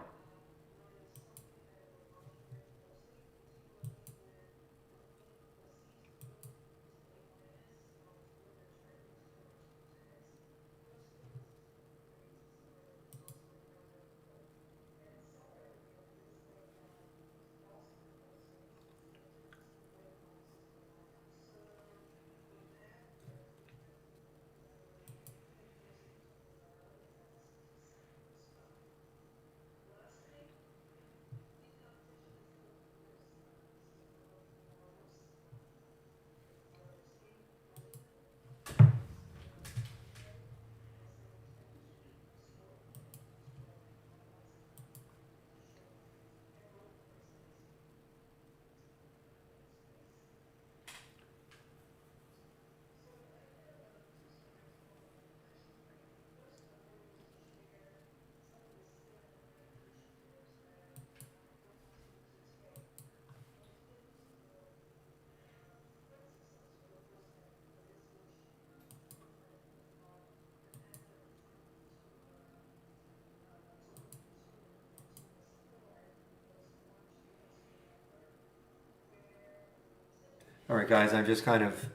All right, guys, I'm just kind of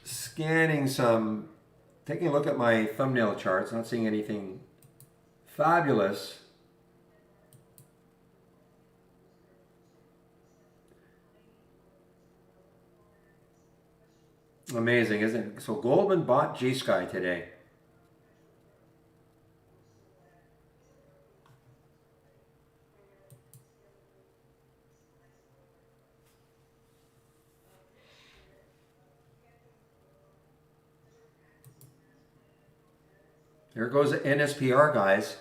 scanning taking a look at my thumbnail charts, not seeing anything fabulous. Amazing, isn't it? So Goldman bought G-Sky today. There goes the NSPR, guys.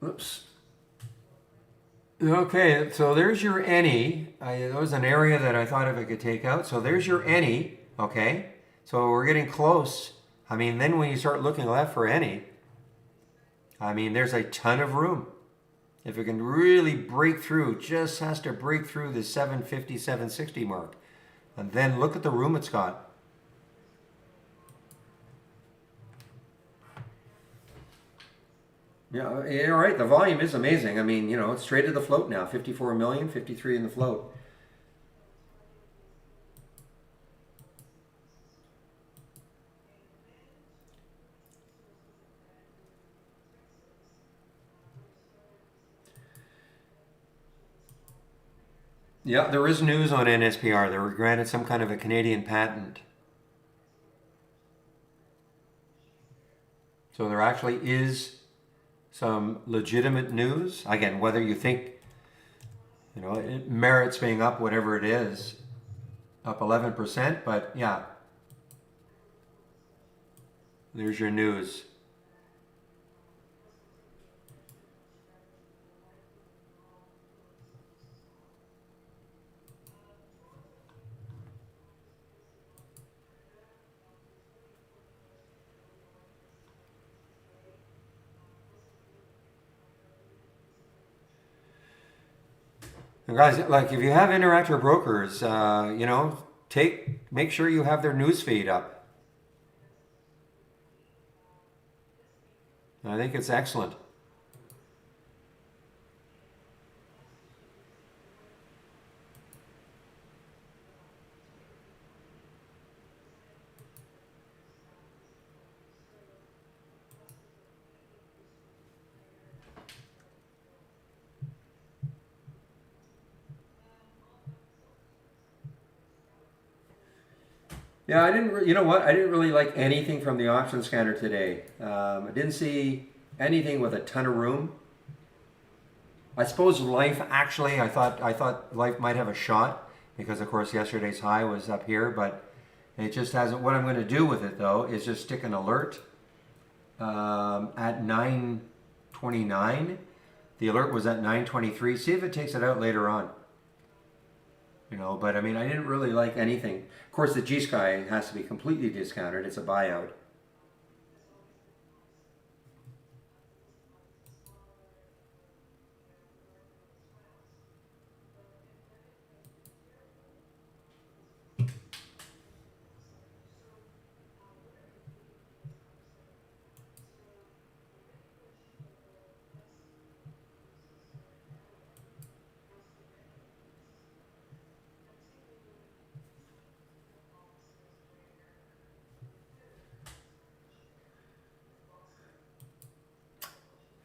Oops. Okay, so there's your any. There was an area that I thought if I could take out. So there's your any Okay, so we're getting close. I mean, then when you start looking left for any, I mean, there's a ton of room. If it can really break through, just has to break through the 750, 760 mark. And then look at the room it's got. Yeah, you're right. The volume is amazing. I mean, it's traded the float now. 54 million, 53 in the float. Yeah, there is news on NSPR. They were granted some kind of a Canadian patent. So there actually is some legitimate news. Again, whether you think, it merits being up, whatever it is, up 11%. But yeah, there's your news. And guys, like if you have Interactive Brokers, make sure you have their news feed up. I think it's excellent. Yeah, I didn't. You know what? I didn't really like anything from the option scanner today. I didn't see anything with a ton of room. I suppose Life actually. I thought Life might have a shot because, of course, yesterday's high was up here, but it just hasn't. What I'm going to do with it though is just stick an alert at 9:29. The alert was at 9:23. See if it takes it out later on. But I mean, I didn't really like anything. Of course, the G Sky has to be completely discounted. It's a buyout.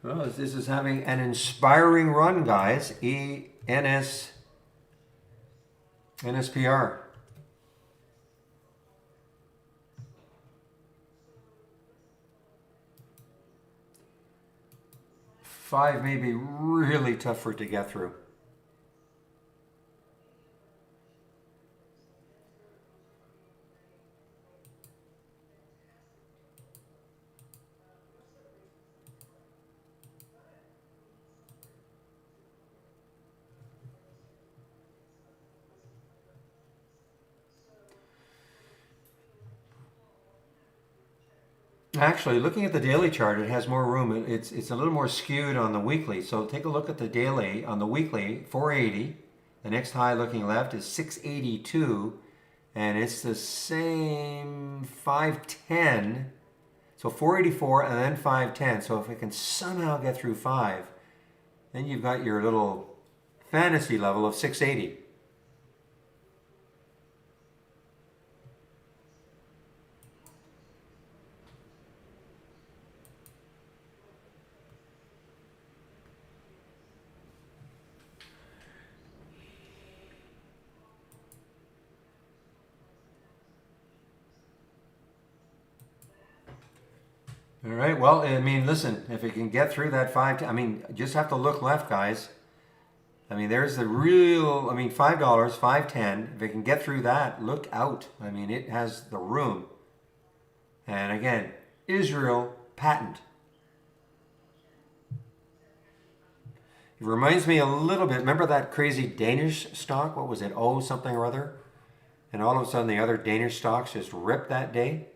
Well, this is having an inspiring run, guys. NSPR. Five may be really tough for it to get through. Actually, looking at the daily chart, it has more room. It's a little more skewed on the weekly. So take a look at the daily. On the weekly, 480. The next high looking left is 682. And it's the same 510. So 484 and then 510. So if it can somehow get through 5, then you've got your little fantasy level of 680. All right. Well, I mean, listen, if it can get through that I mean, just have to look left, guys. I mean, there's the real, I mean, $5, 510. If it can get through that, look out. I mean, it has the room. And again, Israel patent. It reminds me a little bit, remember that crazy Danish stock? What was it? Oh, something or other? and all of a sudden the other Danish stocks just ripped that day.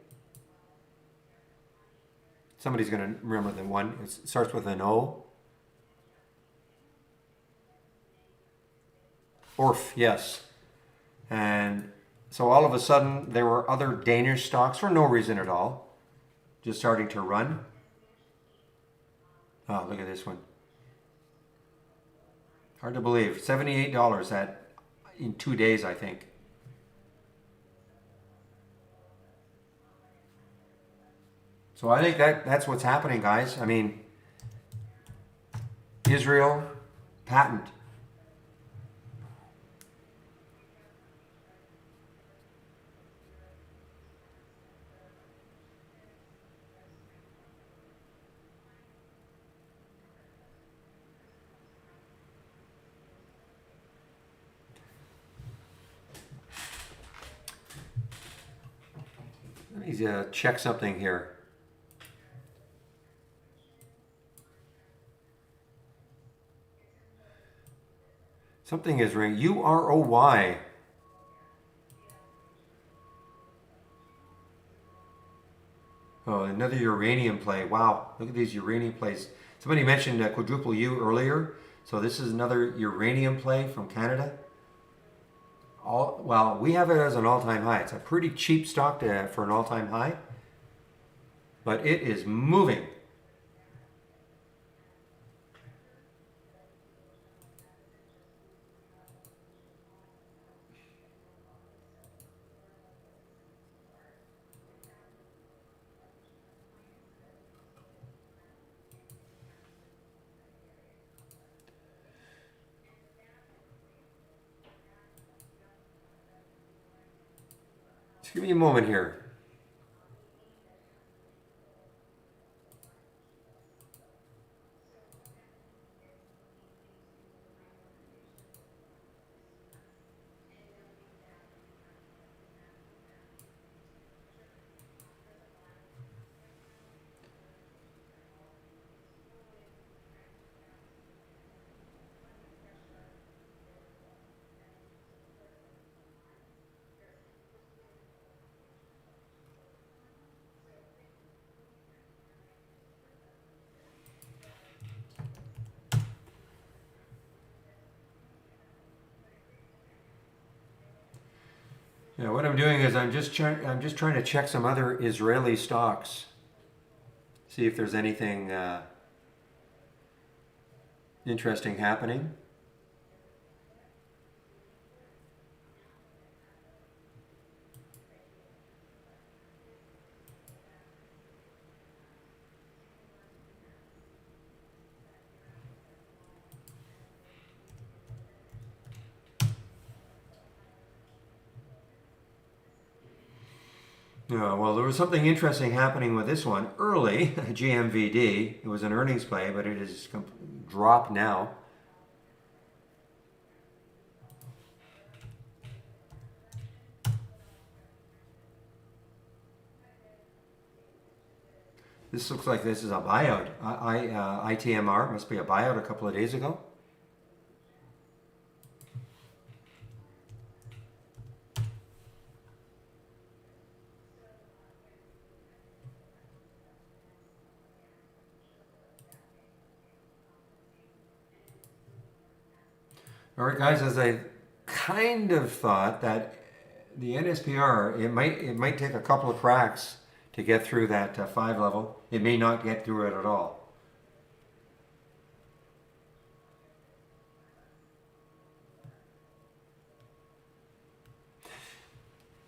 Somebody's going to remember the one. It starts with an O. Orf, yes. And so all of a sudden there were other Danish stocks for no reason at all just starting to run. Oh, look at this one. Hard to believe. $78 that in 2 days, I think. So I think that's what's happening, guys. I mean, Israel, patent. Let me check something here. Something is ringing. UROY. Oh, another uranium play. Wow, look at these uranium plays. Somebody mentioned quadruple U earlier. So this is another uranium play from Canada. Well, we have it as an all-time high. It's a pretty cheap stock for an all-time high. But it is moving. Just give me a moment here. Yeah, what I'm doing is I'm just trying to check some other Israeli stocks, see if there's anything interesting happening. Yeah, well, there was something interesting happening with this one early, GMVD. It was an earnings play, but it has dropped now. This looks like this is a buyout. ITMR must be a buyout a couple of days ago. All right, guys, as I kind of thought that the NSPR, it might take a couple of cracks to get through that 5 level. It may not get through it at all.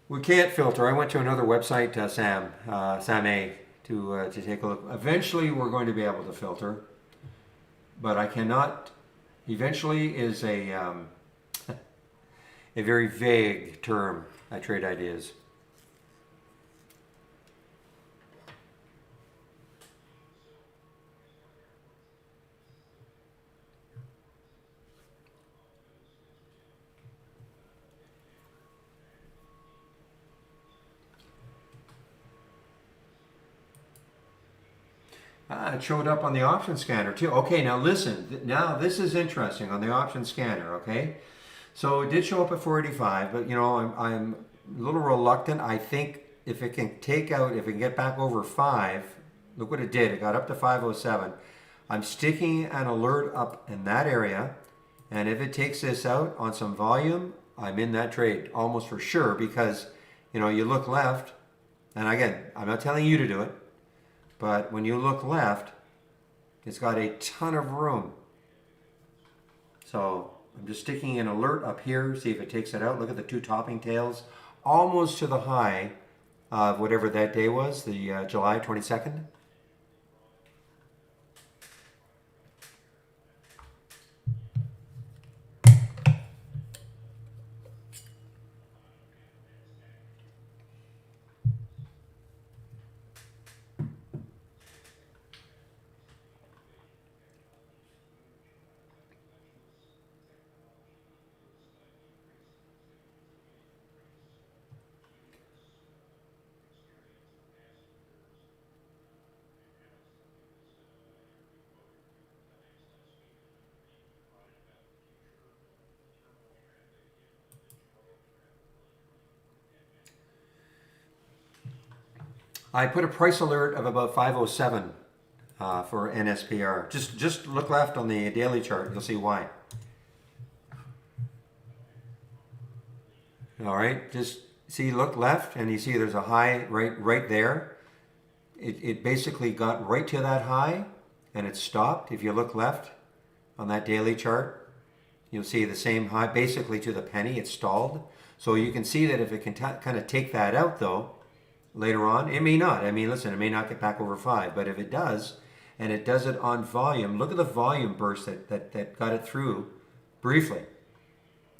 We can't filter. I went to another website, Sam A, to take a look. Eventually, we're going to be able to filter, but I cannot. Eventually is a very vague term at Trade Ideas. It showed up on the option scanner too. Okay, now listen. Now this is interesting on the option scanner. Okay, so it did show up at 485, but you know I'm a little reluctant. I think if it can take out, if it can get back over 5, look what it did. It got up to 507. I'm sticking an alert up in that area. And if it takes this out on some volume, I'm in that trade almost for sure because, you look left. And again, I'm not telling you to do it. But when you look left, it's got a ton of room. So I'm just sticking an alert up here, see if it takes it out. Look at the 2 topping tails, almost to the high of whatever that day was, the July 22nd. I put a price alert of about 507 for NSPR. Just look left on the daily chart. You'll see why. All right, just see, look left, and you see there's a high right there. It basically got right to that high, and it stopped. If you look left on that daily chart, you'll see the same high, basically to the penny. It stalled. So you can see that if it can kind of take that out, though, later on, it may not. I mean, listen, it may not get back over 5, but if it does, and it does it on volume, look at the volume burst that got it through briefly.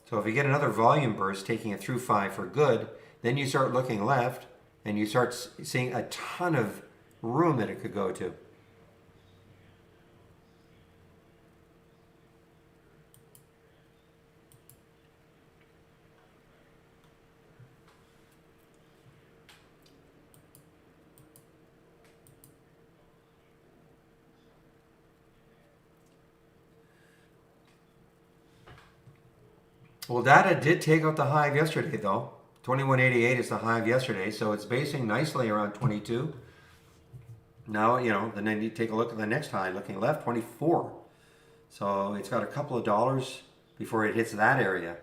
So if you get another volume burst taking it through 5 for good, then you start looking left and you start seeing a ton of room that it could go to. Well, data did take out the high yesterday, though. 2188 is the high of yesterday, so it's basing nicely around 22. Now, then you take a look at the next high, looking left, 24. So it's got a couple of dollars before it hits that area.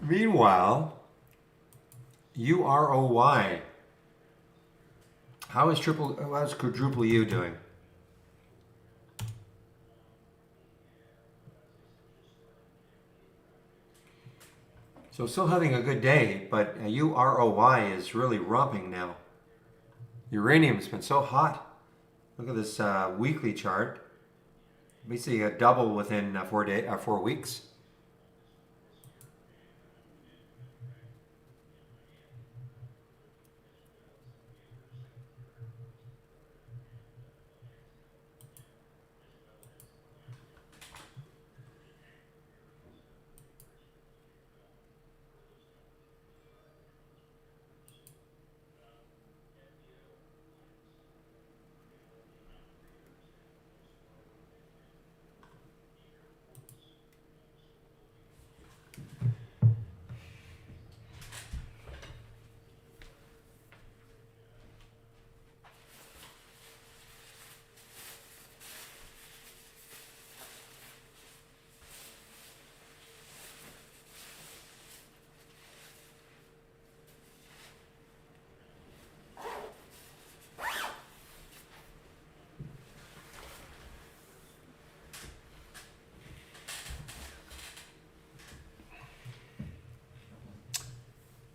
Meanwhile, UROY. How's quadruple U doing? So still having a good day, but UROY is really romping now. Uranium's been so hot. Look at this weekly chart. Basically a double within 4 weeks.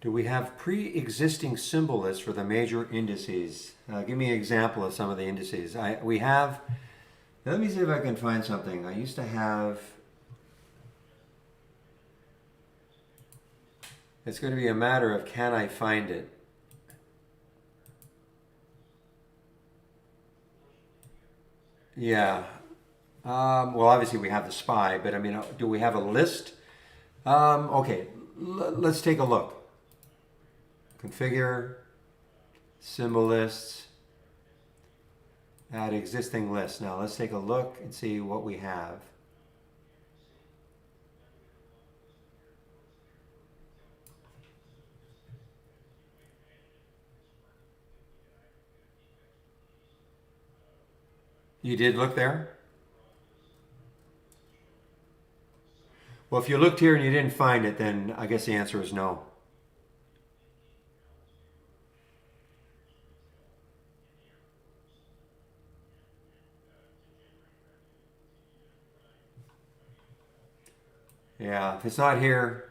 Do we have pre-existing symbol lists for the major indices? Give me an example of some of the indices. We have, let me see if I can find something. I used to have, it's going to be a matter of can I find it? Yeah. Well, obviously we have the SPY, but I mean, do we have a list? Okay, let's take a look. Configure, symbol lists, add existing list. Now let's take a look and see what we have. You did look there? Well, if you looked here and you didn't find it, then I guess the answer is no. Yeah, if it's not here,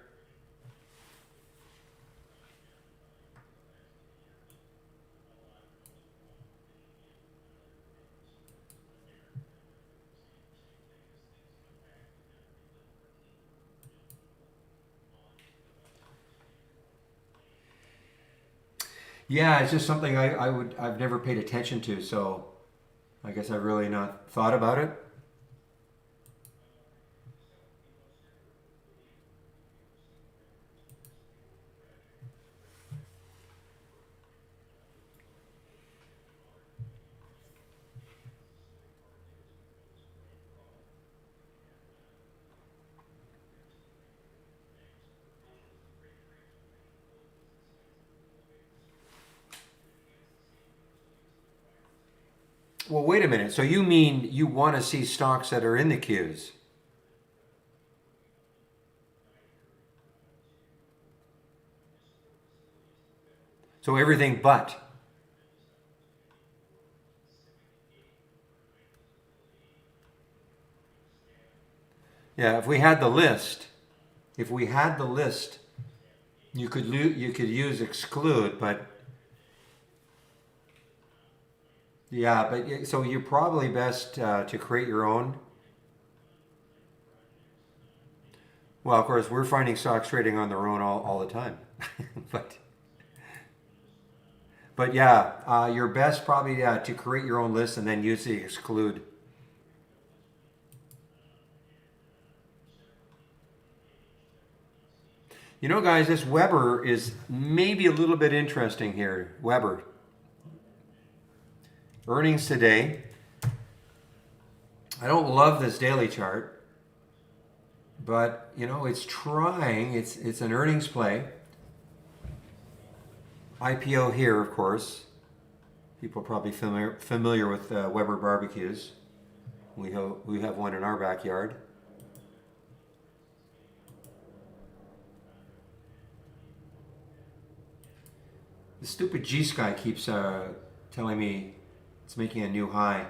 yeah, it's just something I've never paid attention to, so I guess I've really not thought about it. Well, wait a minute. So you mean you want to see stocks that are in the queues? So everything but. Yeah, if we had the list, if we had the list, you could use exclude, but yeah, so you're probably best to create your own. Well, of course, we're finding stocks trading on their own all the time, but yeah, your best probably to create your own list and then use the exclude. You know, guys, this Weber is maybe a little bit interesting here. Weber. Earnings today. I don't love this daily chart, but you know, it's trying. It's an earnings play. IPO here, of course. People are probably familiar with Weber barbecues. We have one in our backyard. The stupid G-Sky keeps telling me it's making a new high.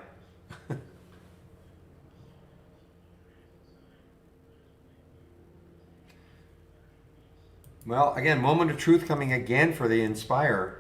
Well, again, moment of truth coming again for the Inspire.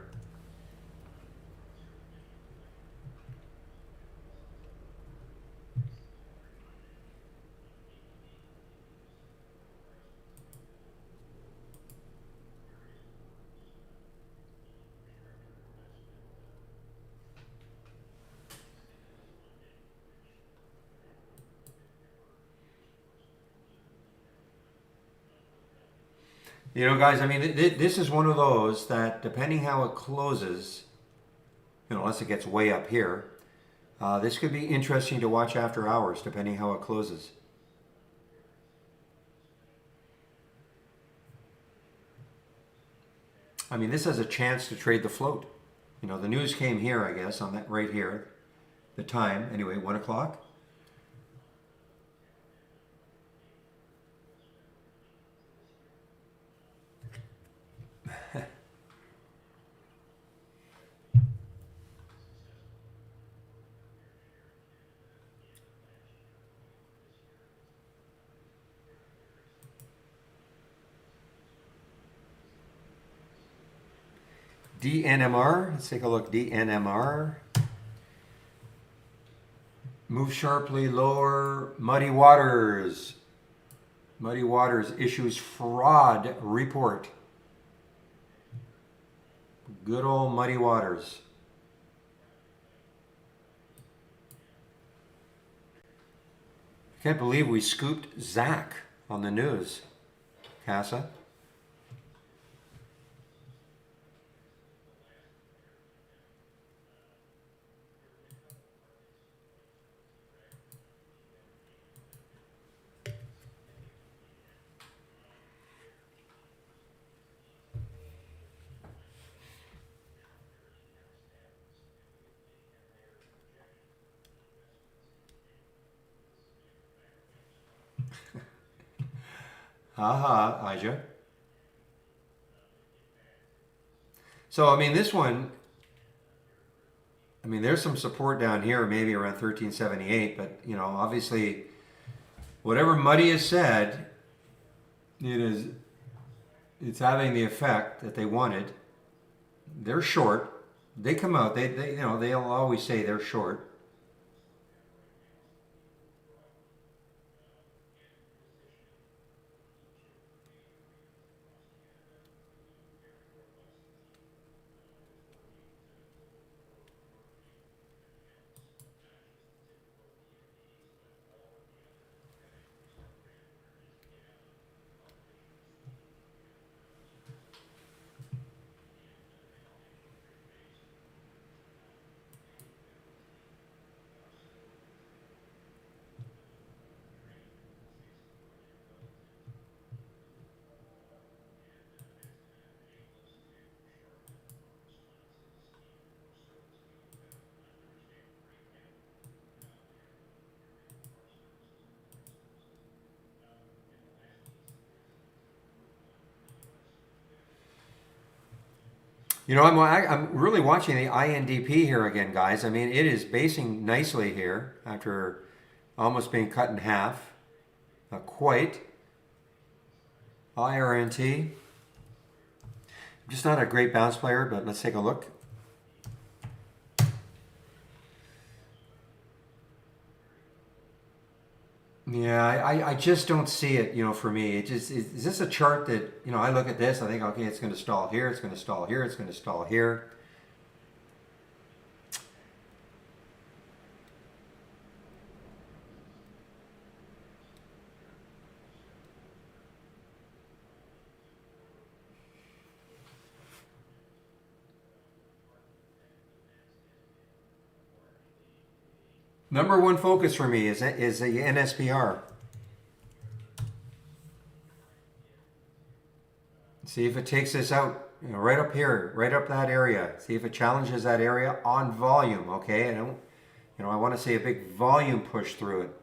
You know, guys, I mean, this is one of those that, depending how it closes, you know, unless it gets way up here, this could be interesting to watch after hours, depending how it closes. I mean, this has a chance to trade the float. You know, the news came here, I guess, on that right here. The time, anyway, 1 o'clock. DNMR. Let's take a look. DNMR. Move sharply lower. Muddy Waters. Muddy Waters issues fraud report. Good old Muddy Waters. I can't believe we scooped Zach on the news. Casa. Haha, Aja. So, I mean, this one, I mean, there's some support down here, maybe around 1378, but, you know, obviously, whatever Muddy has said, it's having the effect that they wanted. They're short. They come out, you know, they'll always say they're short. You know, I'm really watching the INDP here again, guys. I mean, it is basing nicely here after almost being cut in half. Not quite. IRNT. Just not a great bounce player, but let's take a look. Yeah, I just don't see it, you know, for me. Is this a chart that, you know, I look at this, I think, okay, it's going to stall here, it's going to stall here, it's going to stall here. Number one focus for me is the NSPR. See if it takes us out, you know, right up here, right up that area. See if it challenges that area on volume, okay? I want to see a big volume push through it.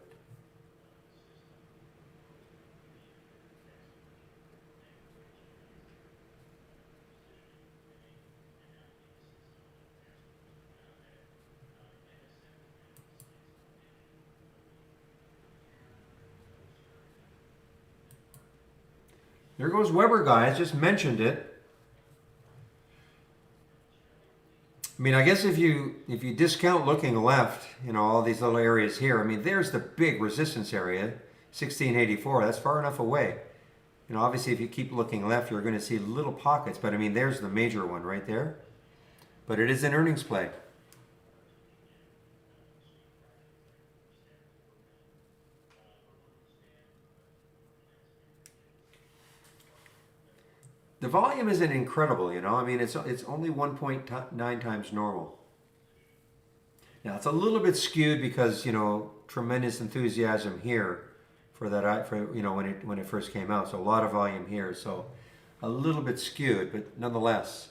There goes Weber, guys. Just mentioned it. I mean, I guess if you discount looking left, you know, all these little areas here. I mean, there's the big resistance area, 1684. That's far enough away. You know, obviously, if you keep looking left, you're going to see little pockets. But I mean, there's the major one right there. But it is an earnings play. The volume isn't incredible, you know. I mean, it's only 1.9 times normal. Now it's a little bit skewed because, you know, tremendous enthusiasm here for that, for, you know, when it first came out. So a lot of volume here, so a little bit skewed, but nonetheless.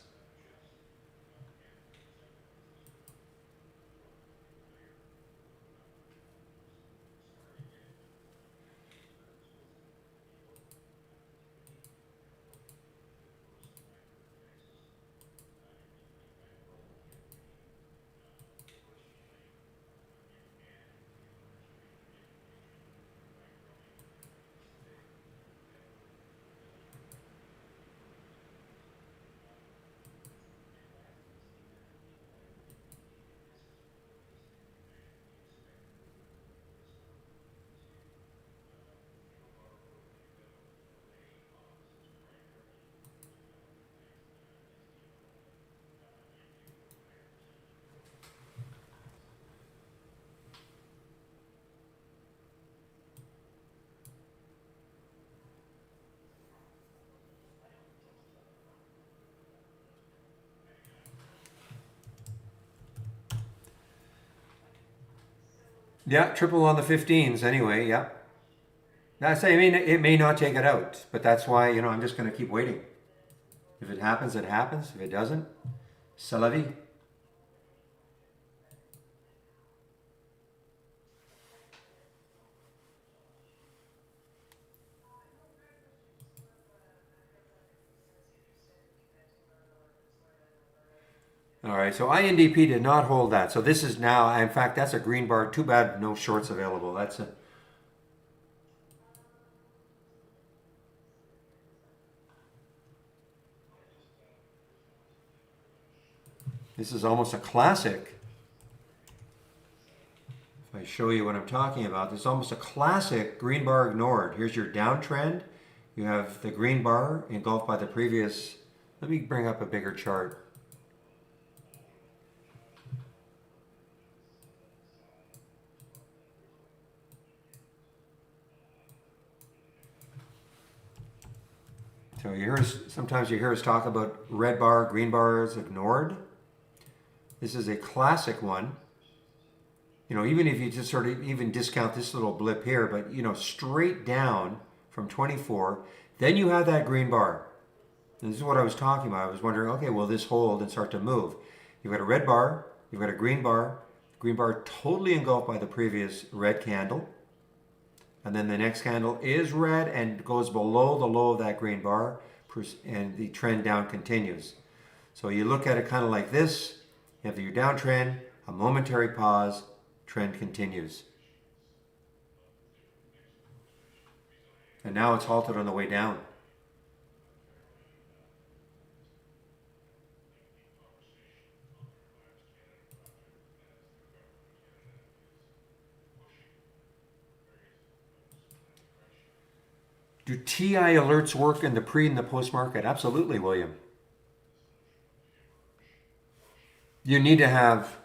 Yeah, triple on the 15s anyway. Yeah. That's, I mean, it may not take it out, but that's why, I'm just going to keep waiting. If it happens, it happens. If it doesn't, c'est la vie. All right, so INDP did not hold that. So this is now, in fact, that's a green bar. Too bad no shorts available. This is almost a classic. If I show you what I'm talking about, this is almost a classic green bar ignored. Here's your downtrend. You have the green bar engulfed by the previous. Let me bring up a bigger chart. So sometimes you hear us talk about red bar, green bars ignored. This is a classic one. Even if you just sort of even discount this little blip here, but straight down from 24, then you have that green bar. And this is what I was talking about. I was wondering, okay, will this hold and start to move? You've got a red bar, you've got a green bar totally engulfed by the previous red candle. And then the next candle is red and goes below the low of that green bar, and the trend down continues. So you look at it kind of like this. You have your downtrend, a momentary pause, trend continues. And now it's halted on the way down. Do TI alerts work in the pre and the post market? Absolutely, William. You need to have.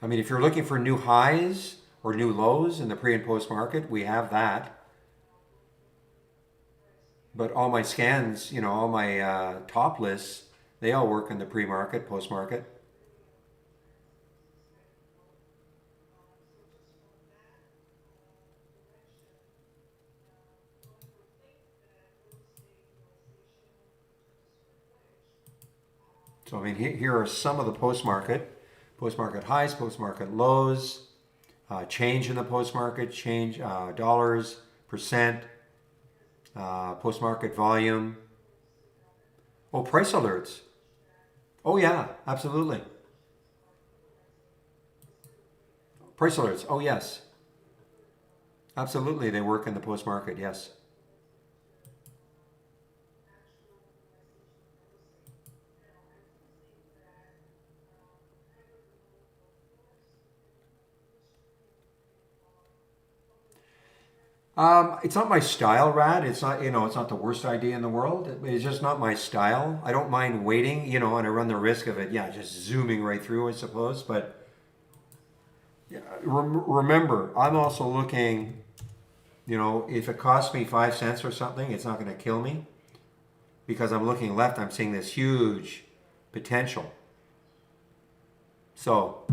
I mean, if you're looking for new highs or new lows in the pre and post market, we have that. But all my scans, all my top lists, they all work in the pre market, post market. So I mean, here are some of the post market highs, post market lows, change in the post market, change dollars, percent, post market volume. Oh, price alerts. Oh yeah, absolutely. Price alerts. Oh yes, absolutely. They work in the post market. Yes. It's not my style, Rad. It's not, it's not the worst idea in the world. It's just not my style. I don't mind waiting, and I run the risk of it, yeah, just zooming right through, I suppose. But yeah, remember, I'm also looking, if it costs me 5 cents or something, it's not going to kill me because I'm looking left. I'm seeing this huge potential. So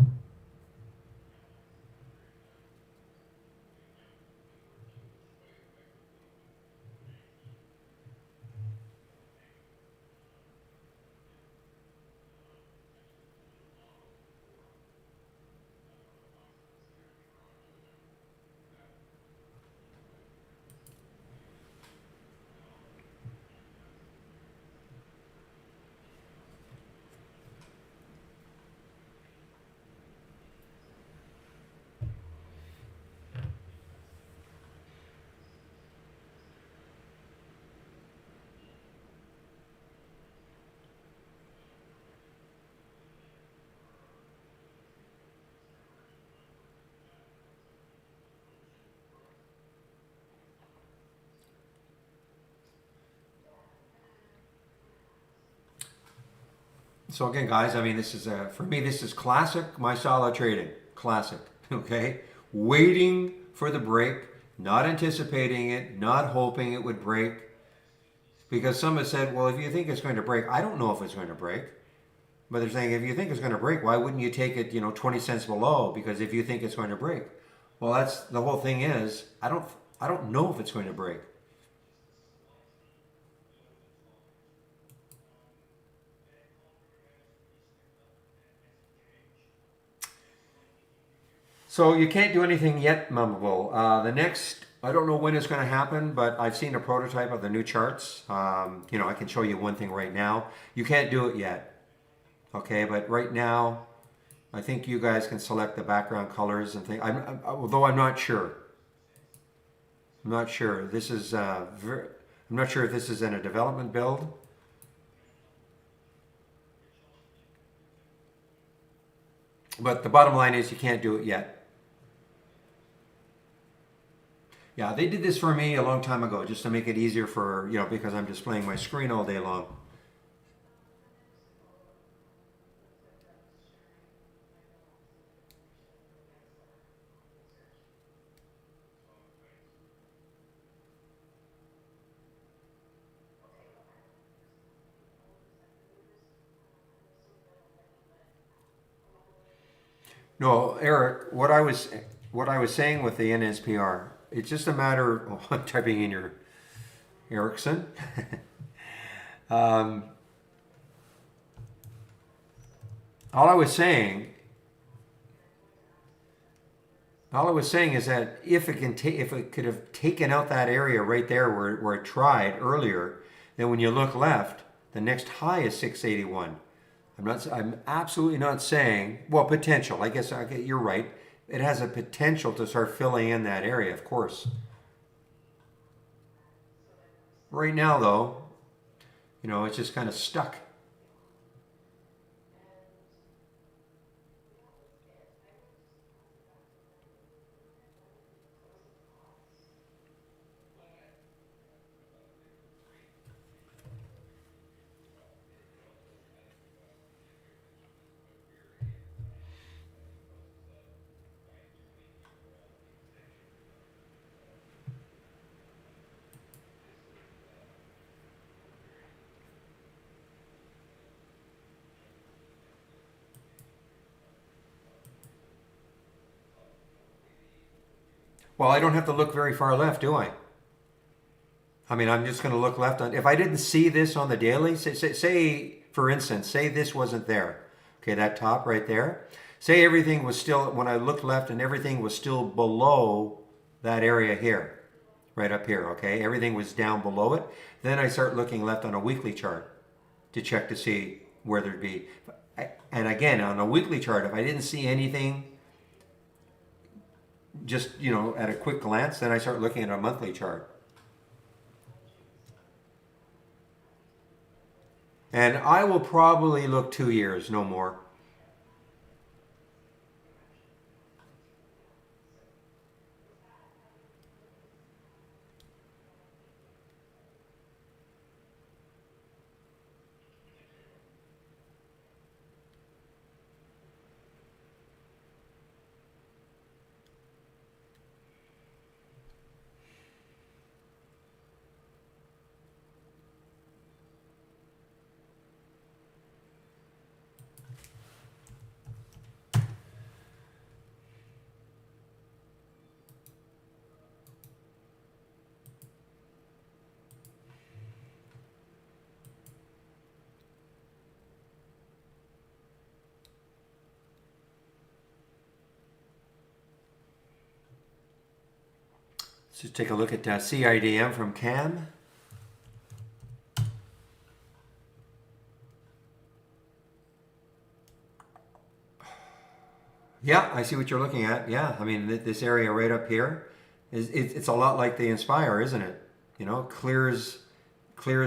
So again, guys, I mean, this is for me. This is classic. My style of trading, classic. Okay, waiting for the break, not anticipating it, not hoping it would break. Because some have said, well, if you think it's going to break, I don't know if it's going to break. But they're saying if you think it's going to break, why wouldn't you take it, 20 cents below? Because if you think it's going to break, well, that's the whole thing is I don't know if it's going to break. So you can't do anything yet, Mumble. The next, I don't know when it's going to happen, but I've seen a prototype of the new charts. I can show you one thing right now. You can't do it yet, okay? But right now, I think you guys can select the background colors and things. Although I'm not sure. I'm not sure. I'm not sure if this is in a development build. But the bottom line is you can't do it yet. Yeah, they did this for me a long time ago just to make it easier for, because I'm displaying my screen all day long. No, Eric, what I was saying with the NSPR, it's just a matter. Oh, I'm typing in your Erickson. um, all I was saying, all I was saying is that if it could have taken out that area right there where it tried earlier, then when you look left, the next high is 681. I'm absolutely not saying, well, potential. I guess you're right. It has a potential to start filling in that area, of course. Right now, though, it's just kind of stuck. Well, I don't have to look very far left, do I? I mean, I'm just going to look left on. If I didn't see this on the daily, say for instance, say this wasn't there. Okay, that top right there. Say everything was still, when I looked left and everything was still below that area here, right up here, okay? Everything was down below it. Then I start looking left on a weekly chart to check to see where there'd be. And again, on a weekly chart, if I didn't see anything, just, at a quick glance, then I start looking at a monthly chart. And I will probably look 2 years, no more. Let's just take a look at CIDM from Cam. Yeah, I see what you're looking at. Yeah, I mean, this area right up here it's a lot like the Inspire, isn't it? Clears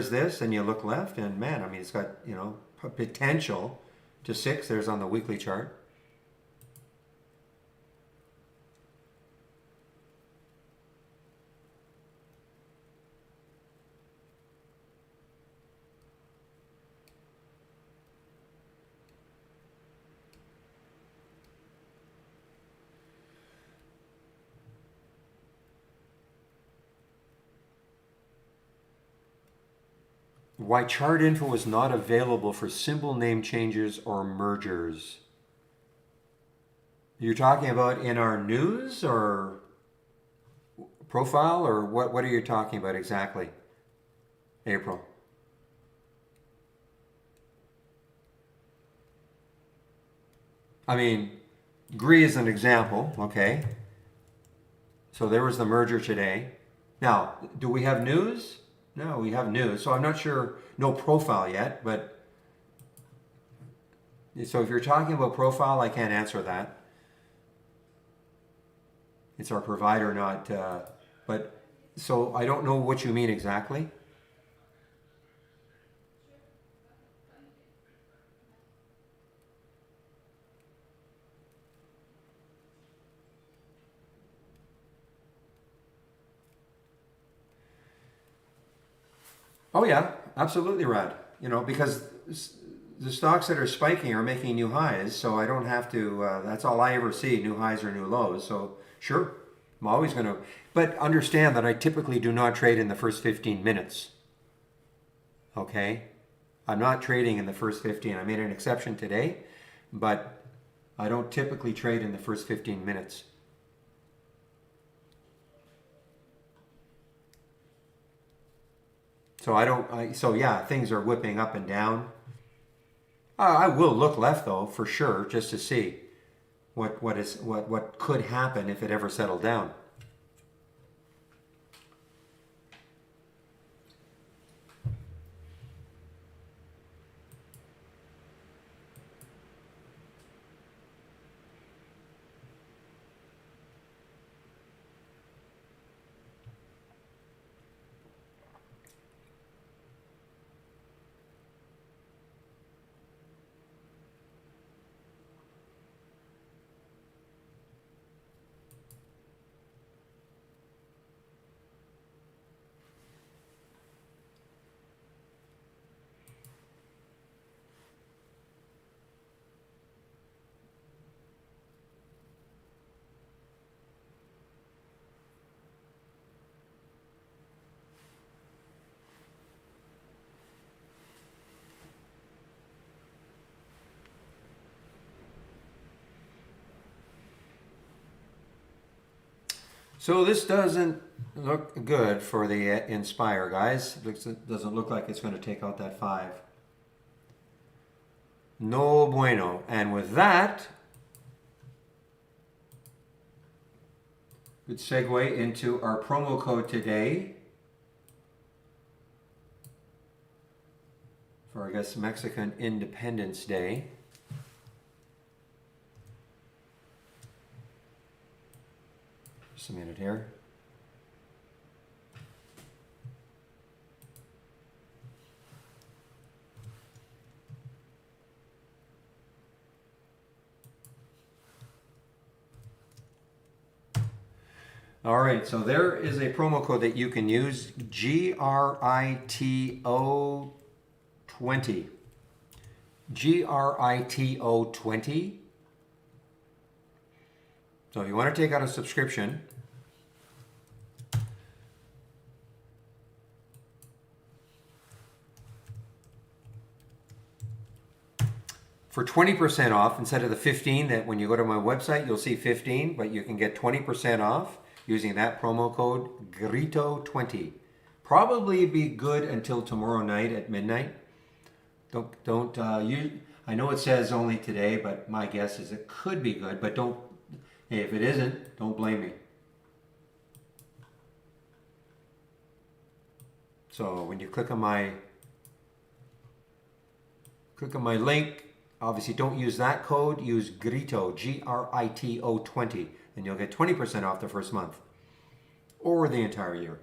this, and you look left, and man, I mean, it's got potential to 6. There's on the weekly chart. Why chart info is not available for symbol name changes or mergers. You're talking about in our news or profile, or what are you talking about exactly, April? I mean, GRE is an example, okay? So there was the merger today. Now, do we have news? No, we have news. So I'm not sure, no profile yet, but so if you're talking about profile, I can't answer that. It's our provider, not, but so I don't know what you mean exactly. Oh yeah, absolutely, Rod. You know, because the stocks that are spiking are making new highs, so I don't have to. That's all I ever see: new highs or new lows. So sure, I'm always going to. But understand that I typically do not trade in the first 15 minutes. Okay, I'm not trading in the first 15. I made an exception today, but I don't typically trade in the first 15 minutes. So I don't. So yeah, things are whipping up and down. I will look left though for sure, just to see what could happen if it ever settled down. So this doesn't look good for the Inspire, guys. It doesn't look like it's going to take out that 5. No bueno. And with that, good segue into our promo code today for, I guess, Mexican Independence Day. Just a minute here. All right, so there is a promo code that you can use, GRITO 20. GRITO 20. So if you want to take out a subscription, for 20% off, instead of the 15 that when you go to my website, you'll see 15, but you can get 20% off using that promo code GRITO20. Probably be good until tomorrow night at midnight. Don't use, I know it says only today, but my guess is it could be good, but don't, hey, if it isn't, don't blame me. So when you click on my link, obviously don't use that code, use GRITO, GRITO 20, and you'll get 20% off the first month or the entire year.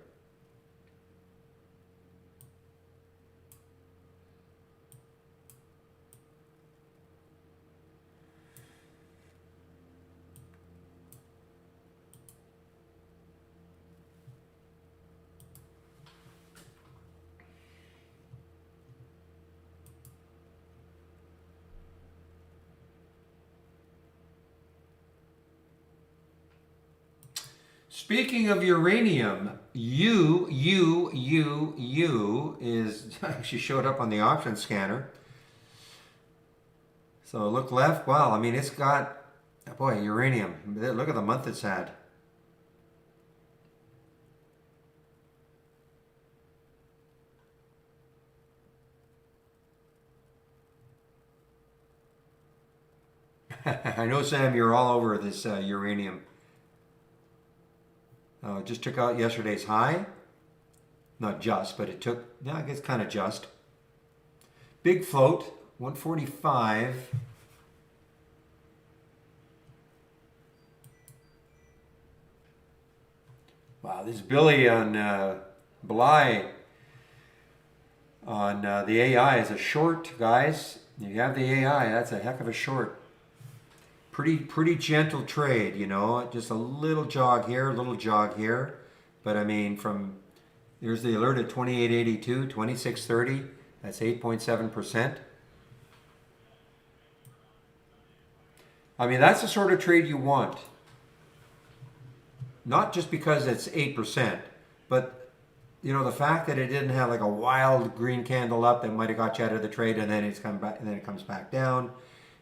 Speaking of uranium, U is actually showed up on the option scanner. So look left. Wow, I mean, it's got, boy, uranium. Look at the month it's had. I know, Sam, you're all over this uranium. It just took out yesterday's high. Not just, but it took, yeah, I guess kind of just. Big float, 145. Wow, this is Billy on Bly on the AI is a short, guys. You have the AI, that's a heck of a short. Pretty gentle trade, you know, just a little jog here, a little jog here. But I mean, from here's the alert at 28.82, 26.30. That's 8.7%. I mean, that's the sort of trade you want. Not just because it's 8%, but you know, the fact that it didn't have like a wild green candle up that might have got you out of the trade and then it's come back and then it comes back down.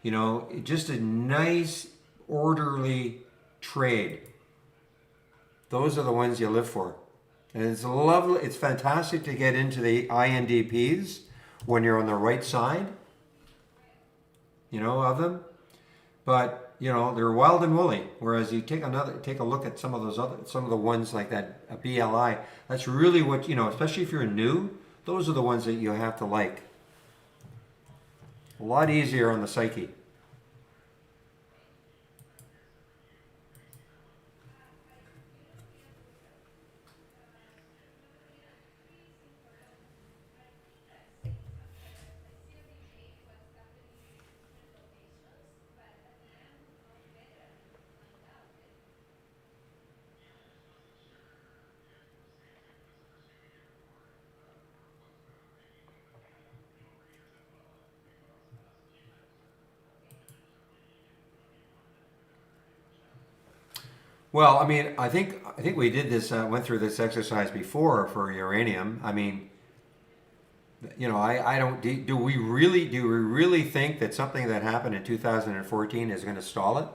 You know, just a nice orderly trade. Those are the ones you live for. And it's lovely, it's fantastic to get into the INDPs when you're on the right side, you know, of them. But, you know, they're wild and woolly. Whereas you take a look at some of the ones like that, a BLI, that's really what, you know, especially if you're new, those are the ones that you have to like. A lot easier on the psyche. Well, I mean, I think we did this, went through this exercise before for uranium. I mean, you know, I don't. Do we really think that something that happened in 2014 is going to stall it?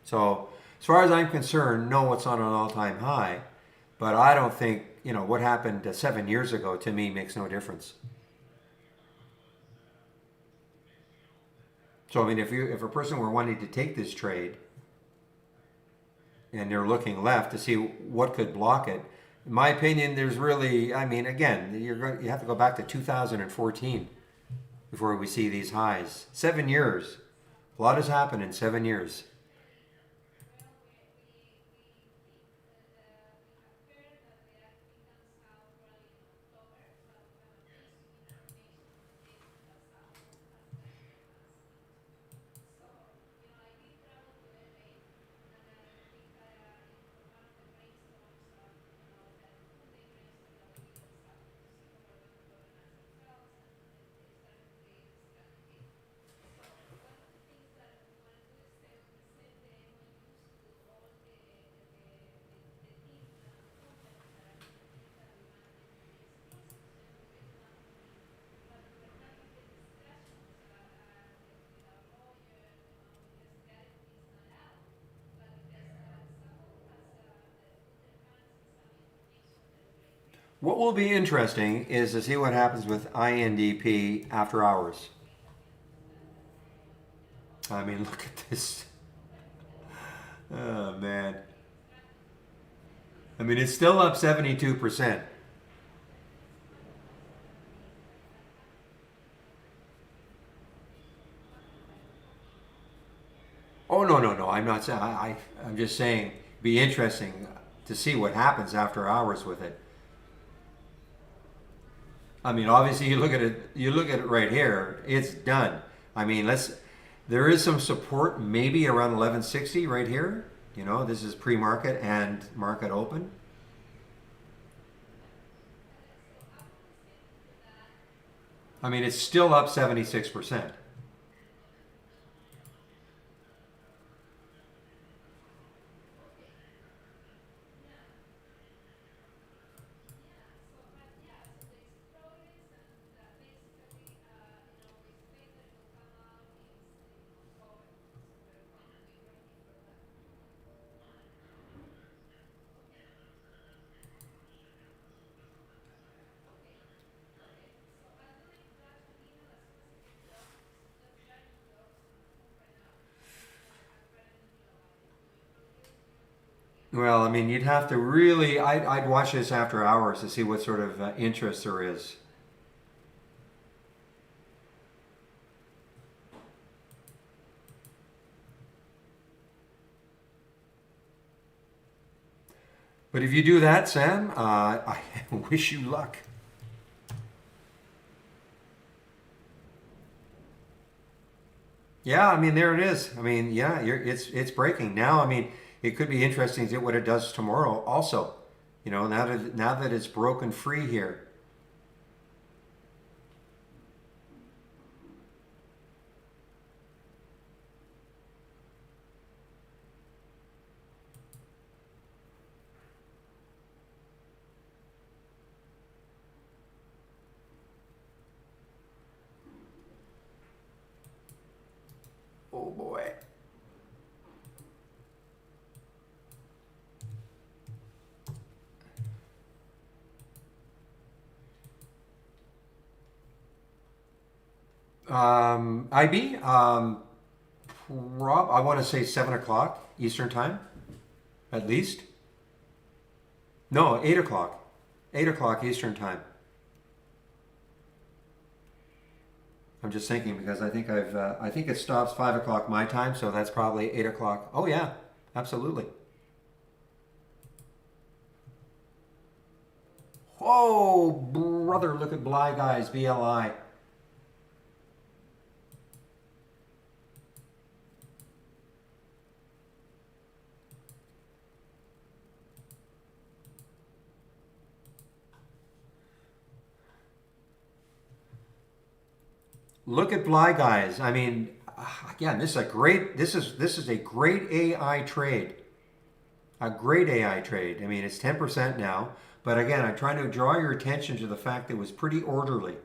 So, as far as I'm concerned, no, it's not an all-time high, but I don't think, you know, what happened 7 years ago to me makes no difference. So, I mean, if a person were wanting to take this trade and they're looking left to see what could block it. In my opinion, there's really, I mean, again, you have to go back to 2014 before we see these highs. 7 years. A lot has happened in 7 years. What will be interesting is to see what happens with INDP after hours. I mean, look at this. Oh, man. I mean, it's still up 72%. Oh, no, no, no. I'm not saying, I'm just saying, it'd be interesting to see what happens after hours with it. I mean, obviously, you look at it right here. It's done. I mean, there is some support maybe around 1160 right here. You know, this is pre-market and market open. I mean, it's still up 76%. Well, I mean, you'd have to really. I'd watch this after hours to see what sort of interest there is. But if you do that, Sam, I wish you luck. Yeah, I mean, there it is. I mean, yeah, it's breaking now. I mean, it could be interesting to see what it does tomorrow. Also, now that it's broken free here. Oh boy. IB, I want to say 7 o'clock Eastern time, at least. No, 8 o'clock. 8 o'clock Eastern time. I'm just thinking because I think it stops 5 o'clock my time, so that's probably 8 o'clock. Oh yeah, absolutely. Oh brother, look at Bly guys, BLI. Look at Bly guys. I mean, again, this is a great AI trade. A great AI trade. I mean, it's 10% now, but again, I'm trying to draw your attention to the fact that it was pretty orderly.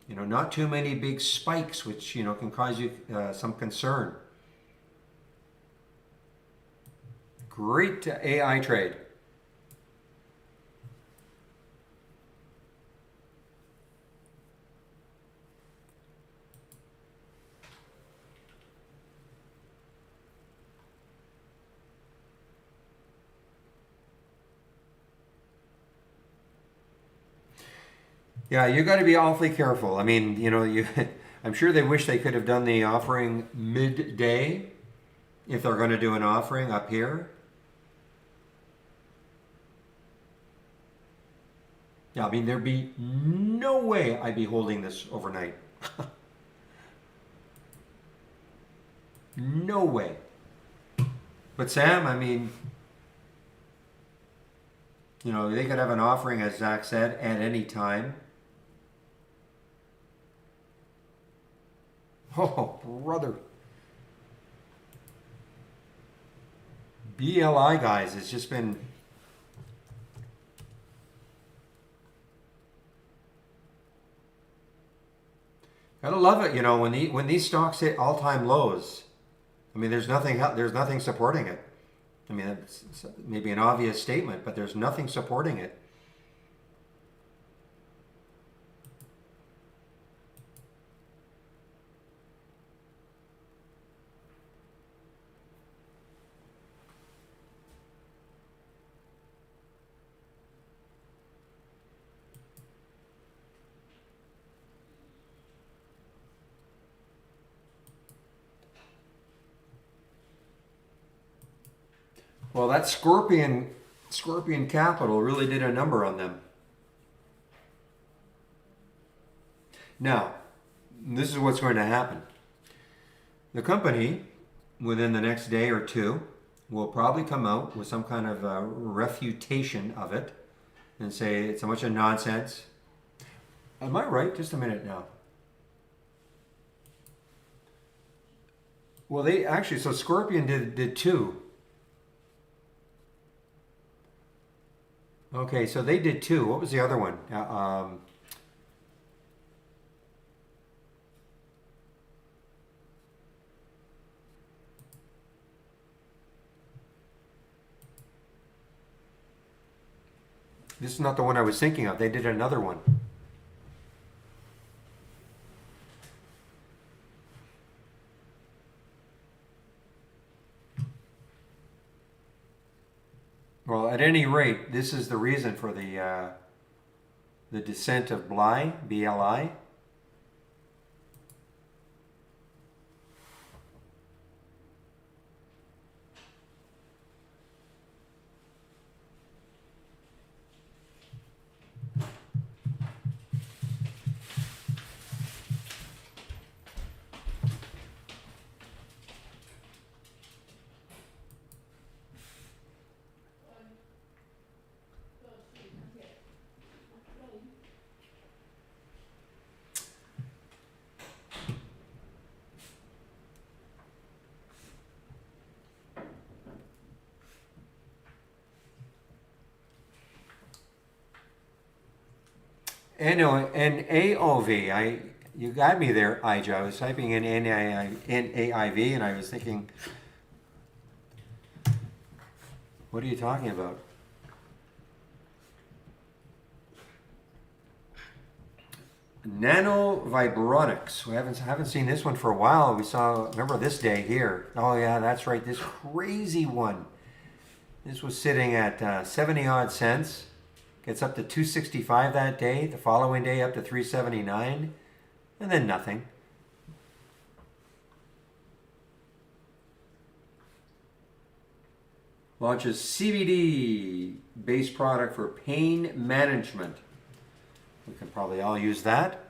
Not too many big spikes, which can cause you some concern. Great AI trade. Yeah, you got to be awfully careful. I mean, I'm sure they wish they could have done the offering midday if they're going to do an offering up here. Yeah, I mean, there'd be no way I'd be holding this overnight. No way. But Sam, I mean, they could have an offering, as Zach said, at any time. Oh, brother. BLI guys, it's just been. Gotta love it, when these stocks hit all-time lows. I mean, there's nothing supporting it. I mean, it's maybe an obvious statement, but there's nothing supporting it. Well, that Scorpion Capital really did a number on them. Now, this is what's going to happen. The company, within the next day or two, will probably come out with some kind of refutation of it and say it's a bunch of nonsense. Am I right? Just a minute now. Well, they actually, so Scorpion did two. Okay, so they did two. What was the other one? This is not the one I was thinking of. They did another one. Well, at any rate, this is the reason for the descent of Bly, BLI. NAOV. You got me there, Ija. I was typing in NAIV and I was thinking, what are you talking about? Nanovibronics. We haven't seen this one for a while. We saw, remember this day here. Oh yeah, that's right, this crazy one. This was sitting at 70 odd cents. Gets up to 265 that day. The following day up to 379. And then nothing. Launches CBD based product for pain management. We can probably all use that.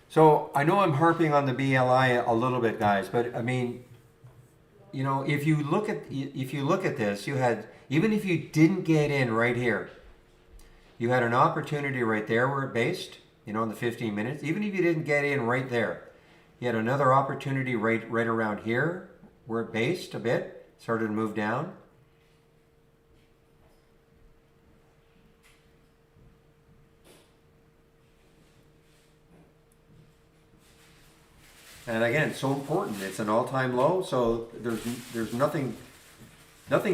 So I know I'm harping on the BLI a little bit, guys, but I mean, you know, if you look at this, you had, even if you didn't get in right here, you had an opportunity right there where it based, you know, in the 15 minutes. Even if you didn't get in right there, you had another opportunity right around here where it based a bit, started to move down. And again, so important. It's an all-time low, so there's nothing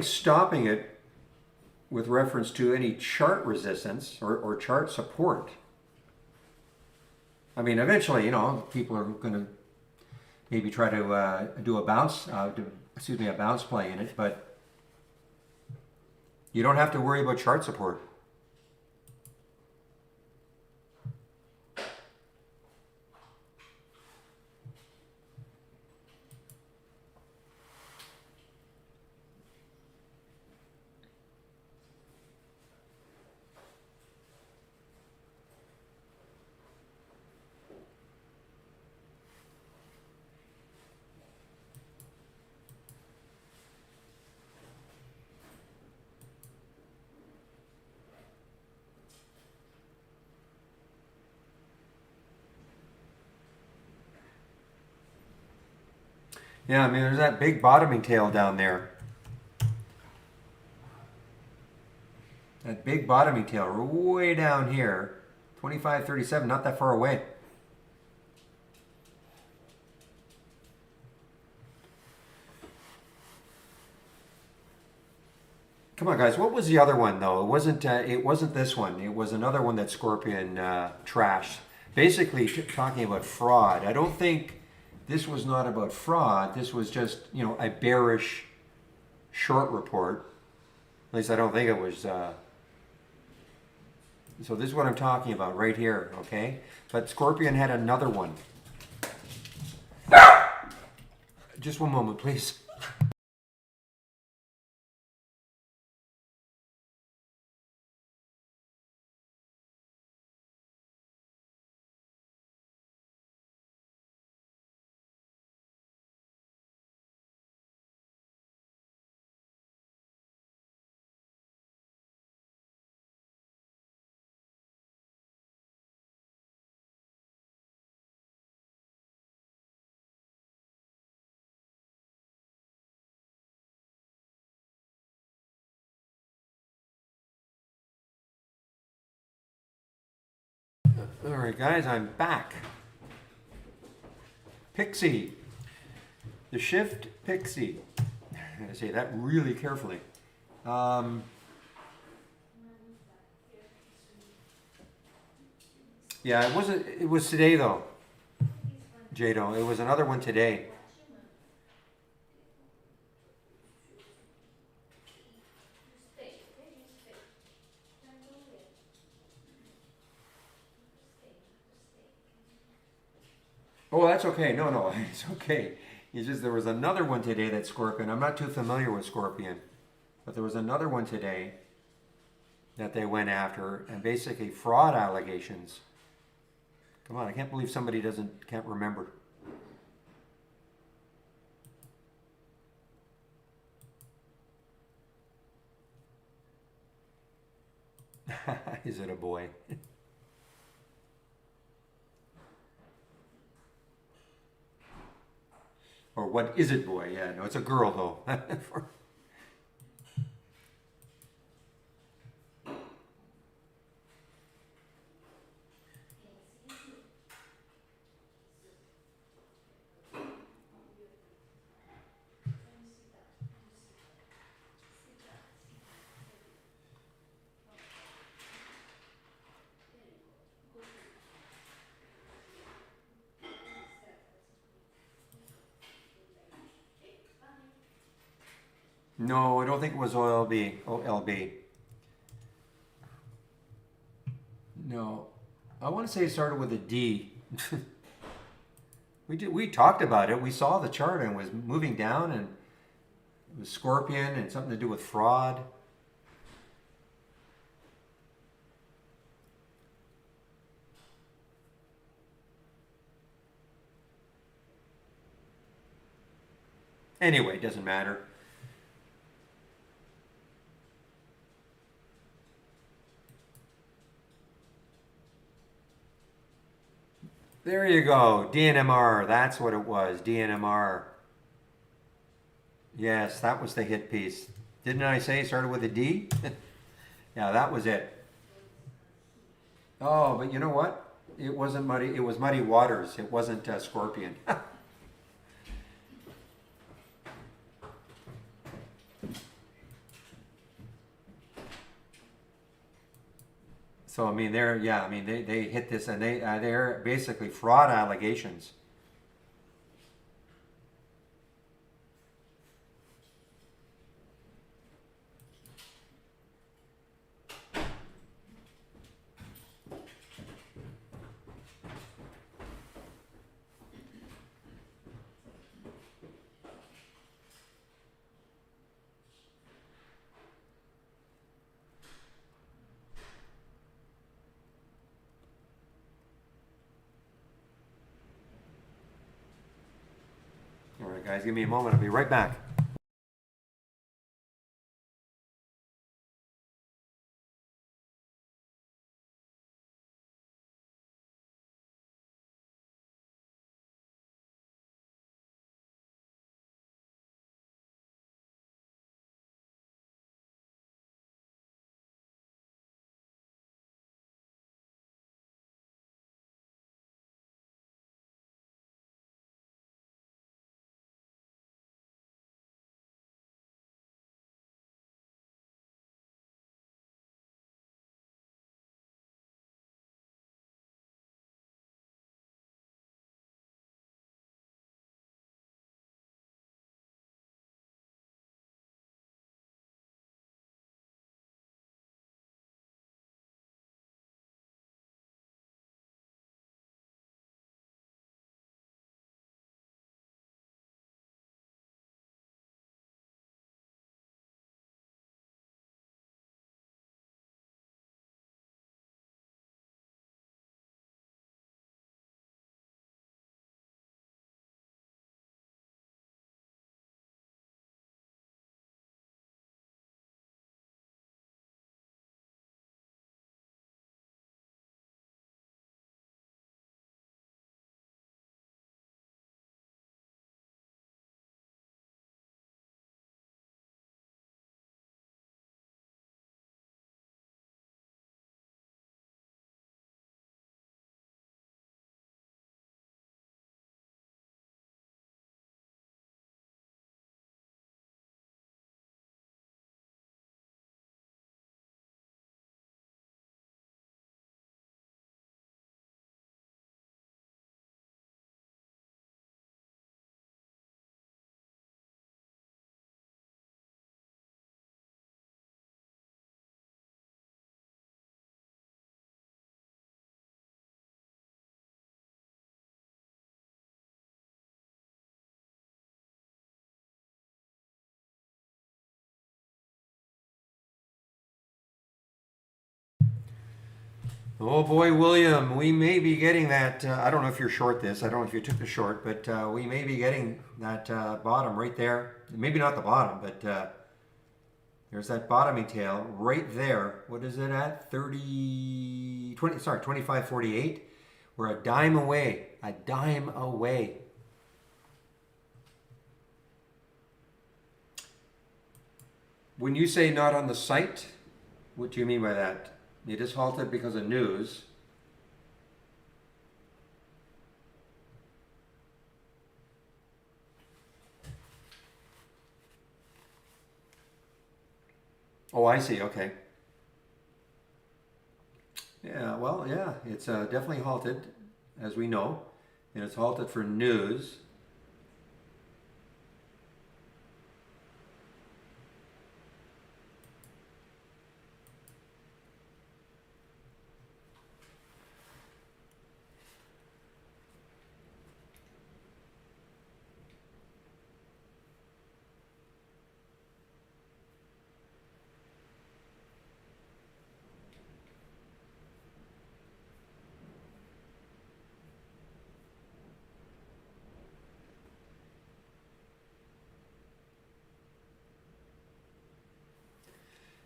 stopping it with reference to any chart resistance or chart support. I mean, eventually, you know, people are going to maybe try to do a bounce, a bounce play in it, but you don't have to worry about chart support. Yeah, I mean, there's that big bottoming tail down there. That big bottoming tail way down here, 25.37, not that far away. Come on, guys. What was the other one though? It wasn't this one. It was another one that Scorpion trashed. Basically, talking about fraud. I don't think this was not about fraud. This was just, you know, a bearish short report. At least I don't think it was. So this is what I'm talking about right here, okay? But Scorpion had another one. Just one moment, please. All right, guys, I'm back. Pixie. The shift Pixie. I gotta say that really carefully. Yeah, it wasn't. It was today though. Jado. It was another one today. Oh, that's okay. No, no, it's okay. It's just there was another one today that Scorpion. I'm not too familiar with Scorpion, but there was another one today that they went after, and basically fraud allegations. Come on, I can't believe somebody can't remember. Is it a boy? Or what is it, boy? Yeah, no, it's a girl though. No, I don't think it was OLB. OLB. No, I want to say it started with a D. We talked about it. We saw the chart and it was moving down, and it was Scorpion and something to do with fraud. Anyway, it doesn't matter. There you go. DNMR. That's what it was. DNMR. Yes, that was the hit piece. Didn't I say it started with a D? Yeah, that was it. Oh, but you know what? It wasn't Muddy. It was Muddy Waters. It wasn't Scorpion. So I mean, they hit this, and they're basically fraud allegations. All right, guys, give me a moment. I'll be right back. Oh boy, William, we may be getting that. I don't know if you're short this. I don't know if you took the short, but we may be getting that bottom right there. Maybe not the bottom, but there's that bottoming tail right there. What is it at? 25.48. We're a dime away. A dime away. When you say not on the site, what do you mean by that? It is halted because of news. Oh, I see. Okay. Yeah, well, yeah, it's definitely halted, as we know, and it's halted for news.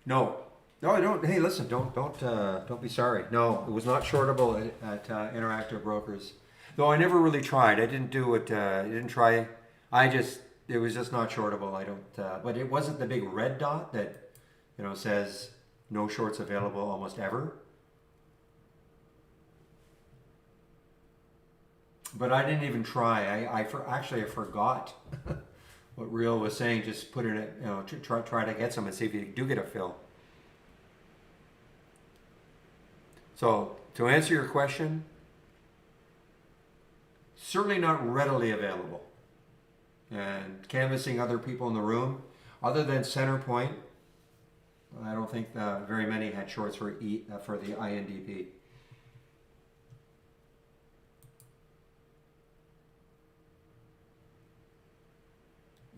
No, no, I don't. Hey, listen, don't be sorry. No, it was not shortable at Interactive Brokers. Though I never really tried. I didn't do it. I didn't try. It was just not shortable. I don't. But it wasn't the big red dot that, says no shorts available almost ever. But I didn't even try. Actually I forgot what Real was saying. Just put it, to try to get some and see if you do get a fill. So to answer your question, certainly not readily available. And canvassing other people in the room, other than Center Point, I don't think very many had shorts for for the INDP.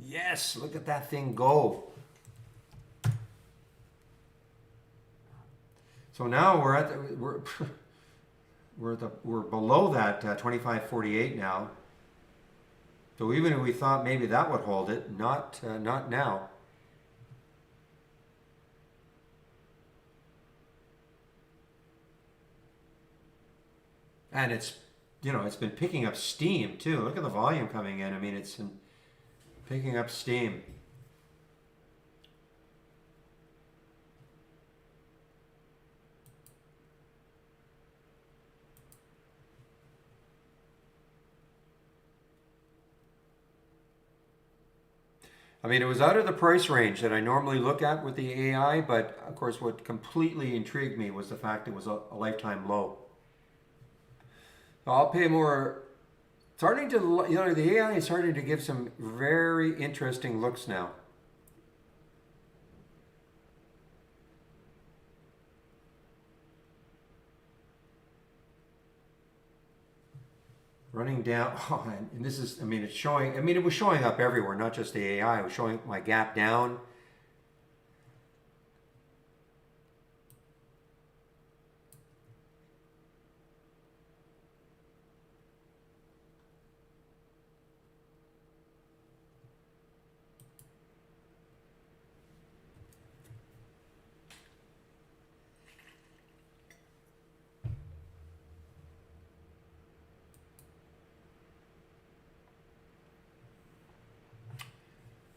Yes, look at that thing go. So now we're below that 25.48 now. So even if we thought maybe that would hold it, not now. And it's been picking up steam too. Look at the volume coming in. I mean, it's been picking up steam. I mean, it was out of the price range that I normally look at with the AI, but of course, what completely intrigued me was the fact it was a lifetime low. I'll pay more. Starting to, the AI is starting to give some very interesting looks now. Running down, and this is, I mean, it's showing, I mean, it was showing up everywhere, not just the AI. It was showing my gap down.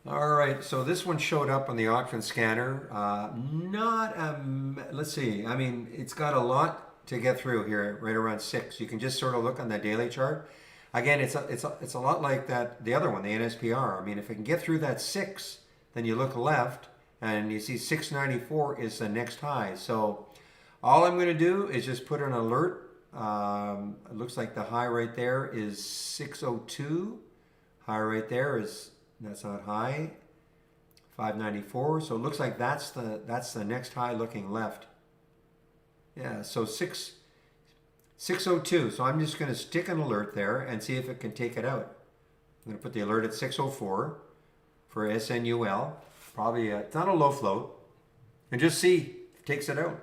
All right, so this one showed up on the option scanner. Not let's see. I mean, it's got a lot to get through here, right around 6. You can just sort of look on the daily chart. Again, it's a lot like that the other one, the NSPR. I mean, if it can get through that 6, then you look left and you see 694 is the next high. So all I'm going to do is just put an alert. It looks like the high right there is 602. High right there is, that's not high, 594. So it looks like that's the next high looking left. Yeah, so 602. So I'm just going to stick an alert there and see if it can take it out. I'm going to put the alert at 604 for SNUL. Probably it's not a low float, and just see if it takes it out.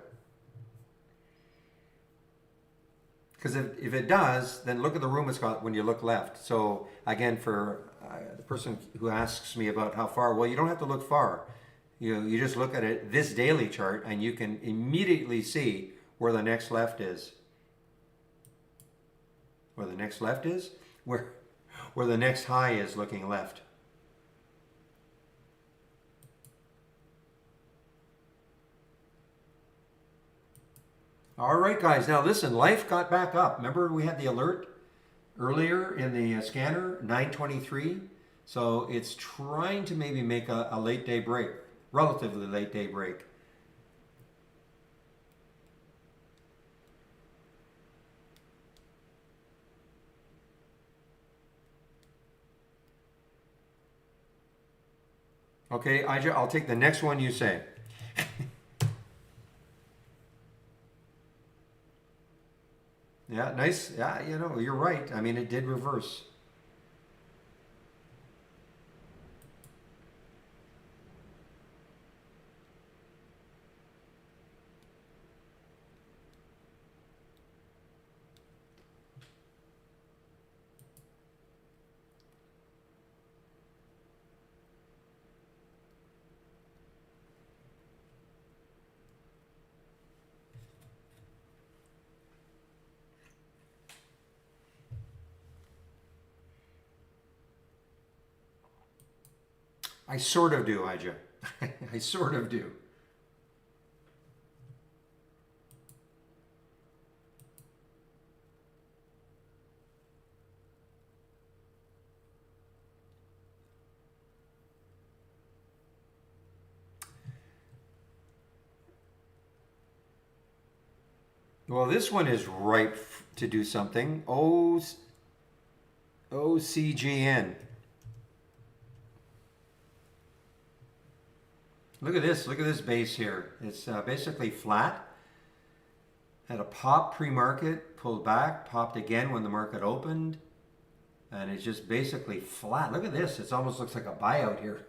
Because if it does, then look at the room it's got when you look left. So again, for the person who asks me about how far, well, you don't have to look far. You just look at it, this daily chart, and you can immediately see where the next left is. Where the next left is? Where the next high is looking left. All right, guys. Now listen, life got back up. Remember we had the alert earlier in the scanner, 9:23. So it's trying to maybe make a late day break, relatively late day break. Okay, I'll take the next one you say. Yeah, nice. Yeah, you're right. I mean, it did reverse. I sort of do, Ija. I sort of do. Well, this one is ripe to do something. OCGN. Look at this. Look at this base here. It's basically flat. Had a pop pre-market, pulled back, popped again when the market opened, and it's just basically flat. Look at this. It almost looks like a buyout here.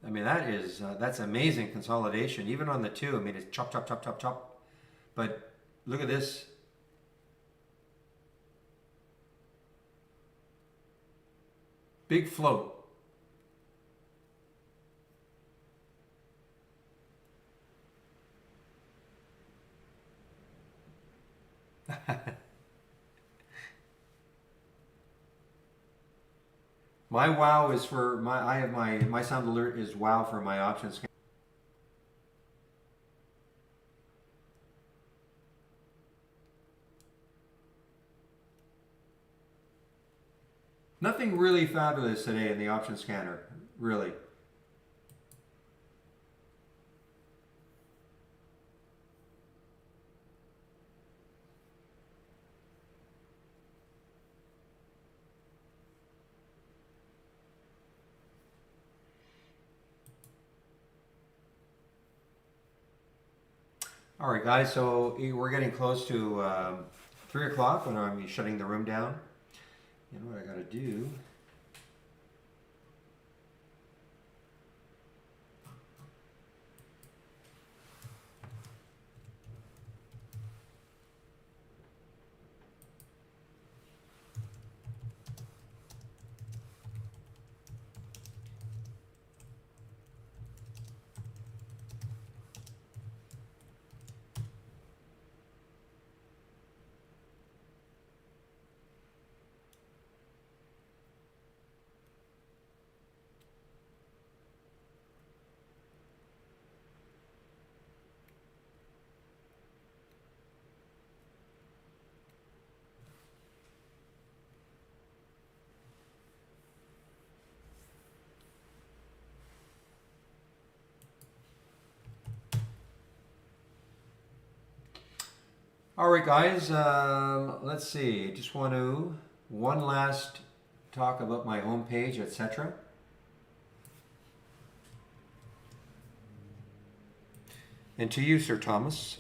I mean, that's amazing consolidation. Even on the two, I mean, it's chop, chop, chop, chop, chop. But look at this. Big float. My wow is for my sound alert is wow for my options scan. Nothing really fabulous today in the option scanner, really. All right, guys, so we're getting close to 3 o'clock when I'm shutting the room down. You know what I got to do? All right, guys, let's see. Just want to one last talk about my homepage, etc. And to you, Sir Thomas.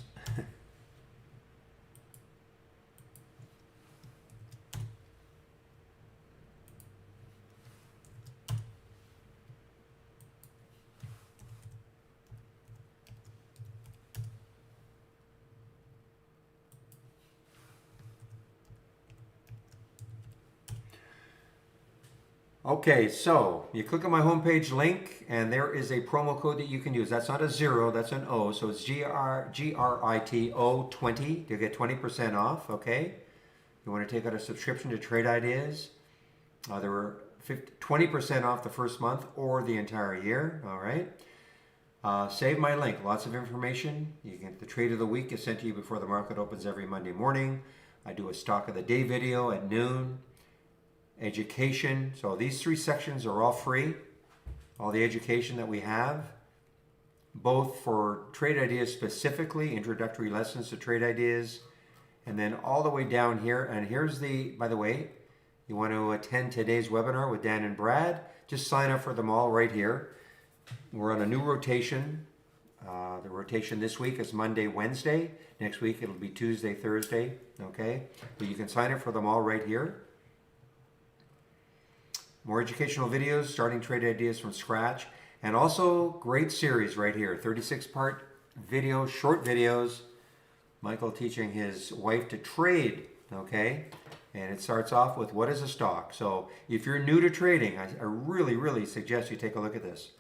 Okay, so you click on my homepage link, and there is a promo code that you can use. That's not a zero, that's an O. So it's GRITO 20 to get 20% off. Okay, you want to take out a subscription to Trade Ideas? There were 20% off the first month or the entire year. All right. Save my link. Lots of information. You get the trade of the week is sent to you before the market opens every Monday morning. I do a stock of the day video at noon. Education. So these three sections are all free. All the education that we have, both for trade ideas specifically, introductory lessons to trade ideas, and then all the way down here. And here's the, by the way, you want to attend today's webinar with Dan and Brad, just sign up for them all right here. We're on a new rotation. The rotation this week is Monday, Wednesday. Next week it'll be Tuesday, Thursday. Okay, but you can sign up for them all right here. More educational videos, starting trade ideas from scratch, and also great series right here, 36-part video, short videos. Michael teaching his wife to trade, okay? And it starts off with what is a stock. So if you're new to trading, I really, really suggest you take a look at this.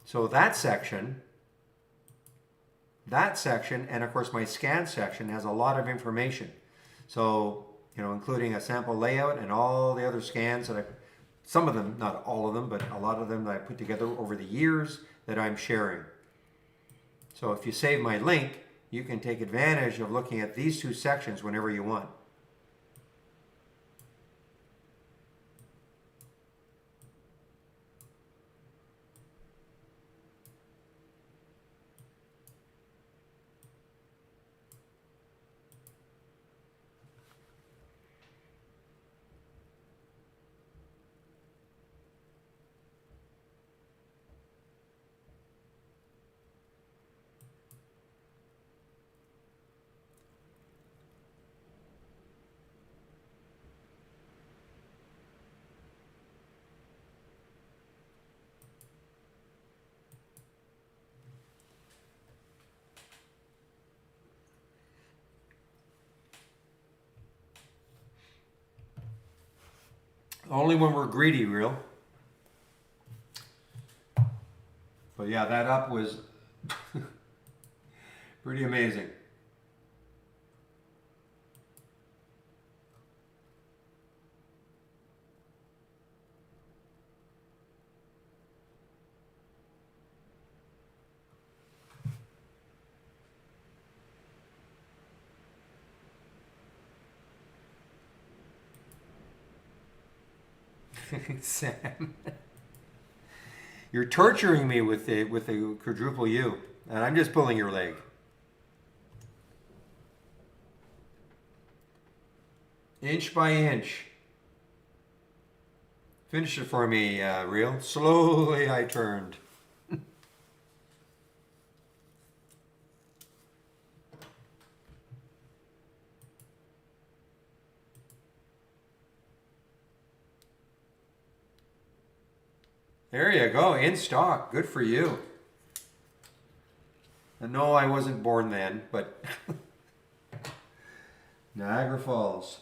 So that section, and of course my scan section has a lot of information. So, you know, including a sample layout and all the other scans that some of them, not all of them, but a lot of them that I put together over the years that I'm sharing. So if you save my link, you can take advantage of looking at these two sections whenever you want. Only when we're greedy, real. But yeah, that up was pretty amazing. Sam, you're torturing me with the quadruple U, and I'm just pulling your leg. Inch by inch. Finish it for me, Real. Slowly I turned. There you go, in stock. Good for you. And no, I wasn't born then, but Niagara Falls.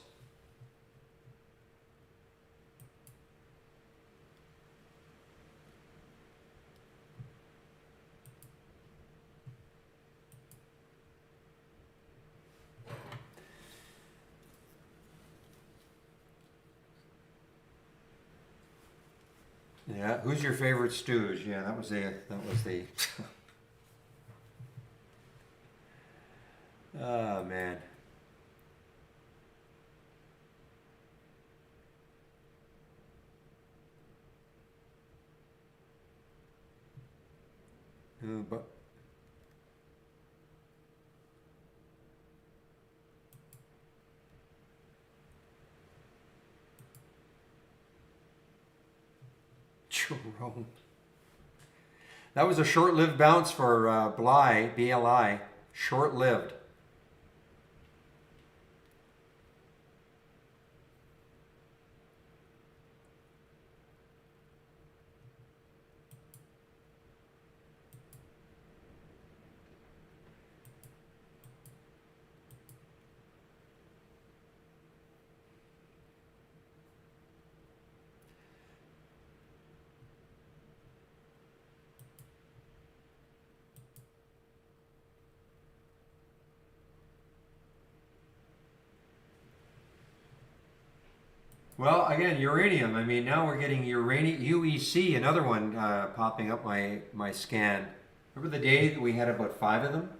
Yeah, who's your favorite stooge? Yeah, that was the Oh man. But Jerome. That was a short-lived bounce for Bly, BLI. Short-lived. Well, again, uranium. I mean, now we're getting uranium, UEC, another one popping up my scan. Remember the day that we had about 5 of them?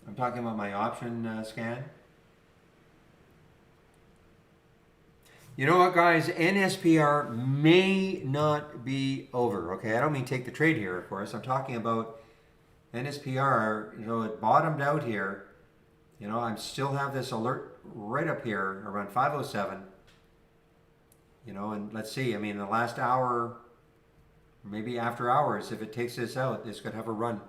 I'm talking about my option scan. You know what, guys? NSPR may not be over. Okay, I don't mean take the trade here, of course. I'm talking about NSPR. You know, it bottomed out here. You know, I still have this alert right up here around 507. You know, and let's see. I mean, the last hour, maybe after hours, if it takes this out, this could have a run.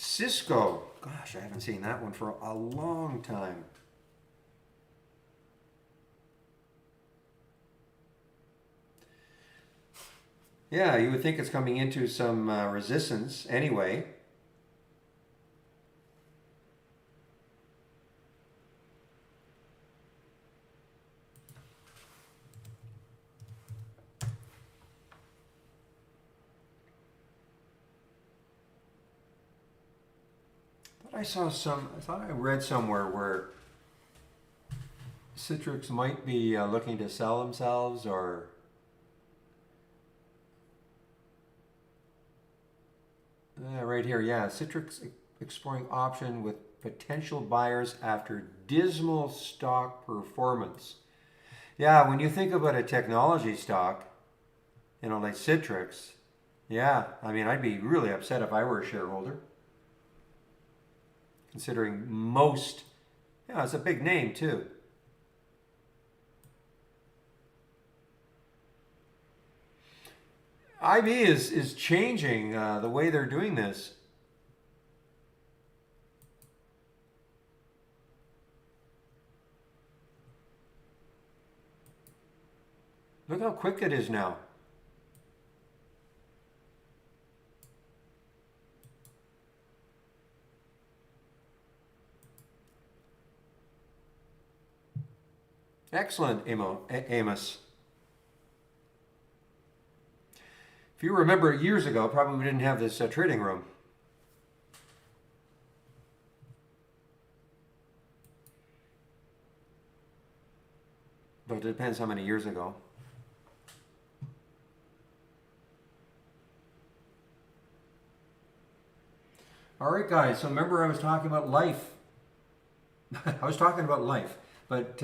Cisco. Gosh, I haven't seen that one for a long time. Yeah, you would think it's coming into some resistance anyway. I thought I read somewhere where Citrix might be looking to sell themselves or. Right here, yeah. Citrix exploring option with potential buyers after dismal stock performance. Yeah, when you think about a technology stock, you know, like Citrix, yeah, I mean, I'd be really upset if I were a shareholder. Considering most, yeah, it's a big name too. IB is changing the way they're doing this. Look how quick it is now. Excellent, Amos. If you remember years ago, probably we didn't have this trading room. But it depends how many years ago. All right, guys. So remember I was talking about life. I was talking about life. But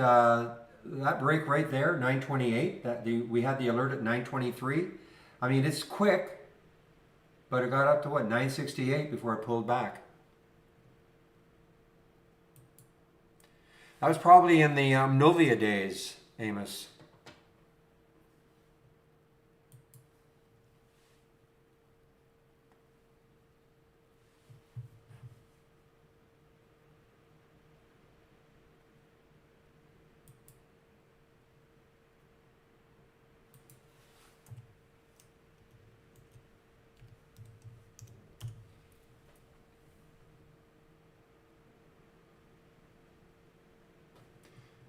that break right there, 928, we had the alert at 923. I mean, it's quick, but it got up to what, 968 before it pulled back. That was probably in the Novia days, Amos.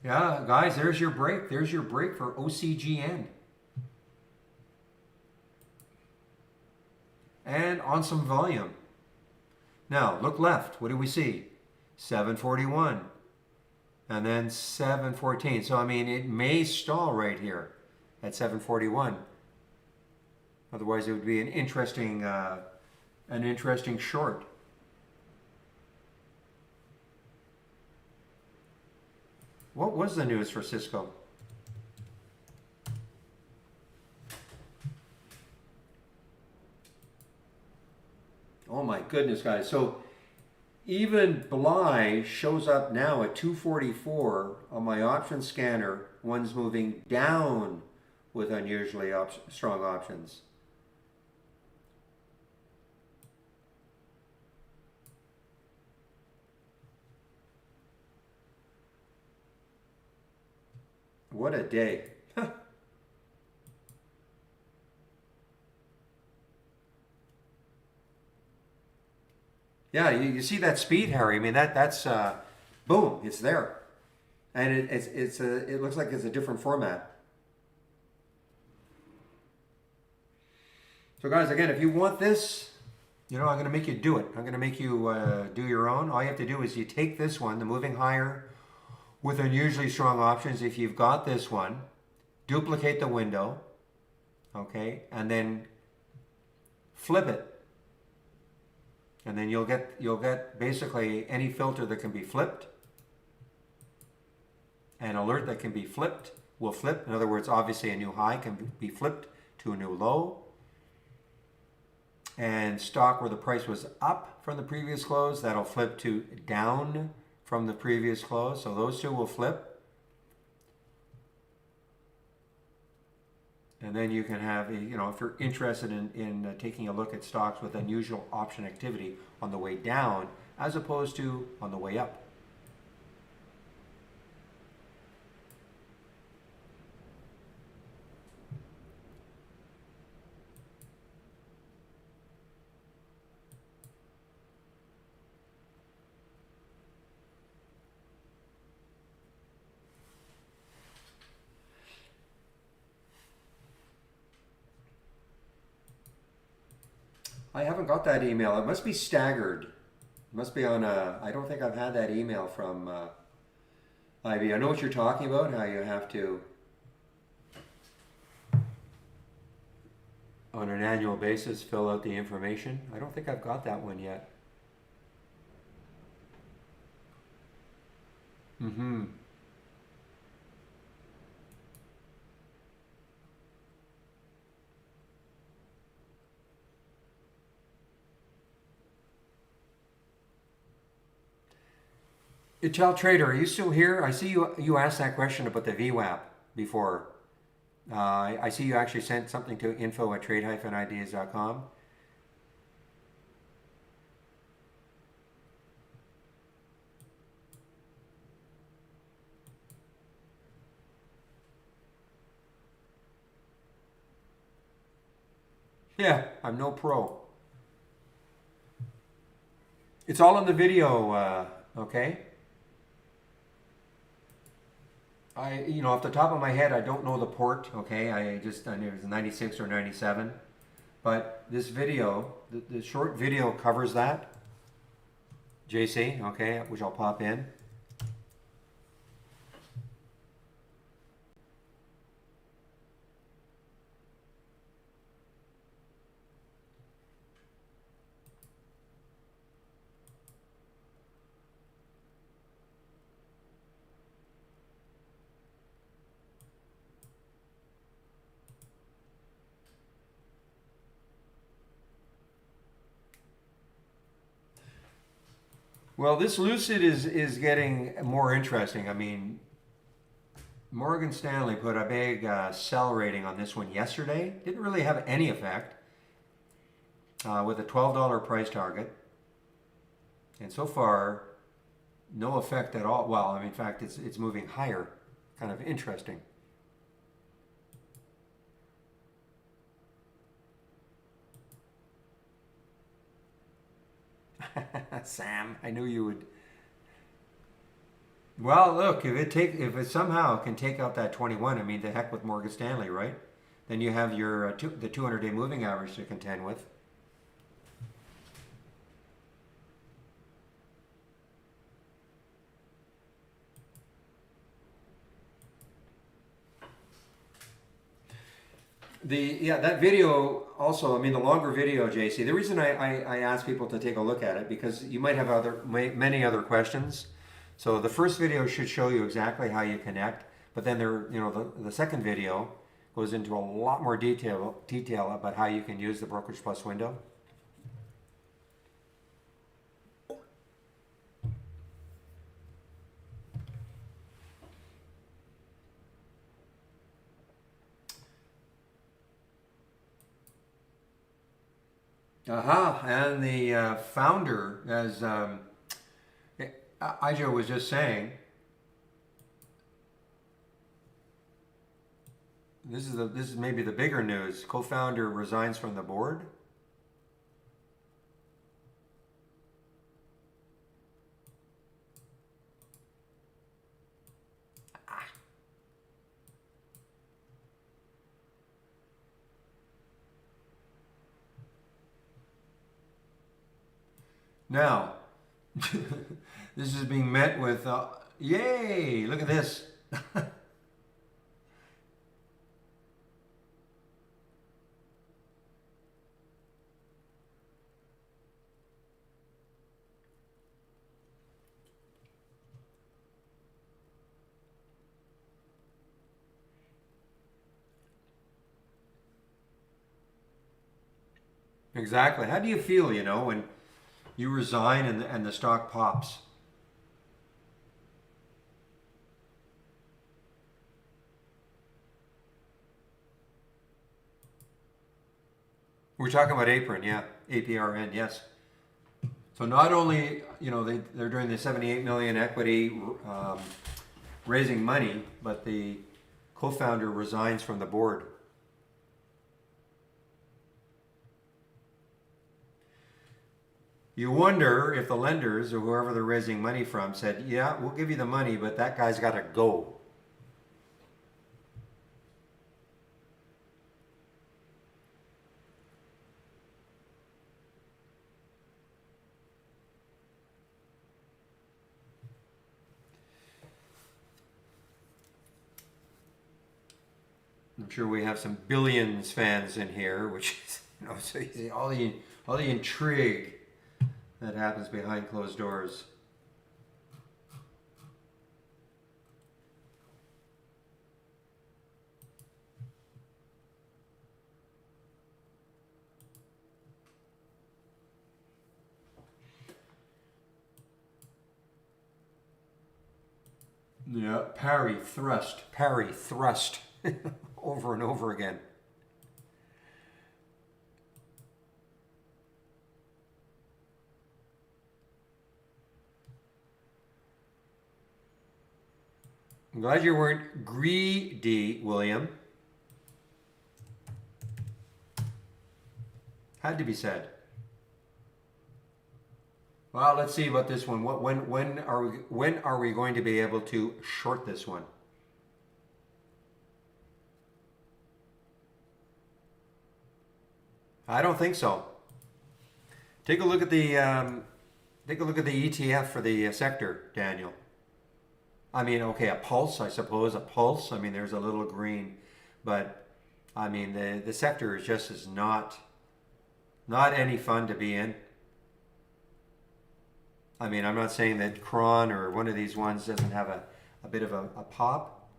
Yeah, guys, there's your break. There's your break for OCGN. And on some volume. Now, look left. What do we see? 741. And then 714. So, I mean, it may stall right here at 741. Otherwise, it would be an interesting short. What was the news for Cisco? Oh my goodness, guys. So even Bly shows up now at 244 on my option scanner. One's moving down with unusually strong options. What a day. Yeah, you see that speed, Harry. I mean, that's boom, it's there. And it looks like it's a different format. So guys, again, if you want this, I'm going to make you do it. I'm going to make you do your own. All you have to do is you take this one, the moving higher with unusually strong options. If you've got this one, duplicate the window, okay, and then flip it. And then you'll get basically any filter that can be flipped. An alert that can be flipped will flip. In other words, obviously a new high can be flipped to a new low. And stock where the price was up from the previous close, that'll flip to down from the previous close. So those two will flip. And then you can have, if you're interested in taking a look at stocks with unusual option activity on the way down as opposed to on the way up. I haven't got that email. It must be staggered. It must be on a. I don't think I've had that email from Ivy. I know what you're talking about. How you have to, on an annual basis, fill out the information. I don't think I've got that one yet. Mm-hmm. Tell Trader, are you still here? I see you asked that question about the VWAP before. I see you actually sent something to info@trade-ideas.com. Yeah, I'm no pro. It's all in the video, okay? Off the top of my head, I don't know the port, okay? I knew it was 96 or 97. But this video, the short video covers that. JC, okay, which I'll pop in. Well, this Lucid is getting more interesting. I mean, Morgan Stanley put a big sell rating on this one yesterday. Didn't really have any effect with a $12 price target. And so far, no effect at all. Well, I mean, in fact, it's moving higher. Kind of interesting. Sam, I knew you would. Well, look, if it somehow can take out that 21, I mean, the heck with Morgan Stanley, right? Then you have your the 200-day moving average to contend with. That video also, I mean, the longer video, JC. The reason I ask people to take a look at it because you might have many other questions. So the first video should show you exactly how you connect, but then the second video goes into a lot more detail about how you can use the Brokerage Plus window. Aha, and the founder, as Ijo was just saying, this is maybe the bigger news. Co-founder resigns from the board. Now, this is being met with, yay, look at this. Exactly. How do you feel, when you resign and the stock pops? We're talking about apron, yeah. APRN, yes. So not only, they're doing the 78 million equity, raising money, but the co-founder resigns from the board. You wonder if the lenders or whoever they're raising money from said, yeah, we'll give you the money, but that guy's got to go. I'm sure we have some Billions fans in here, which is, so you see all the intrigue that happens behind closed doors. Yeah, parry, thrust, over and over again. I'm glad you weren't greedy, William. Had to be said. Well, let's see about this one. When are we going to be able to short this one? I don't think so. Take a look at the ETF for the sector, Daniel. I mean, okay, a pulse, I suppose, a pulse. I mean, there's a little green, but I mean, the sector is just is not any fun to be in. I mean, I'm not saying that Cron or one of these ones doesn't have a bit of a pop.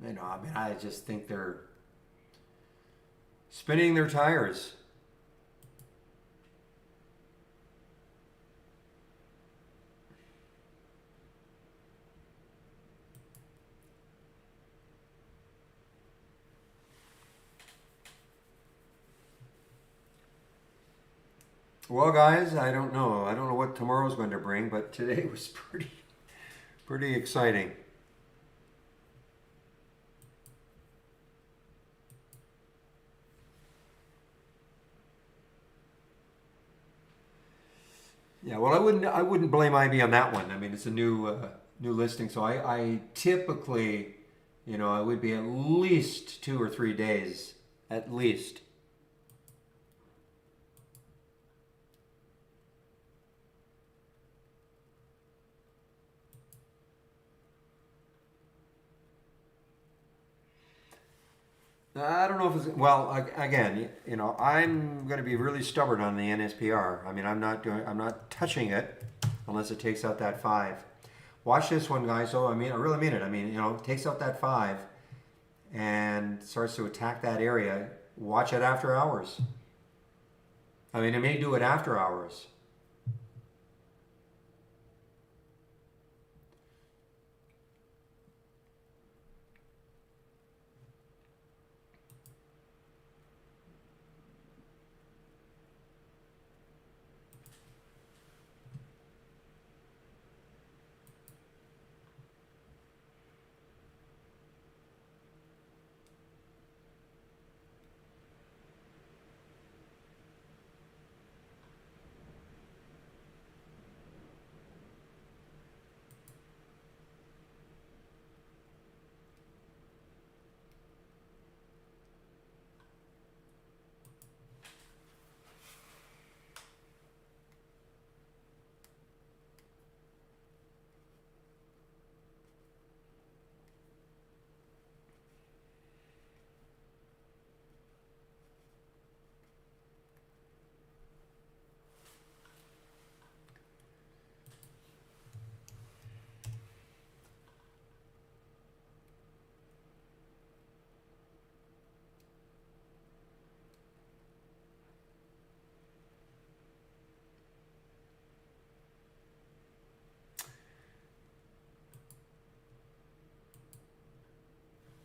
I mean, I just think they're spinning their tires. Well, guys, I don't know. I don't know what tomorrow's going to bring, but today was pretty exciting. Yeah, well, I wouldn't blame IB on that one. I mean, it's a new listing, so I typically, I would be at least 2 or 3 days, at least. I don't know if it's well. Again, I'm going to be really stubborn on the NSPR. I mean, I'm not touching it unless it takes out that 5. Watch this one, guys. So I mean, I really mean it. I mean, takes out that 5 and starts to attack that area. Watch it after hours. I mean, it may do it after hours.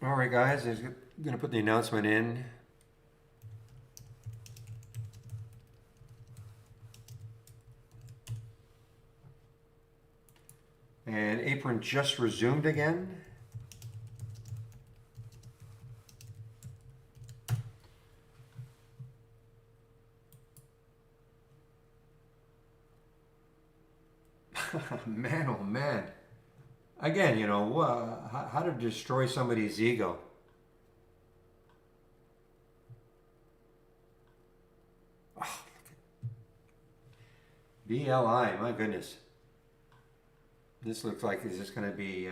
All right, guys, I'm going to put the announcement in. And apron just resumed again. Man, oh man. Again, you know, how to destroy somebody's ego. Oh, BLI, my goodness. This looks like it's just going to be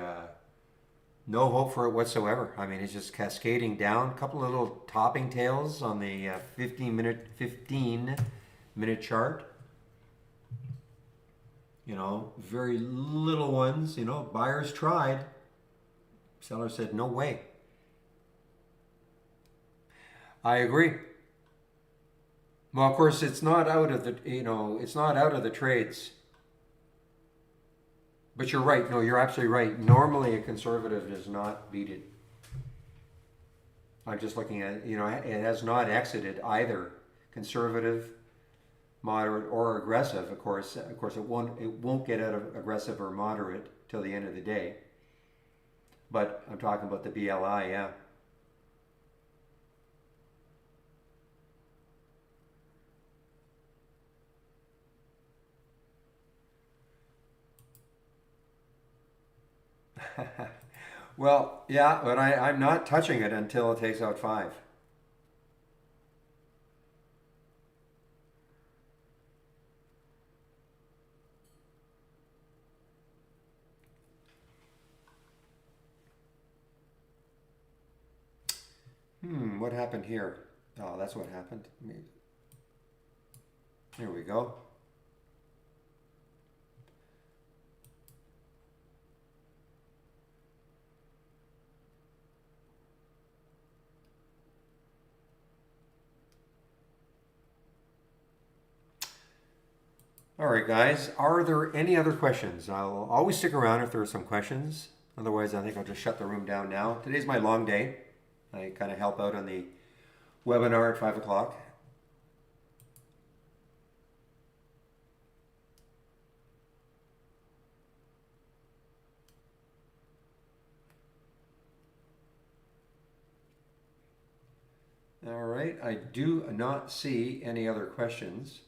no hope for it whatsoever. I mean, it's just cascading down. A couple of little topping tails on the 15-minute chart. You know, very little ones. You know, buyers tried. Seller said, no way. I agree. Well, of course, it's not out of the, you know, it's not out of the trades. But you're right. No, you're absolutely right. Normally, a conservative does not beat it. I'm just looking at, you know, it has not exited either conservative, moderate, or aggressive. Of course, it won't get out of aggressive or moderate till the end of the day. But I'm talking about the BLI, yeah. Well, yeah, but I'm not touching it until it takes out 5. What happened here? Oh, that's what happened. Here we go. All right, guys, are there any other questions? I'll always stick around if there are some questions. Otherwise, I think I'll just shut the room down now. Today's my long day. I kind of help out on the webinar at 5 o'clock. All right, I do not see any other questions.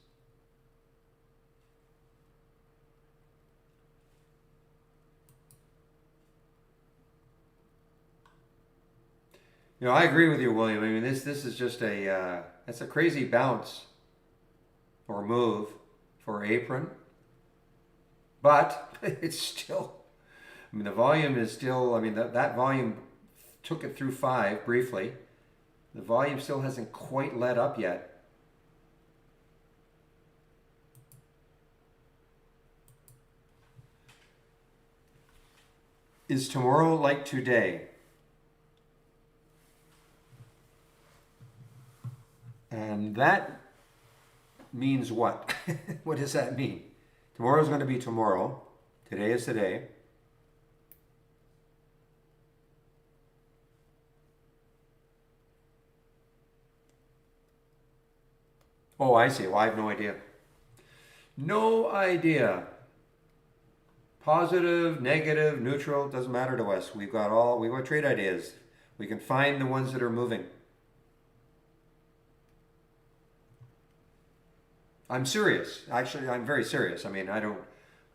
You know, I agree with you, William. I mean, this is just it's a crazy bounce or move for apron, but it's still. I mean, the volume is still. I mean, that volume took it through 5 briefly. The volume still hasn't quite let up yet. Is tomorrow like today? And that means what? What does that mean? Tomorrow's going to be tomorrow. Today is today. Oh, I see. Well, I have no idea. No idea. Positive, negative, neutral, doesn't matter to us. We've got trade ideas. We can find the ones that are moving. I'm serious. Actually, I'm very serious. I mean, I don't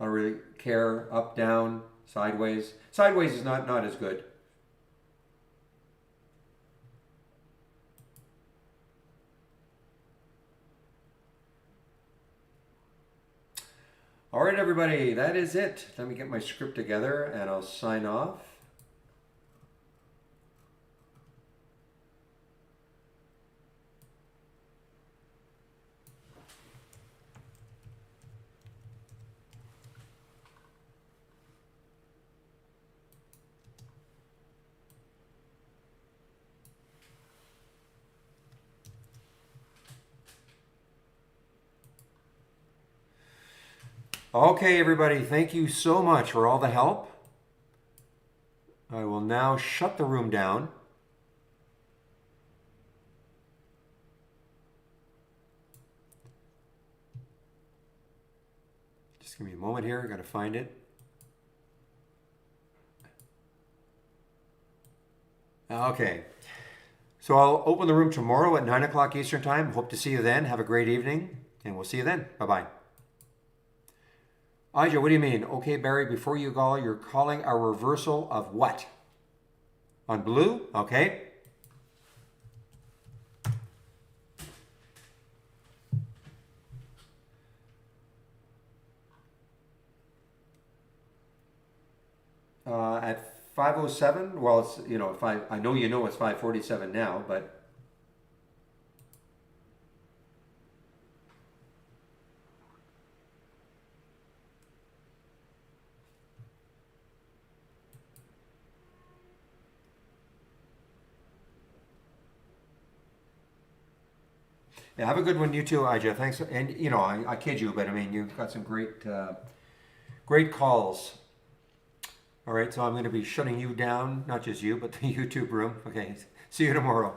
really care up, down, sideways. Sideways is not as good. All right, everybody, that is it. Let me get my script together and I'll sign off. Okay, everybody, thank you so much for all the help. I will now shut the room down give me a moment here. I got to find it. Okay. So I'll open the room tomorrow at 9 o'clock Eastern Time. Hope to see you then. Have a great evening, and we'll see you then. Bye-bye. Ija, what do you mean? Okay, Barry, before you call, you're calling a reversal of what? On blue? Okay. At 5:07, well, it's, I know it's 5:47 now, but yeah, have a good one, you too, Ija. Thanks. And, I kid you, but I mean, you've got some great calls. All right, so I'm going to be shutting you down, not just you, but the YouTube room. Okay, see you tomorrow.